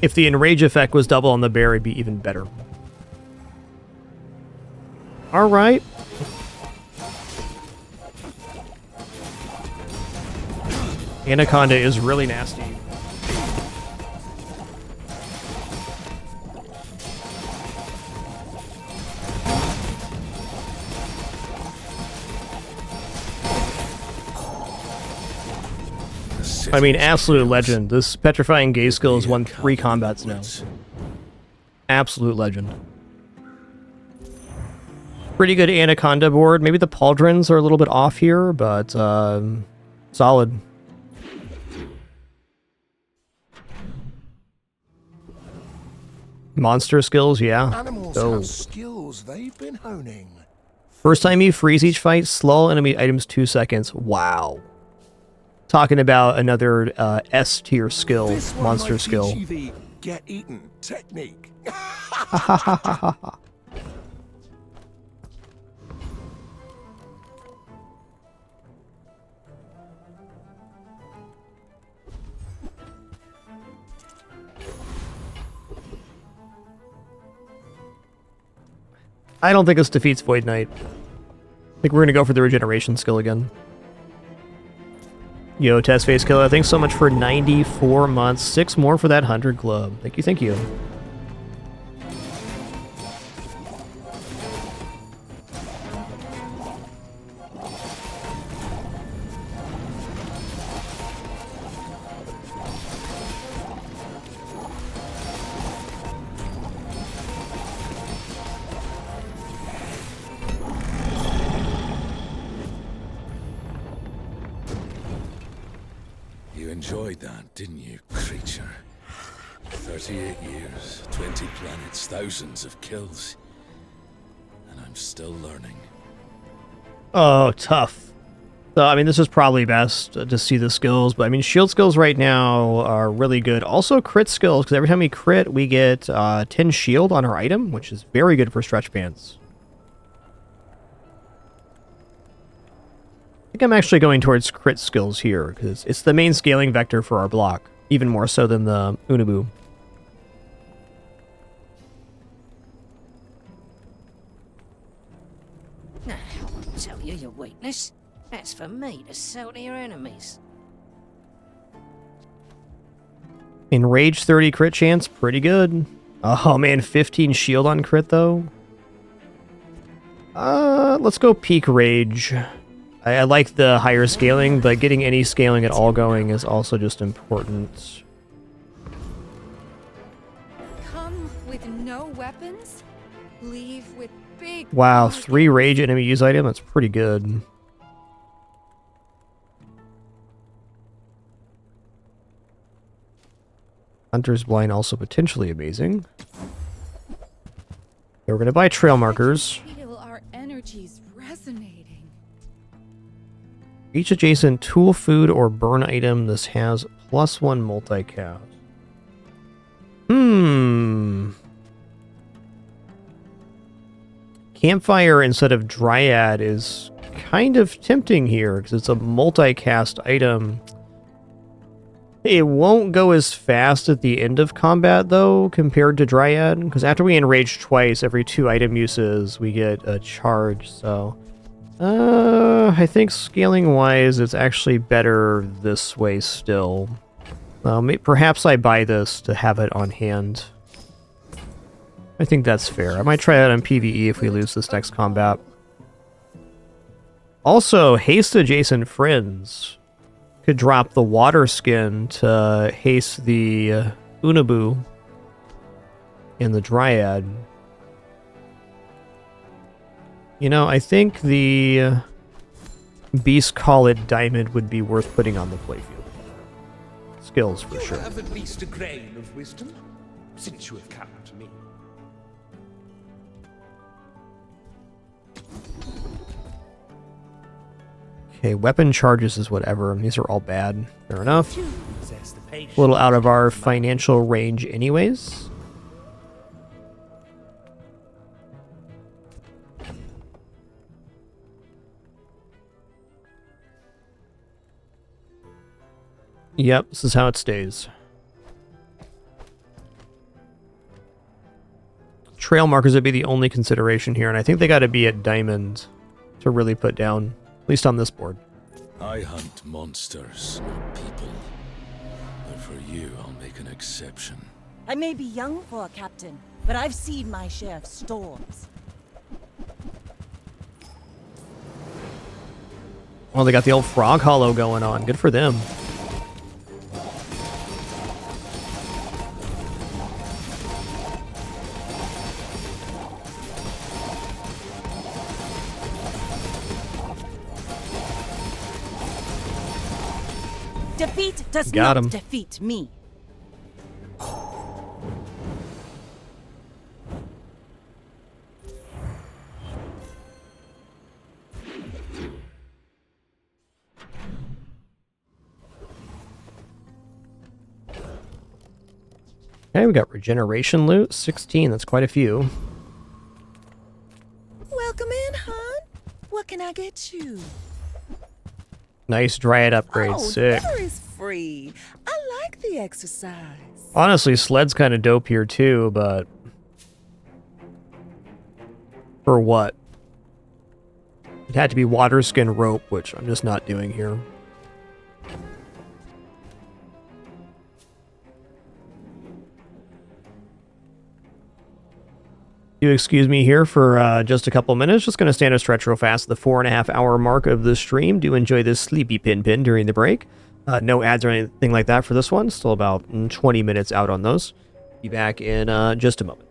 Speaker 1: If the enrage effect was double on the bear, it'd be even better. Alright. Anaconda is really nasty. I mean, absolute legend. This petrifying gaze skill has won 3 combats now. Absolute legend. Pretty good Anaconda board. Maybe the pauldrons are a little bit off here, but solid. Monster skills, yeah.
Speaker 16: Animals have skills they've been honing.
Speaker 1: First time you freeze each fight, slow enemy items 2 seconds. Wow. Talking about another S tier skill, monster skill.
Speaker 16: You the get eaten technique.
Speaker 1: I don't think this defeats Void Knight. I think we're gonna go for the regeneration skill again. Yo, Test Face Killer, thanks so much for 94 months. 6 more for that 100 club. Thank you, thank you.
Speaker 3: You enjoyed that, didn't you, creature? 38 years, 20 planets, thousands of kills. And I'm still learning.
Speaker 1: Oh, tough. So, I mean, this is probably best to see the skills, but I mean, shield skills right now are really good. Also, crit skills, because every time we crit, we get 10 shield on our item, which is very good for stretch pants. I think I'm actually going towards crit skills here, because it's the main scaling vector for our block, even more so than the Unabu.
Speaker 11: Now, I'll tell you your weakness. That's for me to sell to your enemies.
Speaker 1: Enrage 30 crit chance, pretty good. Oh man, 15 shield on crit though. Let's go peak rage. I like the higher scaling, but getting any scaling at all going is also just important.
Speaker 15: Come with no weapons, leave with big...
Speaker 1: Wow, 3 rage enemy use item, that's pretty good. Hunter's Blind also potentially amazing. Okay, we're gonna buy trail markers.
Speaker 15: Feel our energies resonating.
Speaker 1: Each adjacent tool, food, or burn item this has +1 multicast. Campfire instead of Dryad is kind of tempting here, because it's a multicast item. It won't go as fast at the end of combat, though, compared to Dryad, because after we enrage twice, every 2 item uses, we get a charge, so... I think scaling-wise, it's actually better this way still. Perhaps I buy this to have it on hand. I think that's fair. I might try that on PvE if we lose this next combat. Also, haste adjacent friends could drop the water skin to haste the Unabu and the Dryad. You know, I think the Beast Call It Diamond would be worth putting on the playfield. Skills, for sure.
Speaker 18: You have at least a grain of wisdom, since you have come to me.
Speaker 1: Okay, weapon charges is whatever. These are all bad. Fair enough. A little out of our financial range anyways. Yep, this is how it stays. Trail markers would be the only consideration here, and I think they got to be at diamond to really put down, at least on this board.
Speaker 3: I hunt monsters, not people. But for you, I'll make an exception.
Speaker 13: I may be young for a captain, but I've seen my share of storms.
Speaker 1: Well, they got the old frog hollow going on. Good for them.
Speaker 13: Defeat does
Speaker 1: Got
Speaker 13: not
Speaker 1: him.
Speaker 13: defeat me.
Speaker 1: Okay, we got regeneration loot, 16. That's quite a few.
Speaker 2: Welcome in, hon. What can I get you?
Speaker 1: Nice dryad upgrade,
Speaker 2: Oh,
Speaker 1: sick.
Speaker 2: dinner is free. I like the exercise.
Speaker 1: Honestly, sled's kind of dope here too, but for what? It had to be water skin rope, which I'm just not doing here. You excuse me here for just a couple minutes. Just going to stand and stretch real fast at the 4.5-hour mark of the stream. Do enjoy this sleepy pin during the break. No ads or anything like that for this one. Still about 20 minutes out on those. Be back in just a moment.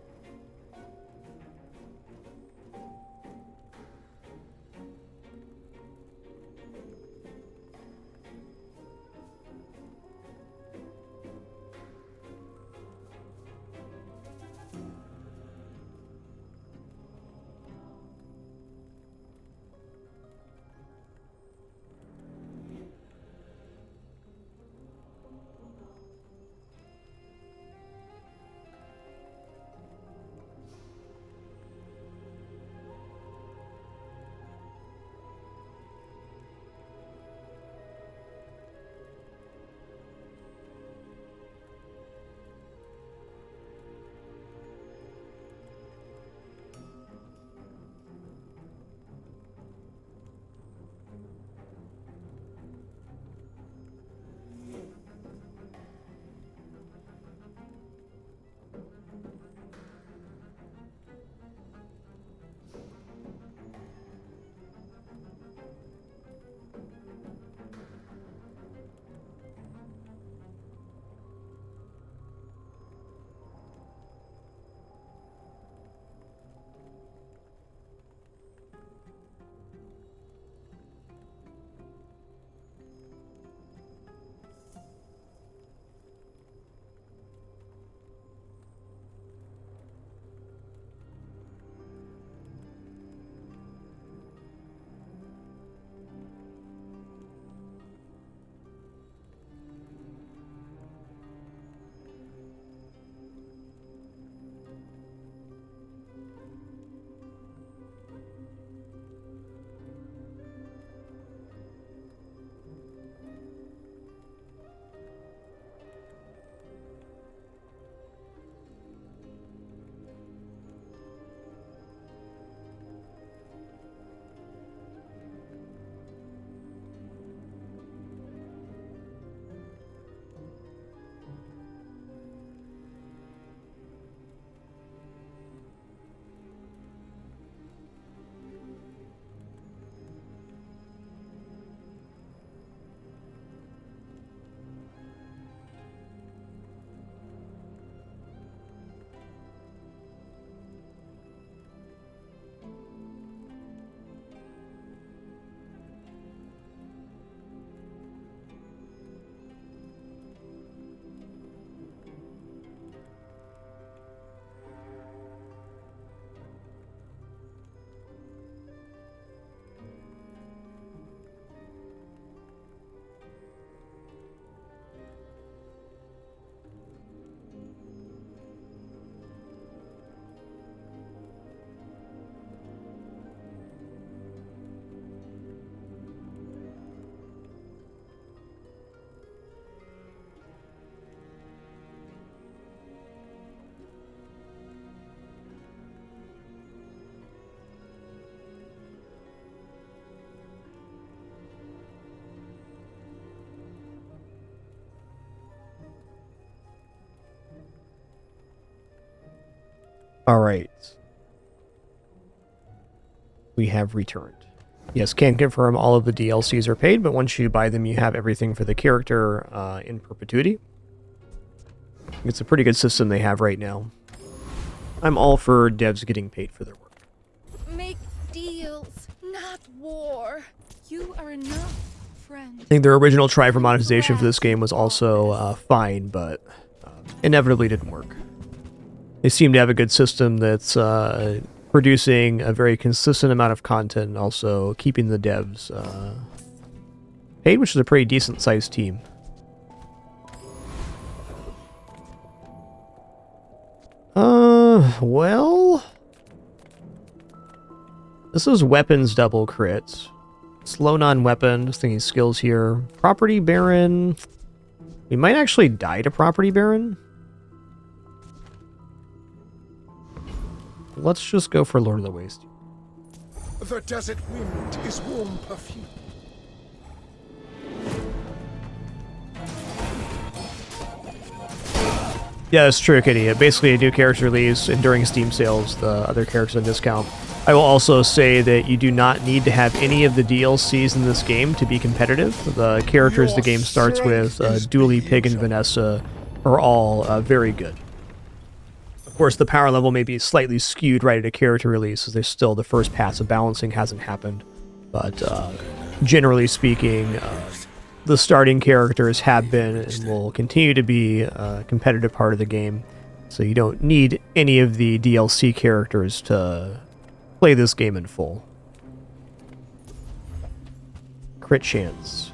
Speaker 1: Alright. We have returned. Yes, can't confirm all of the DLCs are paid, but once you buy them, you have everything for the character in perpetuity. It's a pretty good system they have right now. I'm all for devs getting paid for their work.
Speaker 15: Make deals, not war. You are enough, friend.
Speaker 1: I think their original try for monetization for this game was also fine, but inevitably didn't work. They seem to have a good system that's producing a very consistent amount of content and also keeping the devs paid, which is a pretty decent sized team. Well, this is weapons double crits. Slow non-weapon, just thinking skills here. Property Baron. We might actually die to Property Baron. Let's just go for Lord of the Waste.
Speaker 12: The desert wind is warm perfume.
Speaker 1: Yeah, that's true, Kitty. Basically, a new character release, and during Steam sales, the other characters on discount. I will also say that you do not need to have any of the DLCs in this game to be competitive. The characters the game starts with, Dooley, Pig, and Vanessa, are all very good. Of course, the power level may be slightly skewed right at a character release, as there's still the first pass of balancing hasn't happened. But generally speaking, the starting characters have been and will continue to be a competitive part of the game. So you don't need any of the DLC characters to play this game in full. Crit chance.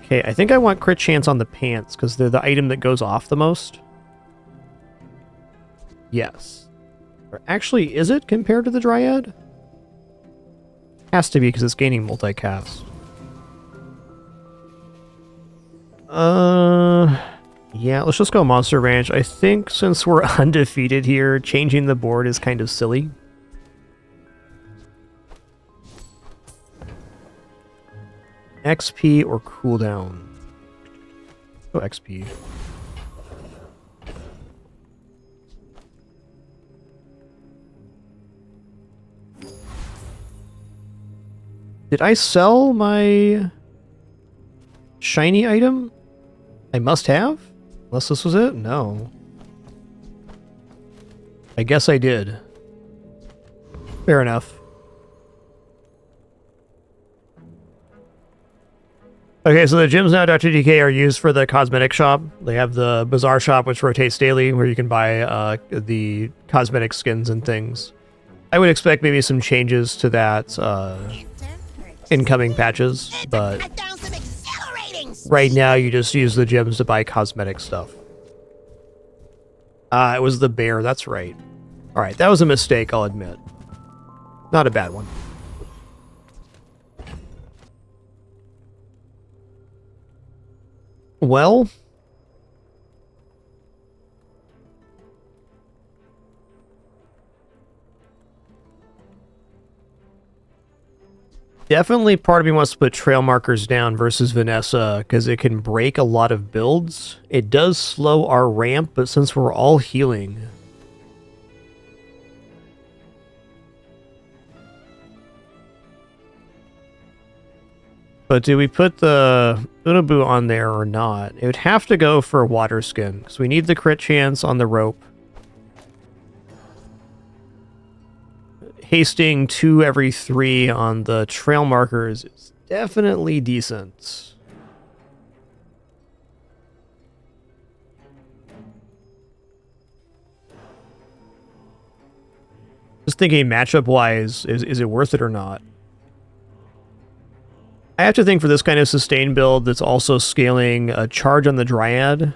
Speaker 1: Okay, I think I want crit chance on the pants because they're the item that goes off the most. Yes. Or actually, is it compared to the Dryad? Has to be because it's gaining multicast. Yeah, let's just go Monster Ranch. I think since we're undefeated here, changing the board is kind of silly. XP or cooldown? Go XP. Did I sell my shiny item? I must have? Unless this was it? No. I guess I did. Fair enough. Okay, so the gyms now, Dr. DK, are used for the cosmetic shop. They have the Bazaar shop, which rotates daily, where you can buy the cosmetic skins and things. I would expect maybe some changes to that incoming patches, but right now you just use the gyms to buy cosmetic stuff. It was the bear, that's right. Alright, that was a mistake, I'll admit. Not a bad one. Well, definitely part of me wants to put trail markers down versus Vanessa because it can break a lot of builds. It does slow our ramp, but since we're all healing, but do we put the Unabu on there or not? It would have to go for water skin because we need the crit chance on the rope. Hasting 2 every 3 on the trail markers is definitely decent. Just thinking matchup wise, is it worth it or not? I have to think for this kind of sustain build that's also scaling a charge on the Dryad,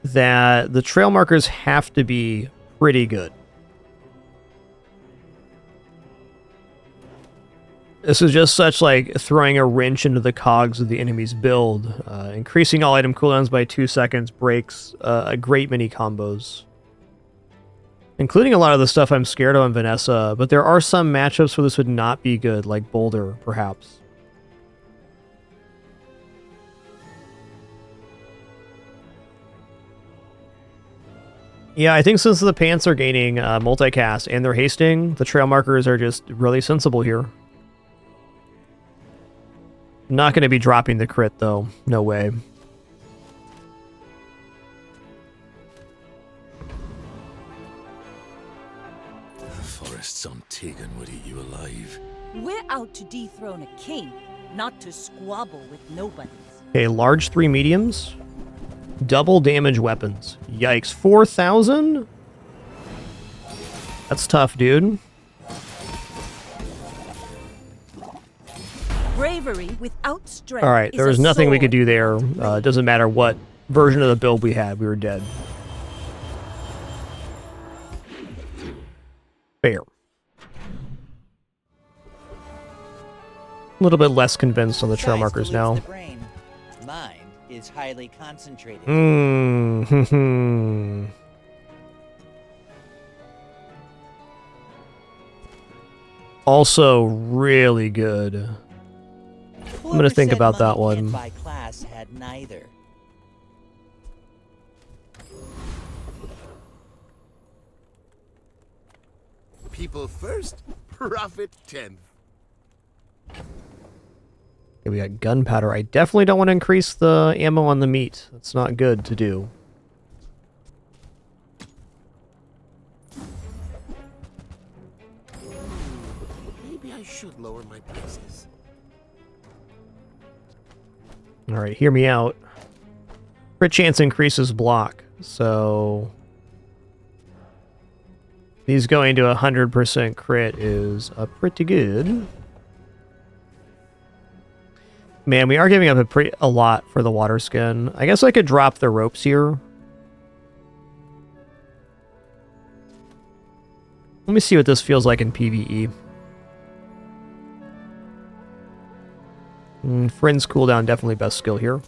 Speaker 1: that the trail markers have to be pretty good. This is just such like throwing a wrench into the cogs of the enemy's build. Increasing all item cooldowns by 2 seconds breaks a great many combos. Including a lot of the stuff I'm scared of on Vanessa, but there are some matchups where this would not be good, like Boulder, perhaps. Yeah, I think since the pants are gaining multicast and they're hasting, the trail markers are just really sensible here. Not going to be dropping the crit, though. No way.
Speaker 3: The forest's untaken would eat you alive.
Speaker 13: We're out to dethrone a king, not to squabble with nobodies.
Speaker 1: Okay, large 3 mediums. Double damage weapons. Yikes. 4,000? That's tough, dude.
Speaker 13: Bravery without strength.
Speaker 1: Alright, there was nothing we could do there. It doesn't matter what version of the build we had, we were dead. Fair. A little bit less convinced on the trail markers now.
Speaker 4: Mind is highly concentrated.
Speaker 1: Also really good. I'm gonna think about that one.
Speaker 4: By class had neither.
Speaker 20: People first, profit 10th.
Speaker 1: Okay, we got gunpowder. I definitely don't want to increase the ammo on the meat. That's not good to do.
Speaker 20: Maybe I should lower my prices.
Speaker 1: Alright, hear me out. Crit chance increases block, so... These going to 100% crit is pretty good. Man, we are giving up a lot for the water skin. I guess I could drop the ropes here. Let me see what this feels like in PvE. Friends cooldown, definitely best skill here.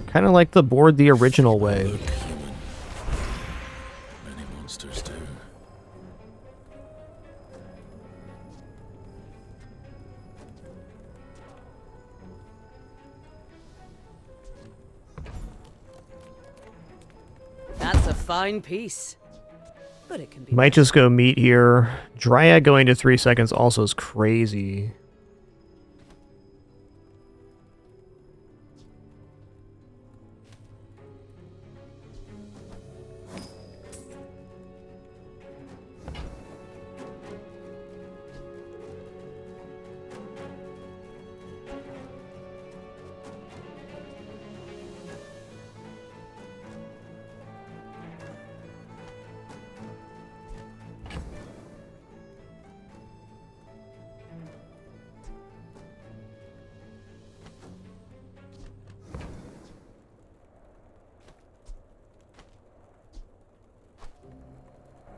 Speaker 1: Kind of like the board the original way.
Speaker 3: Many monsters do.
Speaker 5: That's a fine piece. But it can be.
Speaker 1: Might just go meat here. Dryad going to 3 seconds also is crazy.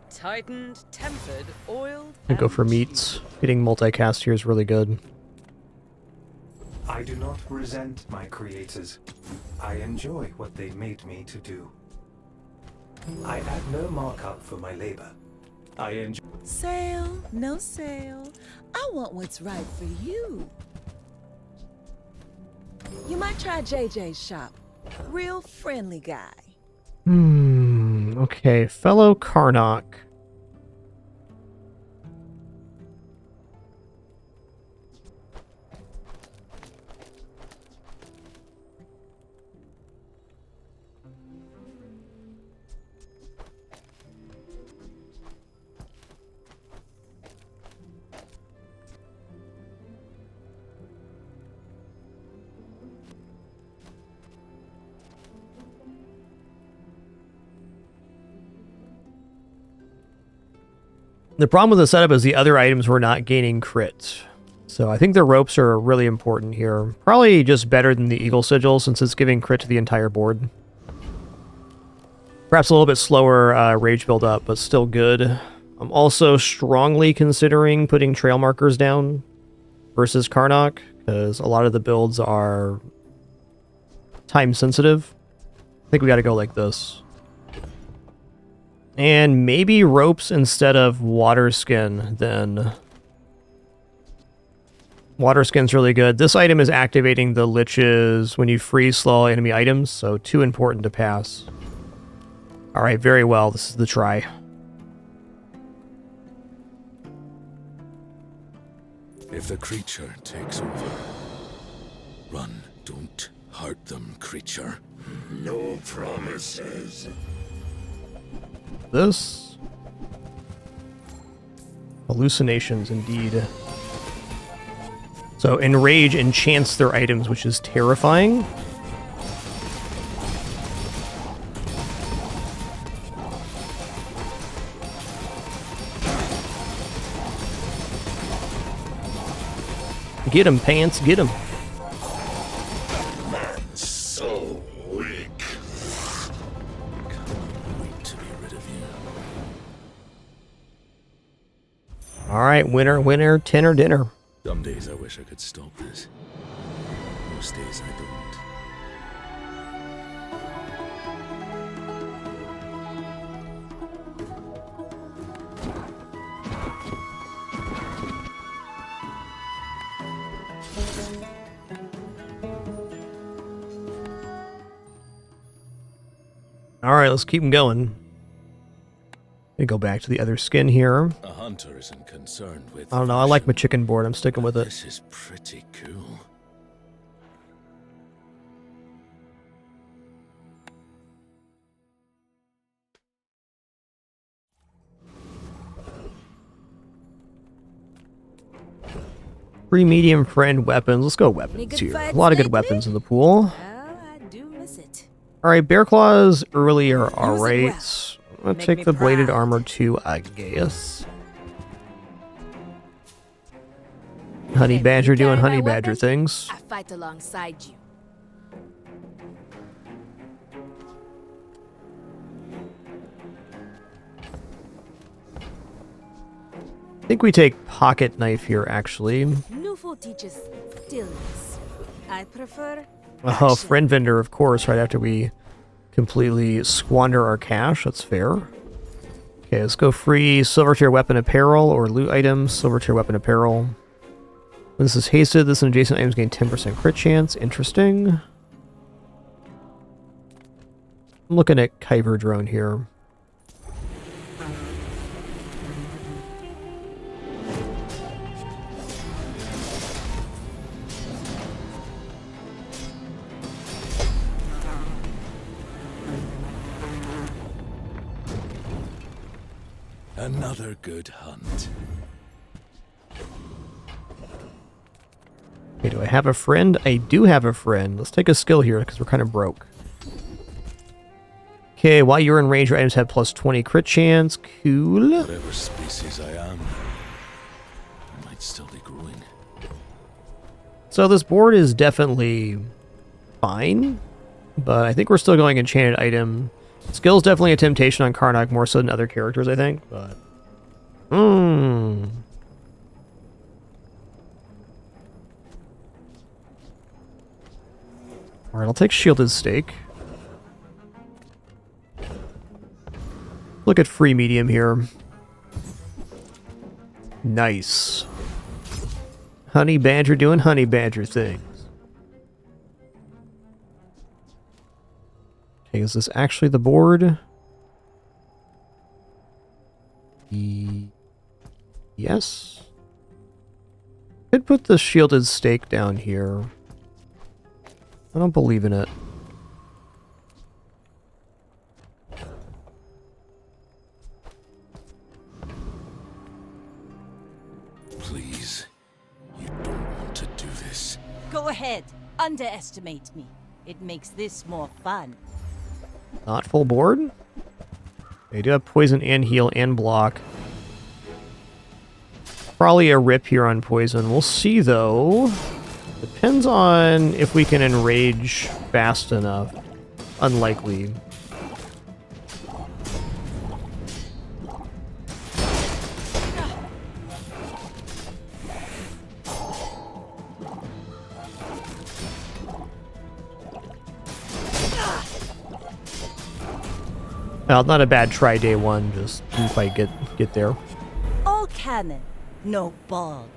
Speaker 5: Tightened, tempered, oiled.
Speaker 1: I go for meats. Getting multicast here is really good.
Speaker 17: I do not resent my creators. I enjoy what they made me to do. I add no markup for my labor. I enjoy.
Speaker 2: Sale, no sale. I want what's right for you. You might try JJ's shop. Real friendly guy.
Speaker 1: Okay, fellow KARNOK. The problem with the setup is the other items were not gaining crit. So I think the ropes are really important here. Probably just better than the Eagle Sigil since it's giving crit to the entire board. Perhaps a little bit slower rage build up, but still good. I'm also strongly considering putting trail markers down versus KARNOK, because a lot of the builds are time sensitive. I think we gotta go like this. And maybe ropes instead of water skin, then. Water skin's really good. This item is activating the liches when you freeze slow enemy items, so too important to pass. Alright, very well. This is the try.
Speaker 3: If the creature takes over, run. Don't hurt them, creature. No promises.
Speaker 1: This. Hallucinations, indeed. So, Enrage enchants their items, which is terrifying. Get him, Pants, get him.
Speaker 3: So weak. Can't wait to be rid of you.
Speaker 1: Alright, winner, winner, tenner, dinner.
Speaker 3: Some days I wish I could stop this. Most days I don't.
Speaker 1: Alright, let's keep them going. Let me go back to the other skin here.
Speaker 3: A hunter isn't concerned with.
Speaker 1: I don't know, I like my chicken board. I'm sticking with it.
Speaker 3: This is pretty cool.
Speaker 1: Free medium friend weapons. Let's go weapons here. A lot of good weapons in the pool. Alright, bear claws early are alright. I'll take the bladed armor too, I guess. Honey badger doing honey badger things.
Speaker 6: I fight alongside you.
Speaker 1: I think we take pocket knife here, actually.
Speaker 6: Newful teaches stillness. I prefer.
Speaker 1: Oh, friend vendor, of course, right after we completely squander our cash. That's fair. Okay, let's go free silver tier weapon apparel or loot items. Silver tier weapon apparel. When this is hasted, this and adjacent items gain 10% crit chance. Interesting. I'm looking at Kyber drone here.
Speaker 3: Another good hunt.
Speaker 1: Okay, do I have a friend? I do have a friend. Let's take a skill here because we're kind of broke. Okay, while you're in range, your items have plus 20 crit chance. Cool.
Speaker 3: Whatever species I am, I might still be growing.
Speaker 1: So this board is definitely fine, but I think we're still going enchanted item. Skill's definitely a temptation on KARNOK more so than other characters, I think, but... Alright, I'll take Shielded Stake. Look at free medium here. Nice. Honey badger doing honey badger things. Okay, is this actually the board? Yes. Could put the shielded stake down here. I don't believe in it.
Speaker 3: Please, you don't want to do this.
Speaker 13: Go ahead. Underestimate me. It makes this more fun.
Speaker 1: Not full board? They do have poison and heal and block. Probably a rip here on poison. We'll see, though. Depends on if we can enrage fast enough. Unlikely. Well, not a bad try day one, just didn't quite get there.
Speaker 13: All cannon, no ball.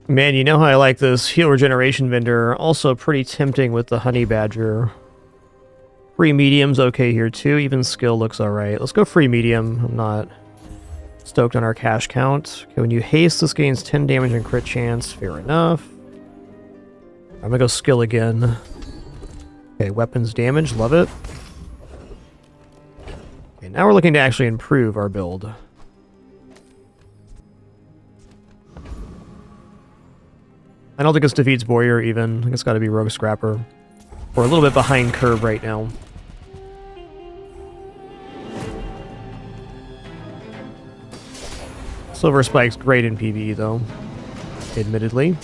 Speaker 1: Man, you know how I like this heal regeneration vendor. Also pretty tempting with the honey badger. Free medium's okay here too. Even skill looks alright. Let's go free medium. I'm not stoked on our cash count. Okay, when you haste, this gains 10 damage and crit chance. Fair enough. I'm gonna go skill again. Okay, weapons damage. Love it. Okay, now we're looking to actually improve our build. I don't think this defeats Warrior even. I think it's got to be Rogue Scrapper. We're a little bit behind curve right now. Silver Spike's great in PvE though, admittedly.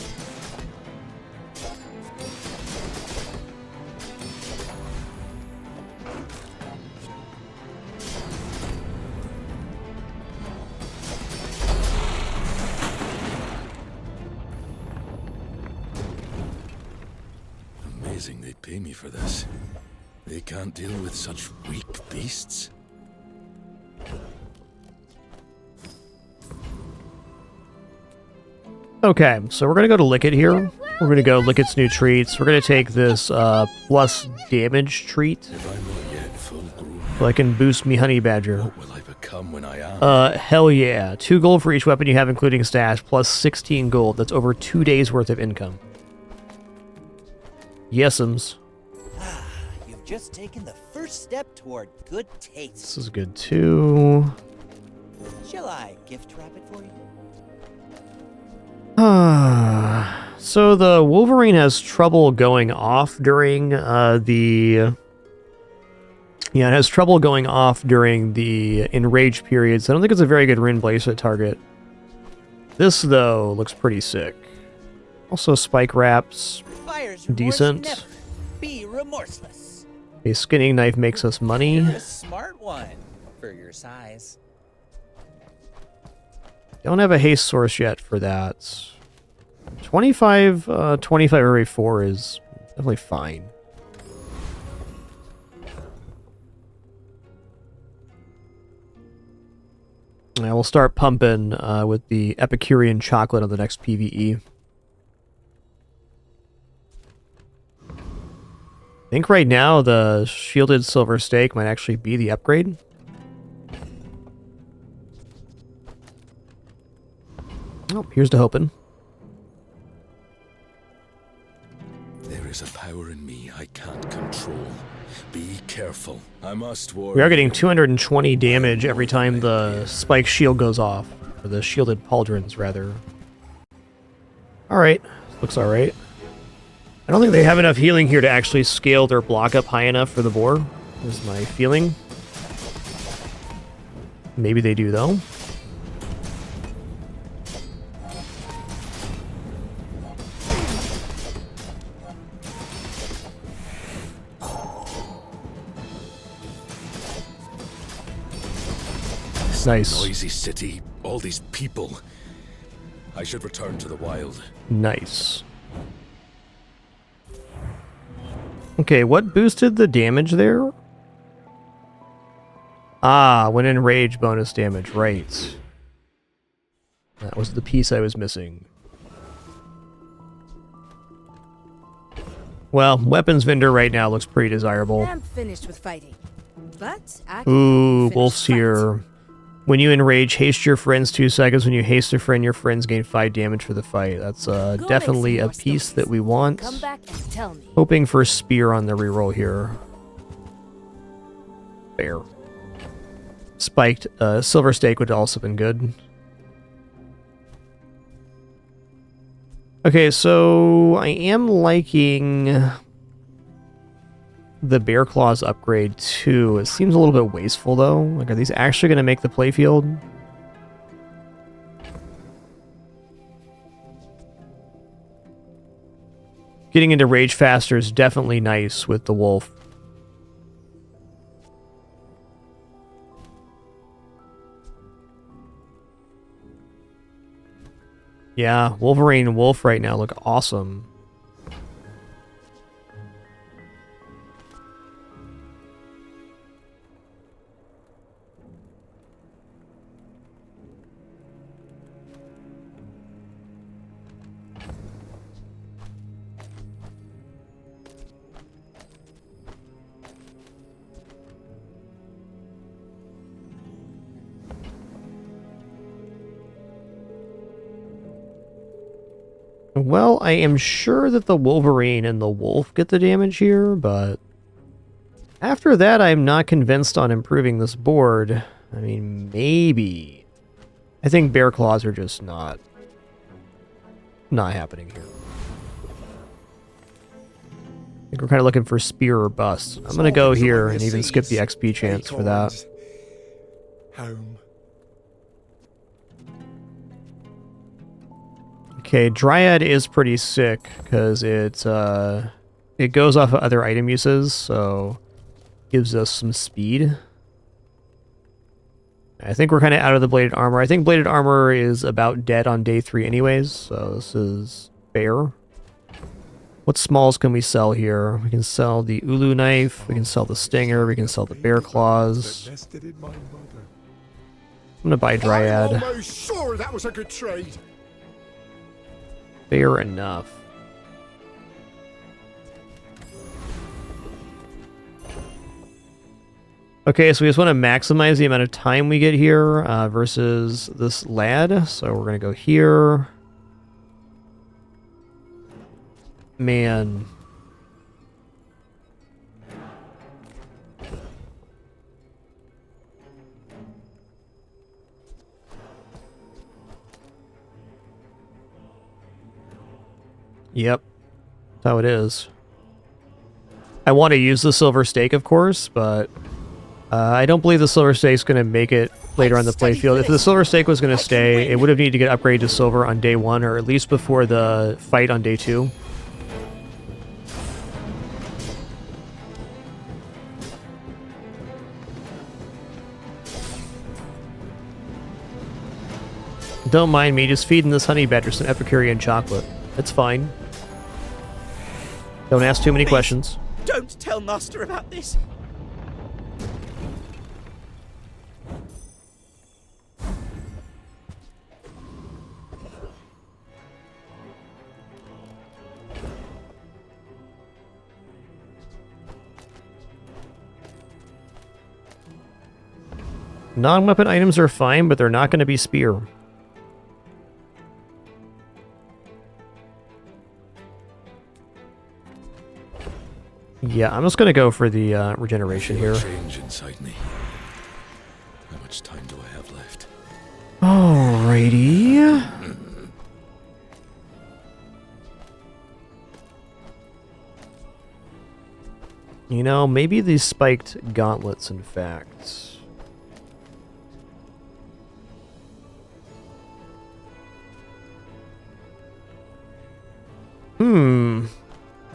Speaker 3: Amazing they'd pay me for this. They can't deal with such weak beasts.
Speaker 1: Okay, so we're going to go to Lickit here. We're going to go Lickit's new treats. We're going to take this plus damage treat. So I can boost me Honey Badger.
Speaker 3: What will I become when I am?
Speaker 1: Hell yeah. 2 gold for each weapon you have, including stash, plus 16 gold. That's over 2 days worth of income. Yes'ums.
Speaker 4: You've just taken the first step toward good taste.
Speaker 1: This is good too.
Speaker 4: Shall I gift wrap it for you?
Speaker 1: So the Wolverine has trouble going off during it has trouble going off during the enraged periods. I don't think it's a very good rune placement target. This though looks pretty sick. Also spike wraps, decent.
Speaker 4: Never. Be remorseless.
Speaker 1: A skinning knife makes us money.
Speaker 4: You're a smart one for your size.
Speaker 1: Don't have a haste source yet for that. 25 array 4 is definitely fine. I will start pumping with the Epicurean chocolate on the next PvE. I think right now the shielded silver stake might actually be the upgrade. Oh, here's to hoping.
Speaker 3: There is a power in me I can't control. Be careful. I must warn
Speaker 1: We are getting 220 damage every time the spike shield goes off. Or the shielded pauldrons, rather. Alright. Looks alright. I don't think they have enough healing here to actually scale their block up high enough for the boar, is my feeling. Maybe they do, though. Nice.
Speaker 3: Noisy city, all these people. I should return to the wild.
Speaker 1: Nice. Okay, what boosted the damage there? Ah, when enraged, bonus damage, right. That was the piece I was missing. Well, weapons vendor right now looks pretty desirable.
Speaker 6: I'm finished with fighting, but I
Speaker 1: Ooh, Wolf's here. When you enrage, haste your friends 2 seconds. When you haste a friend, your friends gain 5 damage for the fight. That's definitely a piece that we want.
Speaker 6: Come back and tell me.
Speaker 1: Hoping for spear on the reroll here. Fair. Spiked silver stake would also have been good. Okay, so I am liking the Bear Claws upgrade too. It seems a little bit wasteful though. Like, are these actually going to make the playfield? Getting into rage faster is definitely nice with the wolf. Yeah, Wolverine and Wolf right now look awesome. Well, I am sure that the Wolverine and the Wolf get the damage here, but after that, I'm not convinced on improving this board. I mean, maybe. I think Bear Claws are just not happening here. I think we're kind of looking for Spear or Bust. I'm going to go here and even skip the XP chance for that.
Speaker 12: Home.
Speaker 1: Okay, Dryad is pretty sick because it goes off of other item uses, so gives us some speed. I think we're kind of out of the bladed armor. I think bladed armor is about dead on day 3 anyways, so this is fair. What smalls can we sell here? We can sell the Ulu knife, we can sell the stinger, we can sell the bear claws. I'm gonna buy Dryad.
Speaker 12: I'm almost sure that was a good trade.
Speaker 1: Fair enough. Okay, so we just want to maximize the amount of time we get here versus this lad. So we're going to go here. Man. Yep. That's how it is. I want to use the silver stake, of course, but I don't believe the silver stake's going to make it later on the playfield. If the silver stake was going to stay, it would have needed to get upgraded to silver on day 1, or at least before the fight on day 2. Don't mind me just feeding this honey badger some Epicurean chocolate. It's fine. Don't ask too many questions.
Speaker 4: Don't tell Master about this.
Speaker 1: Non-weapon items are fine, but they're not going to be spear. Yeah, I'm just going to go for the regeneration here.
Speaker 3: Change inside me. How much time do I have left?
Speaker 1: Alrighty. You know, maybe these spiked gauntlets, in fact.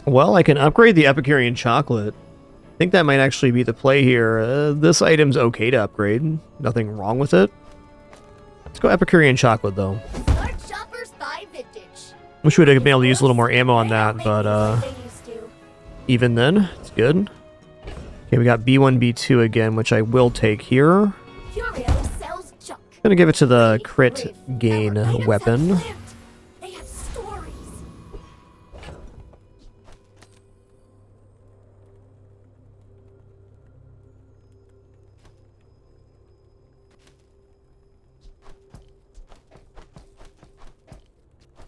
Speaker 1: Well, I can upgrade the Epicurean chocolate. I think that might actually be the play here. This item's okay to upgrade. Nothing wrong with it. Let's go Epicurean chocolate, though. Wish we would have been able to use a little more ammo on that, but even then, it's good. Okay, we got B1, B2 again, which I will take here. Gonna give it to the crit gain weapon.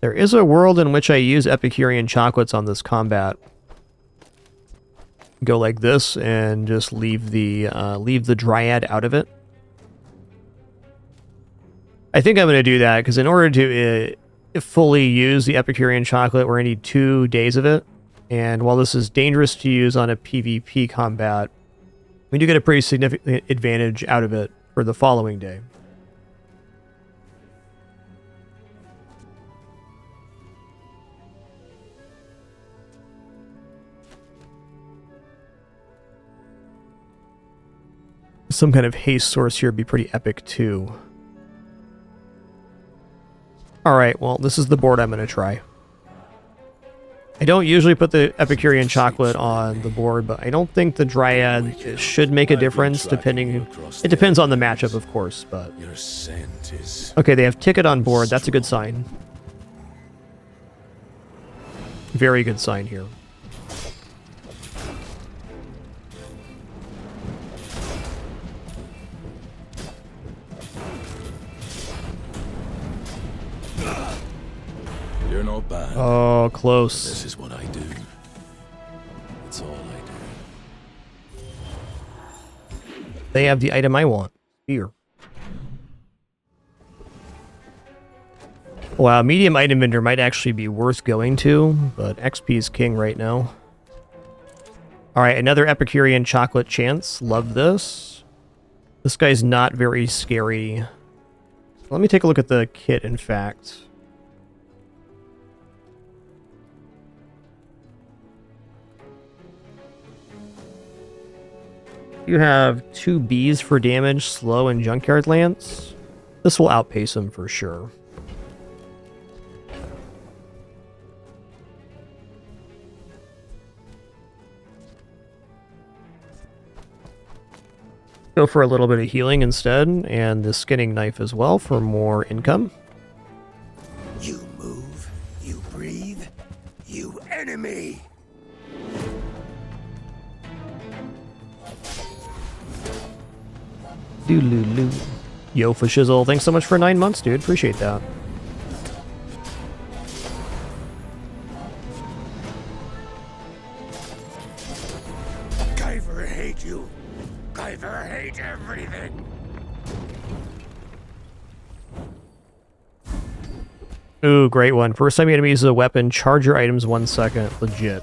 Speaker 1: There is a world in which I use Epicurean chocolates on this combat. Go like this and just leave the Dryad out of it. I think I'm going to do that because in order to fully use the Epicurean chocolate, we're going to need 2 days of it. And while this is dangerous to use on a PvP combat, we do get a pretty significant advantage out of it for the following day. Some kind of haste source here would be pretty epic too. Alright, well, this is the board I'm going to try. I don't usually put the Epicurean chocolate on the board, but I don't think the Dryad should make a difference, depending... It depends on the matchup, of course, but...
Speaker 3: Your scent is...
Speaker 1: Okay, they have Ticket on board. That's a good sign. Very good sign here.
Speaker 3: You're not bad.
Speaker 1: Oh, close.
Speaker 3: This is what I do. It's all I do.
Speaker 1: They have the item I want. Here. Wow, medium item vendor might actually be worth going to, but XP is king right now. Alright, another Epicurean chocolate chance. Love this. This guy's not very scary. Let me take a look at the kit, in fact. You have 2 Bs for damage, slow, and Junkyard Lance. This will outpace him for sure. Go for a little bit of healing instead, and the skinning knife as well for more income.
Speaker 16: You move, you breathe, you enemy!
Speaker 1: Dooloo. Yo, for shizzle. Thanks so much for 9 months, dude. Appreciate that.
Speaker 16: Kyver hate you. Kyver hate everything.
Speaker 1: Ooh, great one. First time you enemy uses a weapon, charge your items 1 second. Legit.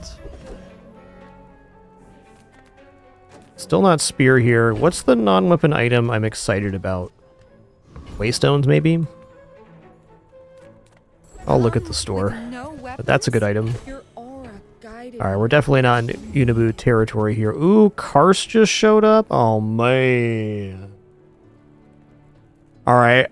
Speaker 1: Still not spear here. What's the non-weapon item I'm excited about? Waystones, maybe? I'll look at the store. But that's a good item. Alright, we're definitely not in Unibu territory here. Ooh, Karst just showed up? Oh, man. Alright.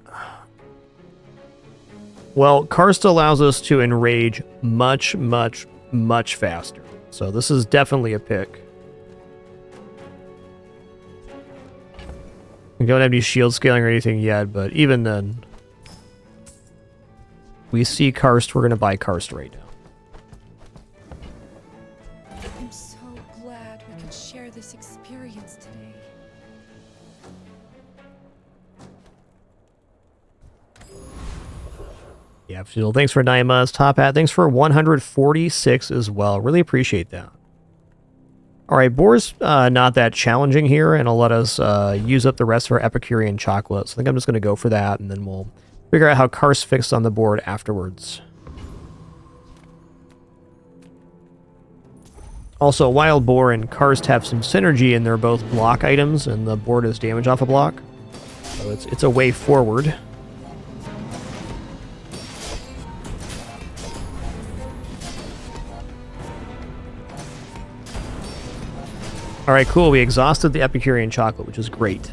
Speaker 1: Well, Karst allows us to enrage much, much, much faster. So this is definitely a pick. We don't have any shield scaling or anything yet, but even then, we see Karst, we're going to buy Karst right now.
Speaker 15: I'm so glad we could share this experience today.
Speaker 1: Yeah, Phil, thanks for 9 months. Top Hat, thanks for 146 as well. Really appreciate that. Alright, boar's not that challenging here, and it'll let us use up the rest of our Epicurean chocolate. So I think I'm just going to go for that, and then we'll figure out how Karst fixed on the board afterwards. Also, Wild Boar and Karst have some synergy, and they're both block items, and the board is damage off a block. So it's a way forward. Alright, cool. We exhausted the Epicurean chocolate, which is great.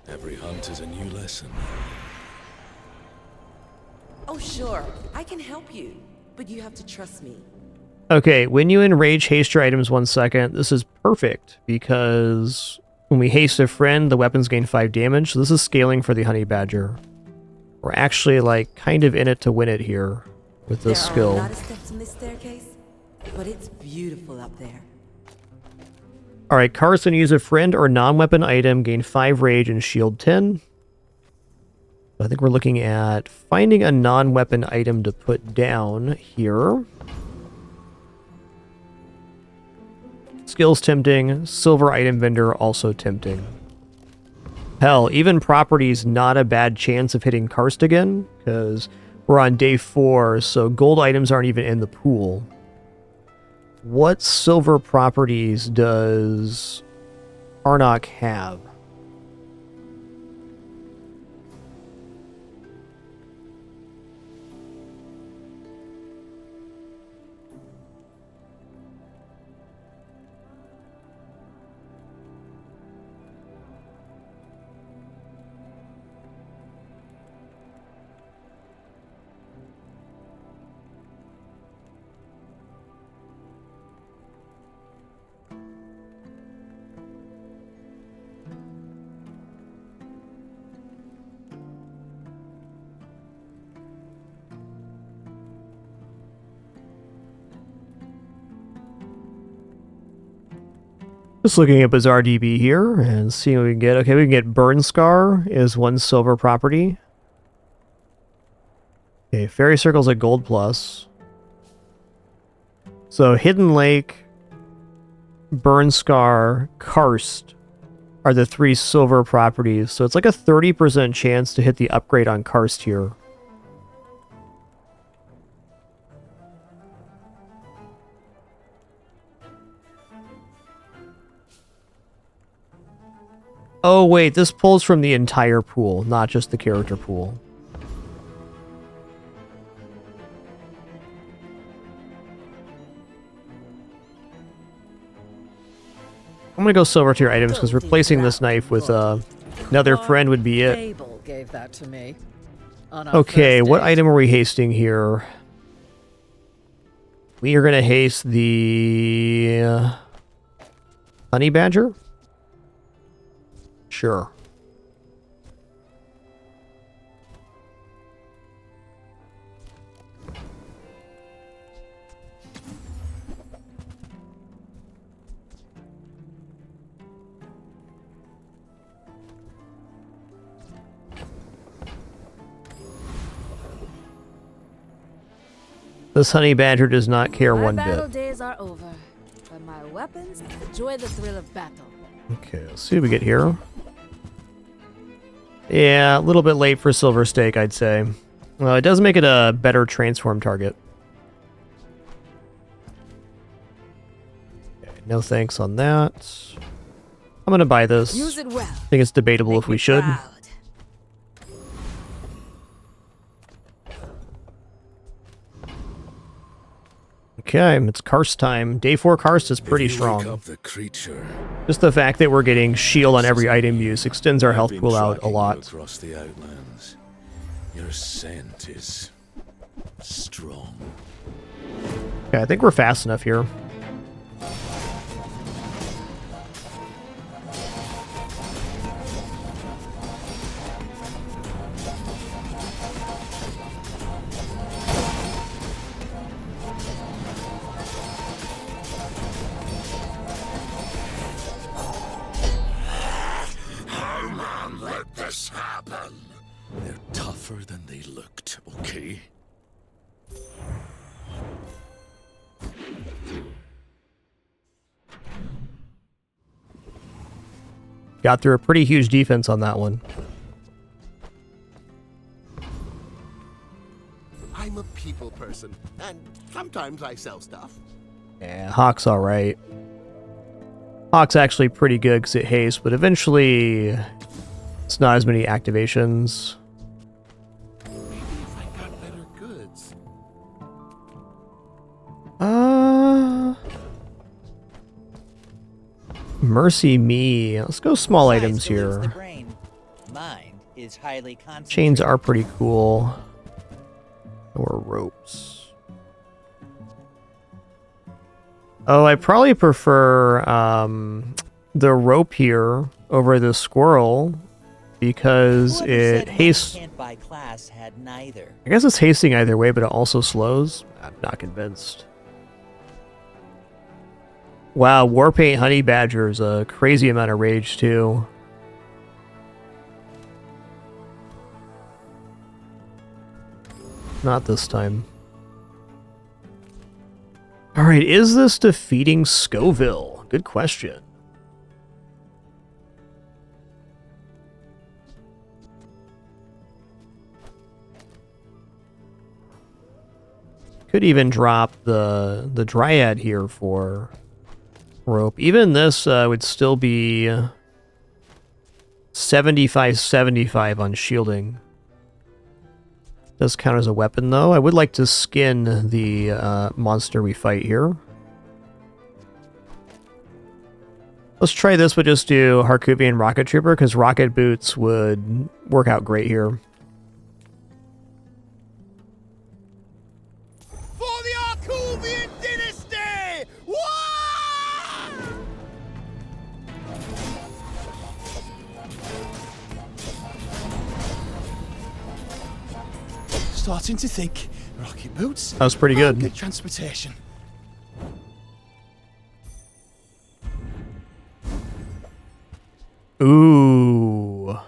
Speaker 3: Every hunt is a new lesson.
Speaker 5: Oh, sure. I can help you. But you have to trust me.
Speaker 1: Okay, when you enrage haste your items 1 second, this is perfect, because when we haste a friend, the weapons gain 5 damage. So this is scaling for the Honey Badger. We're actually, like, kind of in it to win it here with this skill.
Speaker 5: There are a lot of steps in this staircase, but it's beautiful up there.
Speaker 1: Alright, Karst, when you use a friend or non-weapon item, gain 5 rage and shield 10. I think we're looking at finding a non-weapon item to put down here. Skills tempting, silver item vendor also tempting. Hell, even property's not a bad chance of hitting Karst again, because we're on day 4, so gold items aren't even in the pool. What silver properties does KARNOK have? Just looking at Bazaar DB here and seeing what we can get. Okay, we can get Burn Scar is 1 silver property. Okay, Fairy Circle's a gold plus. So Hidden Lake, Burn Scar, Karst are the 3 silver properties. So it's like a 30% chance to hit the upgrade on Karst here. Oh wait, this pulls from the entire pool, not just the character pool. I'm gonna go silver tier items because replacing this knife with another friend would be it.
Speaker 2: Abel gave that to me.
Speaker 1: Okay, what item are we hasting here? We are gonna haste the honey badger. Sure. This honey badger does not care one
Speaker 6: My battle
Speaker 1: bit.
Speaker 6: days are over, but my weapons enjoy the thrill of battle.
Speaker 1: Okay, let's see what we get here. Yeah, a little bit late for Silver Stake, I'd say. Well, it does make it a better transform target. Okay, no thanks on that. I'm gonna buy this.
Speaker 6: Use it well.
Speaker 1: I think it's debatable if we should.
Speaker 6: Proud.
Speaker 1: Okay, it's Karst time. Day 4 Karst is pretty strong.
Speaker 3: Up the creature,
Speaker 1: Just the fact that we're getting shield on every item use extends our health pool out a lot.
Speaker 3: across the outlands. Your scent is strong.
Speaker 1: Okay, I think we're fast enough here.
Speaker 9: How man let this happen?
Speaker 3: They're tougher than they looked, okay?
Speaker 1: Got through a pretty huge defense on that one.
Speaker 16: I'm a people person, and sometimes I sell stuff.
Speaker 1: Yeah, Hawk's alright. Hawk's actually pretty good because it hastes, but eventually it's not as many activations.
Speaker 16: Maybe if I got better goods.
Speaker 1: Mercy me. Let's go small
Speaker 4: Size
Speaker 1: items
Speaker 4: dilutes the
Speaker 1: here.
Speaker 4: brain. Mind is highly concentrated.
Speaker 1: Chains are pretty cool. Or ropes. Oh, I probably prefer the rope here over the squirrel because
Speaker 4: Whoever
Speaker 1: it
Speaker 4: said
Speaker 1: hastes.
Speaker 4: Can't buy class had neither.
Speaker 1: I guess it's hasting either way, but it also slows. I'm not convinced. Wow, Warpaint Honey Badger is a crazy amount of rage too. Not this time. Alright, is this defeating Scoville? Good question. Could even drop the Dryad here for rope. Even this would still be 75-75 on shielding. Does count as a weapon though. I would like to skin the monster we fight here. Let's try this, but just do Harkuvian Rocket Trooper because rocket boots would work out great here.
Speaker 16: For the Arkuvian dynasty! Starting to think rocket boots.
Speaker 1: That was pretty good.
Speaker 16: Transportation.
Speaker 1: Ooh.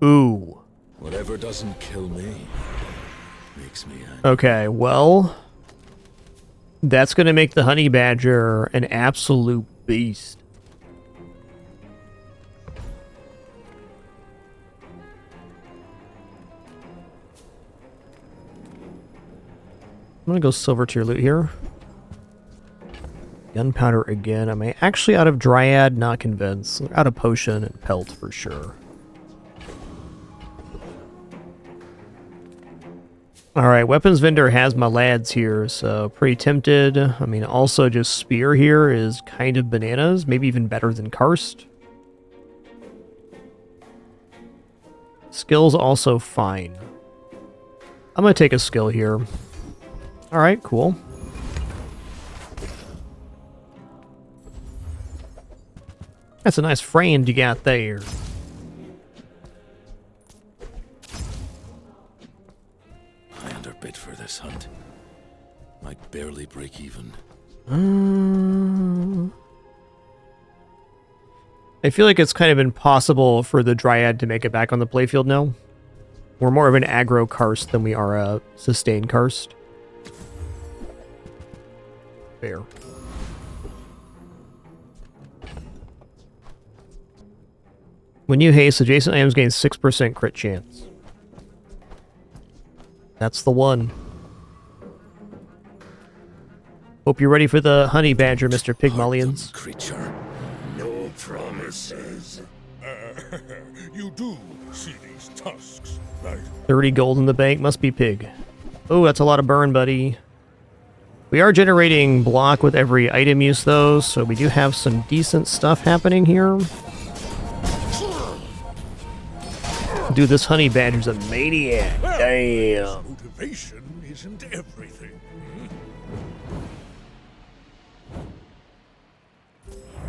Speaker 1: Ooh.
Speaker 3: Whatever doesn't kill me makes me angry.
Speaker 1: Okay, well, that's going to make the honey badger an absolute beast. I'm going to go silver tier loot here. Gunpowder again. Am I actually out of Dryad? Not convinced. Out of Potion and Pelt for sure. Alright, Weapons Vendor has my lads here, so pretty tempted. I mean, also just Spear here is kind of bananas. Maybe even better than Karst. Skill's also fine. I'm going to take a skill here. Alright, cool. That's a nice friend you got there.
Speaker 3: I underbid for this hunt. Might barely break even.
Speaker 1: I feel like it's kind of impossible for the Dryad to make it back on the playfield now. We're more of an aggro Karst than we are a sustained Karst. Fair. When you haste, adjacent items gain 6% crit chance. That's the one. Hope you're ready for the honey badger, Mr. Pygmalions.
Speaker 3: Creature.
Speaker 7: No promises. You do see these tusks, right?
Speaker 1: 30 gold in the bank, must be pig. Oh, that's a lot of burn, buddy. We are generating block with every item use, though, so we do have some decent stuff happening here. Dude, this honey badger's a maniac.
Speaker 7: Well,
Speaker 1: Damn.
Speaker 7: motivation isn't everything.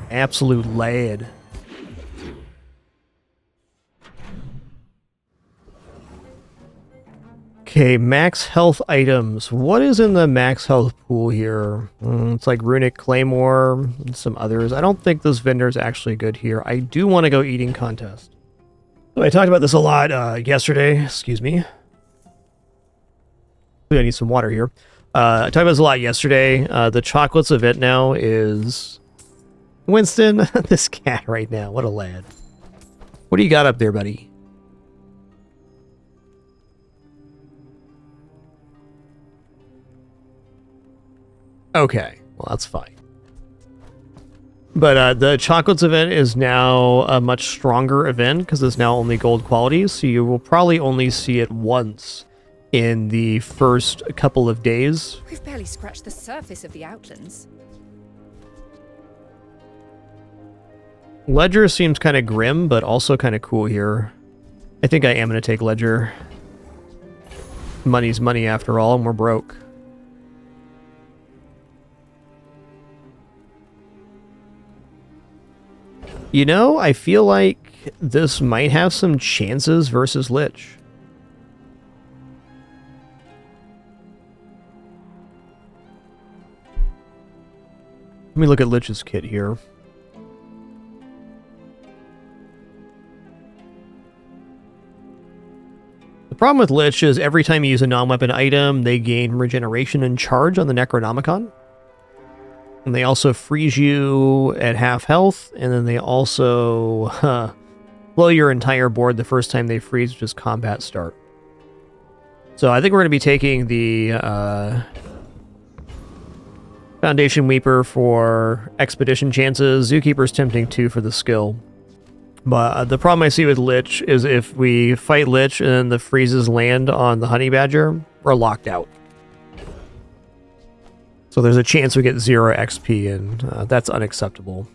Speaker 1: Absolute lad. Okay, max health items. What is in the max health pool here? It's like Runic Claymore and some others. I don't think this vendor is actually good here. I do want to go eating contest. So I talked about this a lot yesterday. Excuse me. I need some water here. I talked about this a lot yesterday. The chocolates event now is Winston. This cat right now. What a lad. What do you got up there, buddy? Okay, well that's fine. But the chocolates event is now a much stronger event because it's now only gold qualities, so you will probably only see it once in the first couple of days.
Speaker 15: We've barely scratched the surface of the Outlands.
Speaker 1: Ledger seems kind of grim, but also kind of cool here. I think I am going to take Ledger. Money's money after all, and we're broke. You know, I feel like this might have some chances versus Lich. Let me look at Lich's kit here. The problem with Lich is every time you use a non-weapon item, they gain regeneration and charge on the Necronomicon. And they also freeze you at half health, and then they also blow your entire board the first time they freeze, which is combat start. So I think we're going to be taking the Foundation Weeper for expedition chances. Zookeeper's tempting too for the skill. But the problem I see with Lich is if we fight Lich and the freezes land on the Honey Badger, we're locked out. So there's a chance we get 0 XP, and that's unacceptable.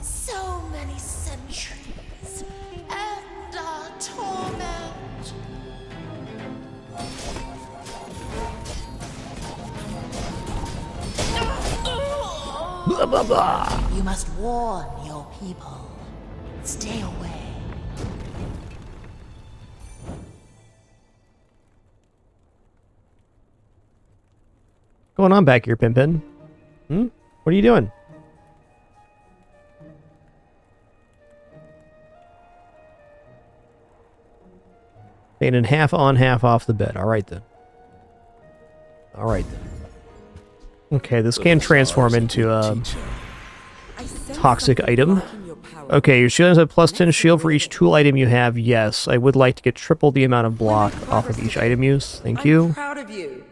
Speaker 8: So many centuries and our torment.
Speaker 1: Blah, blah, blah.
Speaker 8: You must warn your people. Stay away.
Speaker 1: going on back here, Pimpin? Hmm? What are you doing? Staying half on, half off the bed. All right, then. All right, then. Okay, this can transform into a toxic item. Okay, your shield has a plus 10 shield for each tool item you have. Yes, I would like to get triple the amount of block off of each item use. Thank you.
Speaker 5: I'm proud of you.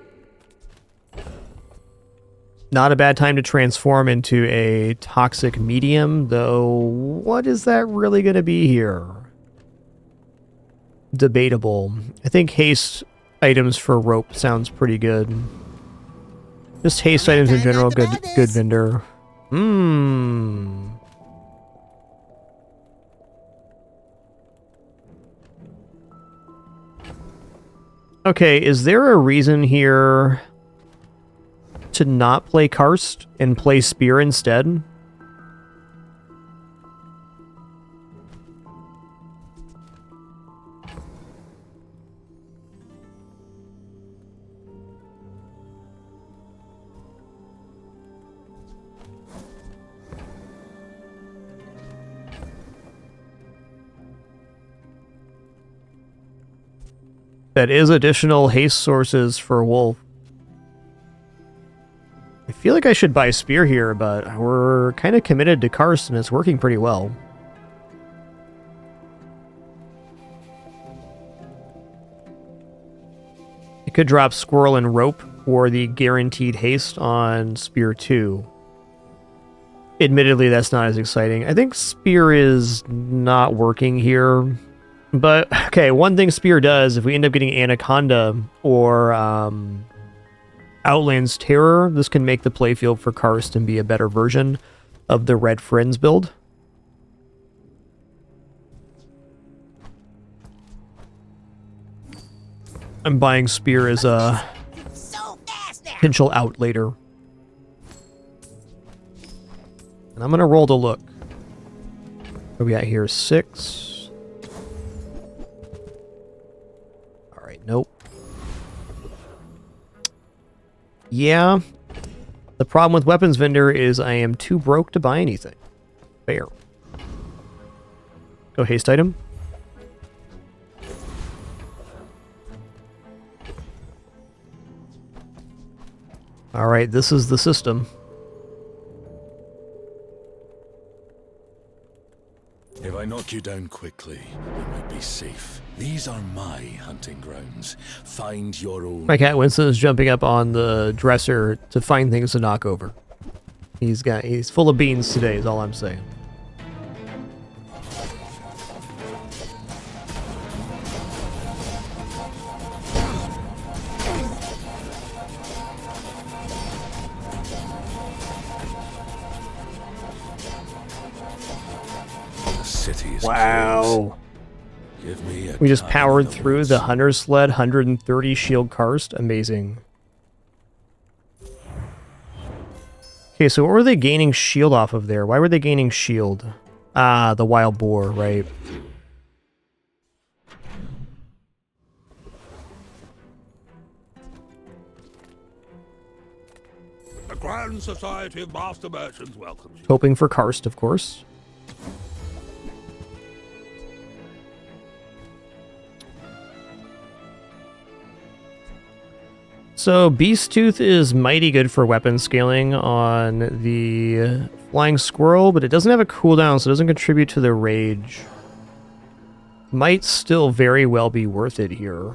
Speaker 1: Not a bad time to transform into a toxic medium, though what is that really going to be here? Debatable. I think haste items for rope sounds pretty good. Just haste items in general, good vendor. Okay, is there a reason here to not play Karst and play Spear instead? That is additional haste sources for Wolf. I feel like I should buy Spear here, but we're kind of committed to Karst and it's working pretty well. It could drop Squirrel and Rope for the guaranteed haste on Spear 2. Admittedly, that's not as exciting. I think Spear is not working here. But, okay, one thing Spear does, if we end up getting Anaconda or Outland's Terror, this can make the playfield for Karst and be a better version of the Red Friends build. I'm buying Spear as a potential out later. And I'm going to roll to look. What we got here? 6. Nope. Yeah. The problem with weapons vendor is I am too broke to buy anything. Fair. Go haste item. Alright, this is the system.
Speaker 3: If I knock you down quickly, you might be safe. These are my hunting grounds. Find your own.
Speaker 1: My cat Winston is jumping up on the dresser to find things to knock over. He's full of beans today, is all I'm saying. Wow. We just powered through the Hunter's Sled 130 shield Karst. Amazing. Okay, so what were they gaining shield off of there? Why were they gaining shield? Ah, the wild boar, right.
Speaker 7: The Grand Society of Master Merchants welcomes you.
Speaker 1: Hoping for Karst, of course. So, Beast Tooth is mighty good for weapon scaling on the Flying Squirrel, but it doesn't have a cooldown, so it doesn't contribute to the rage. Might still very well be worth it here.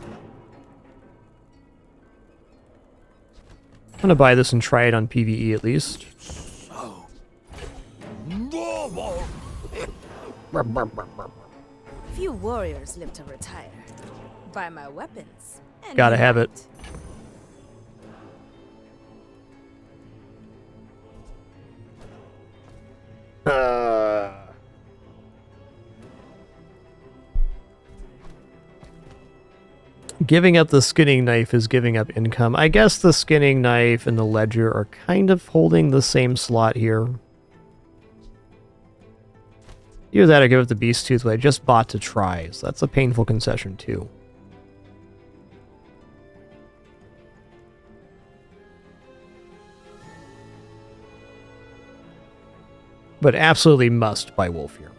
Speaker 1: I'm gonna buy this and try it on PvE at least.
Speaker 6: Few warriors live to retire. Buy my weapons. And
Speaker 1: Gotta have it. Giving up the skinning knife is giving up income. I guess the skinning knife and the ledger are kind of holding the same slot here. Either that or give up the beast tooth, but I just bought to try, so that's a painful concession too. But absolutely must buy wolf here.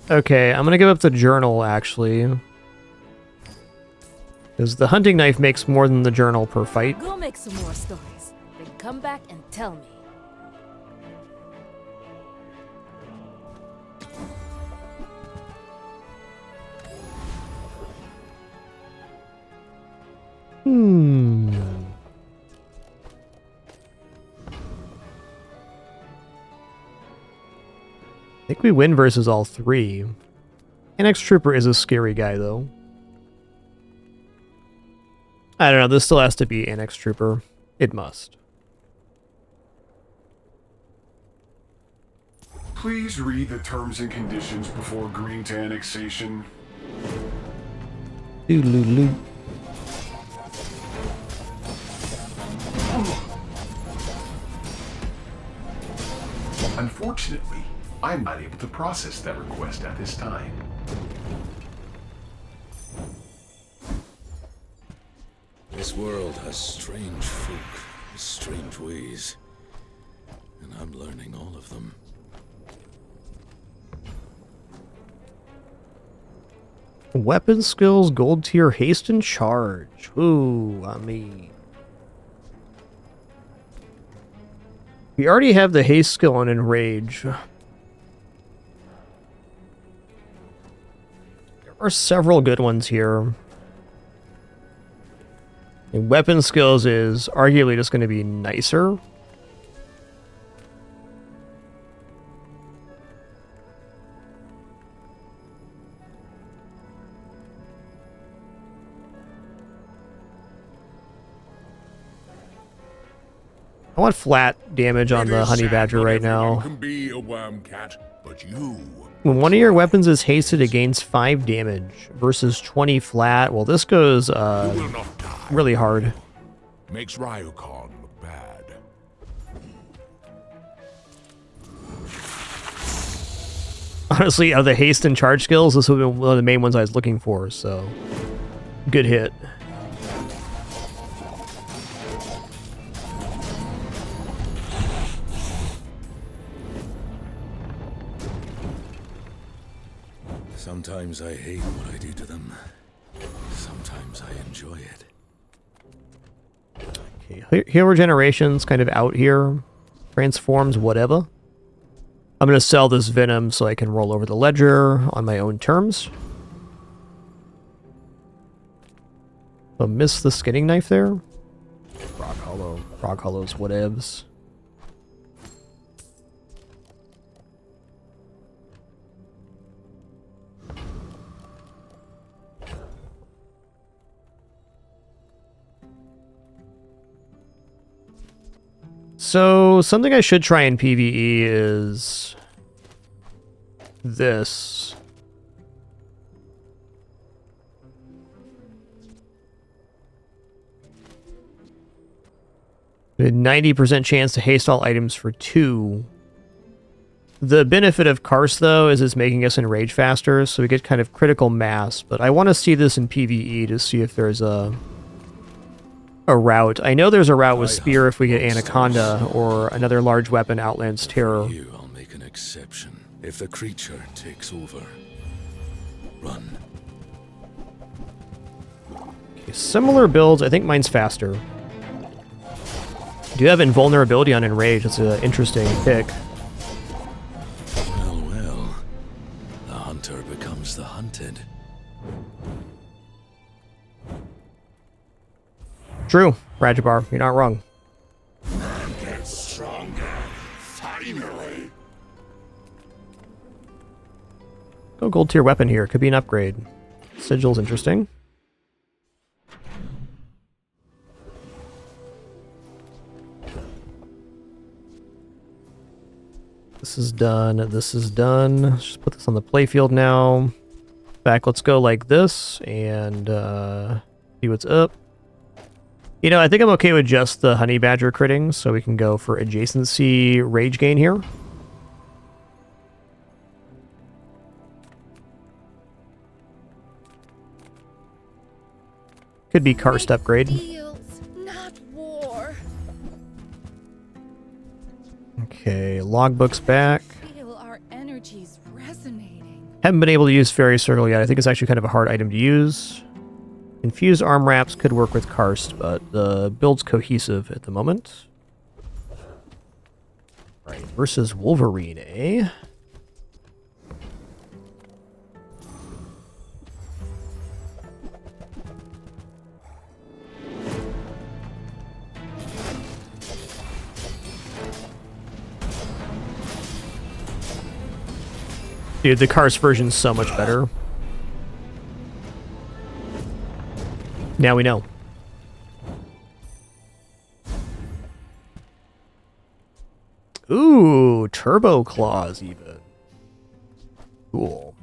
Speaker 1: Okay, I'm gonna give up the journal, actually. Because the hunting knife makes more than the journal per fight.
Speaker 6: Go make some more stories, then come back and tell me.
Speaker 1: I think we win versus all three. Annex Trooper is a scary guy, though. I don't know, this still has to be Annex Trooper. It must.
Speaker 10: Please read the terms and conditions before agreeing to annexation.
Speaker 1: Doodaloo.
Speaker 10: Unfortunately, I'm not able to process that request at this time.
Speaker 3: This world has strange folk, with strange ways, and I'm learning all of them.
Speaker 1: Weapon skills, gold tier, haste and charge. Ooh, I mean. We already have the haste skill on enrage. There are several good ones here. And weapon skills is arguably just going to be nicer. I want flat damage on the honey badger right now.
Speaker 7: You can be a worm cat, but you...
Speaker 1: When one of your weapons is hasted, it gains 5 damage versus 20 flat. Well, this goes really hard.
Speaker 7: Makes Ryukon look bad.
Speaker 1: Honestly, of the haste and charge skills, this would be one of the main ones I was looking for, so good hit.
Speaker 3: Sometimes I hate what I do to them. Sometimes I enjoy it.
Speaker 1: Okay, heal regeneration's kind of out here. Transforms, whatever. I'm going to sell this venom so I can roll over the ledger on my own terms. So miss the skinning knife there. Rock Hollow. Rock Hollow's whatevs. So, something I should try in PvE is this. A 90% chance to haste all items for 2. The benefit of Karst, though, is it's making us enrage faster, so we get kind of critical mass. But I want to see this in PvE to see if there's a route. I know there's a route with Spear if we get Anaconda or another large weapon, Outland's Terror.
Speaker 3: You, I'll make an exception. If the creature takes over, run.
Speaker 1: Okay, similar builds. I think mine's faster. Do you have invulnerability on Enrage? That's an interesting pick.
Speaker 3: Well, well. The hunter becomes the hunted.
Speaker 1: True, Rajabar, you're not wrong.
Speaker 7: Man gets stronger, finally.
Speaker 1: Go gold tier weapon here. Could be an upgrade. Sigil's interesting. This is done. This is done. Let's just put this on the playfield now. In fact, let's go like this and see what's up. You know, I think I'm okay with just the honey badger critting, so we can go for adjacency rage gain here. Could be karst upgrade.
Speaker 15: Deals, not war.
Speaker 1: Okay, logbook's back.
Speaker 15: Feel our energies resonating.
Speaker 1: Haven't been able to use Fairy Circle yet. I think it's actually kind of a hard item to use. Infused arm wraps could work with karst, but the build's cohesive at the moment. Right, versus Wolverine, eh? Dude, the karst version's so much better. Now we know. Ooh, turbo claws even. Cool.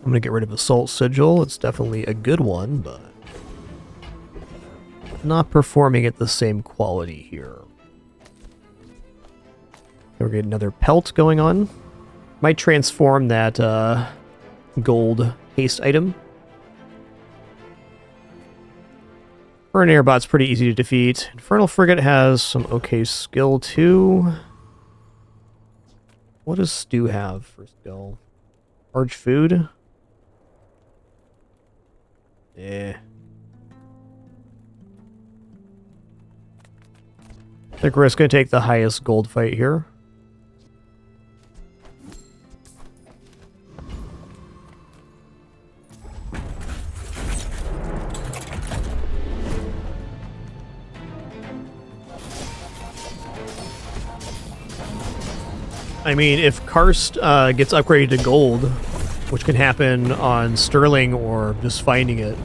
Speaker 1: I'm gonna get rid of Assault Sigil. It's definitely a good one, but not performing at the same quality here. We're getting another pelt going on. Might transform that gold haste item. Burn Airbot's pretty easy to defeat. Infernal Frigate has some okay skill too. What does Stu have for skill? Large food? Yeah. I think we're just going to take the highest gold fight here. I mean, if karst gets upgraded to gold, which can happen on Sterling or just finding it,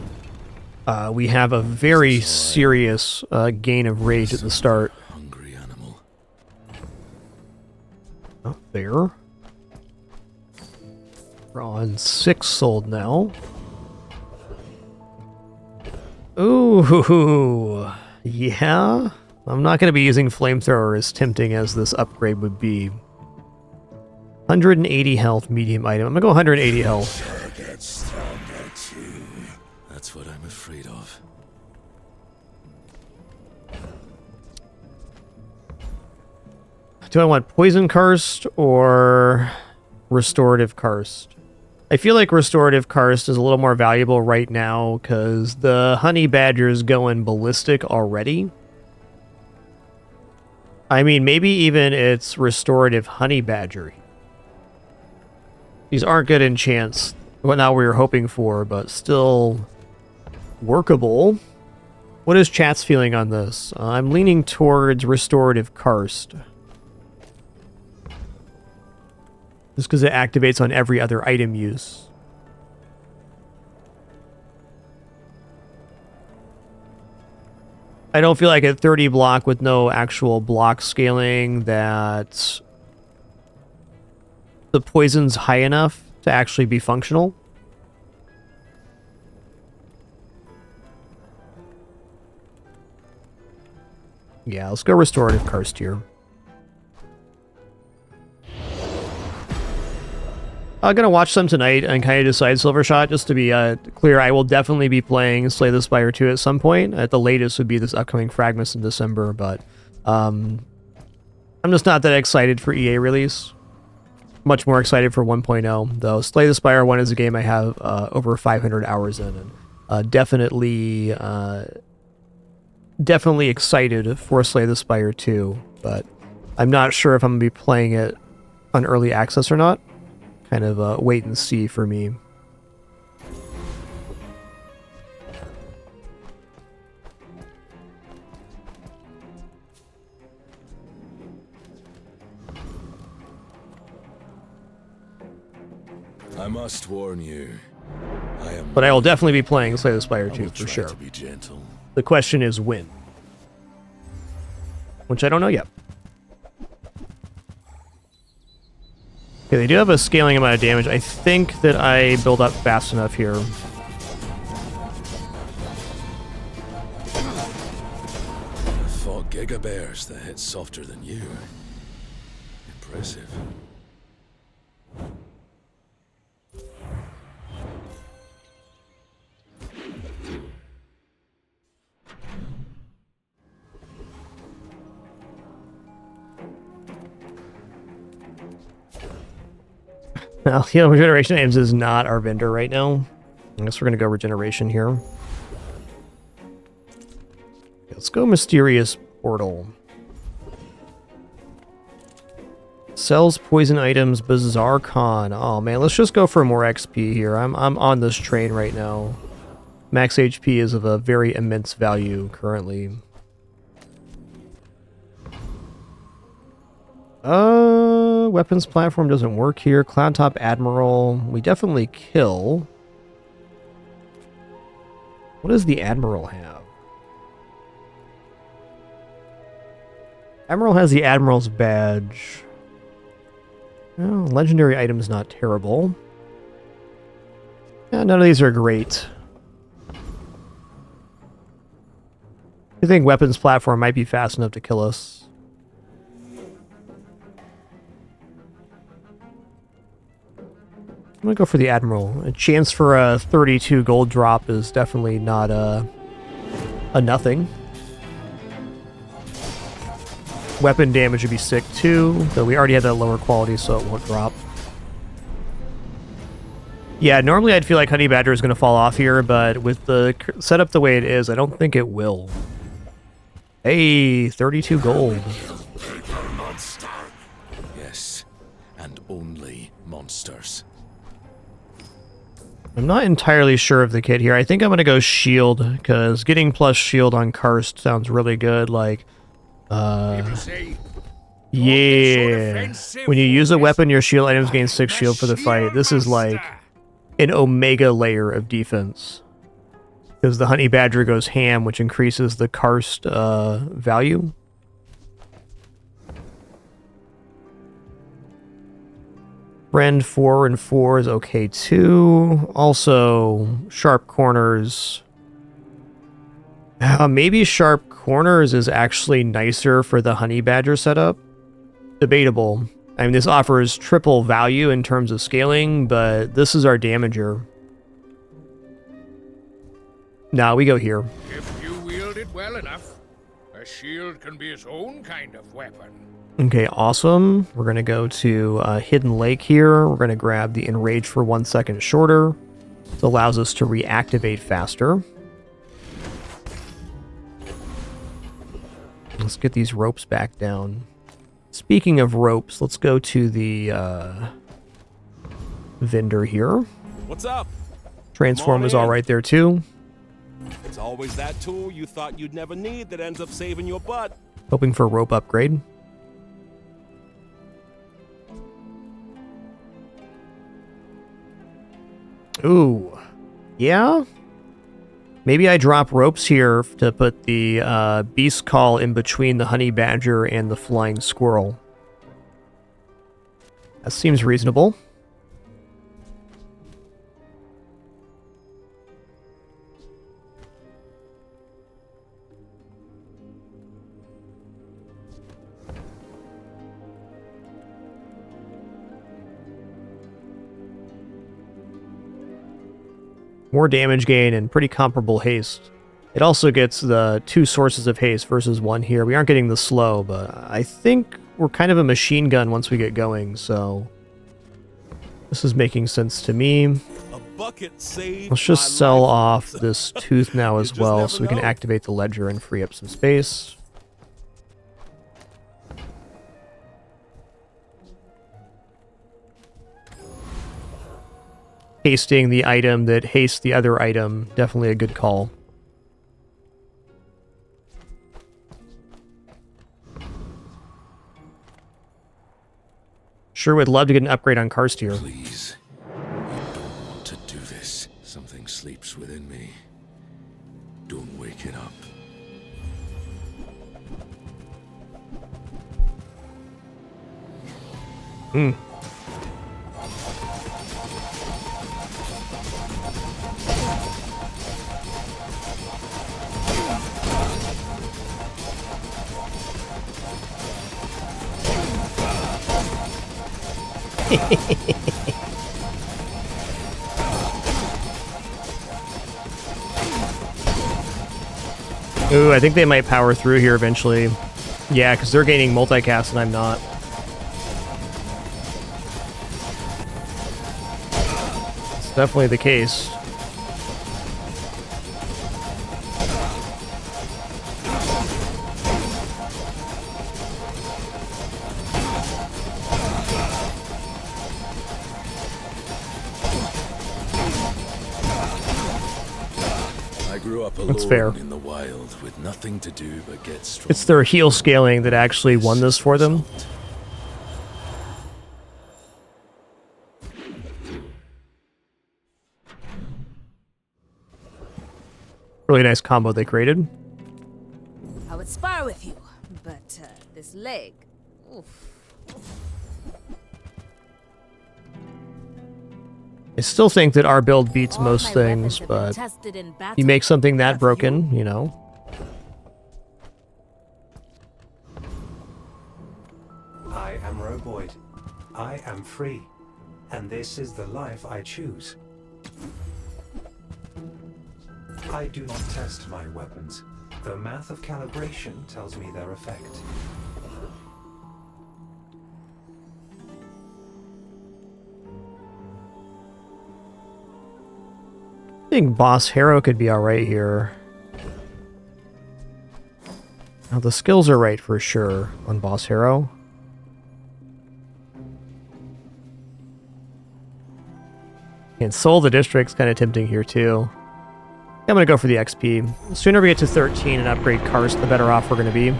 Speaker 1: we have a very serious gain of rage at the start.
Speaker 3: Hungry animal.
Speaker 1: Up there. We're on 6 sold now. Ooh, yeah. I'm not going to be using Flamethrower as tempting as this upgrade would be. 180 health, medium item. I'm going to go 180 health.
Speaker 3: Get stronger too. That's what I'm afraid of.
Speaker 1: Do I want Poison Karst or Restorative Karst? I feel like Restorative Karst is a little more valuable right now because the Honey Badger is going ballistic already. I mean, maybe even it's Restorative Honey Badger. These aren't good enchants. What now we were hoping for, but still workable. What is chat's feeling on this? I'm leaning towards Restorative Karst. Just because it activates on every other item use. I don't feel like at 30 block with no actual block scaling that the poison's high enough to actually be functional. Yeah, let's go Restorative Karst here. I'm gonna watch some tonight and kind of decide Silvershot. Just to be clear, I will definitely be playing Slay the Spire 2 at some point. At the latest would be this upcoming Fragments in December, but I'm just not that excited for EA release. Much more excited for 1.0, though. Slay the Spire 1 is a game I have over 500 hours in, and definitely excited for Slay the Spire 2, but I'm not sure if I'm going to be playing it on early access or not. Kind of wait and see for me.
Speaker 3: I must warn you.
Speaker 1: But I will definitely be playing Slay the Spire 2 for sure.
Speaker 3: To be gentle.
Speaker 1: The question is when. Which I don't know yet. Okay, they do have a scaling amount of damage. I think that I build up fast enough here.
Speaker 3: The fog got giga bears that hit softer than you. Impressive.
Speaker 1: Well, regeneration items is not our vendor right now. I guess we're gonna go regeneration here. Let's go mysterious portal. Sells poison items, bizarre con. Oh man, let's just go for more XP here. I'm on this train right now. Max HP is of a very immense value currently. Weapons platform doesn't work here. Cloud Top Admiral, we definitely kill. What does the Admiral have? Admiral has the Admiral's badge. Well, legendary item's not terrible. Yeah, none of these are great. I think weapons platform might be fast enough to kill us. I'm gonna go for the Admiral. A chance for a 32 gold drop is definitely not a nothing. Weapon damage would be sick too, though we already had that lower quality, so it won't drop. Yeah, normally I'd feel like Honey Badger is going to fall off here, but with the setup the way it is, I don't think it will. Hey, 32 gold.
Speaker 3: Monster. Yes, and only monsters.
Speaker 1: I'm not entirely sure of the kit here. I think I'm going to go shield, because getting plus shield on Karst sounds really good. Like, yeah. When you use a weapon, your shield items gain 6 shield for the fight. This is like an omega layer of defense. Because the Honey Badger goes ham, which increases the Karst value. Friend 4 and 4 is okay too. Also, Sharp Corners. Maybe Sharp Corners is actually nicer for the Honey Badger setup. Debatable. I mean, this offers triple value in terms of scaling, but this is our damager. Nah, we go here.
Speaker 7: If you wield it well enough, a shield can be its own kind of weapon.
Speaker 1: Okay, awesome. We're going to go to Hidden Lake here. We're going to grab the Enrage for 1 second shorter. This allows us to reactivate faster. Let's get these ropes back down. Speaking of ropes, let's go to the vendor here.
Speaker 19: What's up?
Speaker 1: Transform is all right there too.
Speaker 19: It's always that tool you thought you'd never need that ends up saving your butt.
Speaker 1: Hoping for rope upgrade. Ooh. Yeah? Maybe I drop ropes here to put the Beast Call in between the Honey Badger and the Flying Squirrel. That seems reasonable. More damage gain and pretty comparable haste. It also gets the 2 sources of haste versus 1 here. We aren't getting the slow, but I think we're kind of a machine gun once we get going, so this is making sense to me. Let's just sell off this tooth now as well, so we can activate the ledger and free up some space. Hasting the item that hastes the other item, definitely a good call. Sure would love to get an upgrade on Karst here.
Speaker 3: Please. I don't want to do this. Something sleeps within me. Don't wake it up.
Speaker 1: Hmm. Ooh, I think they might power through here eventually. Yeah, because they're gaining multicast and I'm not. It's definitely the case. That's fair.
Speaker 3: In the wild with nothing to do but get strong.
Speaker 1: It's their heal scaling that actually won this for them. Really nice combo they created.
Speaker 6: I would spar with you, but this leg. Oof.
Speaker 1: I still think that our build beats most things, but you make something that broken, you know.
Speaker 17: I am Roboid. I am free. And this is the life I choose. I do not test my weapons. The math of calibration tells me their effect.
Speaker 1: I think Boss Hero could be alright here. Now the skills are right for sure on Boss Hero. And Soul the District's kind of tempting here too. I'm gonna go for the XP. The sooner we get to 13 and upgrade Karst, the better off we're gonna be.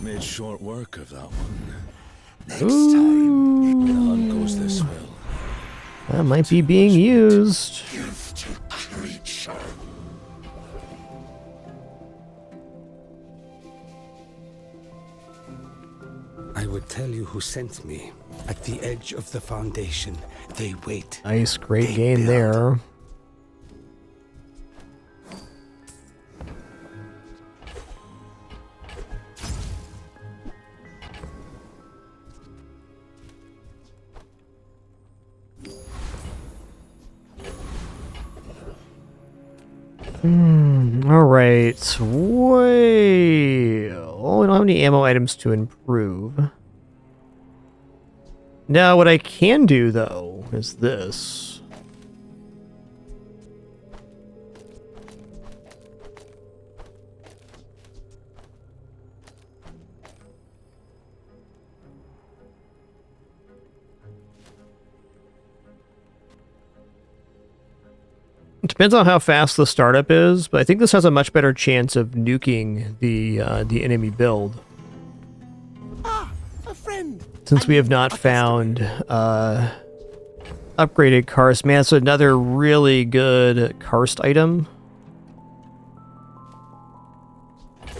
Speaker 3: Made short work of that one. Next time, the hunt goes this well.
Speaker 1: That might be being used.
Speaker 14: I would tell you who sent me. At the edge of the foundation, they wait.
Speaker 1: Nice, great game there. Alright, well, we don't have any ammo items to improve. Now, what I can do, though, is this. It depends on how fast the startup is, but I think this has a much better chance of nuking the enemy build.
Speaker 16: Ah, a friend.
Speaker 1: Since we have not found upgraded karst. Man, it's another really good karst item.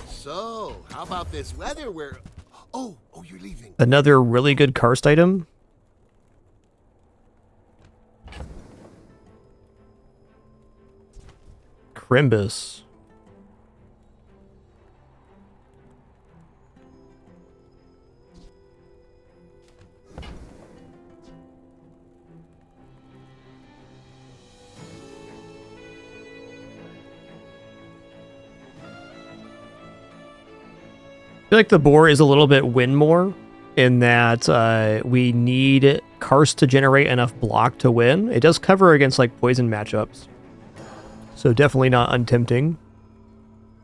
Speaker 16: So, how about this weather where... Oh, you're leaving.
Speaker 1: Another really good karst item. Crimbus. I feel like the boar is a little bit win more in that we need karst to generate enough block to win. It does cover against like poison matchups. So definitely not untempting.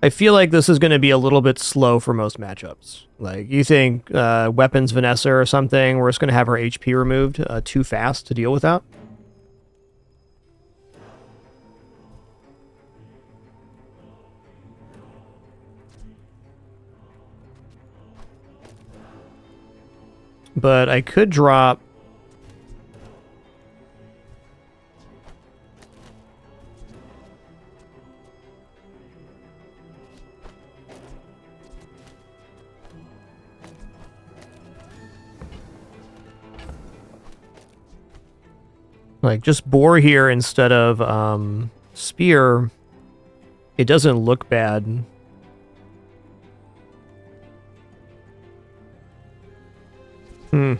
Speaker 1: I feel like this is going to be a little bit slow for most matchups. Like, you think Weapons Vanessa or something, we're just going to have our HP removed too fast to deal with that? But I could drop... Like, just boar here instead of spear. It doesn't look bad. Hmm.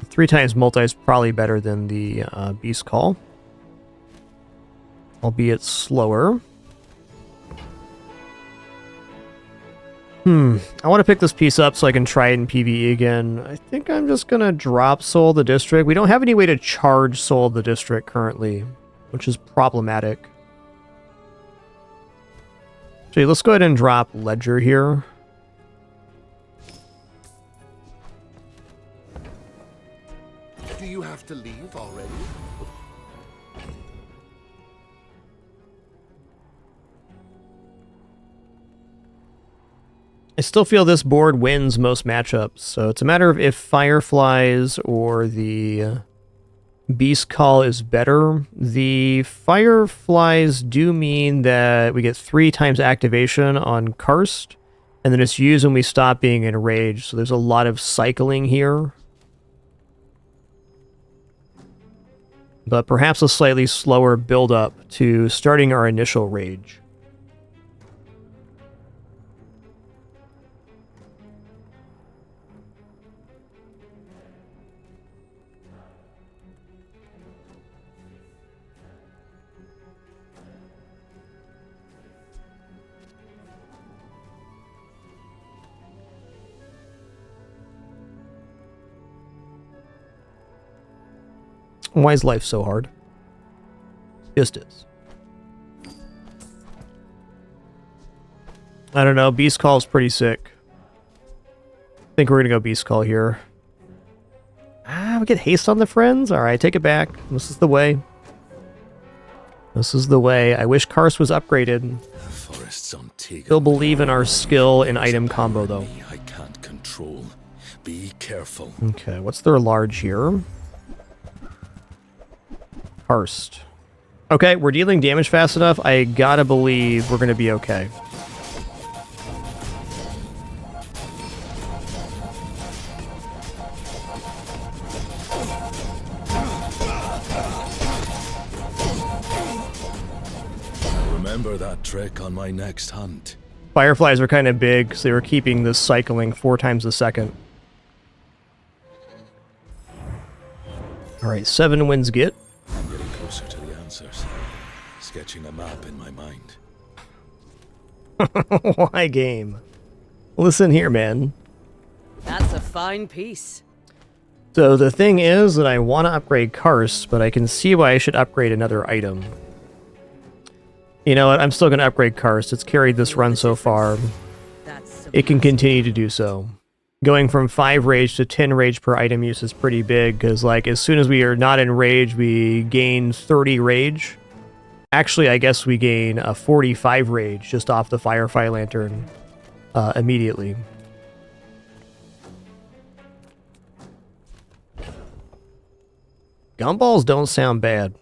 Speaker 1: Three times multi is probably better than the Beast Call. Albeit slower. I want to pick this piece up so I can try it in PvE again. I think I'm just going to drop Soul of the District. We don't have any way to charge Soul of the District currently, which is problematic. Actually, let's go ahead and drop Ledger here.
Speaker 20: Do you have to leave already?
Speaker 1: I still feel this board wins most matchups, so it's a matter of if Fireflies or the Beast Call is better. The Fireflies do mean that we get 3 times activation on Karst, and then it's used when we stop being enraged, so there's a lot of cycling here. But perhaps a slightly slower build-up to starting our initial rage. Why is life so hard? Just is. I don't know. Beast Call is pretty sick. I think we're going to go Beast Call here. We get haste on the friends? Alright, take it back. This is the way. This is the way. I wish Karst was upgraded. Still believe in our skill in item combo, though.
Speaker 3: I can't control. Be careful.
Speaker 1: Okay, what's their large here? Karst. Okay, we're dealing damage fast enough. I gotta believe we're gonna be okay.
Speaker 3: Remember that trick on my next hunt.
Speaker 1: Fireflies are kind of big because they were keeping this cycling 4 times a second. Alright, 7 wins get.
Speaker 3: I'm getting closer to the answers. Sketching a map in my mind.
Speaker 1: Why game? Listen here, man.
Speaker 5: That's a fine piece.
Speaker 1: So the thing is that I want to upgrade Karst, but I can see why I should upgrade another item. You know what? I'm still going to upgrade Karst. It's carried this run so far. It can continue to do so. Going from 5 rage to 10 rage per item use is pretty big, because like as soon as we are not in rage, we gain 30 rage. Actually, I guess we gain a 45 rage just off the Firefly Lantern immediately. Gumballs don't sound bad.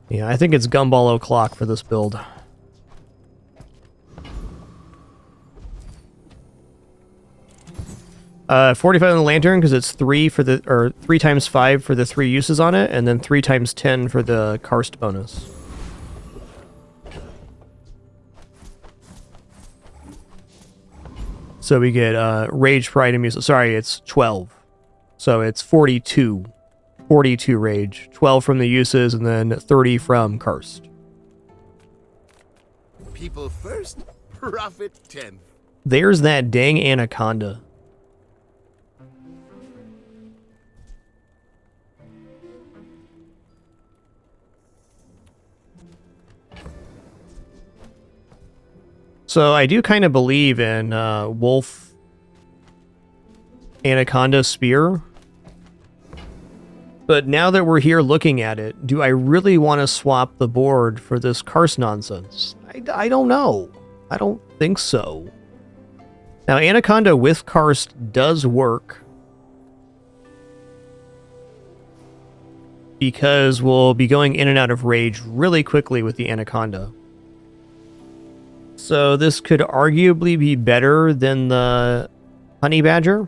Speaker 1: Yeah, I think it's Gumball O'Clock for this build. Uh, 45 on the Lantern because it's 3 for the, or 3 times 5 for the 3 uses on it, and then 3 times 10 for the Karst bonus. So we get rage per item use. Sorry, it's 12. So it's 42. 42 rage. 12 from the uses, and then 30 from Karst.
Speaker 20: People first, profit 10th.
Speaker 1: There's that dang anaconda. So I do kind of believe in Wolf Anaconda Spear. But now that we're here looking at it, do I really want to swap the board for this Karst nonsense? I don't know. I don't think so. Now, Anaconda with Karst does work. Because we'll be going in and out of rage really quickly with the Anaconda. So this could arguably be better than the honey badger.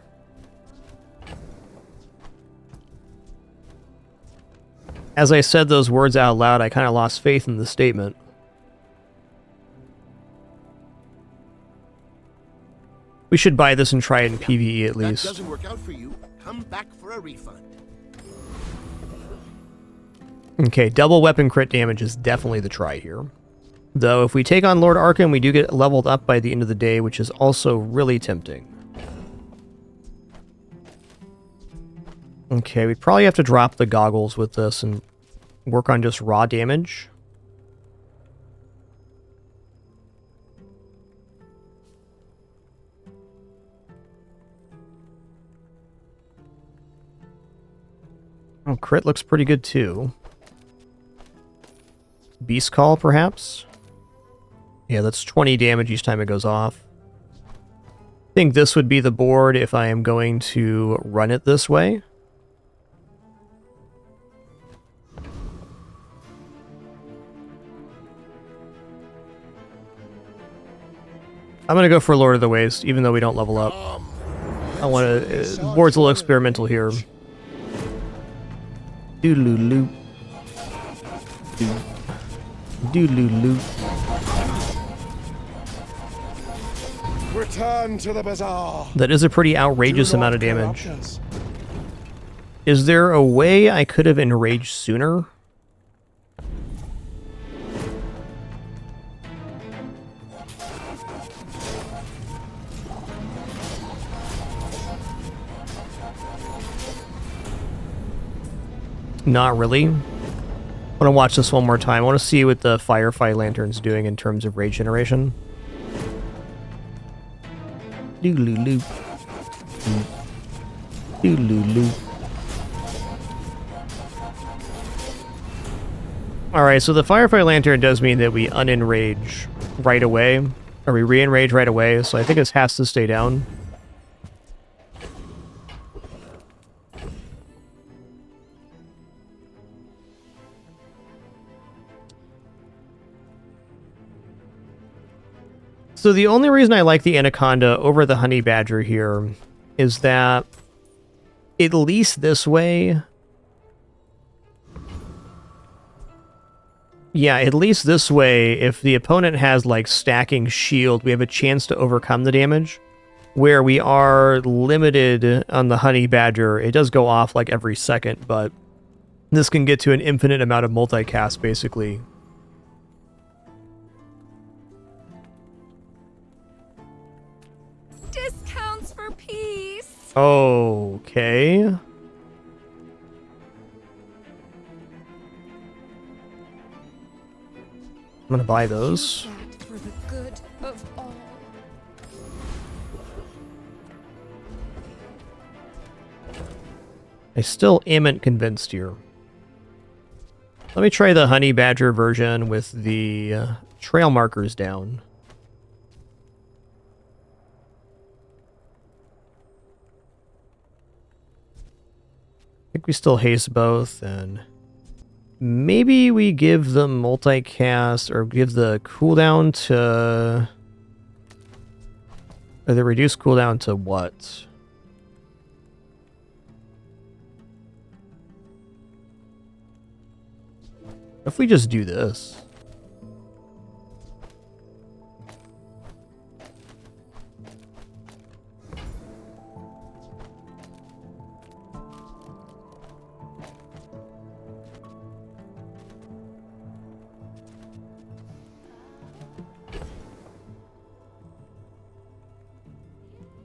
Speaker 1: As I said those words out loud, I kind of lost faith in the statement. We should buy this and try it in PvE at least.
Speaker 16: That doesn't work out for you. Come back for a refund.
Speaker 1: Okay, double weapon crit damage is definitely the try here. Though, if we take on Lord Arkham, we do get leveled up by the end of the day, which is also really tempting. Okay, we'd probably have to drop the goggles with this and work on just raw damage. Oh, crit looks pretty good too. Beast Call, perhaps? Yeah, that's 20 damage each time it goes off. I think this would be the board if I am going to run it this way. I'm going to go for Lord of the Waste, even though we don't level up. I want to... board's a little experimental here. Doodaloo. Doodaloo.
Speaker 12: Return to the bazaar.
Speaker 1: That is a pretty outrageous amount of damage. Is there a way I could have enraged sooner? Not really. I want to watch this one more time. I want to see what the Firefly Lantern's doing in terms of rage generation. Doodaloo. Doodaloo. Alright, so the Firefly Lantern does mean that we unenrage right away. Or we re-enrage right away, so I think this has to stay down. So the only reason I like the Anaconda over the Honey Badger here is that at least this way... Yeah, at least this way, if the opponent has, like, stacking shield, we have a chance to overcome the damage. Where we are limited on the Honey Badger, it does go off, like, every second, but this can get to an infinite amount of multicast, basically.
Speaker 15: Discounts for peace.
Speaker 1: Okay. I'm gonna buy those.
Speaker 15: For the good of all.
Speaker 1: I still amn't convinced here. Let me try the Honey Badger version with the trail markers down. I think we still haste both, and maybe we give the multicast, or give the cooldown to... Or the reduced cooldown to what? If we just do this.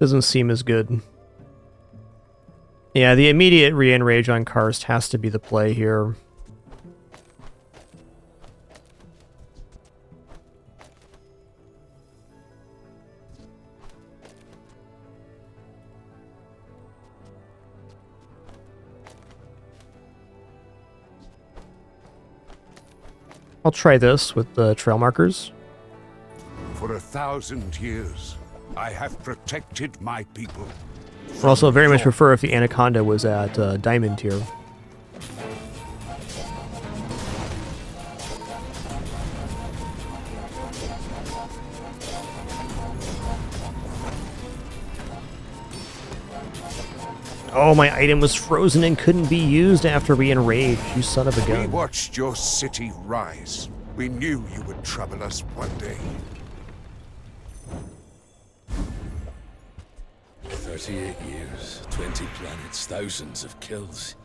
Speaker 1: Doesn't seem as good. Yeah, the immediate re-enrage on Karst has to be the play here. I'll try this with the trail markers.
Speaker 21: For 1,000 years, I have protected my people.
Speaker 1: I'd also very much prefer if the Anaconda was at Diamond tier. Oh, my item was frozen and couldn't be used after we enraged. You son of a
Speaker 21: We
Speaker 1: gun.
Speaker 21: watched your city rise. We knew you would trouble us one day.
Speaker 3: 38 years, 20 planets, thousands of kills.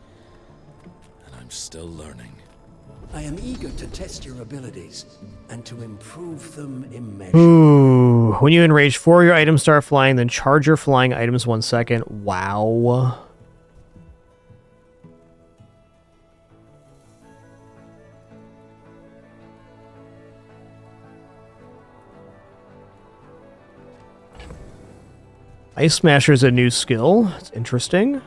Speaker 3: And I'm still learning.
Speaker 14: I am eager to test your abilities and to improve them immeasurably.
Speaker 1: Ooh. When you enrage, 4 of your items start flying, then charge your flying items 1 second. Wow. Ice Smasher is a new skill. It's interesting. I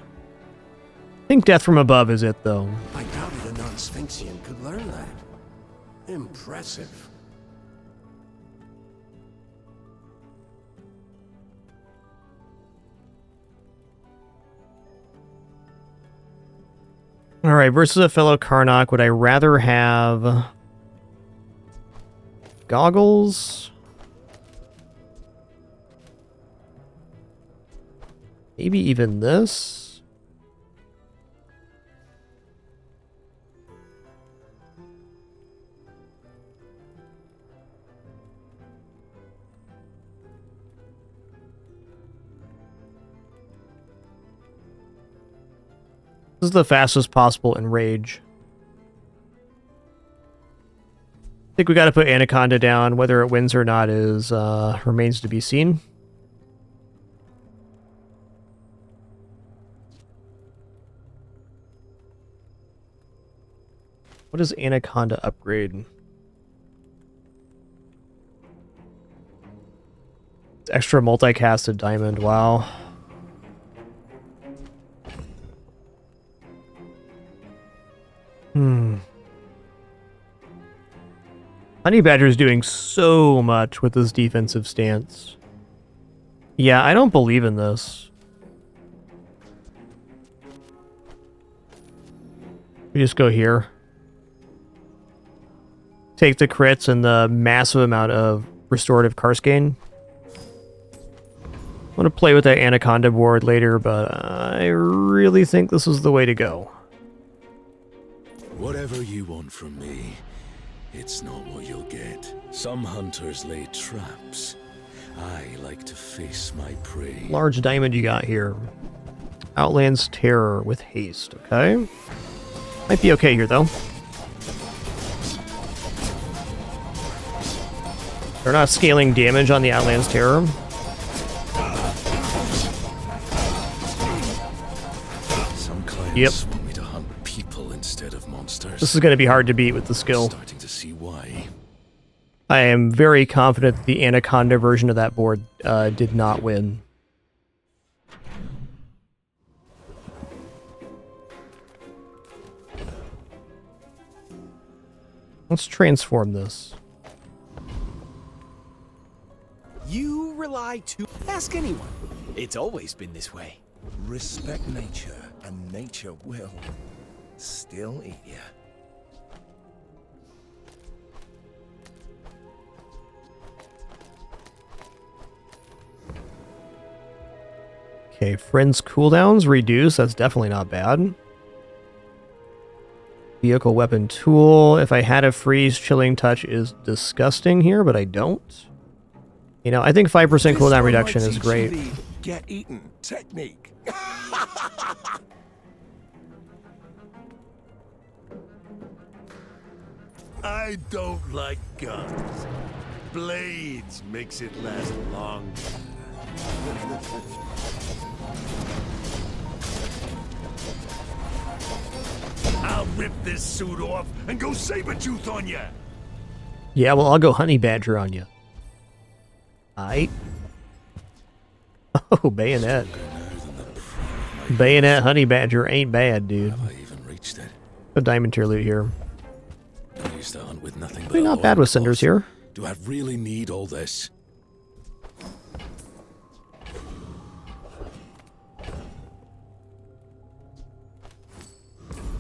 Speaker 1: think Death from Above is it, though.
Speaker 14: I doubted a non-Sphinxian could learn that. Impressive.
Speaker 1: Alright, versus a fellow Karnok, would I rather have goggles? Maybe even this? This is the fastest possible enrage. I think we got to put Anaconda down. Whether it wins or not is remains to be seen. What does Anaconda upgrade? It's extra multicasted diamond. Wow. Honey Badger is doing so much with his defensive stance. Yeah, I don't believe in this. We just go here. Take the crits and the massive amount of restorative curse gain. I'm going to play with that Anaconda board later, but I really think this is the way to go.
Speaker 3: Whatever you want from me, it's not what you'll get. Some hunters lay traps. I like to face my prey.
Speaker 1: Large diamond you got here. Outlands Terror with haste, okay? Might be okay here, though. They're not scaling damage on the Outlands Terror.
Speaker 3: Some clients want me to hunt people instead of monsters.
Speaker 1: This is going to be hard to beat with the skill.
Speaker 3: Starting to see why.
Speaker 1: I am very confident that the Anaconda version of that board did not win. Let's transform this.
Speaker 11: You rely too. Ask anyone. It's always been this way.
Speaker 22: Respect nature, and nature will still eat you.
Speaker 1: Okay, friends cooldowns reduce. That's definitely not bad. Vehicle weapon tool. If I had a freeze, chilling touch is disgusting here, but I don't. You know, I think 5% cooldown reduction is great.
Speaker 22: Get eaten technique. I don't like guns. Blades makes it last longer. I'll rip this suit off and go saber-tooth on ya.
Speaker 1: Yeah, well, I'll go Honey Badger on you. Aight. Oh, Bayonet. Bayonet Honey Badger ain't bad, dude.
Speaker 3: Have I even reached it?
Speaker 1: A diamond tier loot here.
Speaker 3: I used to hunt with nothing but
Speaker 1: Probably not bad with cinders here.
Speaker 3: Do I really need all this?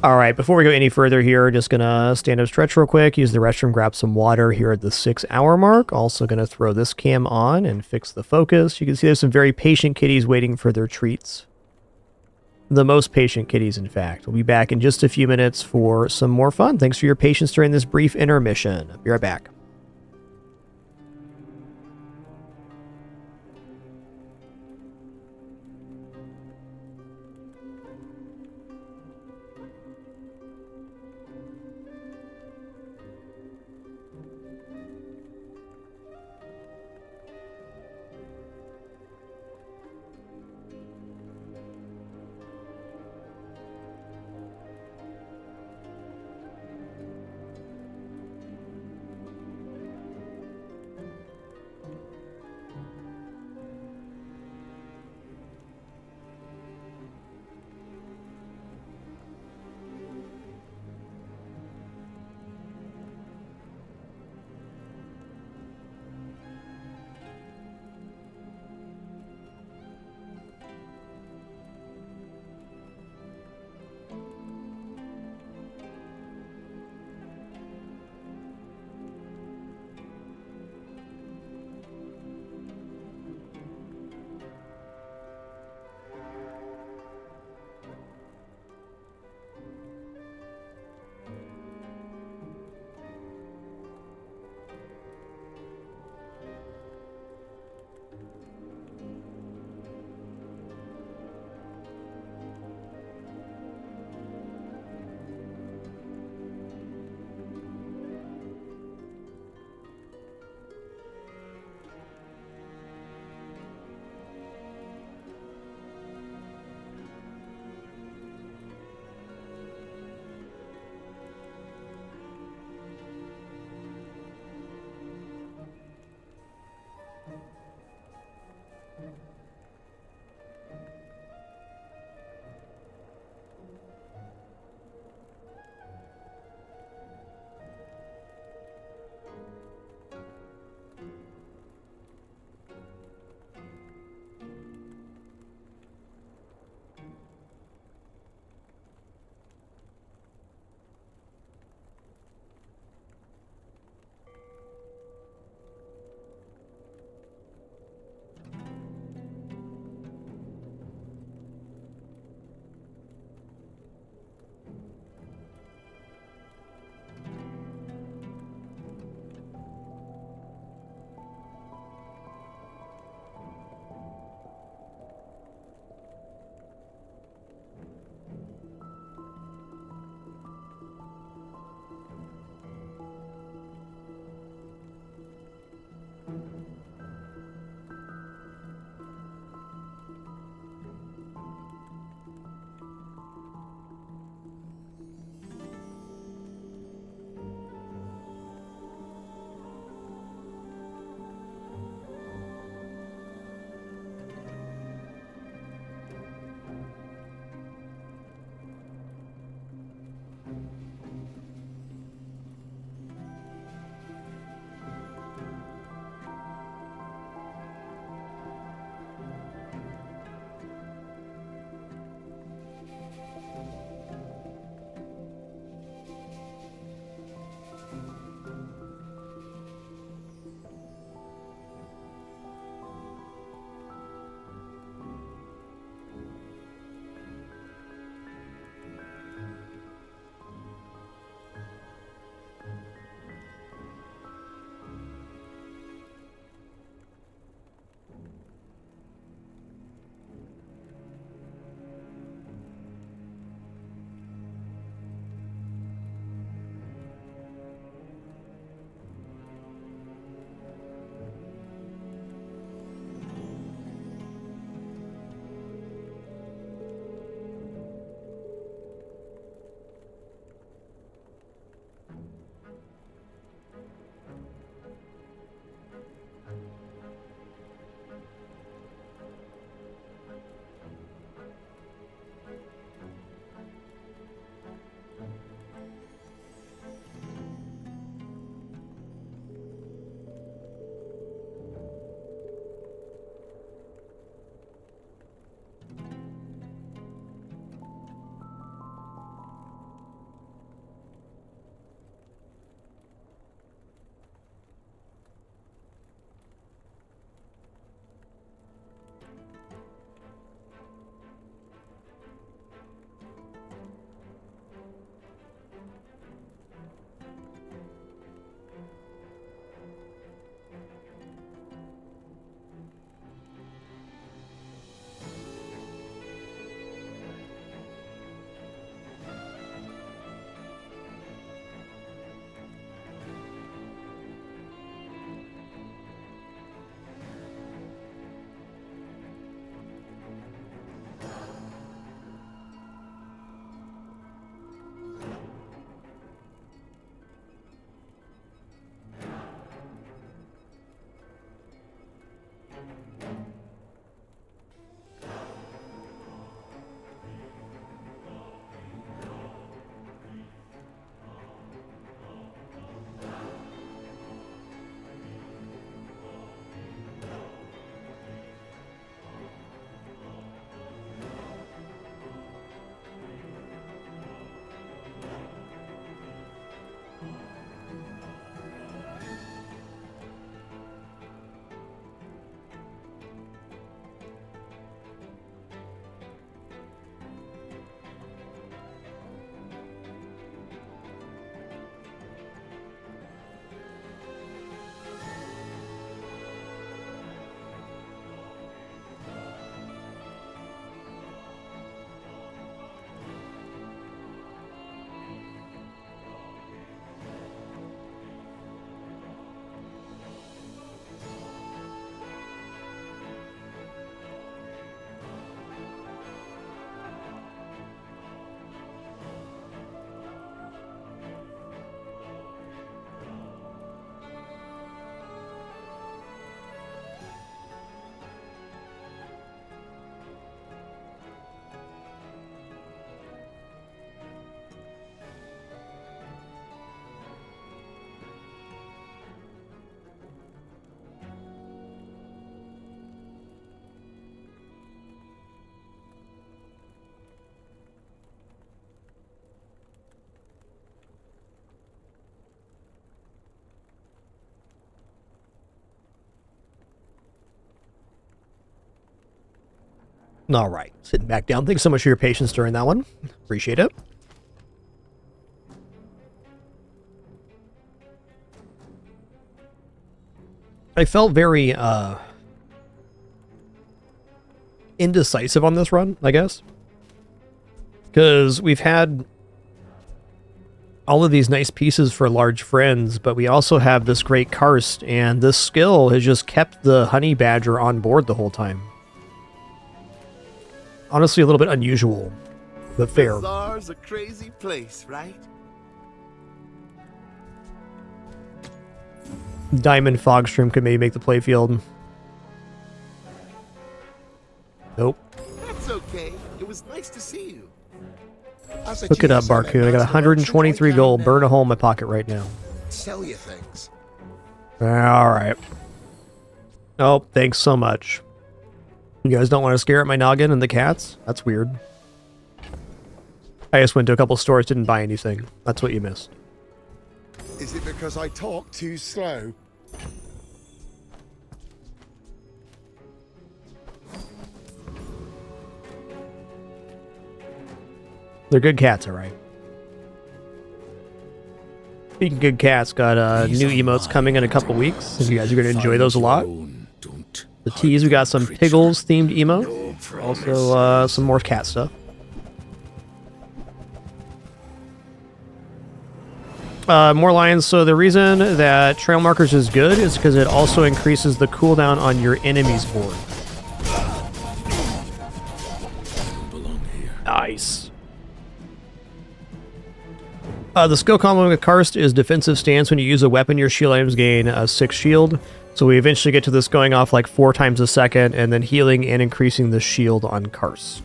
Speaker 1: Alright, before we go any further here, just gonna stand up stretch real quick, use the restroom, grab some water here at the 6-hour mark. Also gonna throw this cam on and fix the focus. You can see there's some very patient kitties waiting for their treats. The most patient kitties, in fact. We'll be back in just a few minutes for some more fun. Thanks for your patience during this brief intermission. I'll be right back. All right, sitting back down. Thanks so much for your patience during that one. Appreciate it. I felt very indecisive on this run, I guess. Because we've had all of these nice pieces for large friends, but we also have this great karst, and this skill has just kept the honey badger on board the whole time. Honestly, a little bit unusual, but fair.
Speaker 22: Bazaar's a crazy place, right?
Speaker 1: Diamond Fogstream could maybe make the playfield. Nope.
Speaker 22: That's okay. It was nice to see you.
Speaker 1: Look it up, Barku. I got 123 gold. Burn a hole in my pocket right now.
Speaker 12: Sell you things.
Speaker 1: Alright. Oh, thanks so much. You guys don't want to scare at my noggin and the cats? That's weird. I just went to a couple stores, didn't buy anything. That's what you missed.
Speaker 12: Is it because I talk too slow?
Speaker 1: They're good cats, alright. Speaking of good cats, got new emotes coming in a couple weeks. You guys are going to enjoy those a lot. The teas, we got some Piggles themed emotes. Also, some more cat stuff. More lions. So the reason that trail markers is good is because it also increases the cooldown on your enemy's board. Nice. The skill combo with Karst is defensive stance. When you use a weapon, your shield items gain a 6 shield. So we eventually get to this going off like 4 times a second, and then healing and increasing the shield on Karst.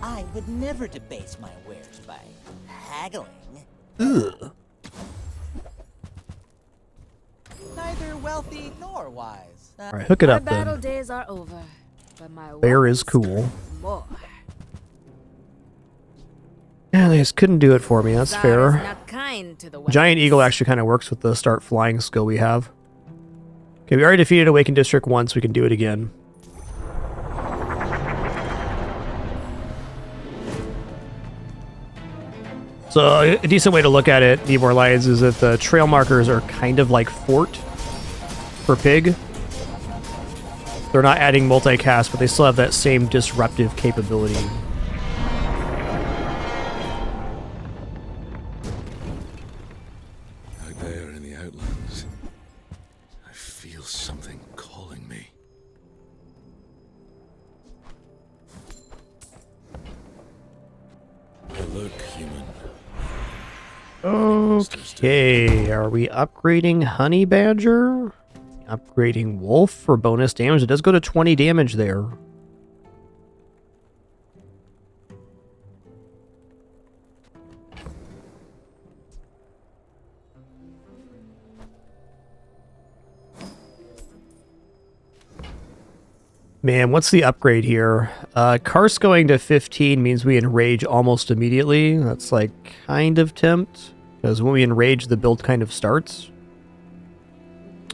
Speaker 4: I would never debase my wares by haggling.
Speaker 1: Ugh.
Speaker 4: Neither wealthy nor wise.
Speaker 1: Alright, hook it up then.
Speaker 6: Battle days are over, but my
Speaker 1: Bear is cool.
Speaker 6: more.
Speaker 1: Yeah, they just couldn't do it for me, that's fair.
Speaker 6: Not kind to the
Speaker 1: Giant Eagle actually kind of works with the start flying skill we have. Okay, we already defeated Awakened District once, we can do it again. So a decent way to look at it, Need More Lions, is that the trail markers are kind of like Fort for Pig. They're not adding multicast, but they still have that same disruptive capability.
Speaker 3: Out there in the Outlands, I feel something calling me. Look, human.
Speaker 1: Okay, are we upgrading Honey Badger? Upgrading Wolf for bonus damage. It does go to 20 damage there. Man, what's the upgrade here? Karst going to 15 means we enrage almost immediately. That's like kind of tempt, because when we enrage, the build kind of starts.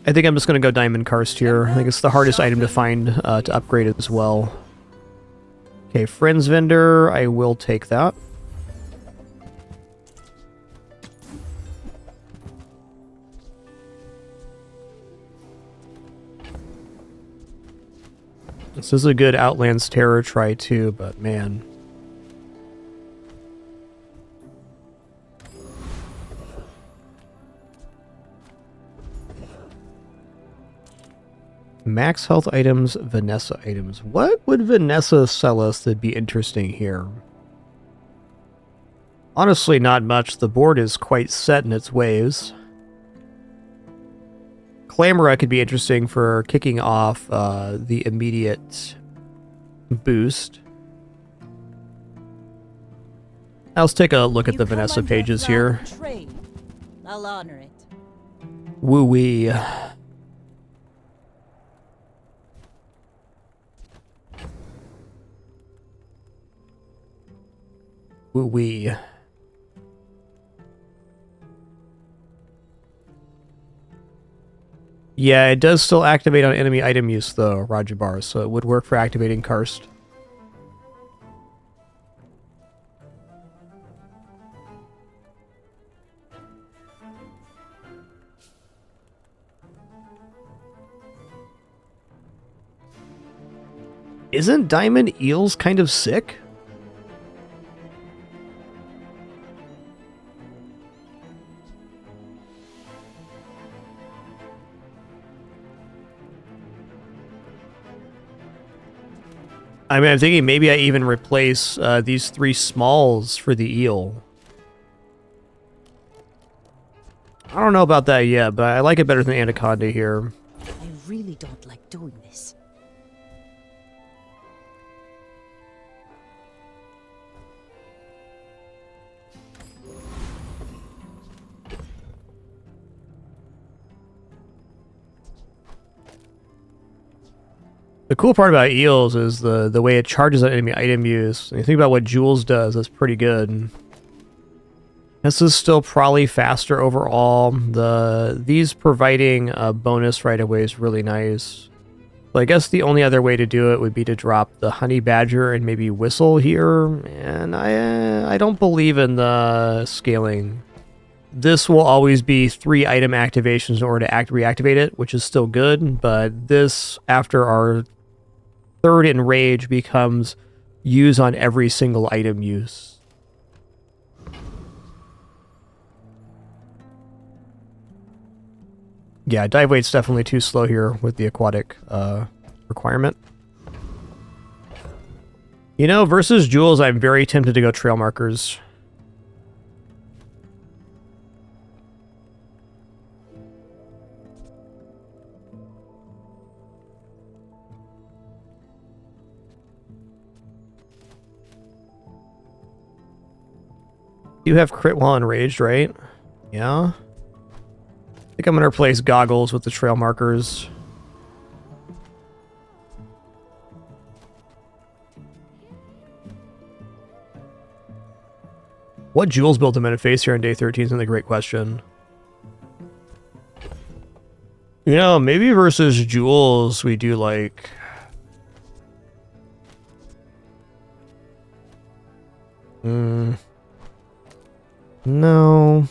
Speaker 1: I think I'm just going to go Diamond Karst here. I think it's the hardest item to find to upgrade as well. Okay, Friends Vendor, I will take that. This is a good Outlands Terror try too, but man. Max health items, Vanessa items. What would Vanessa sell us that'd be interesting here? Honestly, not much. The board is quite set in its ways. Clamora could be interesting for kicking off the immediate boost. Let's take a look at the Vanessa pages here.
Speaker 2: Trade. I'll honor it.
Speaker 1: Woo-wee. Woo-wee. Yeah, it does still activate on enemy item use, though, Rajabar, so it would work for activating Karst. Isn't Diamond Eels kind of sick? I mean, I'm thinking maybe I even replace these 3 smalls for the eel. I don't know about that yet, but I like it better than Anaconda here.
Speaker 2: I really don't like doing this.
Speaker 1: The cool part about eels is the way it charges on enemy item use. When you think about what Jules does, that's pretty good. This is still probably faster overall. These providing a bonus right away is really nice. So I guess the only other way to do it would be to drop the Honey Badger and maybe Whistle here. And I don't believe in the scaling. This will always be 3 item activations in order to reactivate it, which is still good. But this, after our 3rd Enrage, becomes use on every single item use. Yeah, dive weight's definitely too slow here with the aquatic requirement. You know, versus Jules, I'm very tempted to go trail markers. You have crit while enraged, right? Yeah. I think I'm going to replace goggles with the trail markers. What Jules build am I going to face here on day 13 is a great question. You know, maybe versus Jules we do like... No.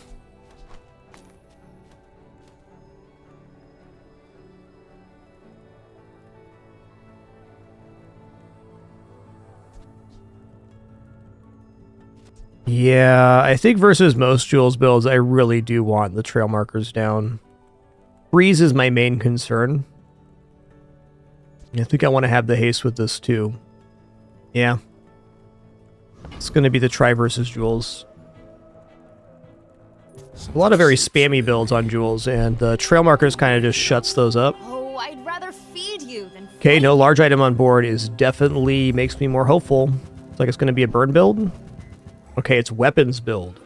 Speaker 1: Yeah, I think versus most Jules builds, I really do want the trail markers down. Freeze is my main concern. I think I want to have the haste with this too. Yeah. It's going to be the try versus Jules. A lot of very spammy builds on Jules, and the trail markers kind of just shuts those up.
Speaker 6: Oh, I'd rather feed you than...
Speaker 1: Okay, no large item on board is definitely makes me more hopeful. It's like it's going to be a burn build. Okay, it's weapons build.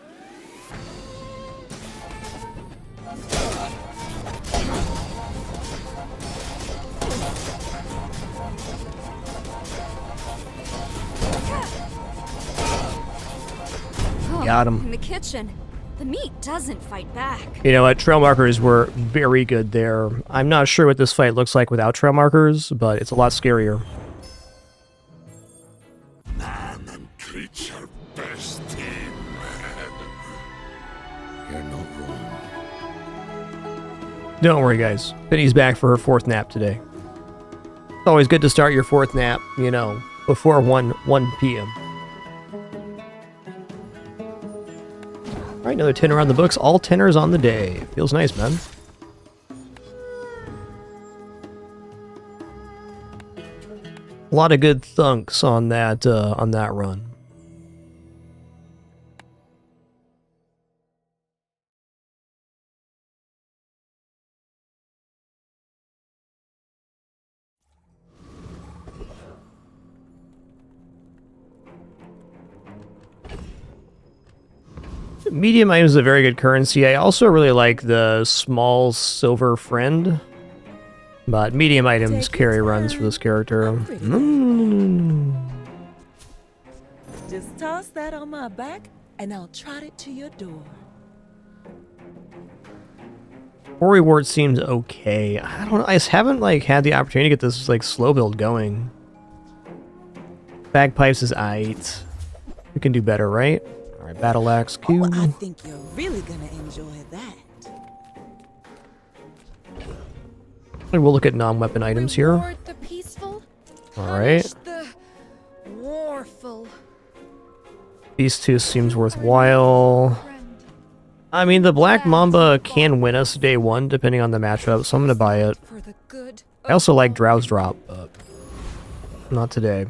Speaker 1: Got him.
Speaker 6: In the kitchen. The meat doesn't fight back.
Speaker 1: You know what? Trail markers were very good there. I'm not sure what this fight looks like without trail markers, but it's a lot scarier.
Speaker 9: Man and creature best team, man.
Speaker 3: You're not wrong.
Speaker 1: Don't worry, guys. Penny's back for her 4th nap today. It's always good to start your 4th nap, you know, before 1 p.m. Alright, another tenner on the books. All tenners on the day. Feels nice, man. A lot of good thunks on that run. Medium items is a very good currency. I also really like the small silver friend. But medium items carry runs for this character.
Speaker 2: Just toss that on my back, and I'll trot it to your door.
Speaker 1: Worrywart seems okay. I don't know. I just haven't like had the opportunity to get this like slow build going. Bagpipes is aight. We can do better, right? All right, battle axe, cool.
Speaker 2: I think you're really gonna enjoy that.
Speaker 1: And we'll look at non-weapon items here.
Speaker 15: Reward the peaceful,
Speaker 1: All right.
Speaker 15: punish the warful.
Speaker 1: These two seems worthwhile. I mean, the Black Mamba can win us day one, depending on the matchup, so I'm gonna buy it.
Speaker 15: For the good
Speaker 1: I also like Drow's Drop, but not today.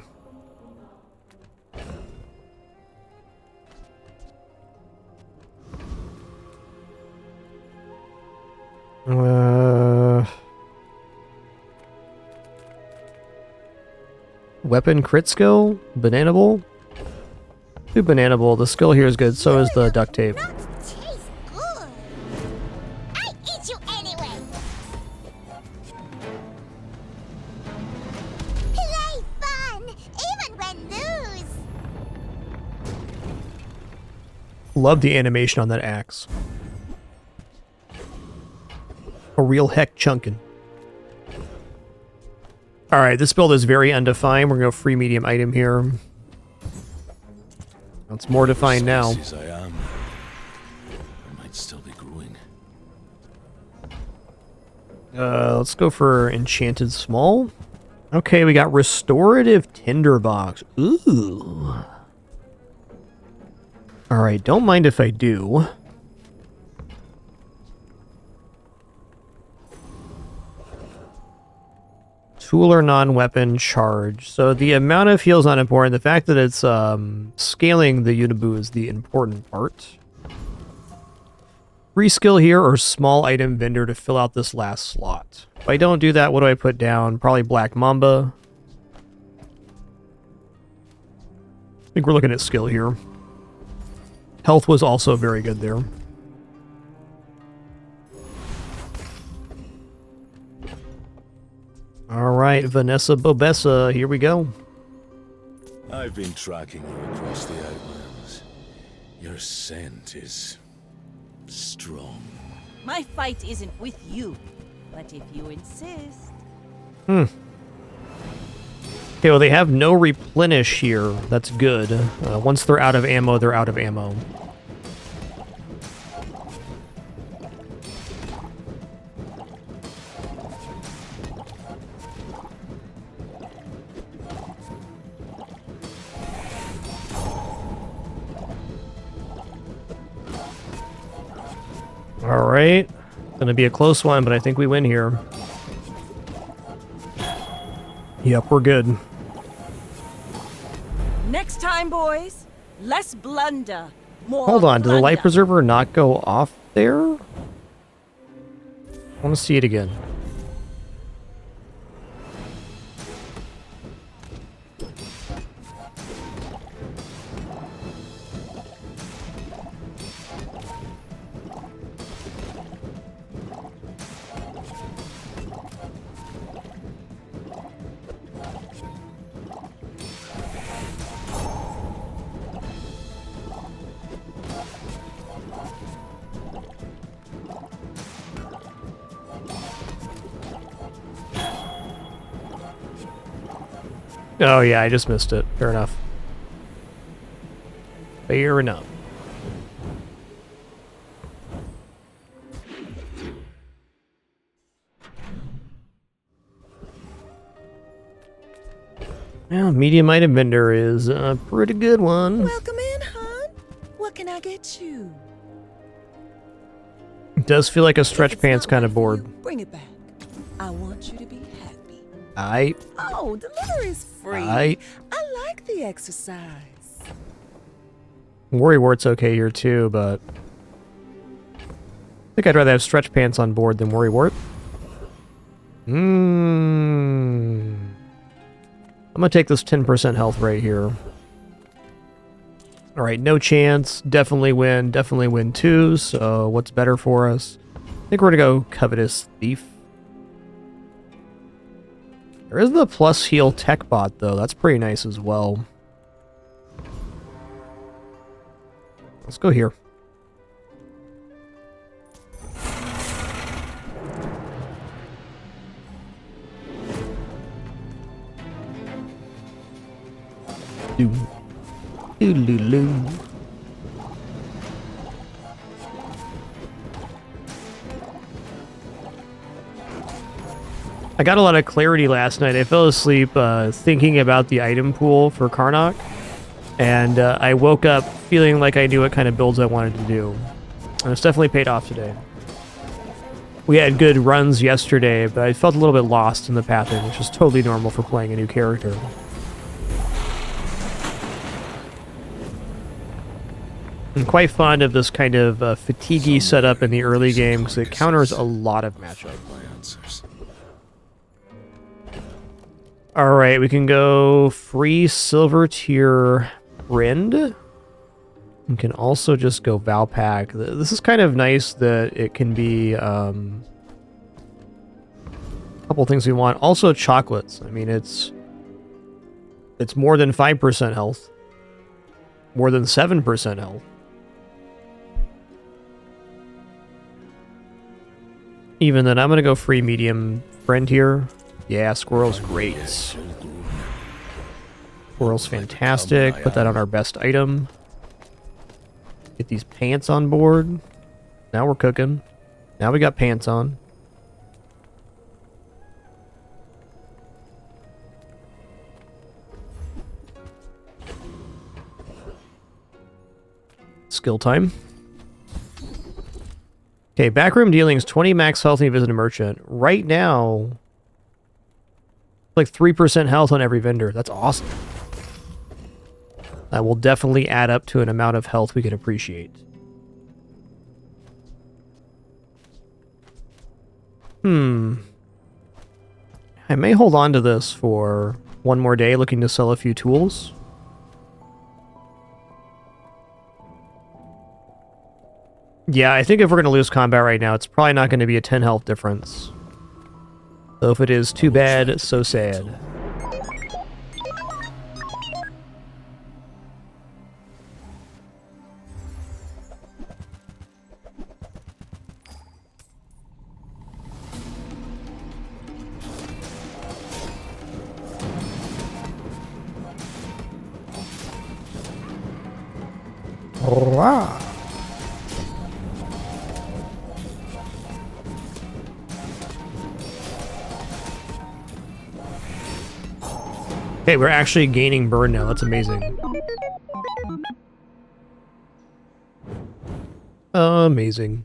Speaker 1: Weapon crit skill? Bananable? Do Bananable. The skill here is good, so is the duct tape.
Speaker 8: Eat you anyway. Play fun, even when lose.
Speaker 1: Love the animation on that axe. A real heck chunkin'. Alright, this build is very undefined. We're gonna go free medium item here. It's more defined now.
Speaker 3: As I am, I might still be growing.
Speaker 1: Let's go for Enchanted Small. Okay, we got Restorative Tinderbox. Ooh. Alright, don't mind if I do. Tool or non-weapon charge. So the amount of heal is not important. The fact that it's scaling the Unibu is the important part. Free skill here or small item vendor to fill out this last slot. If I don't do that, what do I put down? Probably Black Mamba. I think we're looking at skill here. Health was also very good there. Alright, Vanessa Bobessa, here we go.
Speaker 3: I've been tracking you across the outlands. Your scent is strong.
Speaker 13: My fight isn't with you, but if you insist.
Speaker 1: Okay, well they have no replenish here. That's good. Once they're out of ammo, they're out of ammo. Alright. Gonna be a close one, but I think we win here. Yep, we're good.
Speaker 13: Next time, boys, less blunder, more
Speaker 1: Hold on, did the light
Speaker 13: plunder.
Speaker 1: preserver not go off there? I want to see it again. Oh yeah, I just missed it. Fair enough. Fair enough. Yeah, medium item vendor is a pretty good one.
Speaker 2: Welcome in, hon. What can I get you?
Speaker 1: It does feel like a stretch pants kind of board.
Speaker 2: Bring it back. I want you to be happy. Oh, delivery's free. I like the exercise.
Speaker 1: Worrywart's okay here too, but I think I'd rather have stretch pants on board than Worrywart. I'm gonna take this 10% health right here. Alright, no chance. Definitely win 2, so what's better for us? I think we're gonna go Covetous Thief. There is the plus heal tech bot though, that's pretty nice as well. Let's go here. Doo-doo-doo. Doo-doo-doo. I got a lot of clarity last night. I fell asleep thinking about the item pool for KARNOK, and I woke up feeling like I knew what kind of builds I wanted to do. And it's definitely paid off today. We had good runs yesterday, but I felt a little bit lost in the pathing, which is totally normal for playing a new character. I'm quite fond of this kind of fatiguey setup in the early game because it counters a lot of matchup. Alright, we can go free silver tier Rind. We can also just go Valpak. This is kind of nice that it can be a couple things we want. Also chocolates. I mean, it's more than 5% health. More than 7% health. Even then, I'm going to go free medium friend here. Yeah, Squirrel's great. Squirrel's fantastic. Put that on our best item. Get these pants on board. Now we're cooking. Now we got pants on. Skill time. Okay, backroom dealings, 20 max health when you visit a merchant. Right now, like 3% health on every vendor. That's awesome. That will definitely add up to an amount of health we can appreciate. I may hold on to this for one more day, looking to sell a few tools. Yeah, I think if we're going to lose combat right now, it's probably not going to be a 10 health difference. So if it is, too bad, so sad. Wow. Okay, we're actually gaining burn now. That's amazing. Amazing.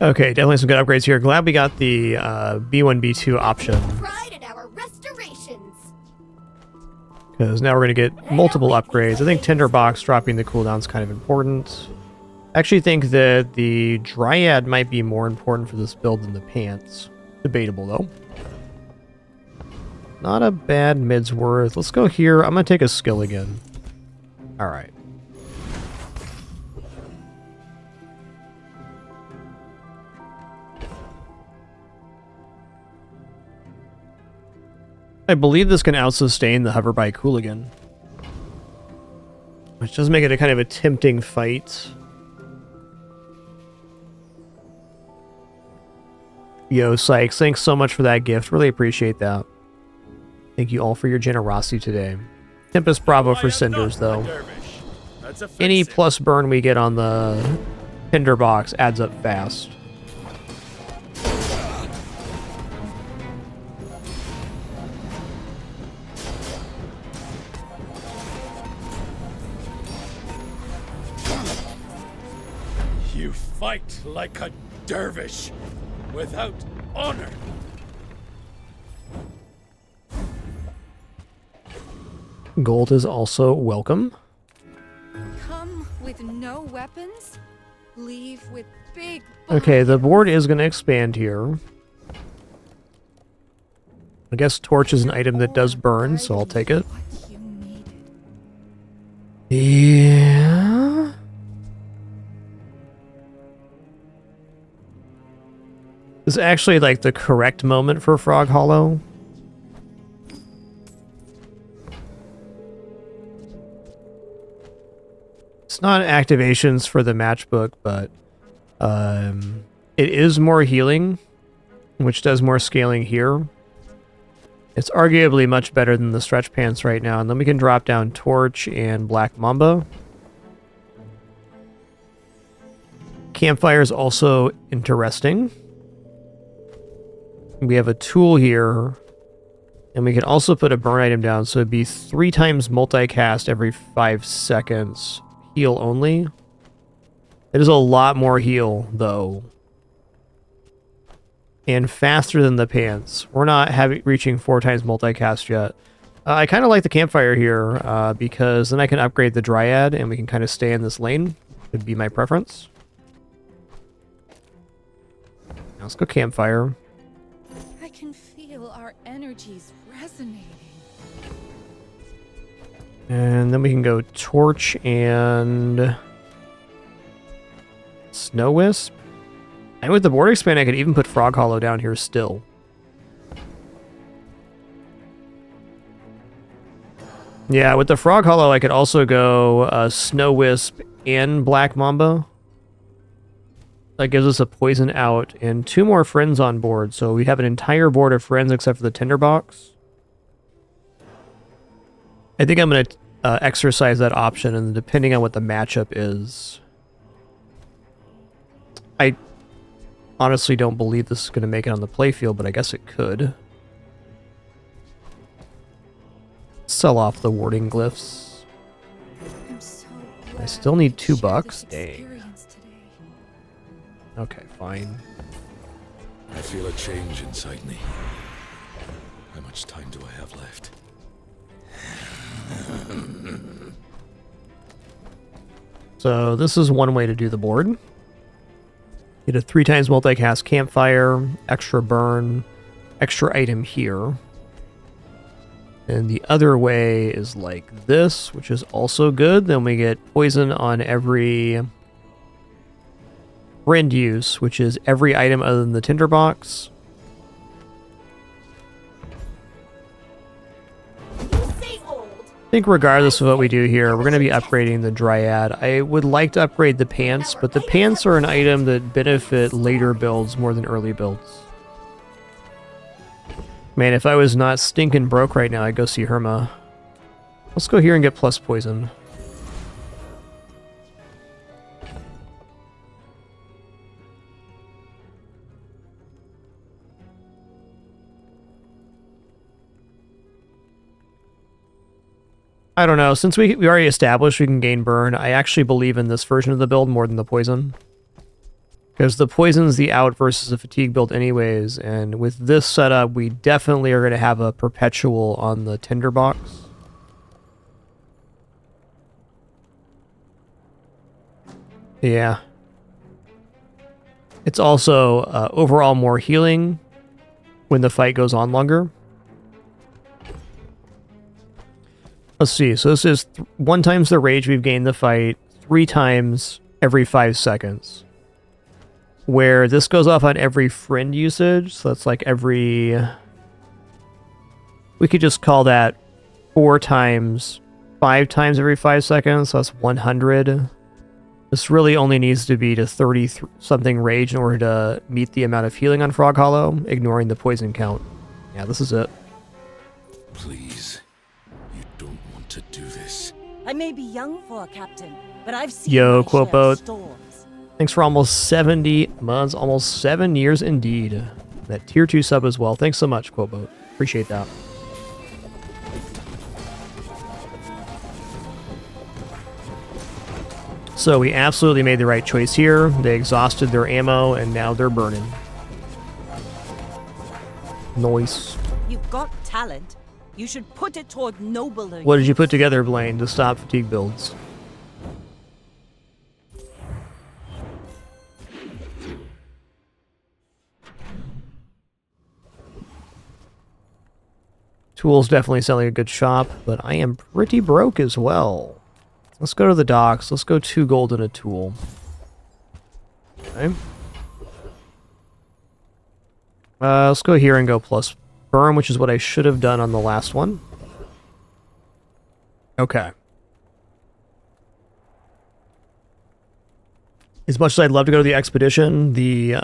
Speaker 1: Okay, definitely some good upgrades here. Glad we got the B1, B2 option.
Speaker 8: Pride in our restorations.
Speaker 1: Because now we're going to get multiple upgrades. I think Tinderbox dropping the cooldown is kind of important. I actually think that the Dryad might be more important for this build than the pants. Debatable, though. Not a bad mid's worth. Let's go here. I'm going to take a skill again. Alright. I believe this can out-sustain the Hoverbike Hooligan. Which does make it a kind of a tempting fight. Yo, Sykes, thanks so much for that gift. Really appreciate that. Thank you all for your generosity today. Tempest Bravo for Cinders, though. Any plus burn we get on the Tinderbox adds up fast.
Speaker 22: You fight like a dervish, without honor.
Speaker 1: Gold is also welcome.
Speaker 15: Come with no weapons, leave with big.
Speaker 1: Okay, the board is going to expand here. I guess torch is an item that does burn, so I'll take it. Yeah. This is actually like the correct moment for Frog Hollow. It's not activations for the matchbook, but It is more healing, which does more scaling here. It's arguably much better than the stretch pants right now. And then we can drop down Torch and Black Mamba. Campfire is also interesting. We have a tool here. And we can also put a burn item down. So it'd be 3 times multicast every 5 seconds. Heal only. It is a lot more heal, though. And faster than the pants. We're not reaching 4 times multicast yet. I kind of like the campfire here, because then I can upgrade the dryad and we can kind of stay in this lane. Would be my preference. Now let's go campfire.
Speaker 15: I can feel our energies resonating.
Speaker 1: And then we can go torch and Snow Wisp. And with the board expand, I could even put Frog Hollow down here still. Yeah, with the Frog Hollow, I could also go Snow Wisp and Black Mamba. That gives us a poison out and 2 more friends on board. So we have an entire board of friends except for the tinderbox. I think I'm going to exercise that option, and depending on what the matchup is. I honestly don't believe this is going to make it on the playfield, but I guess it could. Sell off the warding glyphs. I still need $2. Dang. Okay, fine.
Speaker 3: I feel a change inside me. How much time do I have left?
Speaker 1: So this is one way to do the board. Get a 3 times multicast campfire, extra burn, extra item here. And the other way is like this, which is also good. Then we get poison on every friend use, which is every item other than the tinderbox. I think regardless of what we do here, we're going to be upgrading the Dryad. I would like to upgrade the pants, but the pants are an item that benefit later builds more than early builds. Man, if I was not stinking broke right now, I'd go see Herma. Let's go here and get plus poison. I don't know, since we already established we can gain burn, I actually believe in this version of the build more than the poison. Because the poison's the out versus the fatigue build anyways, and with this setup, we definitely are going to have a perpetual on the tinderbox. Yeah. It's also overall more healing when the fight goes on longer. Let's see, so this is 1 times the rage we've gained the fight, 3 times every 5 seconds. Where this goes off on every friend usage, so that's like every... We could just call that 4 times, 5 times every 5 seconds, so that's 100. This really only needs to be to 30-something rage in order to meet the amount of healing on Frog Hollow, ignoring the poison count. Yeah, this is it.
Speaker 3: Please. To do this.
Speaker 13: I may be young for a captain, but I've seen
Speaker 1: Yo,
Speaker 13: my share of
Speaker 1: Quote.
Speaker 13: storms.
Speaker 1: Thanks for almost 70 months, almost 7 years indeed. That tier 2 sub as well. Thanks so much, Quote. Appreciate that. So we absolutely made the right choice here. They exhausted their ammo and now they're burning. Nice.
Speaker 13: You've got talent. You should put it toward nobler.
Speaker 1: What did you put together, Blaine, to stop fatigue builds? Tool's definitely selling a good shop, but I am pretty broke as well. Let's go to the docks. Let's go 2 gold and a tool. Okay. Let's go here and go plus burn, which is what I should have done on the last one. Okay. As much as I'd love to go to the expedition, the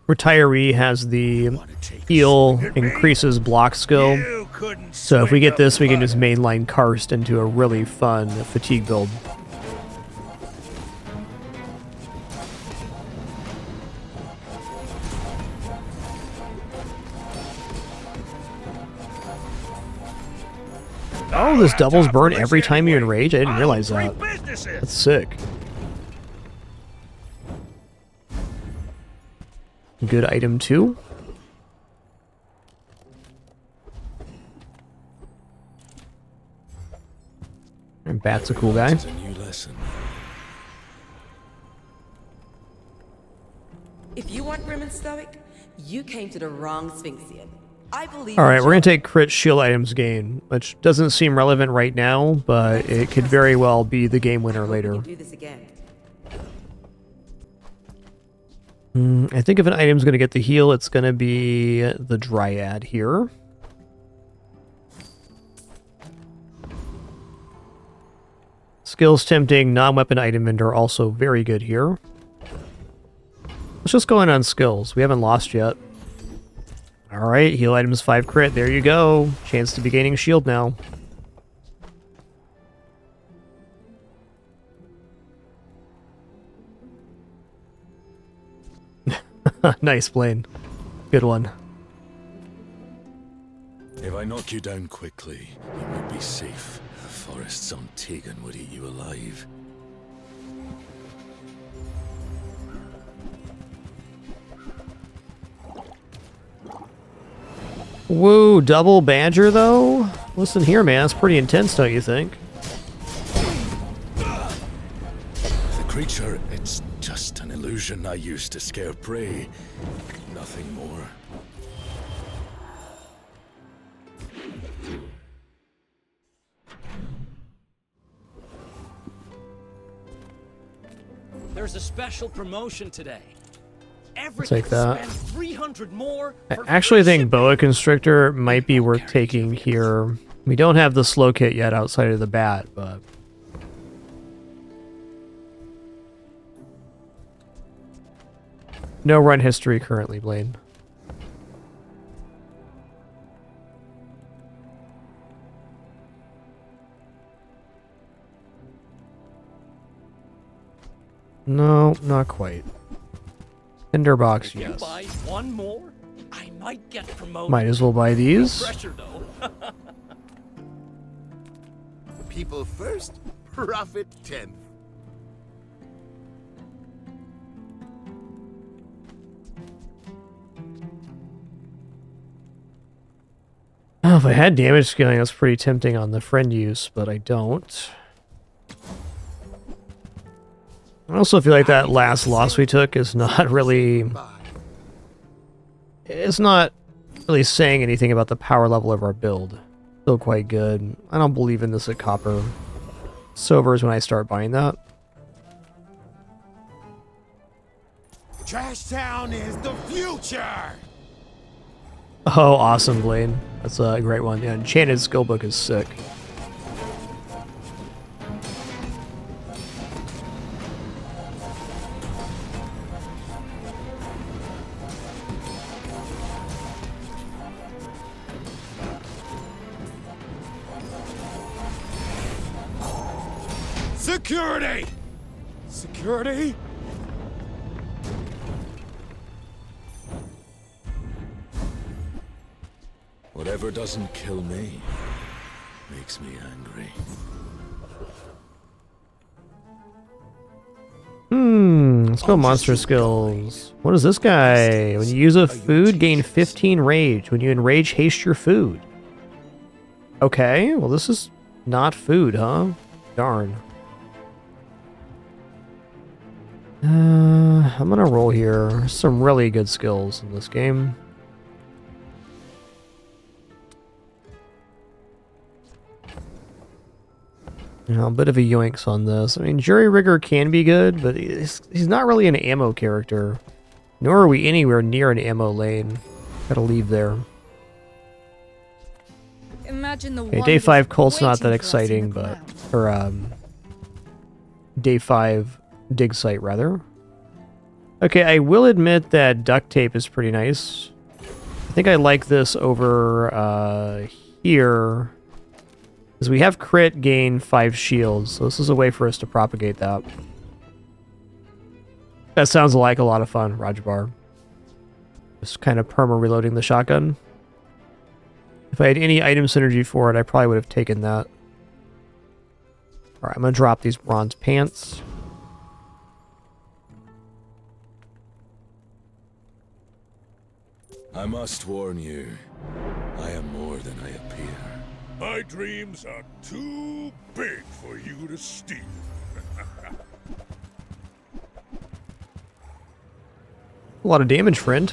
Speaker 1: retiree has the heal increases block skill. So if we get this, we can just mainline Karst into a really fun fatigue build. Oh, this doubles burn every time you enrage? I didn't realize that. That's sick. Good item too. And Bat's a cool guy.
Speaker 5: If you want grim and stoic, you came to the wrong Sphinxian. I believe.
Speaker 1: All right, we're gonna take crit shield items gain, which doesn't seem relevant right now, but it could very well be the game winner later.
Speaker 5: Do this again.
Speaker 1: I think if an item's gonna get the heal, it's gonna be the Dryad here. Skills tempting, non-weapon item vendor also very good here. Let's just go in on skills. We haven't lost yet. Alright, heal items 5 crit. There you go. Chance to be gaining shield now. Nice, Blaine. Good one.
Speaker 3: If I knock you down quickly, you might be safe. The forests on Tegan would eat you alive.
Speaker 1: Woo, double badger though? Listen here, man, that's pretty intense, don't you think?
Speaker 3: The creature, it's just an illusion I used to scare prey. Nothing more.
Speaker 11: There's a special promotion today.
Speaker 1: Take that.
Speaker 11: 300 more
Speaker 1: I actually think Boa Constrictor might be worth taking here. We don't have the slow kit yet outside of the bat, but... No run history currently, Blaine. No, not quite. Tinderbox, yes.
Speaker 11: Buy one more, I might get promoted.
Speaker 1: Might as well buy these.
Speaker 11: No pressure, though.
Speaker 22: People first, profit 10th.
Speaker 1: Oh, if I had damage scaling, that's pretty tempting on the friend use, but I don't. I also feel like that last loss we took is not really... It's not really saying anything about the power level of our build. Still quite good. I don't believe in this at copper. Silvers when I start buying that.
Speaker 22: Trash Town is the future!
Speaker 1: Oh, awesome, Blaine. That's a great one. Yeah, Enchanted Skillbook is sick.
Speaker 22: Security! Security?
Speaker 3: Whatever doesn't kill me makes me angry.
Speaker 1: Let's go monster skills. What is this guy? When you use a food, gain 15 rage. When you enrage, haste your food. Okay, well this is not food, huh? Darn. I'm gonna roll here. Some really good skills in this game. You know, a bit of a yoinks on this. I mean, Jury Rigger can be good, but he's not really an ammo character. Nor are we anywhere near an ammo lane. Gotta leave there.
Speaker 15: Imagine the
Speaker 1: Okay, day 5 Colt's not that exciting, but... Or, day 5 dig site, rather. Okay, I will admit that duct tape is pretty nice. I think I like this over here. Because we have crit gain 5 shields, so this is a way for us to propagate that. That sounds like a lot of fun, Rajbar. Just kind of perma-reloading the shotgun. If I had any item synergy for it, I probably would have taken that. Alright, I'm going to drop these bronze pants.
Speaker 3: I must warn you, I am more than I appear.
Speaker 7: My dreams are too big for you to steal.
Speaker 1: A lot of damage, friend.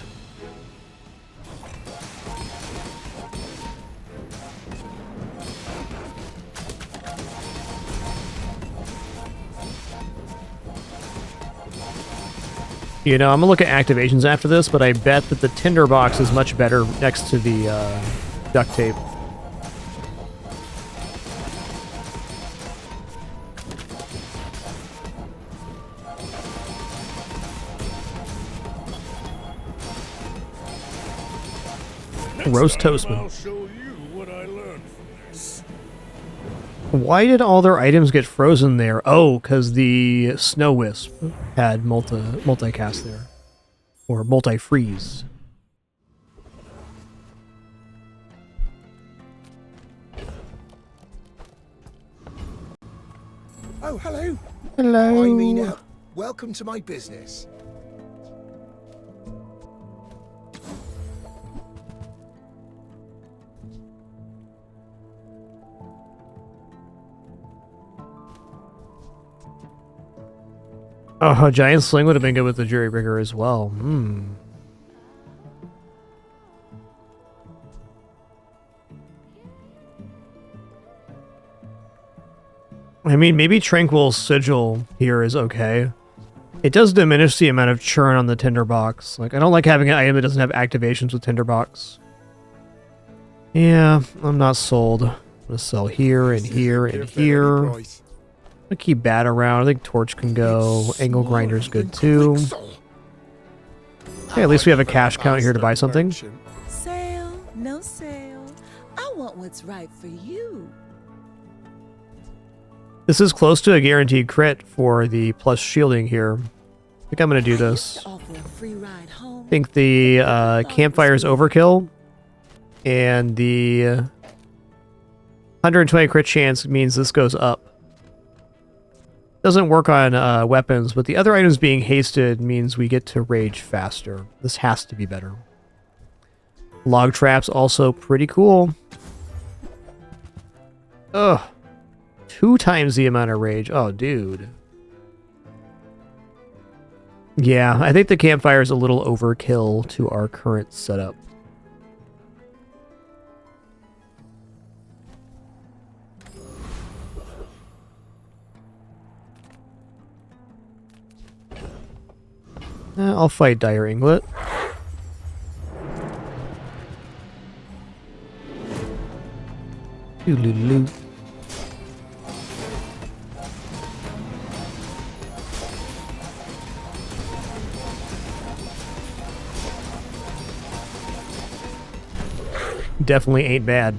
Speaker 1: You know, I'm gonna look at activations after this, but I bet that the tinderbox is much better next to the duct tape. Roast Toastman.
Speaker 7: I'll show you what I learned from this.
Speaker 1: Why did all their items get frozen there? Oh, because the Snow Wisp had multicast there. Or multi-freeze.
Speaker 12: Oh, hello.
Speaker 1: Hello.
Speaker 12: I mean, welcome to my business.
Speaker 1: Oh, a giant sling would have been good with the jury rigger as well. I mean, maybe Tranquil Sigil here is okay. It does diminish the amount of churn on the tinderbox. Like, I don't like having an item that doesn't have activations with tinderbox. Yeah, I'm not sold. I'm gonna sell here and here and here. I'll keep Bat around. I think Torch can go. Angle Grinder's good too. Okay, at least we have a cash count here to buy something.
Speaker 2: Sale, no sale. I want what's right for you.
Speaker 1: This is close to a guaranteed crit for the plus shielding here. I think I'm going to do this. I think the campfire is overkill. And the 120 crit chance means this goes up. Doesn't work on weapons, but the other items being hasted means we get to rage faster. This has to be better. Log traps also pretty cool. Ugh. 2 times the amount of rage. Oh, dude. Yeah, I think the campfire is a little overkill to our current setup. I'll fight Dire Inglet. Doodaloo. Definitely ain't bad.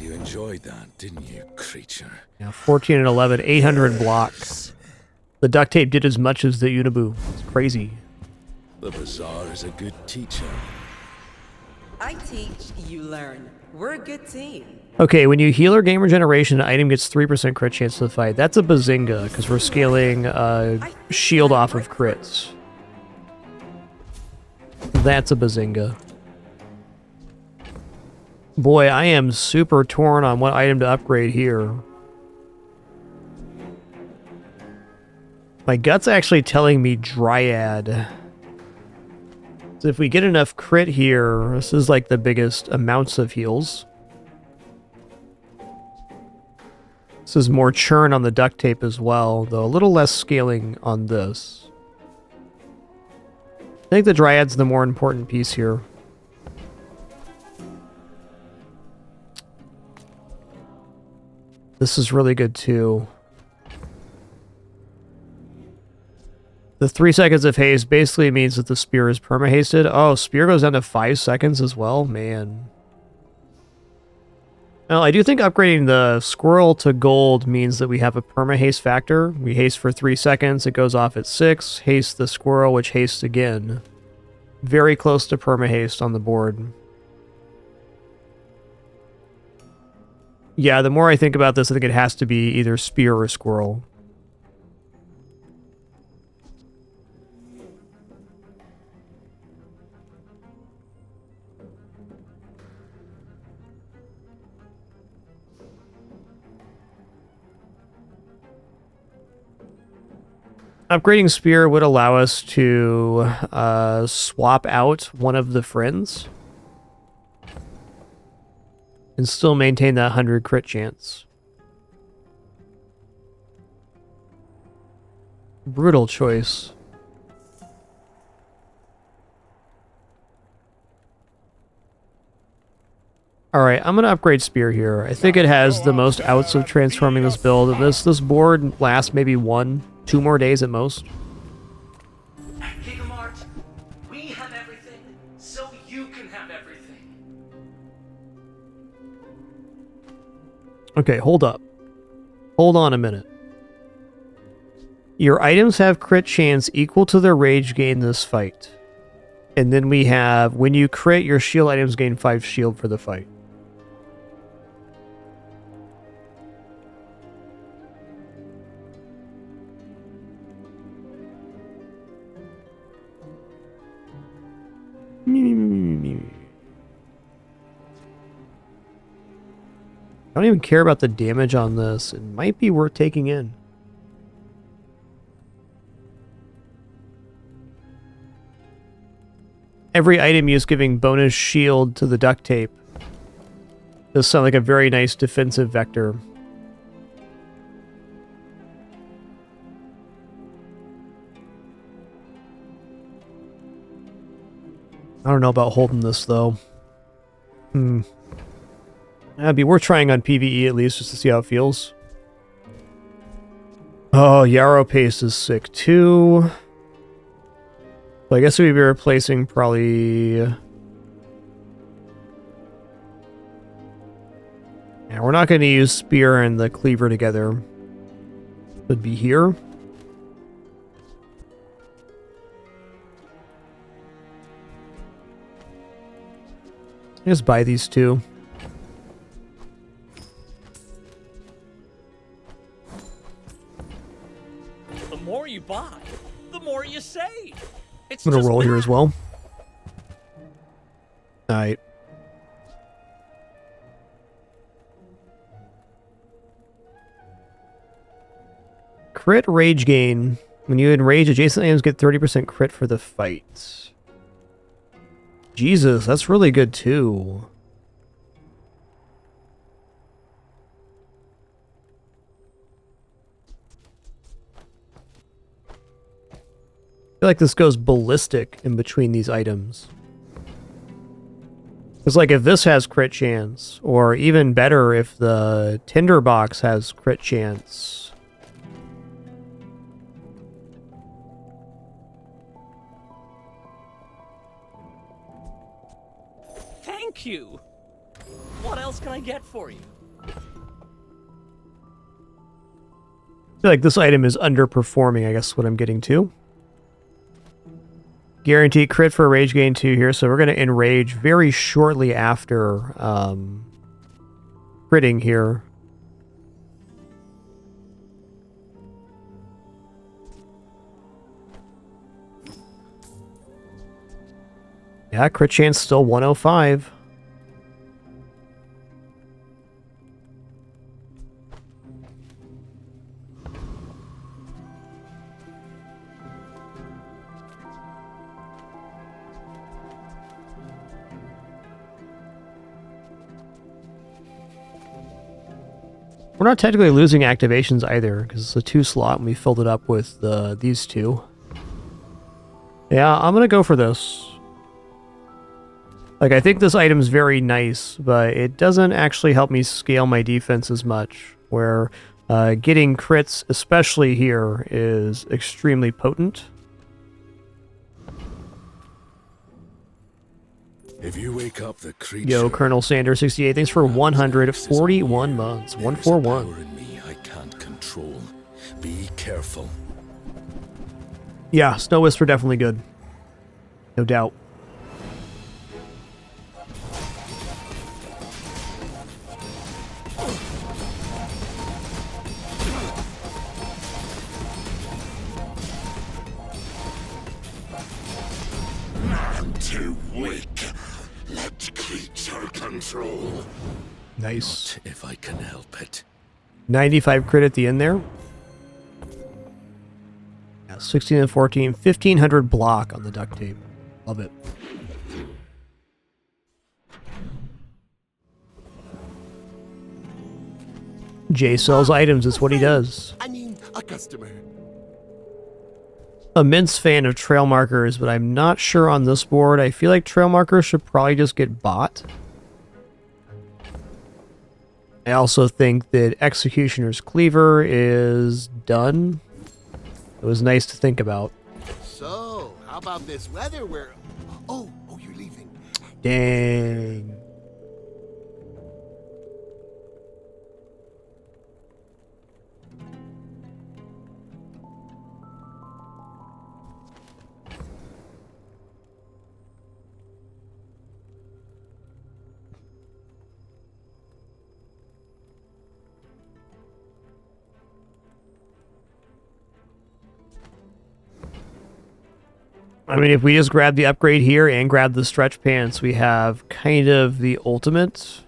Speaker 3: You enjoyed that, didn't you, creature?
Speaker 1: Yeah, 14 and 11, 800 blocks. The duct tape did as much as the Unibu. It's crazy.
Speaker 3: The Bazaar is a good teacher.
Speaker 5: I teach, you learn. We're a good team.
Speaker 1: Okay, when you heal or gain regeneration, an item gets 3% crit chance to the fight. That's a bazinga, because we're scaling shield off of crits. That's a bazinga. Boy, I am super torn on what item to upgrade here. My gut's actually telling me Dryad. So if we get enough crit here, this is like the biggest amounts of heals. This is more churn on the duct tape as well, though a little less scaling on this. I think the Dryad's the more important piece here. This is really good too. The 3 seconds of haste basically means that the spear is perma-hasted. Oh, spear goes down to 5 seconds as well? Man. Well, I do think upgrading the squirrel to gold means that we have a perma-haste factor. We haste for 3 seconds, it goes off at 6. Haste the squirrel, which hastes again. Very close to perma-haste on the board. Yeah, the more I think about this, I think it has to be either spear or squirrel. Upgrading spear would allow us to swap out one of the friends and still maintain that 100 crit chance. Brutal choice. Alright, I'm gonna upgrade spear here. I think it has the most outs of transforming this build. And this board lasts maybe 1-2 more days at most.
Speaker 10: We have everything, so you can have everything.
Speaker 1: Okay, hold up. Hold on a minute. Your items have crit chance equal to their rage gain this fight. And then we have, when you crit, your shield items gain 5 shield for the fight. I don't even care about the damage on this. It might be worth taking in. Every item used giving bonus shield to the duct tape. Does sound like a very nice defensive vector. I don't know about holding this, though. That'd be worth trying on PvE at least, just to see how it feels. Oh, Yarrow Paste is sick, too. So I guess we'd be replacing probably... Yeah, we're not going to use Spear and the Cleaver together. Would be here. Just buy these two.
Speaker 10: The more you buy, the more you save. It's
Speaker 1: I'm gonna
Speaker 10: just
Speaker 1: roll here as well. Alright. Crit rage gain. When you enrage, adjacent items get 30% crit for the fight. Jesus, that's really good too. I feel like this goes ballistic in between these items. It's like if this has crit chance, or even better if the tinderbox has crit chance.
Speaker 10: Thank you. What else can I get for you?
Speaker 1: I feel like this item is underperforming, I guess is what I'm getting to. Guaranteed crit for rage gain 2 here, so we're going to enrage very shortly after critting here. Yeah, crit chance still 105. We're not technically losing activations either, because it's a 2 slot and we filled it up with these two. Yeah, I'm going to go for this. Like, I think this item's very nice, but it doesn't actually help me scale my defense as much, where getting crits, especially here, is extremely potent.
Speaker 3: If you wake up the creature...
Speaker 1: Yo, Colonel Sander 68, thanks for 141 months. 141.
Speaker 3: Power in me I can't control. Be careful.
Speaker 1: Yeah, Snow Whisper definitely good. No doubt.
Speaker 9: I'm too weak. Let creature control.
Speaker 1: Nice.
Speaker 3: Not if I can help it.
Speaker 1: 95 crit at the end there. Yeah, 16 and 14. 1500 block on the duct tape. Love it. Jay sells items. It's what he does.
Speaker 22: I mean, a customer.
Speaker 1: Immense fan of trail markers, but I'm not sure on this board. I feel like trail markers should probably just get bought. I also think that Executioner's Cleaver is done. It was nice to think about.
Speaker 22: So, how about this weather where... Oh, you're leaving.
Speaker 1: Dang. I mean, if we just grab the upgrade here and grab the stretch pants, we have kind of the ultimate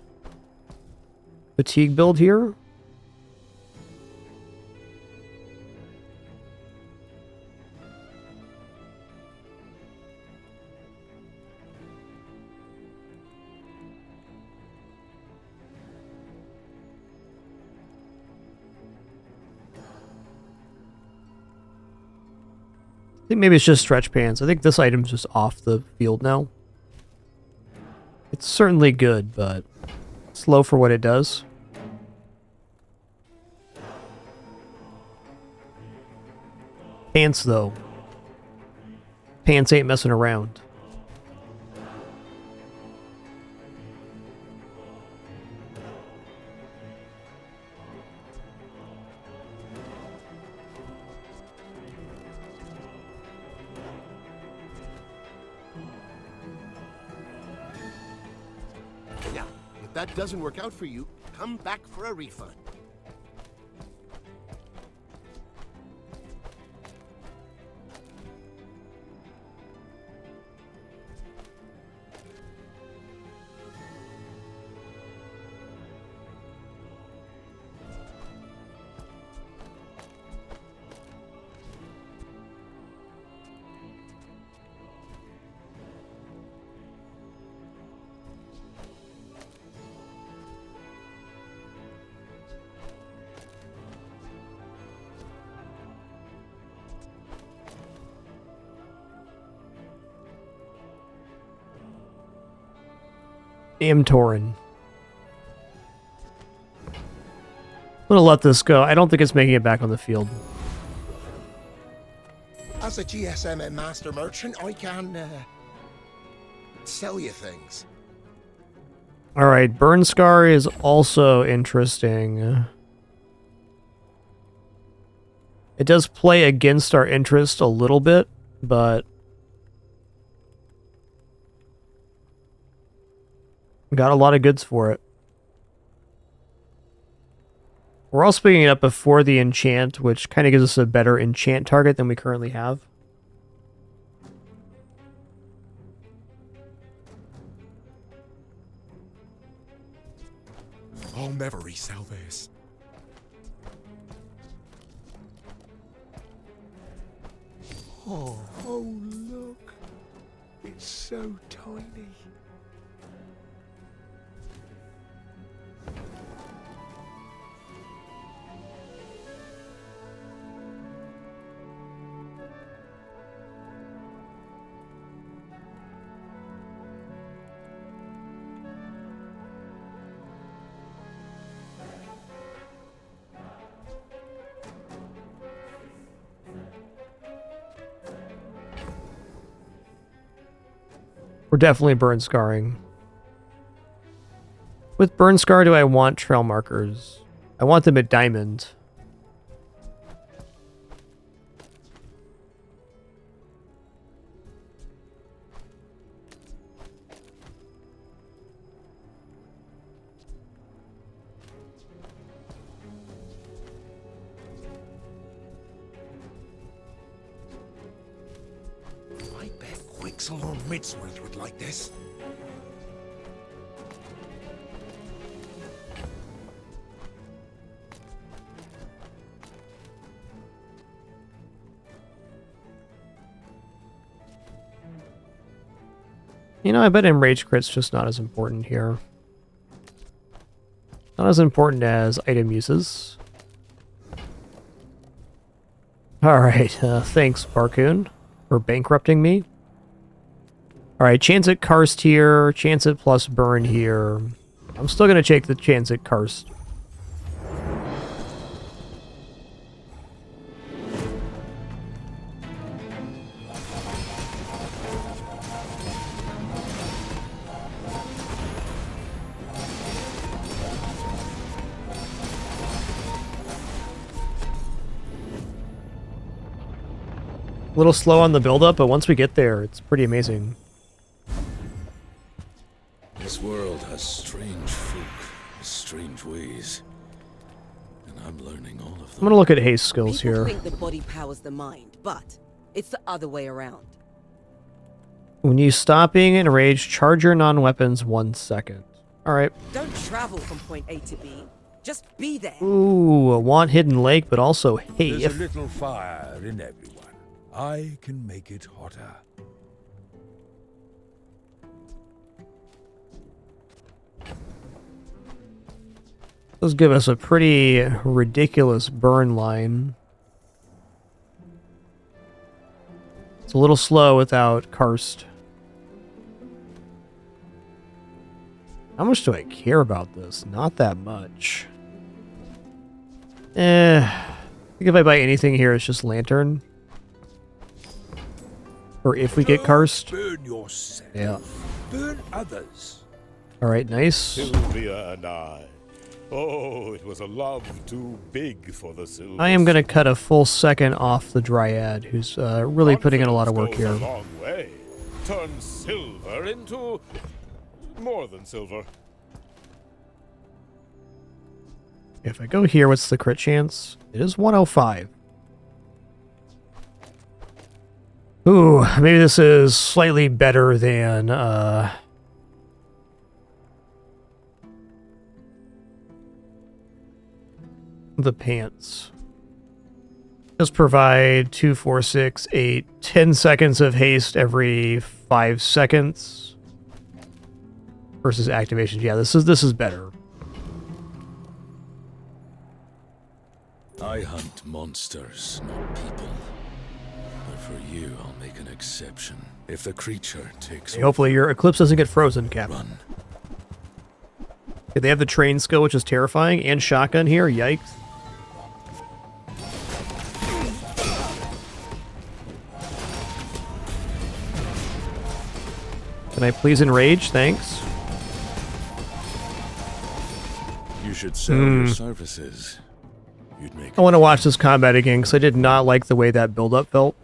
Speaker 1: fatigue build here. I think maybe it's just stretch pants. I think this item's just off the field now. It's certainly good, but slow for what it does. Pants, though. Pants ain't messing around.
Speaker 22: If that doesn't work out for you, come back for a refund. Amtorin. I'm gonna let this go. I don't think it's making it back on the field.
Speaker 12: As a GSM and master merchant, I can sell you things.
Speaker 1: Alright, Burn Scar is also interesting. It does play against our interest a little bit, but got a lot of goods for it. We're also picking it up before the enchant, which kind of gives us a better enchant target than we currently have.
Speaker 12: I'll never resell this. Oh, look. It's so tiny.
Speaker 1: We're definitely burn scarring. With burn scar, do I want trail markers? I want them at diamond.
Speaker 22: I bet Quixel or Midsworth would like this.
Speaker 1: You know, I bet Enrage Crit's just not as important here. Not as important as item uses. Alright, thanks, Barcoon, for bankrupting me. Alright, chance at Karst here, chance at plus burn here. I'm still gonna take the chance at Karst. A little slow on the build-up, but once we get there, it's pretty amazing.
Speaker 3: This world has strange folk, strange ways, and I'm learning all of them.
Speaker 1: I'm gonna look at haste skills
Speaker 5: People
Speaker 1: here.
Speaker 5: think the body powers the mind, but it's the other way around.
Speaker 1: When you stop being enraged, charge your non-weapons 1 second. Alright.
Speaker 5: Don't travel from point A to B. Just be there.
Speaker 1: Ooh, I want Hidden Lake, but also
Speaker 22: There's
Speaker 1: haste.
Speaker 22: a little fire in everyone. I can make it hotter.
Speaker 1: Those give us a pretty ridiculous burn line. It's a little slow without Karst. How much do I care about this? Not that much. I think if I buy anything here, it's just Lantern. Or if we get Karst.
Speaker 22: Burn yourself.
Speaker 1: Yeah.
Speaker 22: Burn others.
Speaker 1: Alright, nice.
Speaker 18: Sylvia and I. Oh, it was a love too big for the Silver.
Speaker 1: I am going to cut a full second off the Dryad, who's really putting in a lot of work here.
Speaker 18: Goes a long way. Turn silver into more than silver.
Speaker 1: If I go here, what's the crit chance? It is 105. Ooh, maybe this is slightly better than, the pants. Just provide 2, 4, 6, 8, 10 seconds of haste every 5 seconds. Versus activation. Yeah, this is better.
Speaker 3: I hunt monsters, not people. But for you, I'll make an exception. If the creature takes
Speaker 1: Hey, hopefully your Eclipse doesn't get frozen, Cap.
Speaker 3: Run.
Speaker 1: Okay, they have the train skill, which is terrifying, and shotgun here. Yikes. Can I please enrage? Thanks.
Speaker 3: You should sell your services. You'd make
Speaker 1: I want to watch this combat again, because I did not like the way that build-up felt.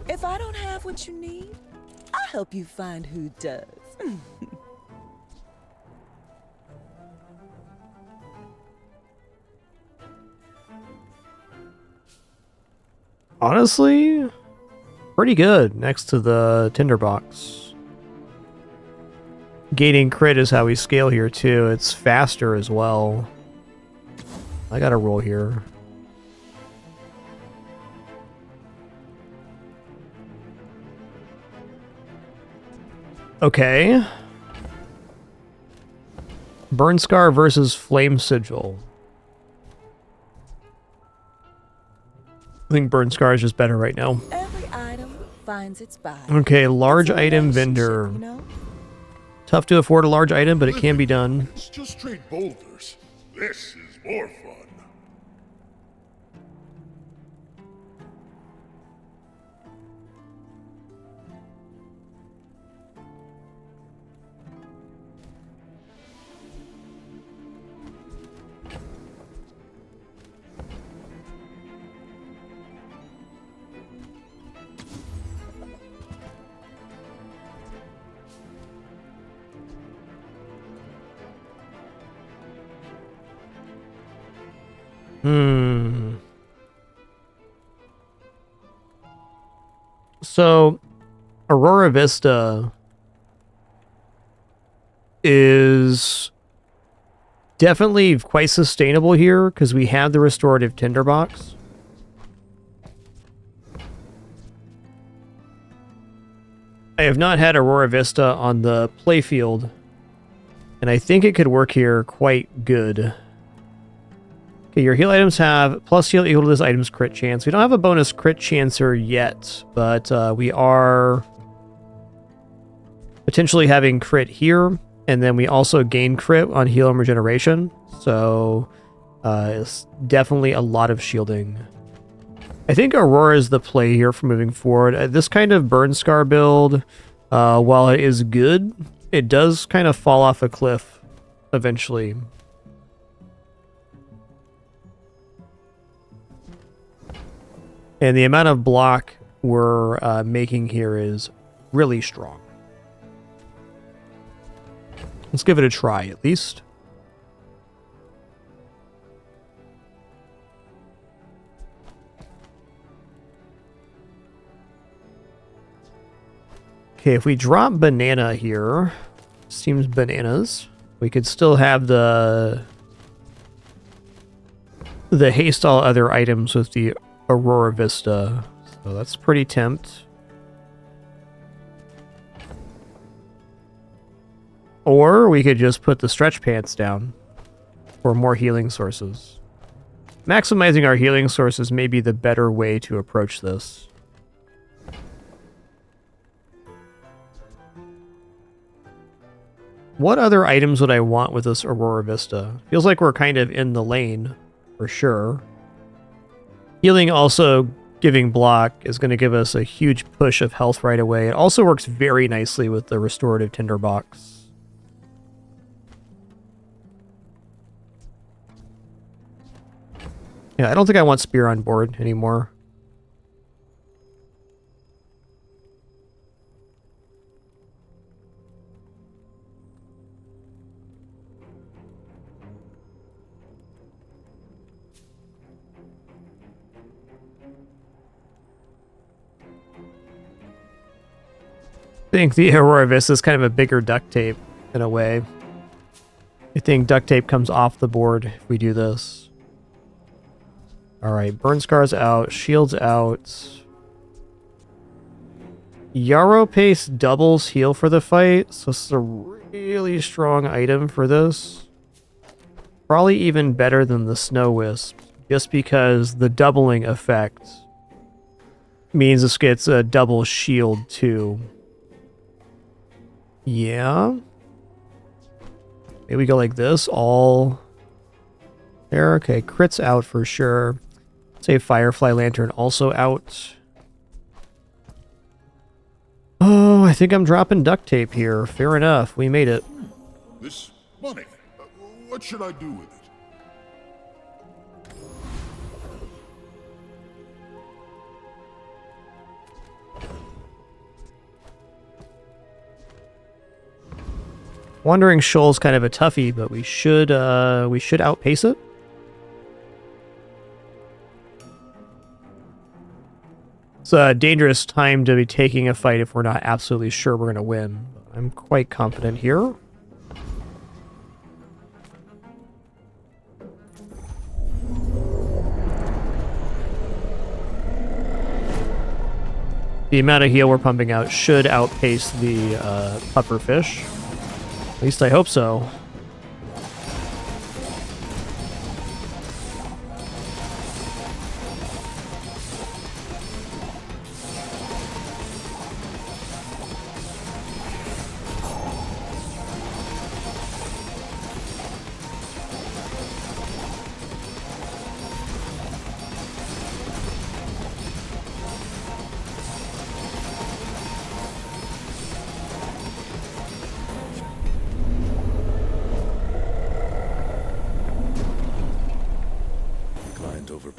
Speaker 2: If I don't have what you need, I'll help you find who does.
Speaker 1: Honestly, pretty good next to the tinderbox. Gating crit is how we scale here too. It's faster as well. I gotta roll here. Okay. Burn Scar versus Flame Sigil. I think Burn Scar is just better right now.
Speaker 2: Every item finds its buyer.
Speaker 1: Okay, large item vendor.
Speaker 2: You know?
Speaker 1: Tough to afford a large item, but it can be done.
Speaker 9: It's just straight boulders. This is more fun.
Speaker 1: So, Aurora Vista is definitely quite sustainable here because we have the restorative tinderbox. I have not had Aurora Vista on the playfield, and I think it could work here quite good. Okay, your heal items have plus heal equal to this item's crit chance. We don't have a bonus crit chancer yet, but we are potentially having crit here, and then we also gain crit on heal and regeneration. So it's definitely a lot of shielding. I think Aurora is the play here for moving forward. This kind of burn scar build, while it is good, it does kind of fall off a cliff eventually. And the amount of block we're making here is really strong. Let's give it a try, at least. Okay, if we drop banana here, seems bananas. We could still have the haste all other items with the Aurora Vista, so that's pretty tempt. Or we could just put the stretch pants down for more healing sources. Maximizing our healing sources may be the better way to approach this. What other items would I want with this Aurora Vista? Feels like we're kind of in the lane, for sure. Healing also giving block is going to give us a huge push of health right away. It also works very nicely with the restorative tinderbox. Yeah, I don't think I want Spear on board anymore. I think the Aurora Vista is kind of a bigger duct tape in a way. I think duct tape comes off the board if we do this. Alright, burn scars out, shields out. Yarrow Paste doubles heal for the fight, so this is a really strong item for this. Probably even better than the Snow Wisp, just because the doubling effect means this gets a double shield too. Yeah. Maybe we go like this, all there. Okay, crit's out for sure. Say Firefly Lantern also out. Oh, I think I'm dropping duct tape here. Fair enough, we made it.
Speaker 9: This money, what should I do with it?
Speaker 1: Wandering Shoal's kind of a toughie, but we should outpace it. It's a dangerous time to be taking a fight if we're not absolutely sure we're going to win. I'm quite confident here. The amount of heal we're pumping out should outpace the pufferfish. At least I hope so.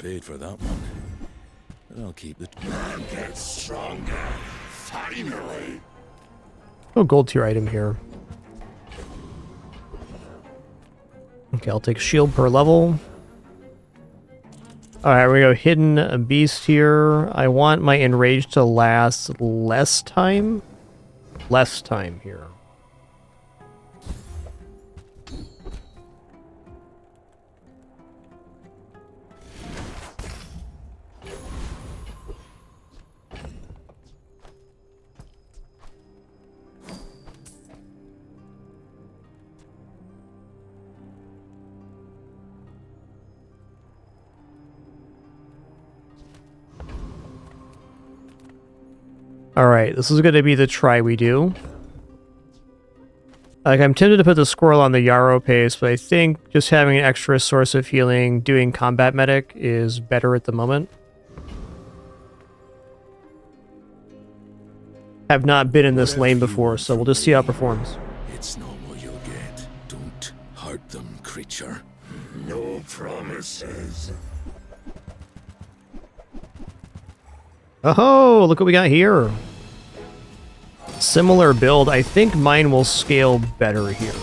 Speaker 3: paid for that one. But I'll keep it.
Speaker 9: Man gets stronger. Finally.
Speaker 1: Oh, gold tier item here. Okay, I'll take shield per level. Alright, we go hidden beast here. I want my enrage to last less time. Less time here. Alright, this is going to be the try we do. Like, I'm tempted to put the squirrel on the Yarrow pace, but I think just having an extra source of healing doing combat medic is better at the moment. Have not been in this lane before, so we'll just see how it performs.
Speaker 3: It's not what you'll get. Don't hurt them, creature.
Speaker 9: No promises.
Speaker 1: Oh, look what we got here. Similar build. I think mine will scale better here.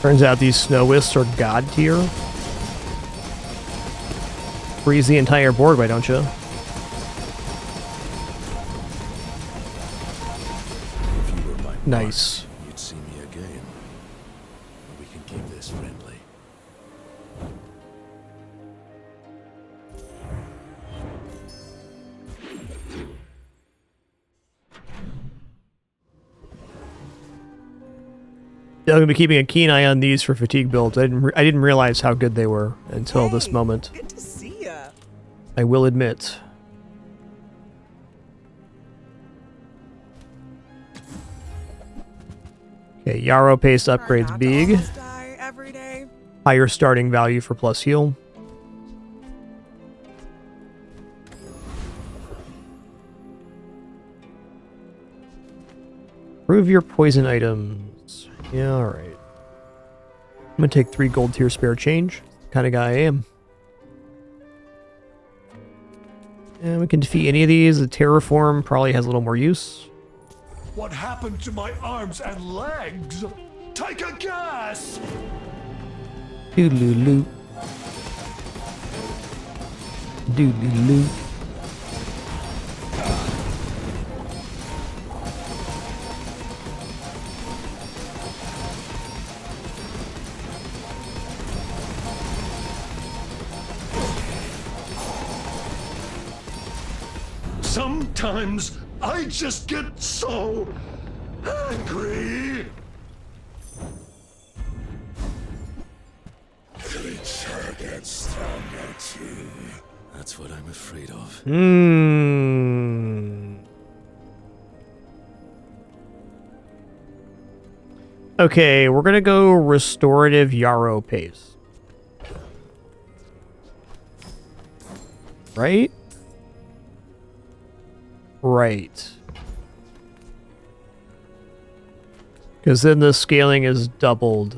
Speaker 1: Turns out these snow wisps are god tier. Freeze the entire board, why don't you?
Speaker 3: If you were my
Speaker 1: Nice.
Speaker 3: partner, you'd see me again. We can keep this friendly.
Speaker 1: I'm going to be keeping a keen eye on these for fatigue builds. I didn't realize how good they were until this moment.
Speaker 2: Good to see ya.
Speaker 1: I will admit. Okay, Yarrow pace upgrades big.
Speaker 2: Die every day.
Speaker 1: Higher starting value for plus heal. Improve your poison items. Yeah, alright. I'm gonna take 3 gold tier spare change. Kind of guy I am. And we can defeat any of these. The Terraform probably has a little more use.
Speaker 22: What happened to my arms and legs? Take a guess!
Speaker 1: Doodaloo. Doodaloo.
Speaker 22: Sometimes I just get so angry.
Speaker 9: Creature gets stronger too.
Speaker 3: That's what I'm afraid of.
Speaker 1: Okay, we're gonna go restorative Yarrow pace. Right? Right. Because then the scaling is doubled.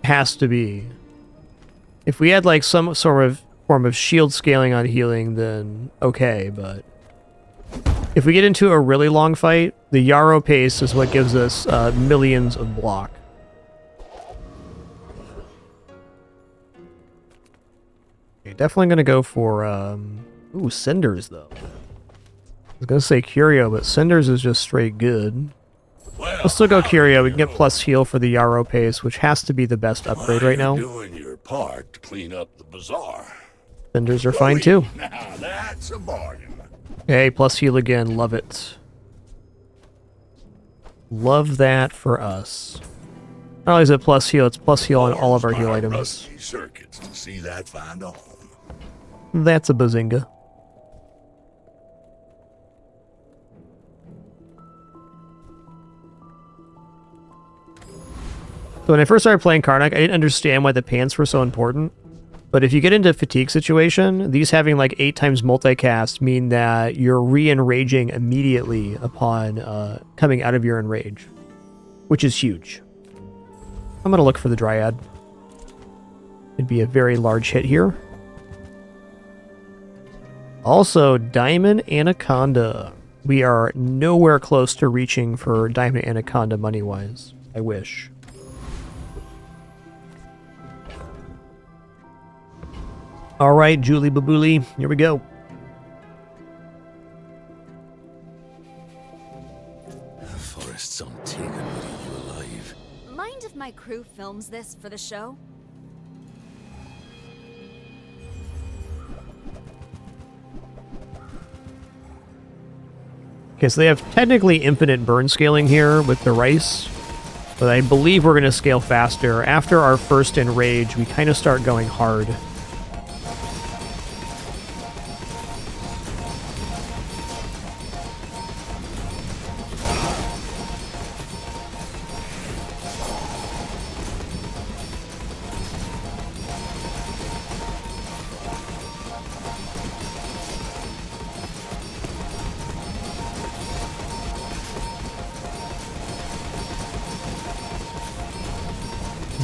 Speaker 1: Has to be. If we had like some sort of form of shield scaling on healing, then okay, but if we get into a really long fight, the Yarrow pace is what gives us millions of block. Okay, definitely gonna go for ooh, Cinders though. I was gonna say Curio, but Cinders is just straight good. Let's still go Curio. We can get plus heal for the Yarrow pace, which has to be the best upgrade right now.
Speaker 9: Doing your part to clean up the bazaar.
Speaker 1: Cinders are fine too.
Speaker 9: Now that's a bargain.
Speaker 1: Hey, plus heal again. Love it. Love that for us. Not only is it plus heal, it's plus heal on all of our heal items.
Speaker 9: Rusty circuits to see that find a home.
Speaker 1: That's a bazinga. So when I first started playing Karnok, I didn't understand why the pants were so important. But if you get into a fatigue situation, these having like 8 times multicast mean that you're re-enraging immediately upon coming out of your enrage, which is huge. I'm going to look for the Dryad. It'd be a very large hit here. Also, Diamond Anaconda. We are nowhere close to reaching for Diamond Anaconda money-wise. I wish. All right, Julie Babooli, here we go.
Speaker 3: The forest's untaken with you alive.
Speaker 8: Mind if my crew films this for the show?
Speaker 1: Okay, so they have technically infinite burn scaling here with the rice, but I believe we're going to scale faster. After our first enrage, we kind of start going hard.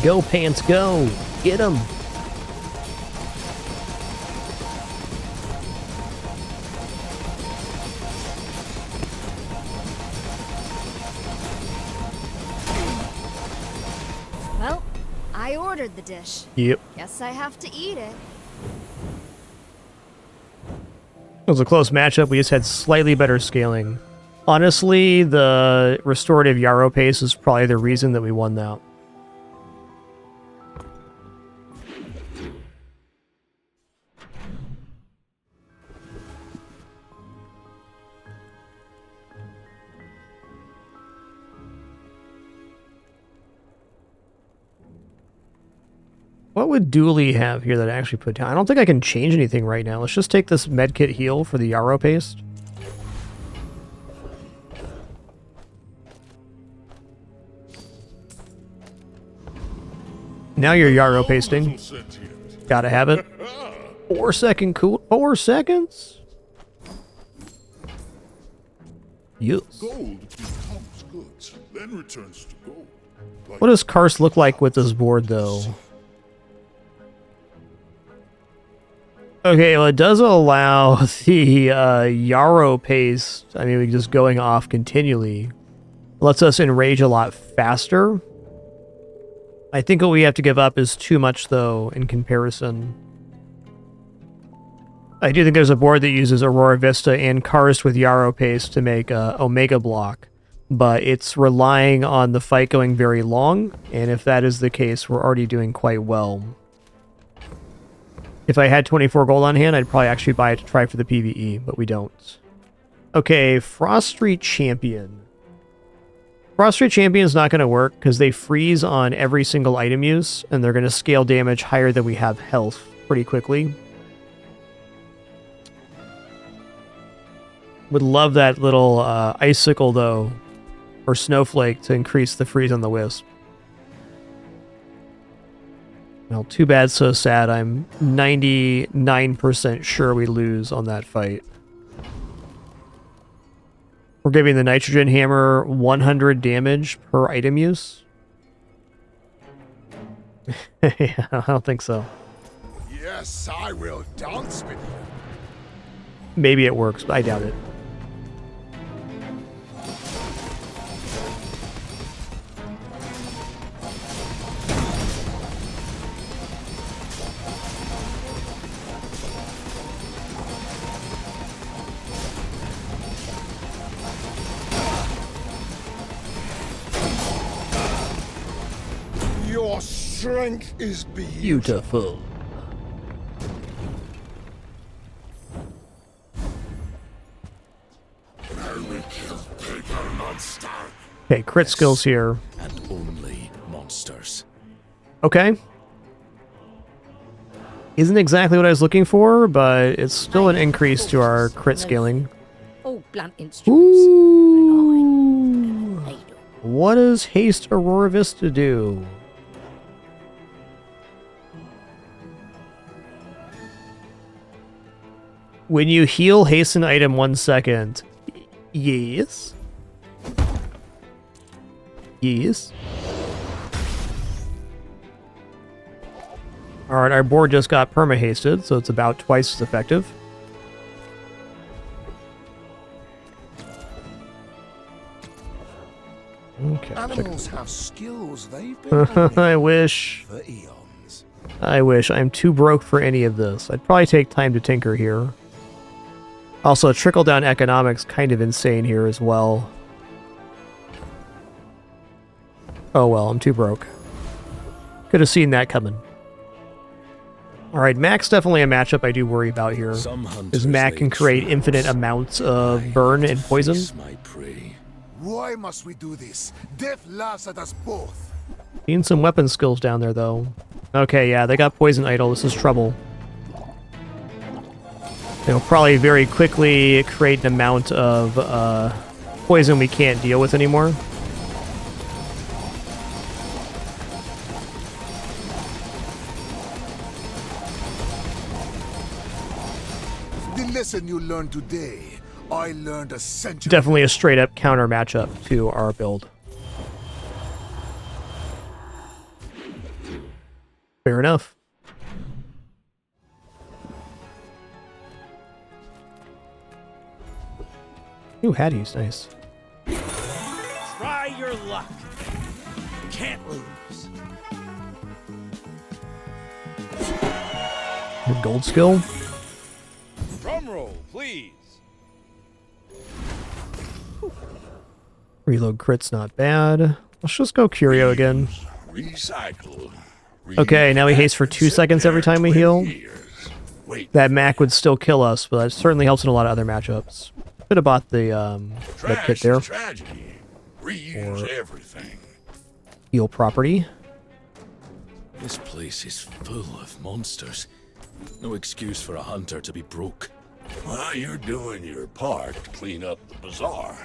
Speaker 1: Go, Pants, go! Get him!
Speaker 8: Well, I ordered the dish.
Speaker 1: Yep.
Speaker 8: Guess I have to eat it.
Speaker 1: It was a close matchup. We just had slightly better scaling. Honestly, the restorative Yarrow pace is probably the reason that we won that. What would Dooley have here that I actually put down? I don't think I can change anything right now. Let's just take this medkit heal for the Yarrow paste. Now you're Yarrow pasting. Gotta have it. 4-second cool. 4 seconds? Yes.
Speaker 9: Gold becomes goods, then returns to gold.
Speaker 1: What does Karst look like with this board, though? Okay, well, it does allow the Yarrow pace. I mean, just going off continually. Lets us enrage a lot faster. I think what we have to give up is too much, though, in comparison. I do think there's a board that uses Aurora Vista and Karst with Yarrow pace to make Omega block. But it's relying on the fight going very long, and if that is the case, we're already doing quite well. If I had 24 gold on hand, I'd probably actually buy it to try for the PvE, but we don't. Okay, Frost Street Champion. Frost Street Champion is not going to work because they freeze on every single item use, and they're going to scale damage higher than we have health pretty quickly. Would love that little icicle, though, or snowflake to increase the freeze on the wisp. Well, too bad, so sad. I'm 99% sure we lose on that fight. We're giving the nitrogen hammer 100 damage per item use. Yeah, I don't think so.
Speaker 12: Yes, I will dance with you.
Speaker 1: Maybe it works, but I doubt it.
Speaker 12: Your strength is
Speaker 1: beautiful. Okay, crit skills here.
Speaker 3: And only monsters.
Speaker 1: Okay. Isn't exactly what I was looking for, but it's still an increase to our crit scaling.
Speaker 6: Oh, blunt instruments.
Speaker 1: Ooh. What does Haste Aurora Vista do? When you heal, hasten item 1 second. Yes. Yes. Alright, our board just got perma-hasted, so it's about twice as effective. Okay.
Speaker 21: Animals have skills they've been
Speaker 1: I wish.
Speaker 21: for eons.
Speaker 1: I wish. I'm too broke for any of this. I'd probably take time to tinker here. Also, trickle-down economics kind of insane here as well. Oh well, I'm too broke. Could have seen that coming. Alright, Mac's definitely a matchup I do worry about here. Because Mac can create infinite amounts of burn and poison.
Speaker 20: Why must we do this? Death laughs at us both.
Speaker 1: Seen some weapon skills down there, though. Okay, yeah, they got Poison Idol. This is trouble. They'll probably very quickly create an amount of poison we can't deal with anymore.
Speaker 20: The lesson you learned today, I learned a century.
Speaker 1: Definitely a straight-up counter matchup to our build. Fair enough. Ooh, Hattie's nice.
Speaker 10: Try your luck. Can't lose.
Speaker 1: Good gold skill.
Speaker 18: Drum roll, please.
Speaker 1: Reload crit's not bad. Let's just go Curio again.
Speaker 21: Recycle.
Speaker 1: Okay, now we haste for 2 seconds every time we heal. That Mac would still kill us, but that certainly helps in a lot of other matchups. Could have bought the med kit there.
Speaker 21: Tragedy. Reuse everything.
Speaker 1: Heal property.
Speaker 3: This place is full of monsters. No excuse for a hunter to be broke.
Speaker 21: Well, you're doing your part to clean up the bazaar.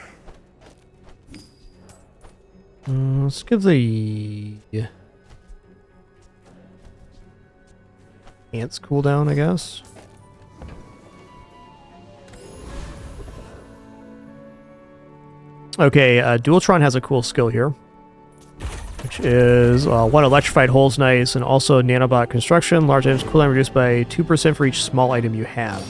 Speaker 1: Let's give the ants cooldown, I guess. Okay, Dualtron has a cool skill here, which is one electrified hole's nice, and also nanobot construction. Large items cooldown reduced by 2% for each small item you have.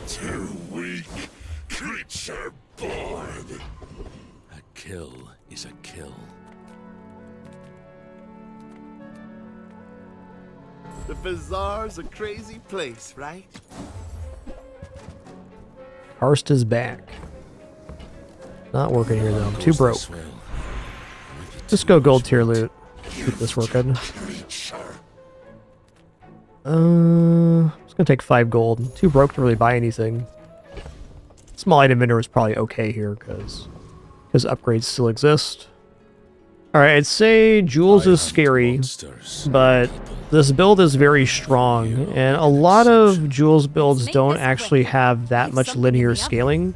Speaker 21: Too weak. Creature born.
Speaker 3: A kill is a kill.
Speaker 17: The bazaar's a crazy place, right?
Speaker 1: Karst is back. Not working here though. I'm too broke. Just go gold tier loot. Keep this working. It's gonna take 5 gold. Too broke to really buy anything. Small item vendor is probably okay here because upgrades still exist. Alright, I'd say Jules is scary, but this build is very strong, and a lot of Jules builds don't actually have that much linear scaling.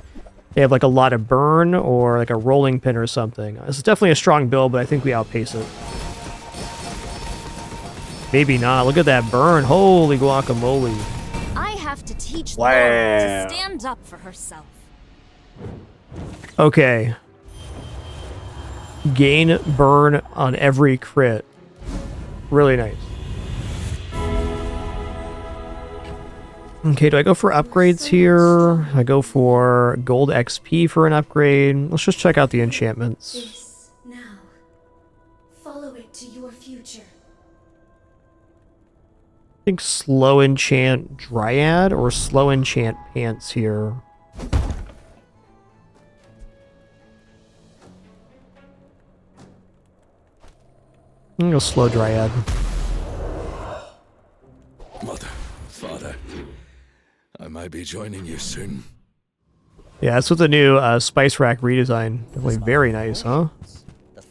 Speaker 1: They have like a lot of burn or like a rolling pin or something. This is definitely a strong build, but I think we outpace it. Maybe not. Look at that burn. Holy guacamole.
Speaker 8: I have to teach
Speaker 1: Wow.
Speaker 8: Laura to stand up for herself.
Speaker 1: Okay. Gain burn on every crit. Really nice. Okay, do I go for upgrades here? I go for gold XP for an upgrade. Let's just check out the enchantments.
Speaker 8: This now. Follow it to your future.
Speaker 1: I think slow enchant Dryad or slow enchant Pants here. I'm gonna go slow Dryad.
Speaker 3: I be joining you soon?
Speaker 1: Yeah, that's with the new spice rack redesign. Definitely very nice, huh?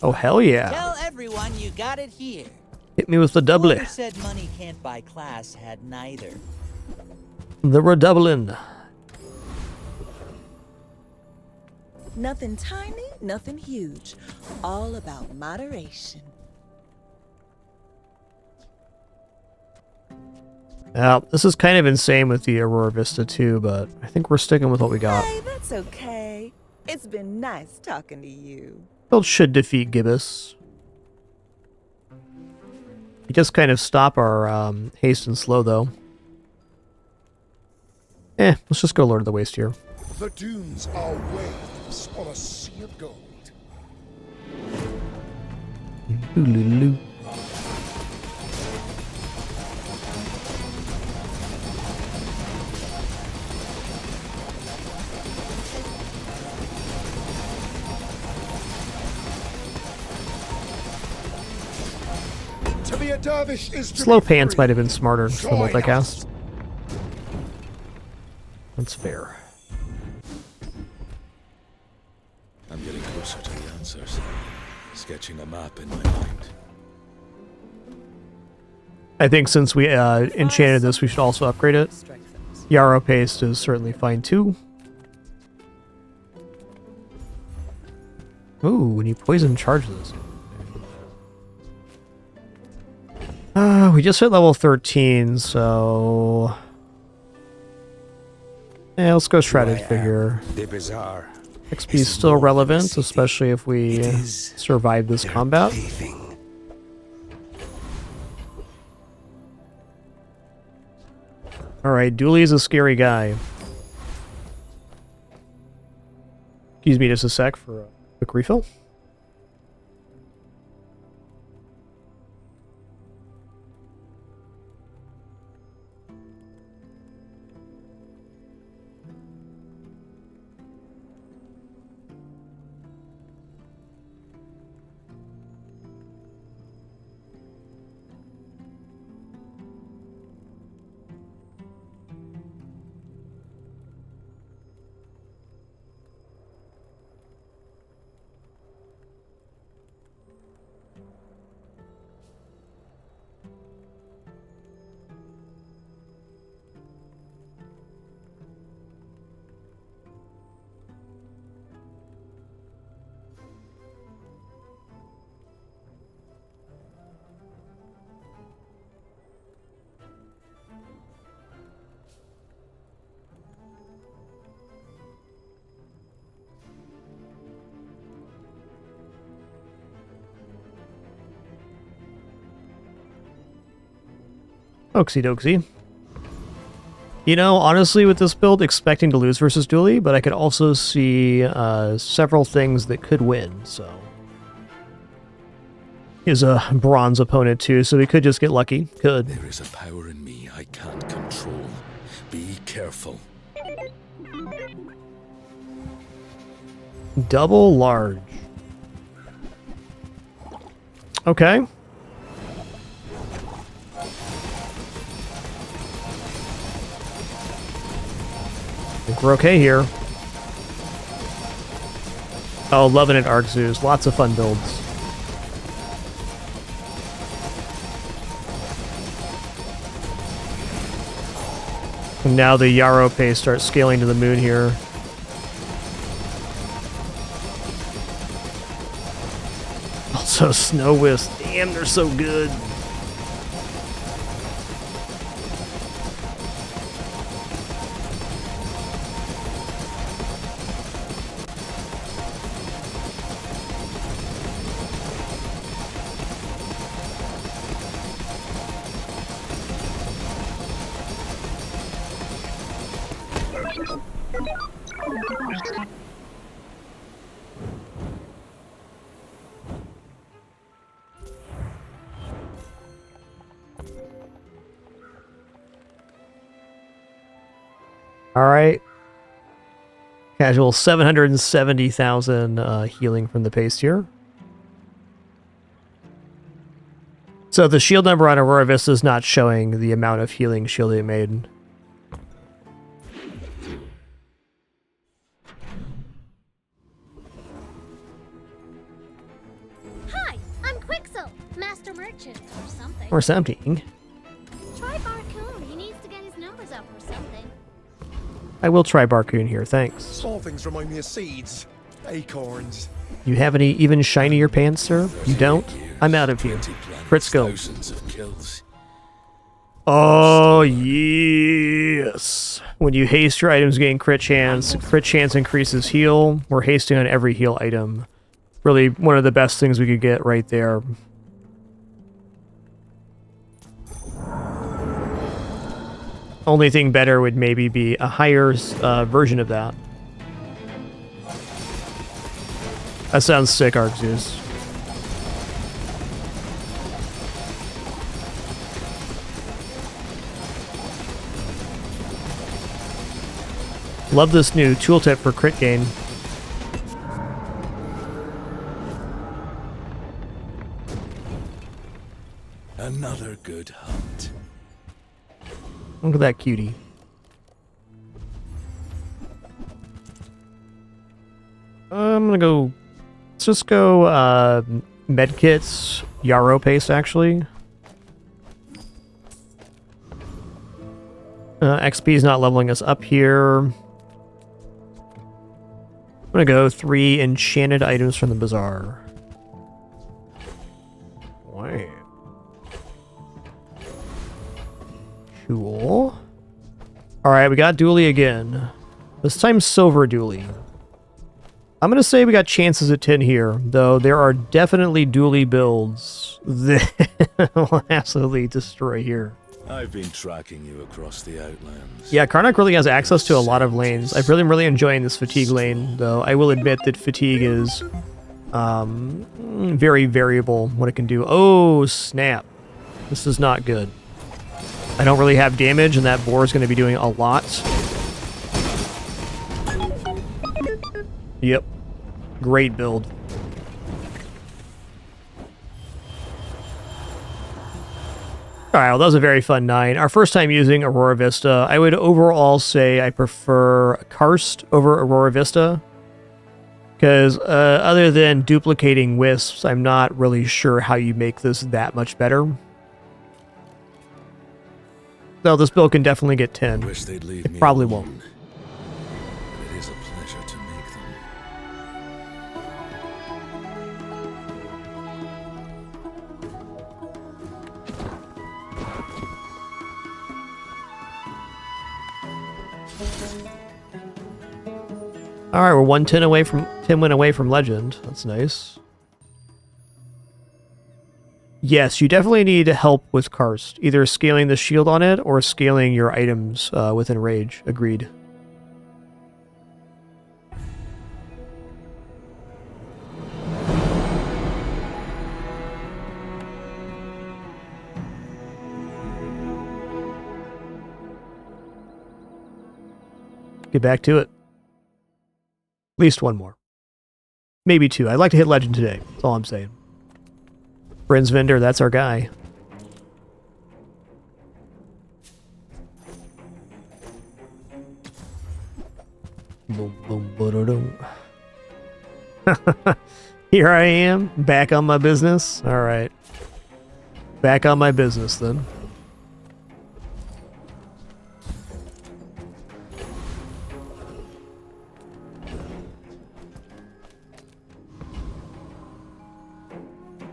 Speaker 1: Oh, hell yeah.
Speaker 4: Tell everyone you got it here.
Speaker 1: Hit me with the doublet.
Speaker 4: Whoever said money can't buy class had neither.
Speaker 1: The redoubling.
Speaker 2: Nothing tiny, nothing huge. All about moderation.
Speaker 1: Now, this is kind of insane with the Aurora Vista too, but I think we're sticking with what we got.
Speaker 2: Hey, that's okay. It's been nice talking to you.
Speaker 1: Build should defeat Gibbous. We just kind of stop our haste and slow, though. Let's just go Lord of the Waste here.
Speaker 9: The dunes are waves on a sea of gold.
Speaker 1: Lulu.
Speaker 9: To be a dervish is to
Speaker 1: Slow
Speaker 9: be
Speaker 1: pants
Speaker 9: free.
Speaker 1: might have been smarter for the
Speaker 9: Join
Speaker 1: multicast. That's fair.
Speaker 3: I'm getting closer to the answers. Sketching a map in my mind.
Speaker 1: I think since we enchanted this, we should also upgrade it. Yarrow paste is certainly fine too. Ooh, when you poison charge this. We just hit level 13, so... Yeah, let's go strategy figure.
Speaker 14: The bizarre.
Speaker 1: XP is still relevant, especially if we survive this combat. Alright, Dooley is a scary guy. Excuse me just a sec for a quick refill. Oaksy doksy. You know, honestly, with this build, expecting to lose versus Dooley, but I could also see several things that could win, so... He's a bronze opponent too, so we could just get lucky. Could.
Speaker 3: There is a power in me I can't control. Be careful.
Speaker 1: Double large. Okay. I think we're okay here. Oh, loving it, Arc Zoos. Lots of fun builds. And now the Yarrow pace starts scaling to the moon here. Also, Snow Wisp. Damn, they're so good. Alright. Casual 770,000 healing from the paste here. So the shield number on Aurora Vista is not showing the amount of healing shield it made.
Speaker 8: merchant or something.
Speaker 1: Or something.
Speaker 8: Try Barcoon. He needs to get his numbers up or something.
Speaker 1: I will try Barcoon here, thanks.
Speaker 12: Small things remind me of seeds. Acorns.
Speaker 1: You have any even shinier pants, sir? You don't? I'm out of here. Crits go. Oh, yes. When you haste, your items gain crit chance. Crit chance increases heal. We're hasting on every heal item. Really one of the best things we could get right there. Only thing better would maybe be a higher version of that. That sounds sick, Arxus. Love this new tooltip for crit gain.
Speaker 3: Another good hunt.
Speaker 1: Look at that cutie. I'm gonna go... Let's just go medkits, Yarrow paste actually. XP is not leveling us up here. I'm gonna go 3 enchanted items from the bazaar. Wow. Cool. Alright, we got dually again. This time silver dually. I'm gonna say we got chances at 10 here, though there are definitely dually builds that will absolutely destroy here.
Speaker 3: I've been tracking you across the Outlands.
Speaker 1: Yeah, KARNOK really has access to a lot of lanes. I'm really enjoying this fatigue lane, though. I will admit that fatigue is very variable what it can do. Oh, snap. This is not good. I don't really have damage, and that boar is going to be doing a lot. Yep. Great build. Alright, well, that was a very fun 9. Our first time using Aurora Vista. I would overall say I prefer Karst over Aurora Vista. Because other than duplicating wisps, I'm not really sure how you make this that much better. Though this build can definitely get 10. It probably won't.
Speaker 3: It is a pleasure to make them.
Speaker 1: Alright, we're 110 away from 10 win away from Legend. That's nice. Yes, you definitely need help with Karst. Either scaling the shield on it or scaling your items within Rage. Agreed. Get back to it. At least one more. Maybe 2. I'd like to hit Legend today. That's all I'm saying. Friends Vendor, that's our guy. Boom, boom, ba-da-dum. Here I am, back on my business. Alright. Back on my business, then.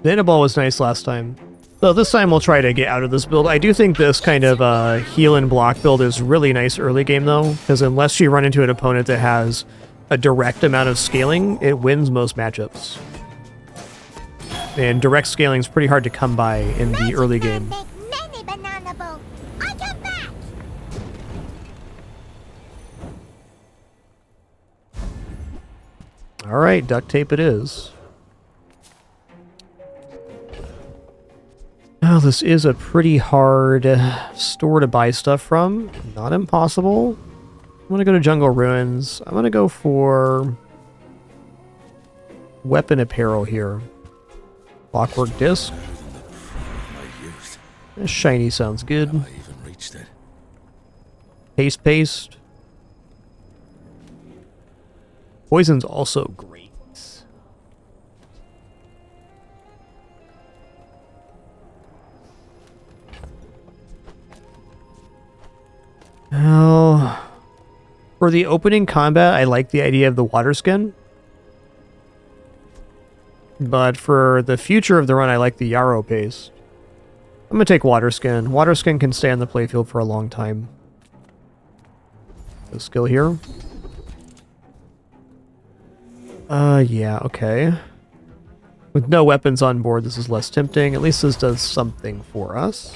Speaker 1: The Innaball was nice last time. So this time we'll try to get out of this build. I do think this kind of heal and block build is really nice early game though, because unless you run into an opponent that has a direct amount of scaling, it wins most matchups. And direct scaling is pretty hard to come by in the early game. Alright, duct tape it is. Oh, this is a pretty hard store to buy stuff from. Not impossible. I'm going to go to Jungle Ruins. I'm going to go for weapon apparel here. Clockwork disc. Shiny sounds good. Haste paste. Poison's also great. For the opening combat, I like the idea of the water skin. But for the future of the run, I like the Yarrow paste. I'm going to take water skin. Water skin can stay on the playfield for a long time. The skill here. Yeah, okay. With no weapons on board, this is less tempting. At least this does something for us.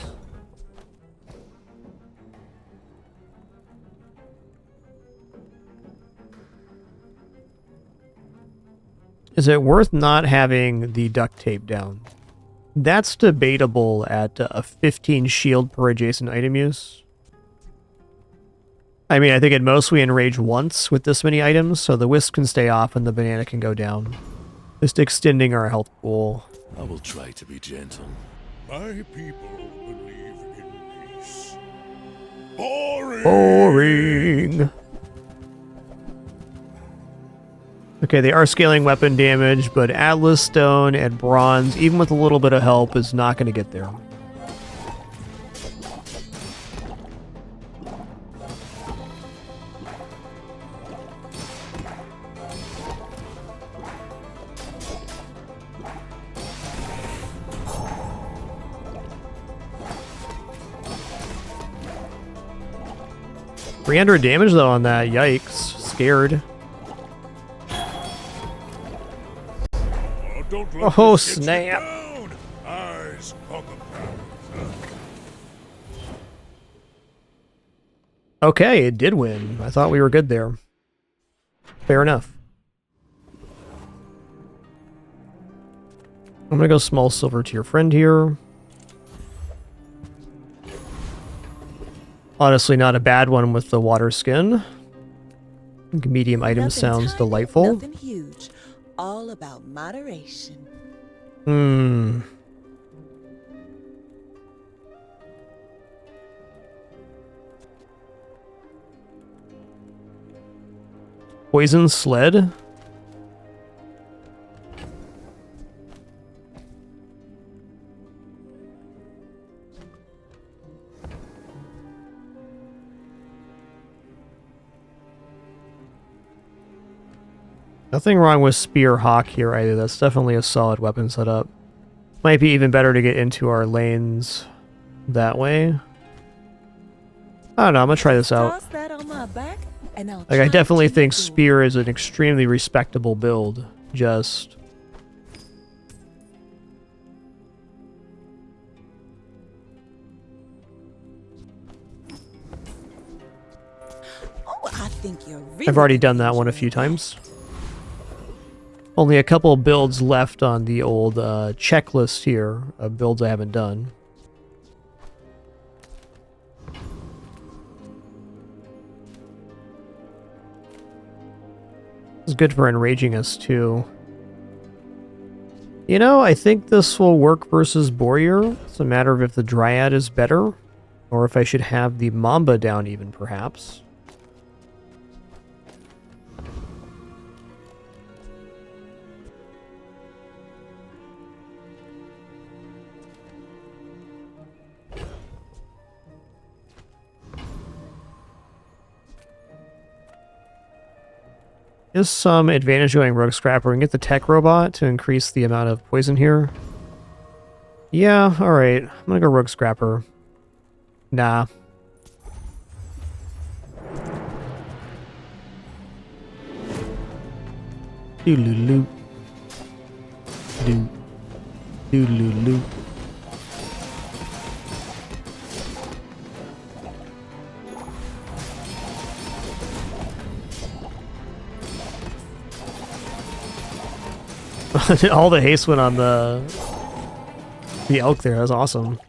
Speaker 1: Is it worth not having the duct tape down? That's debatable at a 15 shield per adjacent item use. I mean, I think at most we enrage once with this many items, so the wisp can stay off and the banana can go down. Just extending our health pool.
Speaker 3: I will try to be gentle.
Speaker 9: My people believe in peace. Boring!
Speaker 1: Boring! Okay, they are scaling weapon damage, but Atlas Stone and Bronze, even with a little bit of help, is not going to get there. $300 damage though on that, yikes. Scared. Oh, snap. Okay, it did win. I thought we were good there. Fair enough. I'm gonna go small silver to your friend here. Honestly, not a bad one with the water skin. Medium item sounds delightful.
Speaker 2: Nothing huge. All about moderation.
Speaker 1: Poison sled? Nothing wrong with Spear Hawk here either. That's definitely a solid weapon setup. Might be even better to get into our lanes that way. I don't know, I'm gonna try this out.
Speaker 2: Toss that on my back, and I'll
Speaker 1: Like, I definitely think Spear is an extremely respectable build. Just...
Speaker 2: Oh, I think you're really
Speaker 1: I've already done that one a few times. Only a couple builds left on the old checklist here of builds I haven't done. It's good for enraging us too. You know, I think this will work versus Borear. It's a matter of if the Dryad is better, or if I should have the Mamba down even, perhaps. Is some advantage going Rogue Scrapper and get the tech robot to increase the amount of poison here. Yeah, alright. I'm gonna go Rogue Scrapper. Nah. Doodaloo. Doodaloo. All the haste went on the elk there. That was awesome.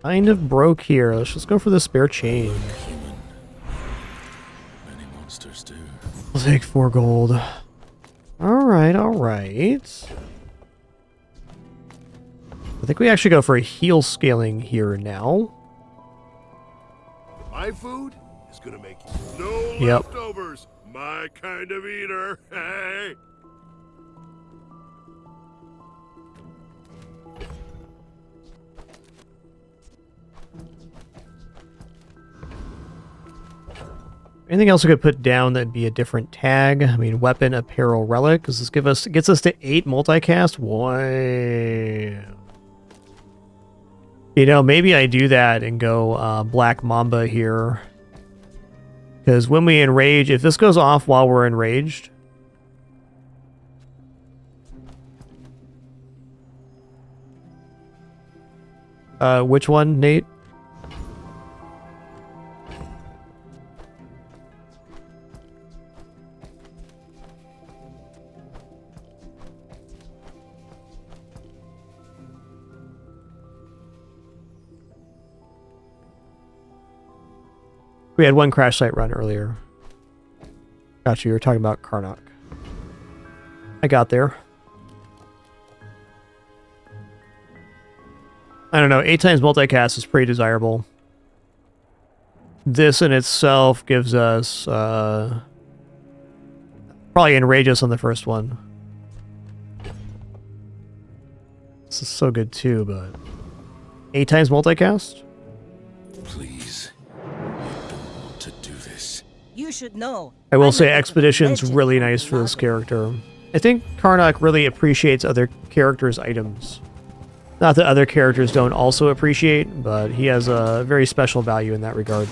Speaker 1: Kind of broke here. Let's just go for the spare chain.
Speaker 3: Many monsters do.
Speaker 1: We'll take 4 gold. Alright, alright. I think we actually go for a heal scaling here now.
Speaker 22: My food is gonna make you no
Speaker 1: Yep.
Speaker 22: leftovers. my kind of eater, hey?
Speaker 1: Anything else we could put down that'd be a different tag? I mean, weapon, apparel, relic. Does this gets us to 8 multicast? Wow. You know, maybe I do that and go Black Mamba here. Because when we enrage, if this goes off while we're enraged... which one, Nate? We had one crash site run earlier. Gotcha, you were talking about KARNOK. I got there. I don't know, 8 times multicast is pretty desirable. This in itself gives us, probably enrage us on the first one. This is so good too, but... 8 times multicast?
Speaker 3: Please. Don't want to do this.
Speaker 13: You should know.
Speaker 1: I will say Expedition's really nice for this character. I think KARNOK really appreciates other characters' items. Not that other characters don't also appreciate, but he has a very special value in that regard.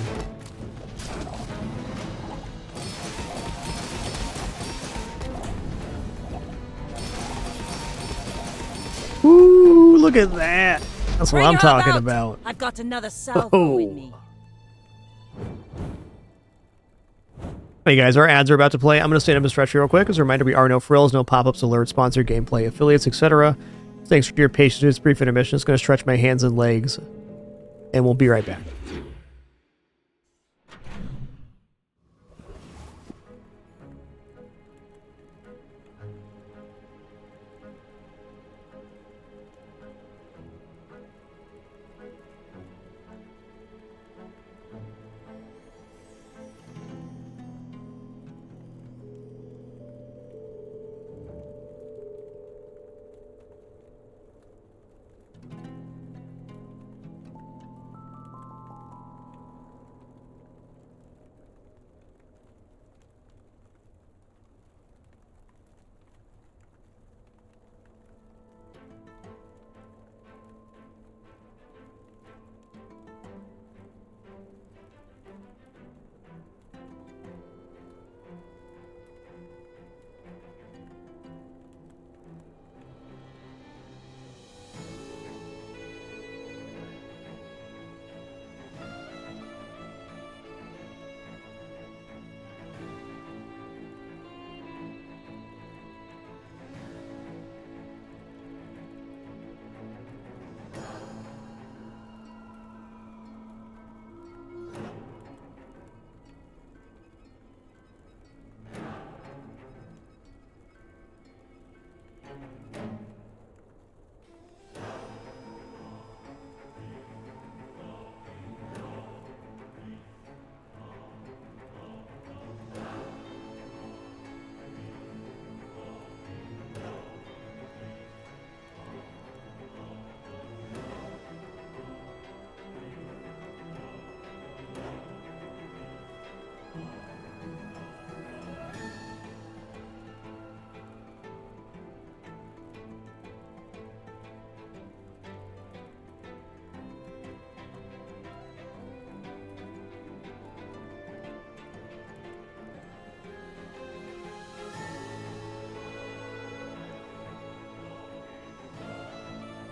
Speaker 1: Ooh, look at that! That's what I'm talking about.
Speaker 13: I've got another salvo with me.
Speaker 1: Hey guys, our ads are about to play. I'm going to stand up and stretch real quick. As a reminder, we are no frills, no pop-ups, alerts, sponsored gameplay, affiliates, etc. Thanks for your patience with this brief intermission. It's going to stretch my hands and legs, and we'll be right back.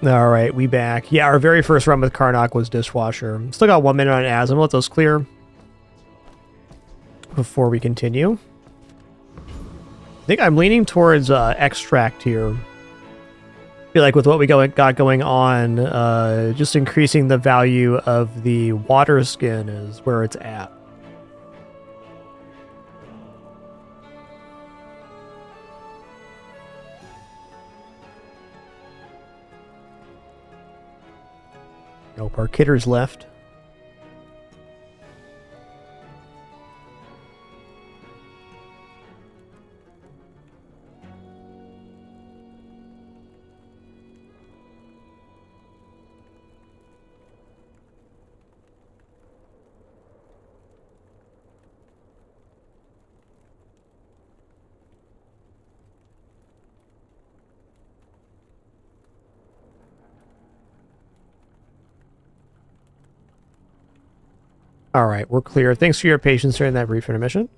Speaker 1: All right, we back. Yeah, our very first run with KARNOK was Dishwasher. Still got 1 minute on ads. I'm gonna let those clear before we continue. I think I'm leaning towards Extract here. I feel like with what we got going on, just increasing the value of the water skin is where it's at. Nope, our kitter's left. Alright, we're clear. Thanks for your patience during that brief intermission.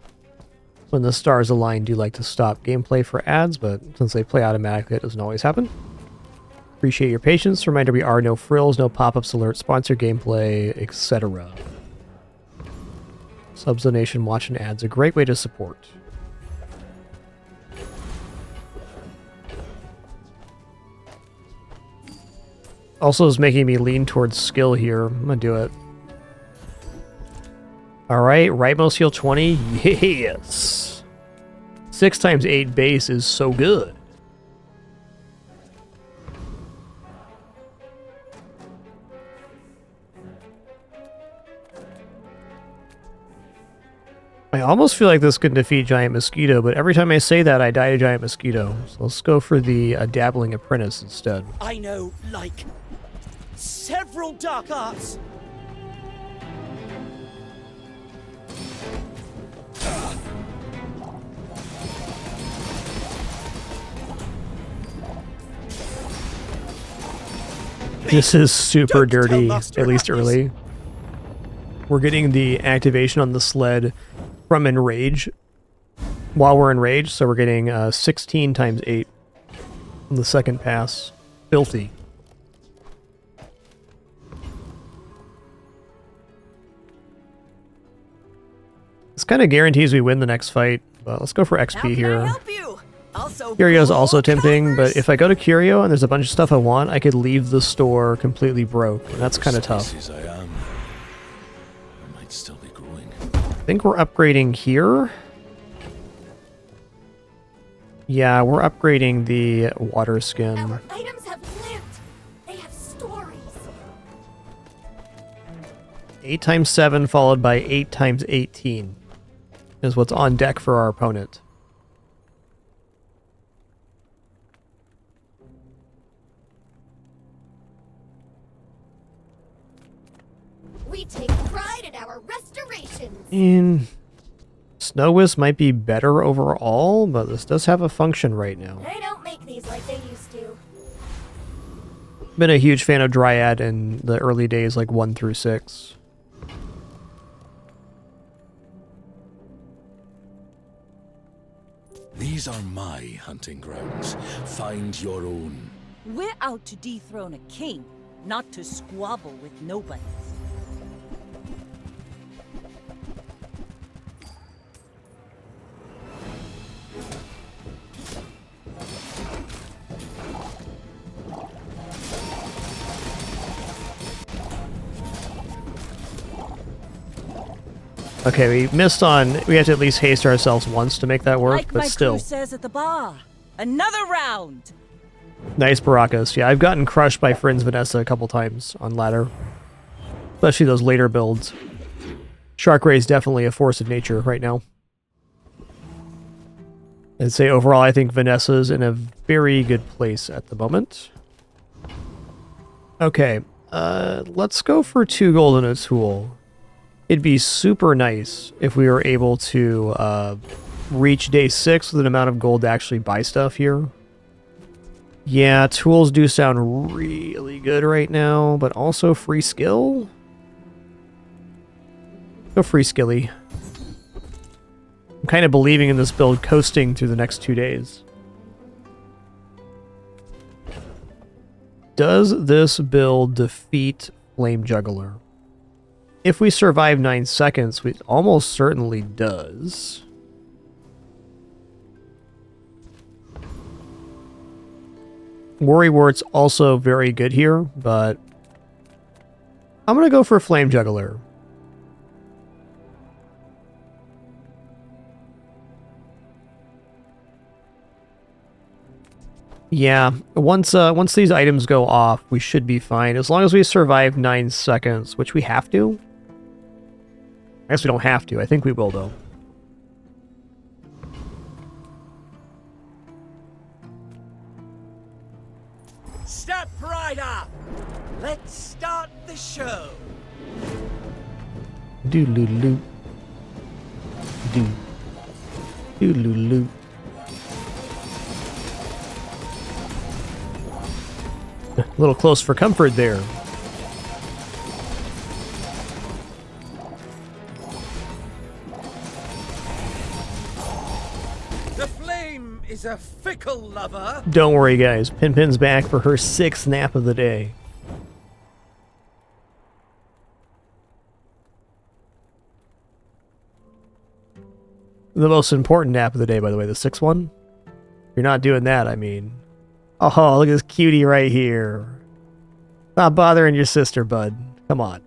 Speaker 1: When the stars align, do like to stop gameplay for ads, but since they play automatically, it doesn't always happen. Appreciate your patience. Reminder, we are no frills, no pop-ups, alerts, sponsored gameplay, etc. Subs, donation, watching ads, a great way to support. Also is making me lean towards skill here. I'm gonna do it. Alright, rightmost heal 20. Yes! 6 times 8 base is so good. I almost feel like this could defeat Giant Mosquito, but every time I say that, I die to Giant Mosquito. So let's go for the Dabbling Apprentice instead.
Speaker 10: I know, like, several dark arts.
Speaker 1: This is super dirty, at least early. We're getting the activation on the sled from Enrage while we're Enraged, so we're getting 16 times 8 on the second pass. Filthy. This kind of guarantees we win the next fight, but let's go for XP here. Curio is also tempting, but if I go to Curio and there's a bunch of stuff I want, I could leave the store completely broke, and that's kind of tough.
Speaker 3: I might still be growing.
Speaker 1: I think we're upgrading here. Yeah, we're upgrading the water skin.
Speaker 8: Our items have lived. They have stories.
Speaker 1: 8 times 7 followed by 8 times 18 is what's on deck for our opponent.
Speaker 8: We take pride in our restorations.
Speaker 1: And Snow Wisp might be better overall, but this does have a function right now.
Speaker 8: They don't make these like they used to.
Speaker 1: Been a huge fan of Dryad in the early days, like 1 through 6.
Speaker 3: These are my hunting grounds. Find your own.
Speaker 13: We're out to dethrone a king, not to squabble with nobodies.
Speaker 1: Okay, we missed on... We have to at least haste ourselves once to make that work,
Speaker 13: Like
Speaker 1: but
Speaker 13: my
Speaker 1: still.
Speaker 13: crew says at the bar, another round.
Speaker 1: Nice Baracus. Yeah, I've gotten crushed by Friends Vanessa a couple times on ladder. Especially those later builds. Shark Ray is definitely a force of nature right now. I'd say overall I think Vanessa's in a very good place at the moment. Okay, let's go for 2 gold and a tool. It'd be super nice if we were able to reach day 6 with an amount of gold to actually buy stuff here. Yeah, tools do sound really good right now, but also free skill? Go free skilly. I'm kind of believing in this build coasting through the next 2 days. Does this build defeat Flame Juggler? If we survive 9 seconds, it almost certainly does. Worrywart's also very good here, but I'm going to go for Flame Juggler. Yeah, once these items go off, we should be fine. As long as we survive 9 seconds, which we have to. I guess we don't have to. I think we will, though.
Speaker 10: Step right up. Let's start the show.
Speaker 1: Doodaloo. Doo. Doodaloo. A little close for comfort there.
Speaker 10: is a fickle lover.
Speaker 1: Don't worry, guys. Pin's back for her 6th nap of the day. The most important nap of the day, by the way, the 6th one. If you're not doing that, I mean... Oh, look at this cutie right here. Not bothering your sister, bud. Come on.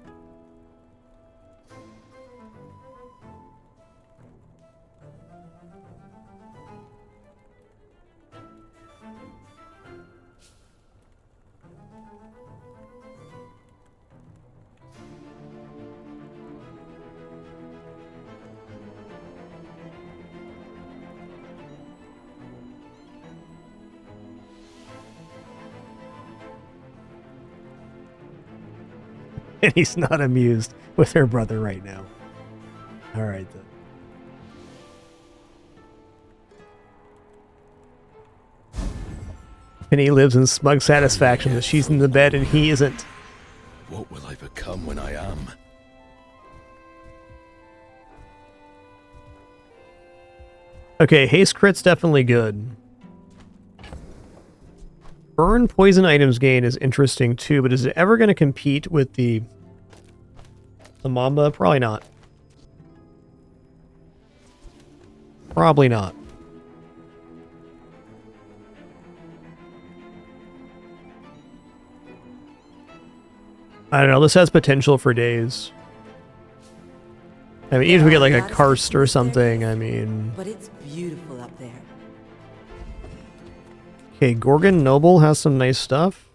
Speaker 1: And he's not amused with her brother right now. Alright then. Penny lives in smug satisfaction that she's in the bed and he isn't.
Speaker 3: What will I become when I am?
Speaker 1: Okay, haste crit's definitely good. Burn poison items gain is interesting too, but is it ever going to compete with the Mamba? Probably not. Probably not. I don't know, this has potential for days. I mean, even if we get like a karst or something, I mean...
Speaker 5: But it's beautiful up there.
Speaker 1: Okay, Gorgon Noble has some nice stuff.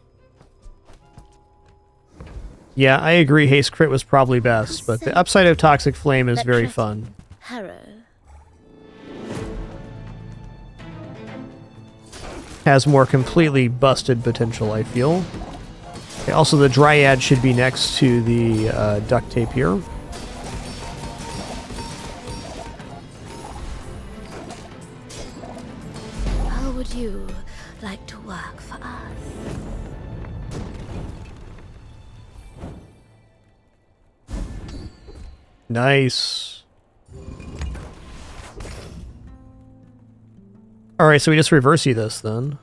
Speaker 1: Yeah, I agree haste crit was probably best, but the upside of Toxic Flame is very fun.
Speaker 8: Harrow.
Speaker 1: Has more completely busted potential, I feel. Okay, also, the Dryad should be next to the duct tape here.
Speaker 8: How would you like to work for us?
Speaker 1: Nice. Alright, so we just reverse this then.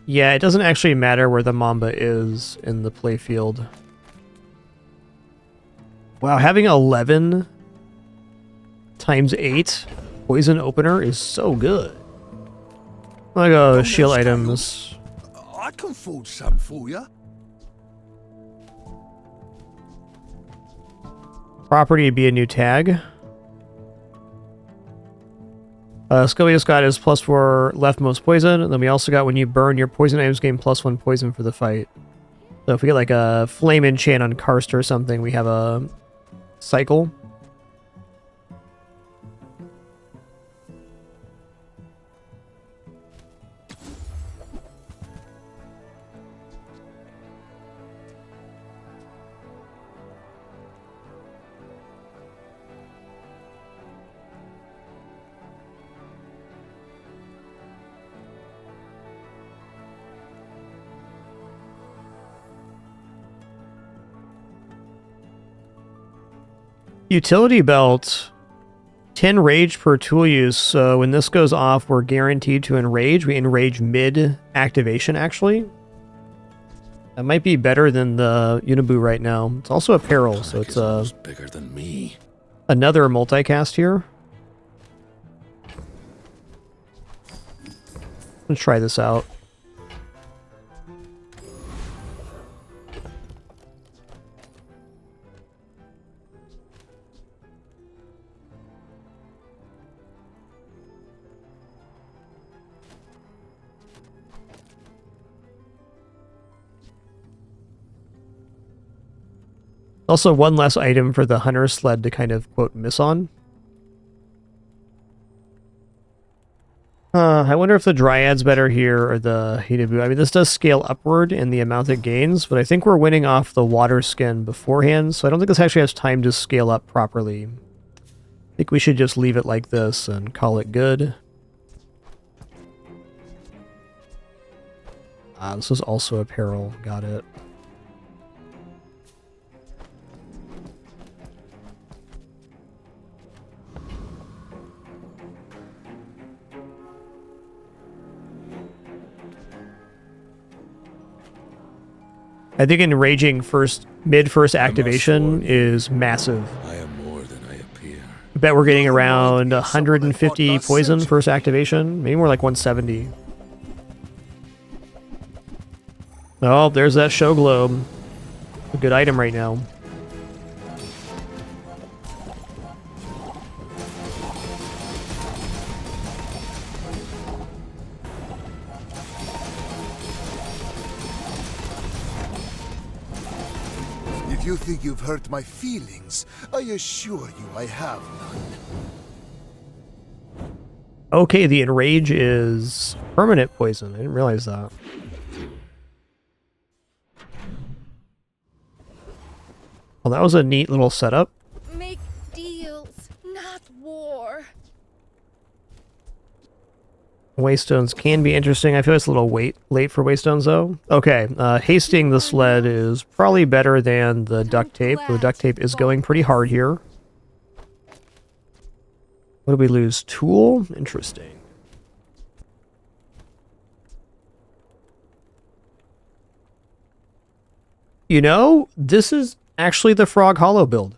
Speaker 1: Yeah, it doesn't actually matter where the Mamba is in the playfield. Wow, having 11 times 8 poison opener is so good. Like shield items.
Speaker 22: I can forge some for you.
Speaker 1: Property would be a new tag. Scobius got his +4 leftmost poison, and then we also got when you burn your poison items gain +1 poison for the fight. So if we get like a flame enchant on Karst or something, we have a cycle. Utility belt, 10 rage per tool use, so when this goes off, we're guaranteed to enrage. We enrage mid-activation, actually. That might be better than the Unibu right now. It's also a peril, so it's
Speaker 3: bigger than me.
Speaker 1: Another multicast here. Let's try this out. Also, one less item for the hunter sled to kind of, quote, miss on. I wonder if the Dryad's better here or the Hinabu. I mean, this does scale upward in the amount it gains, but I think we're winning off the water skin beforehand, so I don't think this actually has time to scale up properly. I think we should just leave it like this and call it good. This is also a peril. Got it. I think enraging mid-first activation is massive.
Speaker 3: I am more than I appear.
Speaker 1: I bet we're getting around 150 poison first activation, maybe more like 170. Oh, there's that show globe. A good item right now.
Speaker 20: If you think you've hurt my feelings, I assure you I have none.
Speaker 1: Okay, the enrage is permanent poison. I didn't realize that. Well, that was a neat little setup.
Speaker 15: Make deals, not war.
Speaker 1: Waystones can be interesting. I feel it's a little late for Waystones, though. Okay, hasting the sled is probably better than the duct tape. The duct tape is going pretty hard here. What did we lose? Tool? Interesting. You know, this is actually the Frog Hollow build.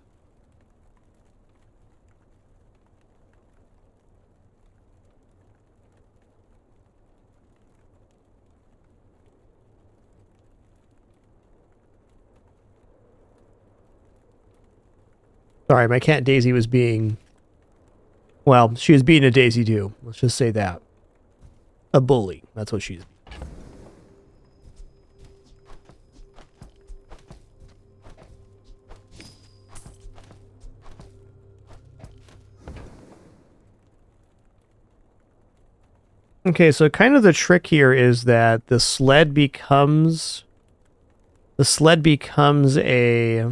Speaker 1: Sorry, my cat Daisy was being... Well, she was being a Daisy too. Let's just say that. A bully. That's what she's. Okay, so kind of the trick here is that the sled becomes a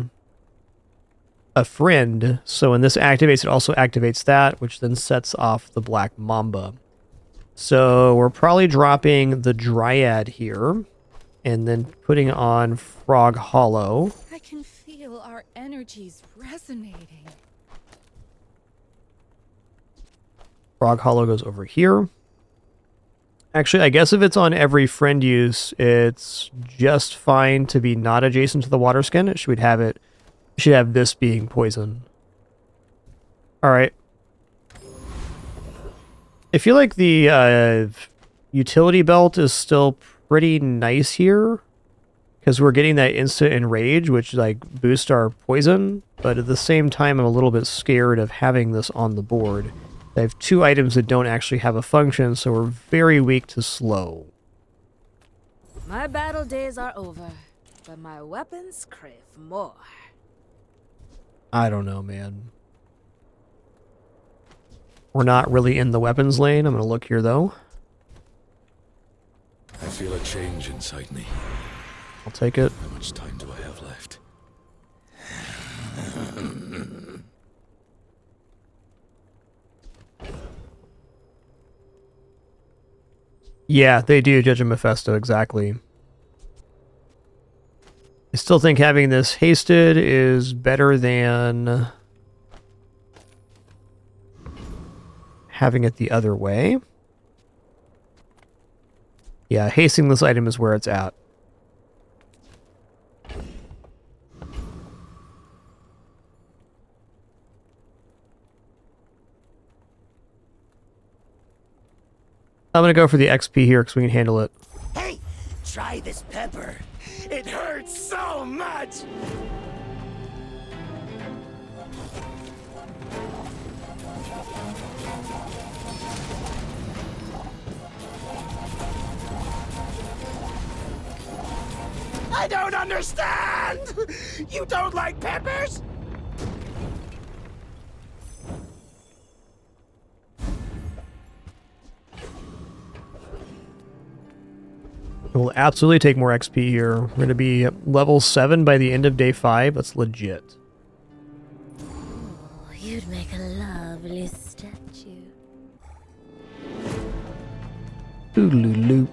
Speaker 1: friend. So when this activates, it also activates that, which then sets off the Black Mamba. So we're probably dropping the Dryad here and then putting on Frog Hollow.
Speaker 15: I can feel our energies resonating.
Speaker 1: Frog Hollow goes over here. Actually, I guess if it's on every friend use, it's just fine to be not adjacent to the water skin. It should have this being poison. Alright. I feel like the utility belt is still pretty nice here. Because we're getting that instant enrage, which like boosts our poison. But at the same time, I'm a little bit scared of having this on the board. I have two items that don't actually have a function, so we're very weak to slow.
Speaker 6: My battle days are over, but my weapons crave more.
Speaker 1: I don't know, man. We're not really in the weapons lane. I'm going to look here, though.
Speaker 3: I feel a change inside me.
Speaker 1: I'll take it.
Speaker 3: How much time do I have left?
Speaker 1: Yeah, they do, Judge of Mephisto, exactly. I still think having this hasted is better than having it the other way. Yeah, hasting this item is where it's at. I'm going to go for the XP here because we can handle it.
Speaker 11: Hey, try this pepper. It hurts so much. I don't understand. You don't like peppers?
Speaker 1: We'll absolutely take more XP here. We're going to be level 7 by the end of day 5. That's legit.
Speaker 8: Oh, you'd make a lovely statue.
Speaker 1: Oodaloo.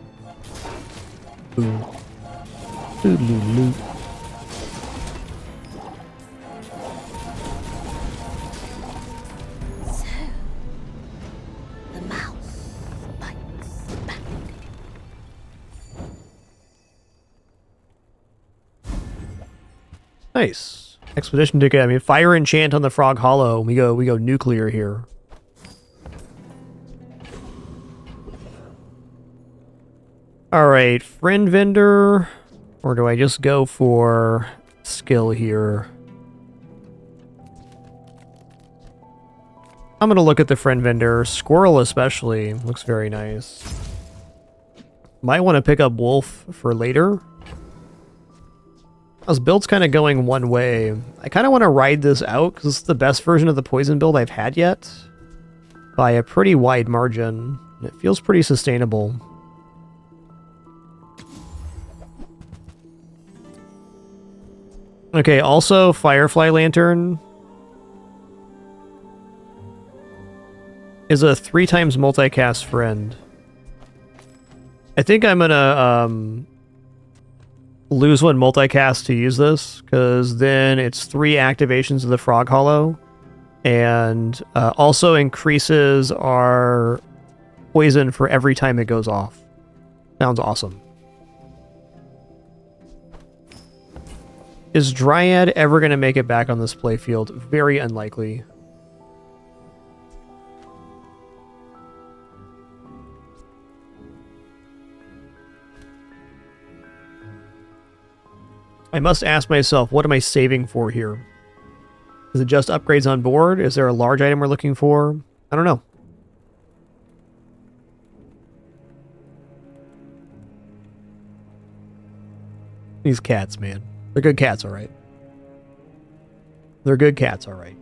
Speaker 1: Ooh. Oodaloo.
Speaker 8: So, the mouse bites back.
Speaker 1: Nice. Expedition ticket. I mean, fire enchant on the Frog Hollow. We go nuclear here. Alright, friend vendor. Or do I just go for skill here? I'm gonna look at the friend vendor. Squirrel especially. Looks very nice. Might want to pick up wolf for later. This build's kind of going one way. I kind of want to ride this out because it's the best version of the poison build I've had yet. By a pretty wide margin. It feels pretty sustainable. Okay, also Firefly Lantern is a 3x multicast friend. I think I'm gonna lose one multicast to use this, because then it's 3 activations of the Frog Hollow, and also increases our poison for every time it goes off. Sounds awesome. Is Dryad ever going to make it back on this playfield? Very unlikely. I must ask myself, what am I saving for here? Is it just upgrades on board? Is there a large item we're looking for? I don't know. These cats, man. They're good cats, alright. They're good cats, alright.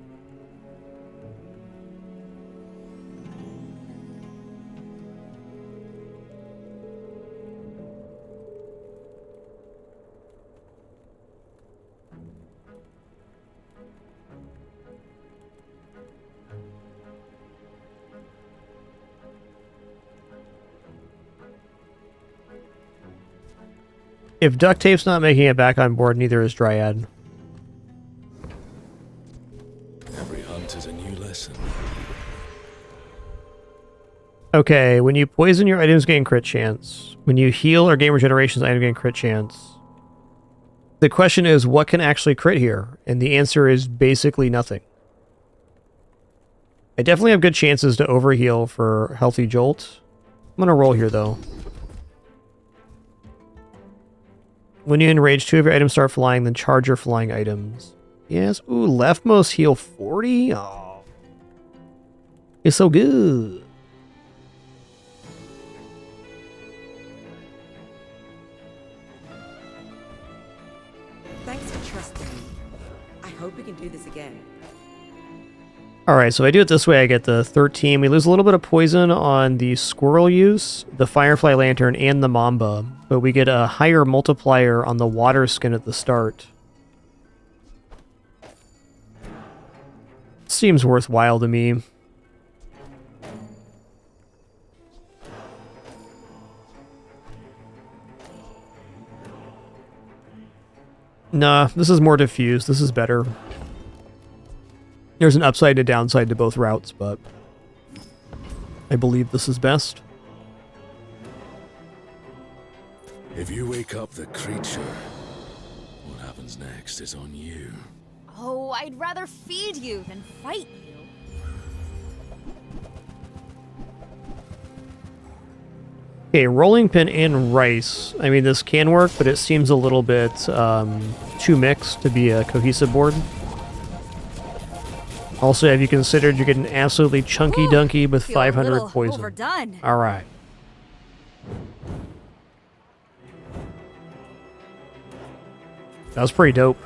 Speaker 1: If duct tape's not making it back on board, neither is Dryad.
Speaker 3: Every hunt is a new lesson.
Speaker 1: Okay, when you poison your items gain crit chance. When you heal or gain regenerations, item gain crit chance. The question is, what can actually crit here? And the answer is basically nothing. I definitely have good chances to overheal for Healthy Jolt. I'm gonna roll here, though. When you enrage, 2 of your items start flying, then charge your flying items. Yes. Ooh, leftmost heal 40? Oh. It's so good.
Speaker 5: Thanks for trusting me. I hope we can do this again.
Speaker 1: Alright, so if I do it this way, I get the 13. We lose a little bit of poison on the squirrel use, the Firefly Lantern, and the Mamba, but we get a higher multiplier on the water skin at the start. Seems worthwhile to me. Nah, this is more diffused. This is better. There's an upside and a downside to both routes, but I believe this is best.
Speaker 3: If you wake up the creature, what happens next is on you.
Speaker 15: Oh, I'd rather feed you than fight you.
Speaker 1: Okay, rolling pin and rice. I mean, this can work, but it seems a little bit too mixed to be a cohesive board. Also, have you considered you're getting absolutely chunky dunky with 500 poison?
Speaker 15: Overdone.
Speaker 1: All right. That was pretty dope.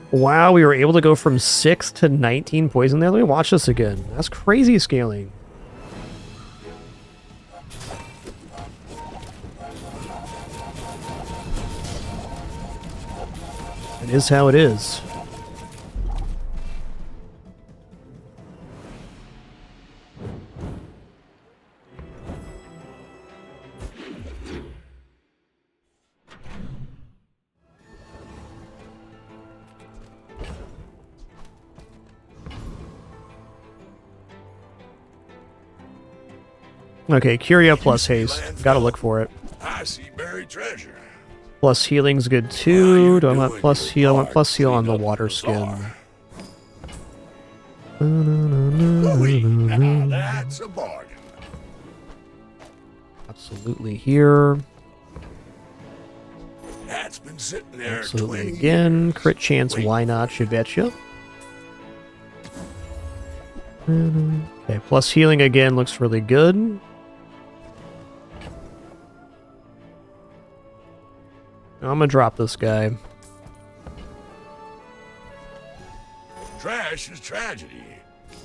Speaker 1: Wow, we were able to go from 6 to 19 poison there. Let me watch this again. That's crazy scaling. It is how it is. Okay, Curia plus haste. Gotta look for it.
Speaker 22: I see buried treasure.
Speaker 1: Plus healing's good too. Do I want plus heal? I want plus heal on the water skin.
Speaker 21: That's a bargain.
Speaker 1: Absolutely here.
Speaker 21: That's been sitting there
Speaker 1: Absolutely
Speaker 21: 20
Speaker 1: again.
Speaker 21: years.
Speaker 1: Crit chance, why not? You betcha. Okay, plus healing again looks really good. I'm gonna drop this guy.
Speaker 21: Trash is tragedy.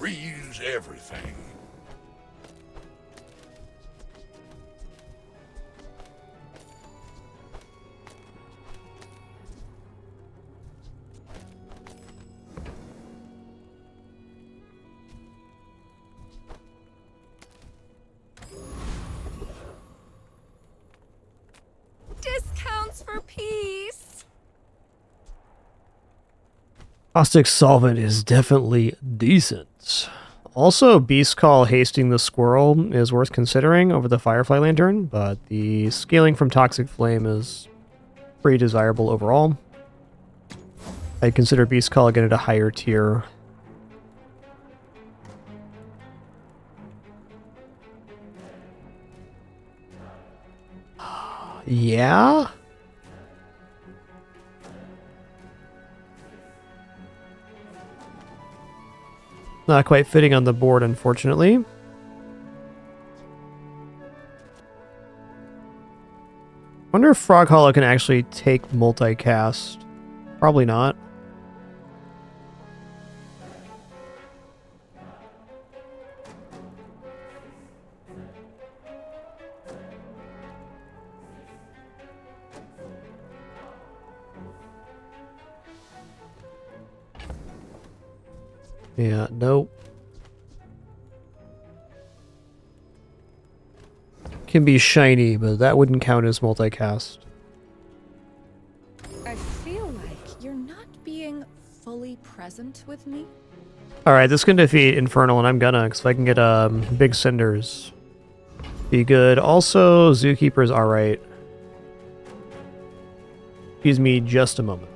Speaker 21: Reuse everything.
Speaker 15: Discounts for peace.
Speaker 1: Caustic solvent is definitely decent. Also, Beast Call hasting the squirrel is worth considering over the Firefly Lantern, but the scaling from Toxic Flame is pretty desirable overall. I'd consider Beast Call again at a higher tier. Yeah? Not quite fitting on the board, unfortunately. Wonder if Frog Hollow can actually take multicast. Probably not. Yeah, nope. Can be shiny, but that wouldn't count as multicast.
Speaker 15: I feel like you're not being fully present with me.
Speaker 1: Alright, this can defeat Infernal, and I'm gonna, because if I can get Big Cinders, be good. Also, Zookeeper's alright. Excuse me just a moment.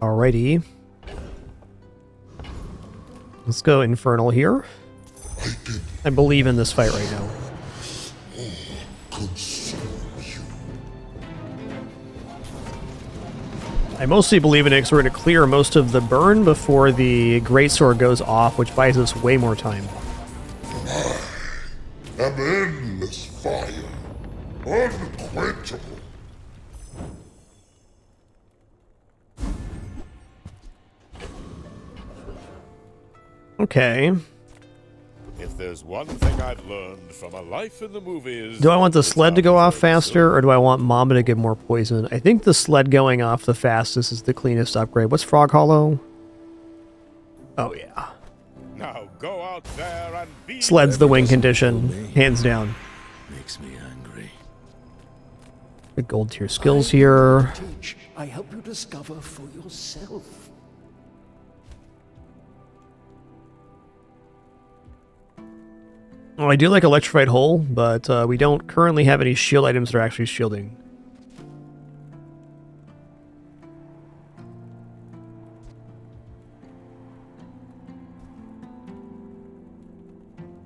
Speaker 1: Alrighty. Let's go Infernal here. I believe in this fight right now. I mostly believe in it because we're going to clear most of the burn before the Greatsword goes off, which buys us way more time.
Speaker 9: An endless fire, unquenchable.
Speaker 1: Okay.
Speaker 18: If there's one thing I've learned from a life in the movies...
Speaker 1: Do I want the sled to go off faster, or do I want Mama to get more poison? I think the sled going off the fastest is the cleanest upgrade. What's Frog Hollow? Oh, yeah.
Speaker 18: Now go out there and be...
Speaker 1: Sled's the win condition, hands down.
Speaker 3: Makes me angry.
Speaker 1: The gold tier skills here.
Speaker 14: I help you discover for yourself.
Speaker 1: Oh, I do like Electrified Hull, but we don't currently have any shield items that are actually shielding.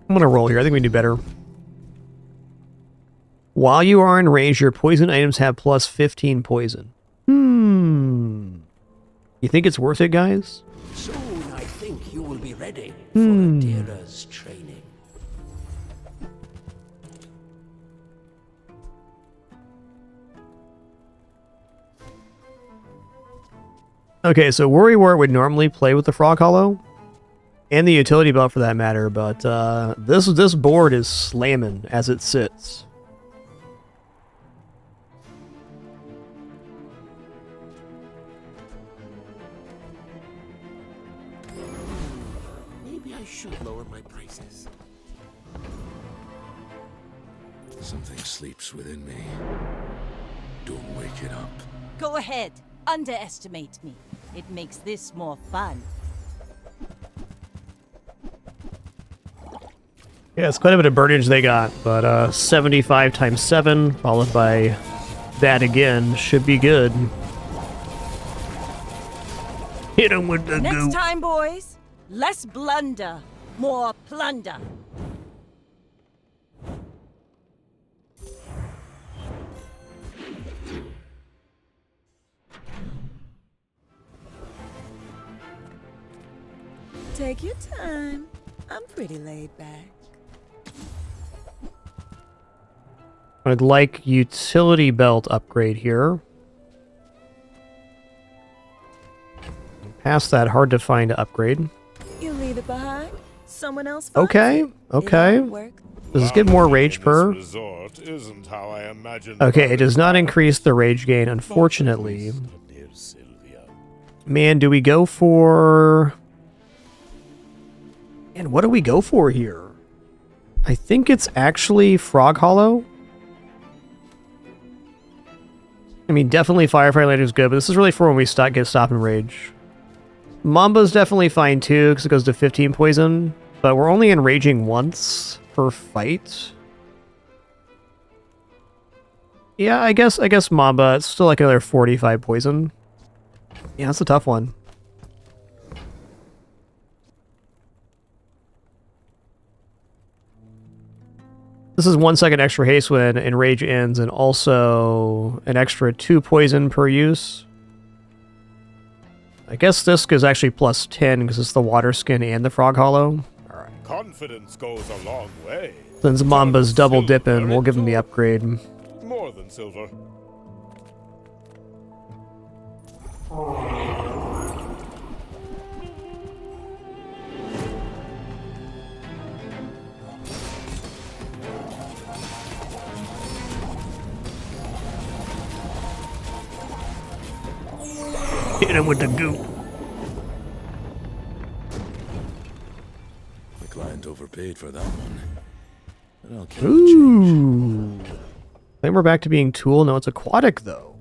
Speaker 1: I'm gonna roll here. I think we can do better. While you are in range, your poison items have plus 15 poison. You think it's worth it, guys?
Speaker 16: Soon I think you will be ready for Adira's training.
Speaker 1: Okay, so Worry Wart would normally play with the Frog Hollow, and the utility belt for that matter, but this board is slamming as it sits.
Speaker 16: Maybe I should lower my prices.
Speaker 3: Something sleeps within me. Don't wake it up.
Speaker 13: Go ahead. Underestimate me. It makes this more fun.
Speaker 1: Yeah, it's quite a bit of burnage they got, but 75 times 7, followed by that again, should be good. Hit him with the
Speaker 13: Next
Speaker 1: goop.
Speaker 13: time, boys, less blunder, more plunder.
Speaker 2: Take your time. I'm pretty laid back.
Speaker 1: I'd like utility belt upgrade here. Past that, hard to find upgrade.
Speaker 2: You leave it behind. Someone else finds
Speaker 1: Okay,
Speaker 2: it.
Speaker 1: okay. Does this get more rage per?
Speaker 18: Resort isn't how I imagined.
Speaker 1: Okay, it does not increase the rage gain, unfortunately. Man, do we go for... And what do we go for here? I think it's actually Frog Hollow. I mean, definitely Firefighter Lantern is good, but this is really for when we get stop and rage. Mamba's definitely fine too, because it goes to 15 poison, but we're only enraging once per fight. Yeah, I guess Mamba, it's still like another 45 poison. Yeah, that's a tough one. This is 1 second extra haste when enrage ends, and also an extra 2 poison per use. I guess this is actually plus 10 because it's the water skin and the frog hollow. Alright.
Speaker 18: Confidence goes a long way.
Speaker 1: Since Mamba's double dipping, we'll give him the upgrade.
Speaker 18: More than silver.
Speaker 1: Hit him with the goop.
Speaker 3: The client overpaid for that one. But I'll keep
Speaker 1: Ooh. Then we're back to being tool. No, it's aquatic though.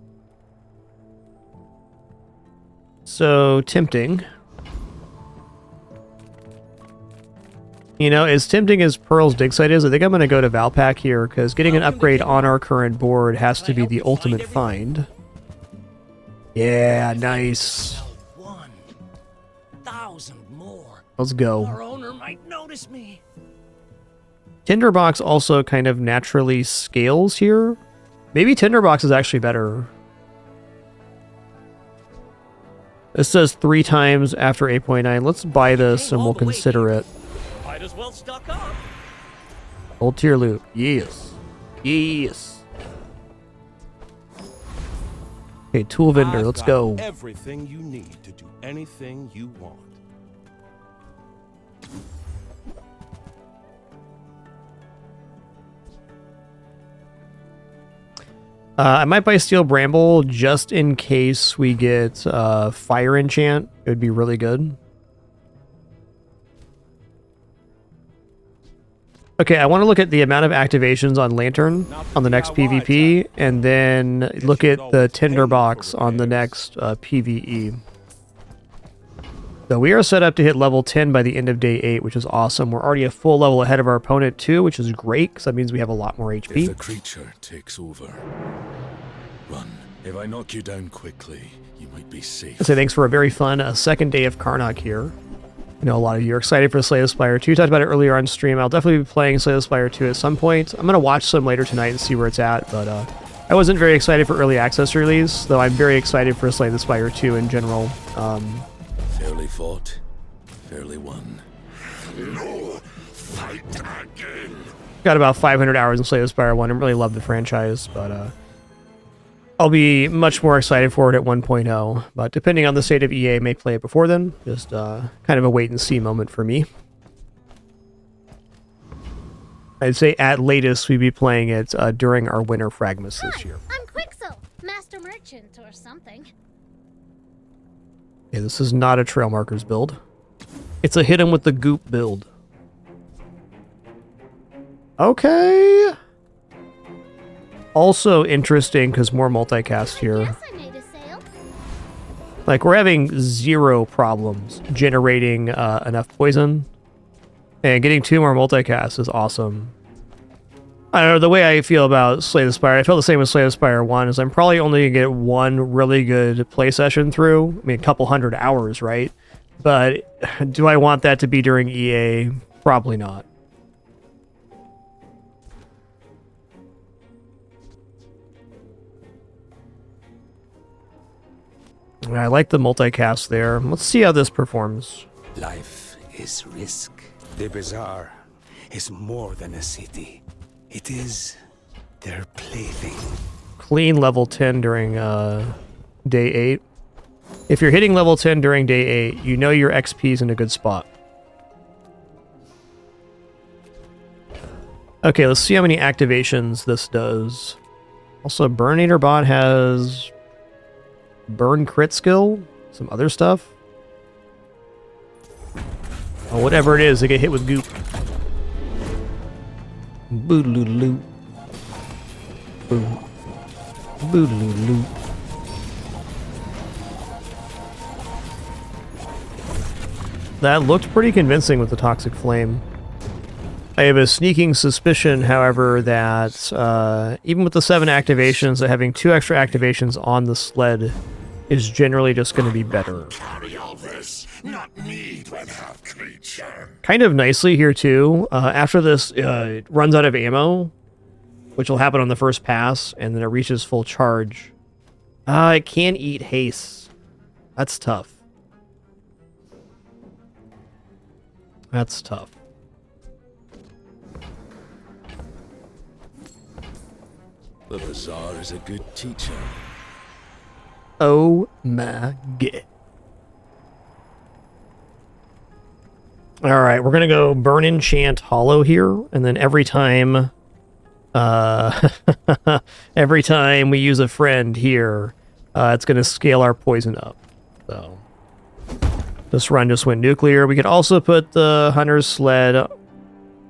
Speaker 1: So tempting. You know, as tempting as Pearl's dig site is, I think I'm going to go to Valpak here, because getting an upgrade on our current board has to be the ultimate find. Yeah, nice.
Speaker 16: 1,000 more.
Speaker 1: Let's go.
Speaker 16: Our owner might notice me.
Speaker 1: Tinderbox also kind of naturally scales here. Maybe Tinderbox is actually better. This says 3 times after 8.9. Let's buy this and we'll consider it.
Speaker 10: Might as well stock up.
Speaker 1: Old tier loot. Yes. Yes. Okay, tool vendor, let's go.
Speaker 19: Everything you need to do anything you want.
Speaker 1: I might buy Steel Bramble just in case we get Fire Enchant. It would be really good. Okay, I want to look at the amount of activations on Lantern on the next PvP, and then look at the Tinderbox on the next PvE. So we are set up to hit level 10 by the end of day 8, which is awesome. We're already a full level ahead of our opponent too, which is great, because that means we have a lot more HP.
Speaker 3: If the creature takes over, run. If I knock you down quickly, you might be safe.
Speaker 1: So thanks for a very fun second day of KARNOK here. I know a lot of you are excited for Slay the Spire 2. Talked about it earlier on stream. I'll definitely be playing Slay the Spire 2 at some point. I'm going to watch some later tonight and see where it's at, but I wasn't very excited for early access release, though I'm very excited for Slay the Spire 2 in general.
Speaker 3: Fairly fought, fairly won.
Speaker 22: No, fight again.
Speaker 1: Got about 500 hours in Slay the Spire 1. I really love the franchise, but I'll be much more excited for it at 1.0. But depending on the state of EA, I may play it before then. Just kind of a wait-and-see moment for me. I'd say at latest we'd be playing it during our Winter Fragmas this year.
Speaker 8: I'm Quixel, Master Merchant or something.
Speaker 1: Okay, this is not a Trail Markers build. It's a hit 'em with the goop build. Okay. Also interesting because more multicast here. Like, we're having 0 problems generating enough poison. And getting 2 more multicasts is awesome. I don't know, the way I feel about Slay the Spire, I feel the same with Slay the Spire 1, is I'm probably only going to get 1 really good play session through. I mean, a couple hundred hours, right? But do I want that to be during EA? Probably not. I like the multicast there. Let's see how this performs.
Speaker 14: Life is risk. The bazaar is more than a city. It is their plaything.
Speaker 1: Clean level 10 during day 8. If you're hitting level 10 during day 8, you know your XP's in a good spot. Okay, let's see how many activations this does. Also, Burninator bot has burn crit skill, some other stuff. Oh, whatever it is, they get hit with goop. Boodaloo. Boom. Boodaloo. That looked pretty convincing with the Toxic Flame. I have a sneaking suspicion, however, that even with the 7 activations, that having 2 extra activations on the sled is generally just going to be better.
Speaker 22: Carry all this, not need one half creature.
Speaker 1: Kind of nicely here, too. After this runs out of ammo, which will happen on the first pass, and then it reaches full charge, it can eat haste. That's tough. That's tough.
Speaker 3: The bazaar is a good teacher.
Speaker 1: Oh my god. Alright, we're gonna go burn enchant hollow here, and then every time every time we use a friend here, it's gonna scale our poison up. So this run just went nuclear. We could also put the Hunter's Sled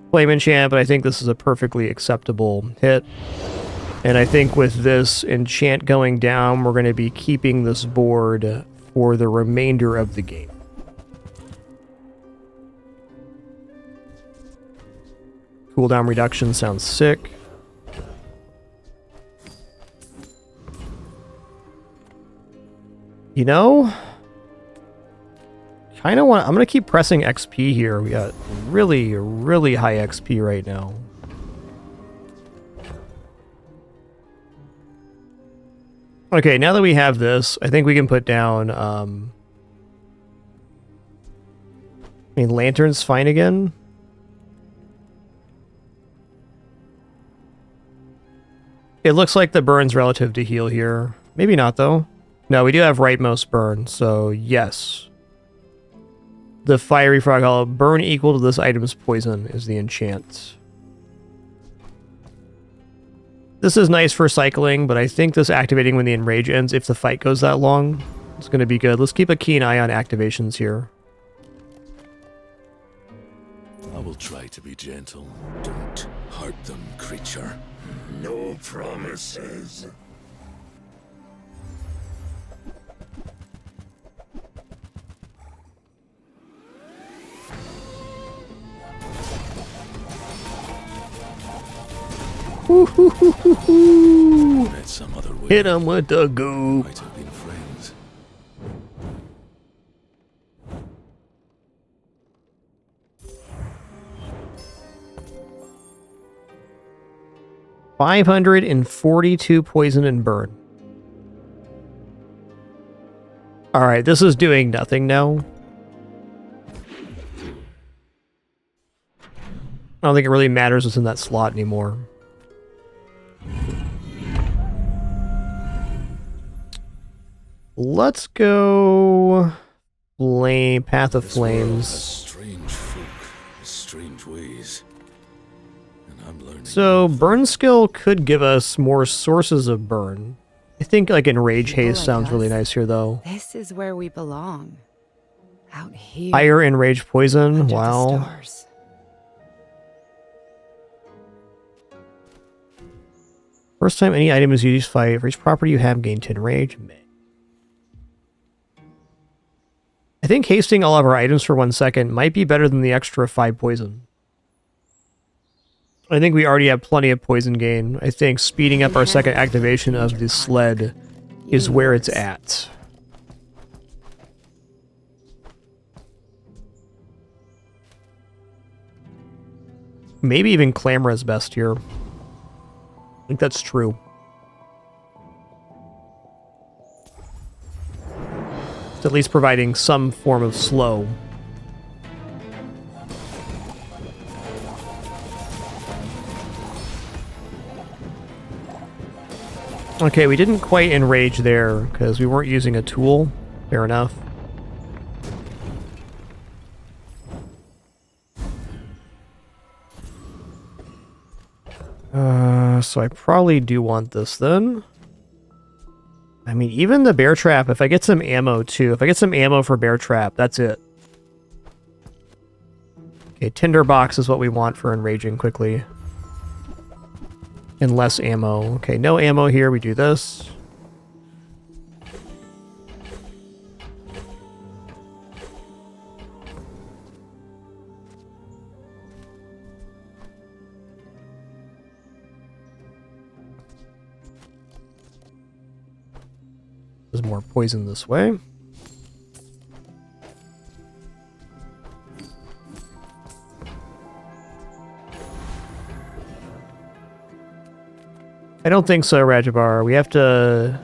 Speaker 1: Flame Enchant, but I think this is a perfectly acceptable hit. And I think with this enchant going down, we're going to be keeping this board for the remainder of the game. Cooldown reduction sounds sick. You know, kind of want. I'm gonna keep pressing XP here. We got really, really high XP right now. Okay, now that we have this, I think we can put down. I mean, Lantern's fine again. It looks like the burn's relative to heal here. Maybe not, though. No, we do have rightmost burn, so yes. The Fiery Frog Hollow, burn equal to this item's poison is the enchant. This is nice for cycling, but I think this activating when the enrage ends, if the fight goes that long, it's going to be good. Let's keep a keen eye on activations here.
Speaker 3: I will try to be gentle. Don't hurt them, creature.
Speaker 22: No promises.
Speaker 3: Met some other way.
Speaker 1: Hit him with the goop.
Speaker 3: Might have been friends.
Speaker 1: $542 poison and burn. Alright, this is doing nothing now. I don't think it really matters what's in that slot anymore. Let's go... Flame, Path of Flames.
Speaker 3: Strange folk, strange ways. And I'm learning.
Speaker 1: So, burn skill could give us more sources of burn. I think like Enrage Haze sounds really nice here though.
Speaker 7: This is where we belong. Out here.
Speaker 1: Higher Enrage Poison, wow. First time any item is used, fight. For each property you have, gain 10 rage. I think hasting all of our items for 1 second might be better than the extra 5 poison. I think we already have plenty of poison gain. I think speeding up our second activation of the sled is where it's at. Maybe even Clamor is best here. I think that's true. It's at least providing some form of slow. Okay, we didn't quite enrage there because we weren't using a tool. Fair enough. So I probably do want this then. I mean, even the bear trap, if I get some ammo too. If I get some ammo for bear trap, that's it. Okay, tinderbox is what we want for enraging quickly. And less ammo. Okay, no ammo here, we do this. There's more poison this way. I don't think so, Rajabar. We have to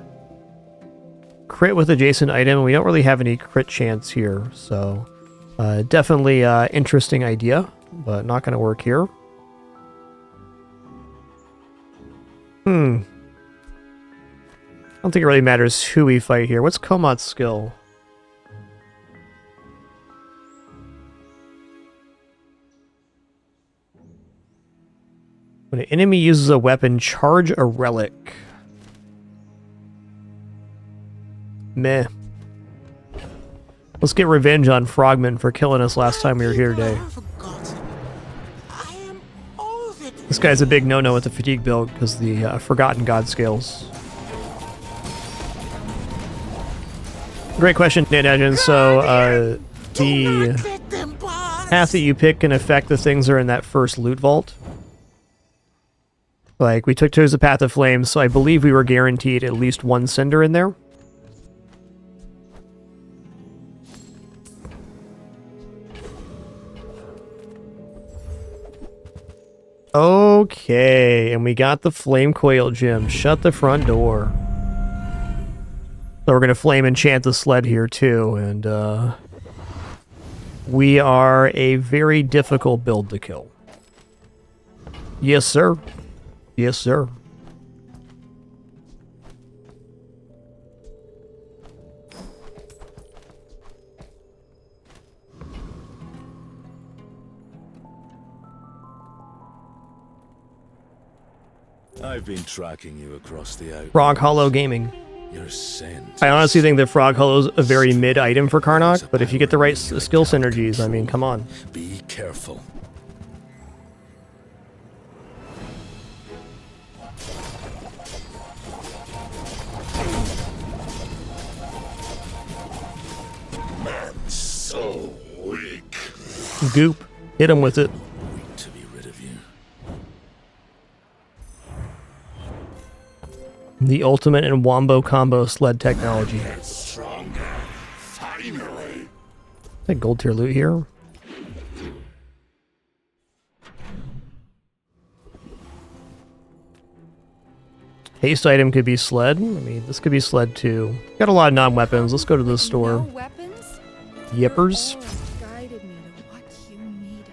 Speaker 1: crit with adjacent item, and we don't really have any crit chance here, so definitely interesting idea, but not going to work here. I don't think it really matters who we fight here. What's Komat's skill? When an enemy uses a weapon, charge a relic. Meh. Let's get revenge on Frogman for killing us last time we were here today. This guy's a big no-no with the fatigue build because the Forgotten God scales. Great question, Dan Edgen. So, the path that you pick can affect the things that are in that first loot vault. Like, we took the Path of Flames, so I believe we were guaranteed at least one Cinder in there. Okay, and we got the Flame Coil Gem. Shut the front door. So we're going to flame enchant the sled here too, and we are a very difficult build to kill. Yes, sir. Yes, sir.
Speaker 3: I've been tracking you across the outlands.
Speaker 1: Frog Hollow Gaming.
Speaker 3: Your scent.
Speaker 1: I honestly think that Frog Hollow is a very mid item for Karnok, but if you get the right skill synergies, I mean, come on.
Speaker 3: Be careful.
Speaker 9: Man's so weak.
Speaker 1: Goop. Hit him with it.
Speaker 3: To be rid of you.
Speaker 1: The ultimate and wombo combo sled technology.
Speaker 22: Stronger. Finally.
Speaker 1: That gold tier loot here. Haste item could be sled. I mean, this could be sled too. Got a lot of non-weapons. Let's go to the store.
Speaker 15: No weapons?
Speaker 1: Yippers.
Speaker 15: Guided me to what you needed.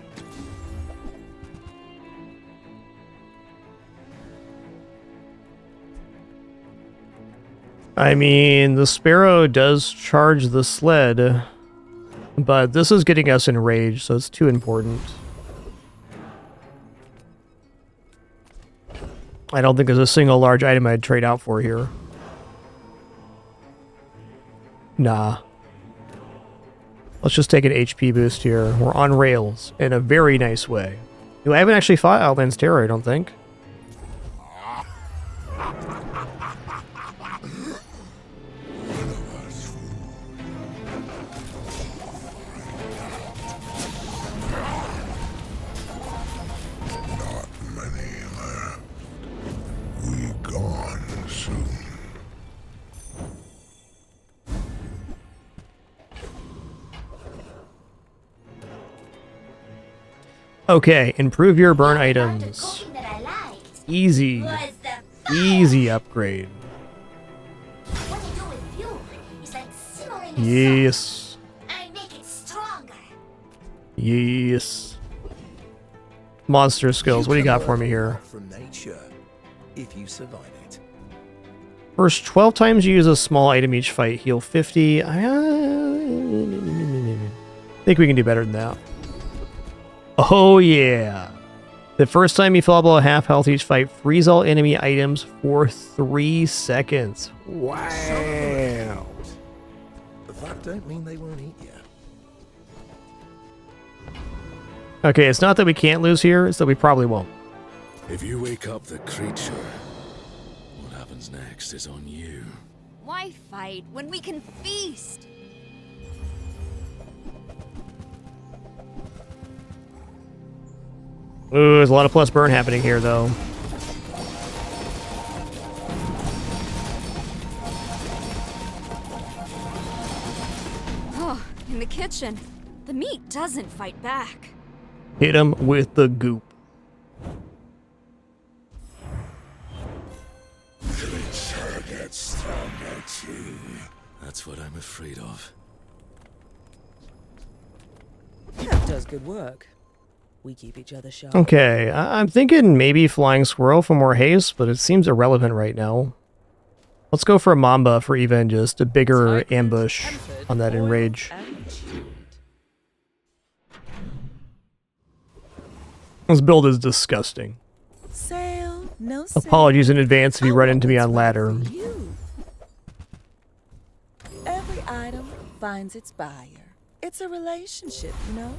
Speaker 1: I mean, the Sparrow does charge the sled, but this is getting us enraged, so it's too important. I don't think there's a single large item I'd trade out for here. Nah. Let's just take an HP boost here. We're on rails in a very nice way. I haven't actually fought Outland's Terror, I don't think. Okay, improve your burn items. Easy. Easy upgrade. Yes. Yes. Monster skills. What do you got for me here?
Speaker 11: From nature, if you survive it.
Speaker 1: First 12 times you use a small item each fight, heal 50. I think we can do better than that. Oh yeah. The first time you fall below half health each fight, freeze all enemy items for 3 seconds. Wow.
Speaker 11: But that don't mean they won't eat you.
Speaker 1: Okay, it's not that we can't lose here, it's that we probably won't.
Speaker 3: If you wake up the creature, what happens next is on you.
Speaker 6: Why fight when we can feast?
Speaker 1: Ooh, there's a lot of plus burn happening here, though.
Speaker 6: Oh, in the kitchen. The meat doesn't fight back.
Speaker 1: Hit him with the goop.
Speaker 22: Creature gets stronger too.
Speaker 3: That's what I'm afraid of.
Speaker 2: That does good work. We keep each other sharp.
Speaker 1: Okay, I'm thinking maybe Flying Squirrel for more haste, but it seems irrelevant right now. Let's go for a Mamba for even just a bigger ambush on that Enrage. This build is disgusting.
Speaker 2: Sail, no sail.
Speaker 1: Apologies in advance if you run into me on ladder.
Speaker 2: Every item finds its buyer. It's a relationship, you know?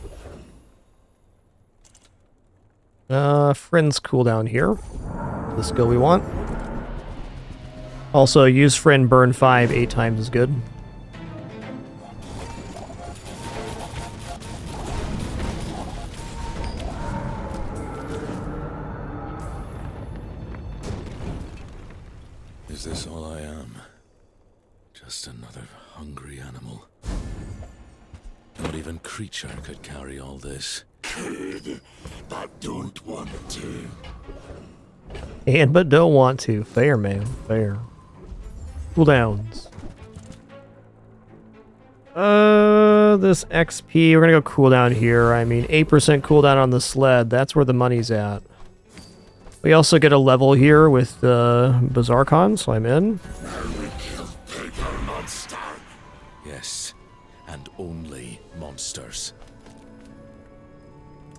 Speaker 1: Friend's cooldown here. The skill we want. Also, use friend burn 5 8 times is good.
Speaker 3: Is this all I am? Just another hungry animal. Not even creature could carry all this.
Speaker 22: Could, but don't want to.
Speaker 1: And but don't want to. Fair, man. Fair. Cooldowns. This XP, we're gonna go cooldown here. I mean, 8% cooldown on the sled. That's where the money's at. We also get a level here with the Bazaarcon, so I'm in.
Speaker 3: Yes, and only monsters.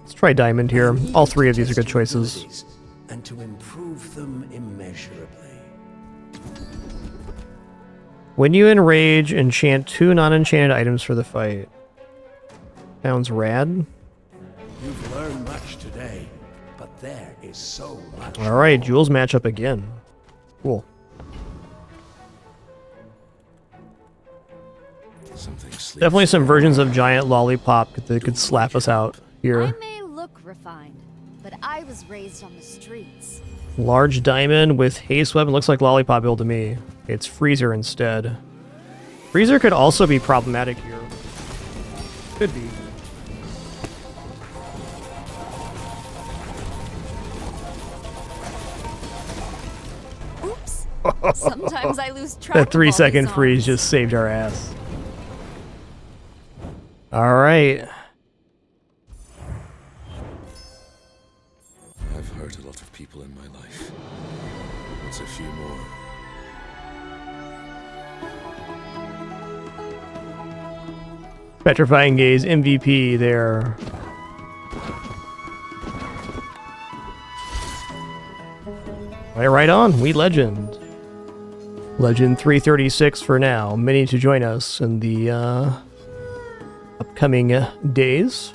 Speaker 1: Let's try Diamond here. All 3 of these are good choices.
Speaker 16: And to improve them immeasurably.
Speaker 1: When you enrage, enchant 2 non-enchanted items for the fight. Sounds rad.
Speaker 16: You've learned much today, but there is so much.
Speaker 1: Alright, Jules match up again. Cool. Definitely some versions of Giant Lollipop that could slap us out here.
Speaker 6: I may look refined, but I was raised on the streets.
Speaker 1: Large diamond with haste weapon. Looks like lollipop build to me. It's freezer instead. Freezer could also be problematic here. Could be.
Speaker 6: Oops. Sometimes I lose track.
Speaker 1: That 3
Speaker 6: of all
Speaker 1: second
Speaker 6: these
Speaker 1: freeze
Speaker 6: arms.
Speaker 1: just saved our ass. Alright.
Speaker 3: I've hurt a lot of people in my life. What's a few more?
Speaker 1: Petrifying Gaze MVP there. Right on. We Legend. Legend 336 for now. Many to join us in the upcoming days.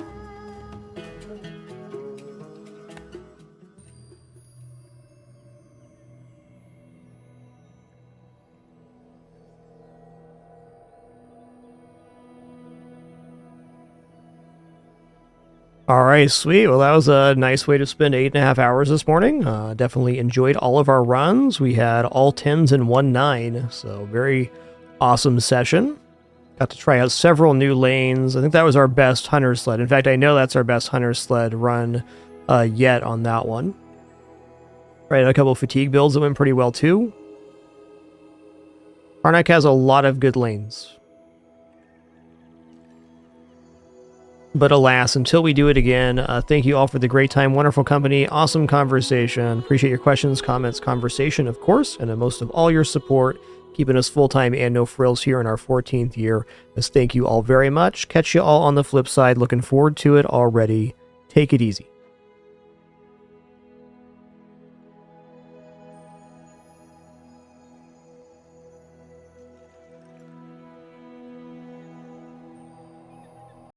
Speaker 1: All right, sweet. Well, that was a nice way to spend 8.5 hours this morning. Definitely enjoyed all of our runs. We had all 10s and 1 9, so very awesome session. Got to try out several new lanes. I think that was our best hunter sled. In fact, I know that's our best hunter sled run yet on that one. Right, a couple of fatigue builds that went pretty well too. KARNOK has a lot of good lanes. But alas, until we do it again, thank you all for the great time, wonderful company, awesome conversation. Appreciate your questions, comments, conversation, of course, and most of all your support, keeping us full-time and no frills here in our 14th year. Thank you all very much. Catch you all on the flip side. Looking forward to it already. Take it easy.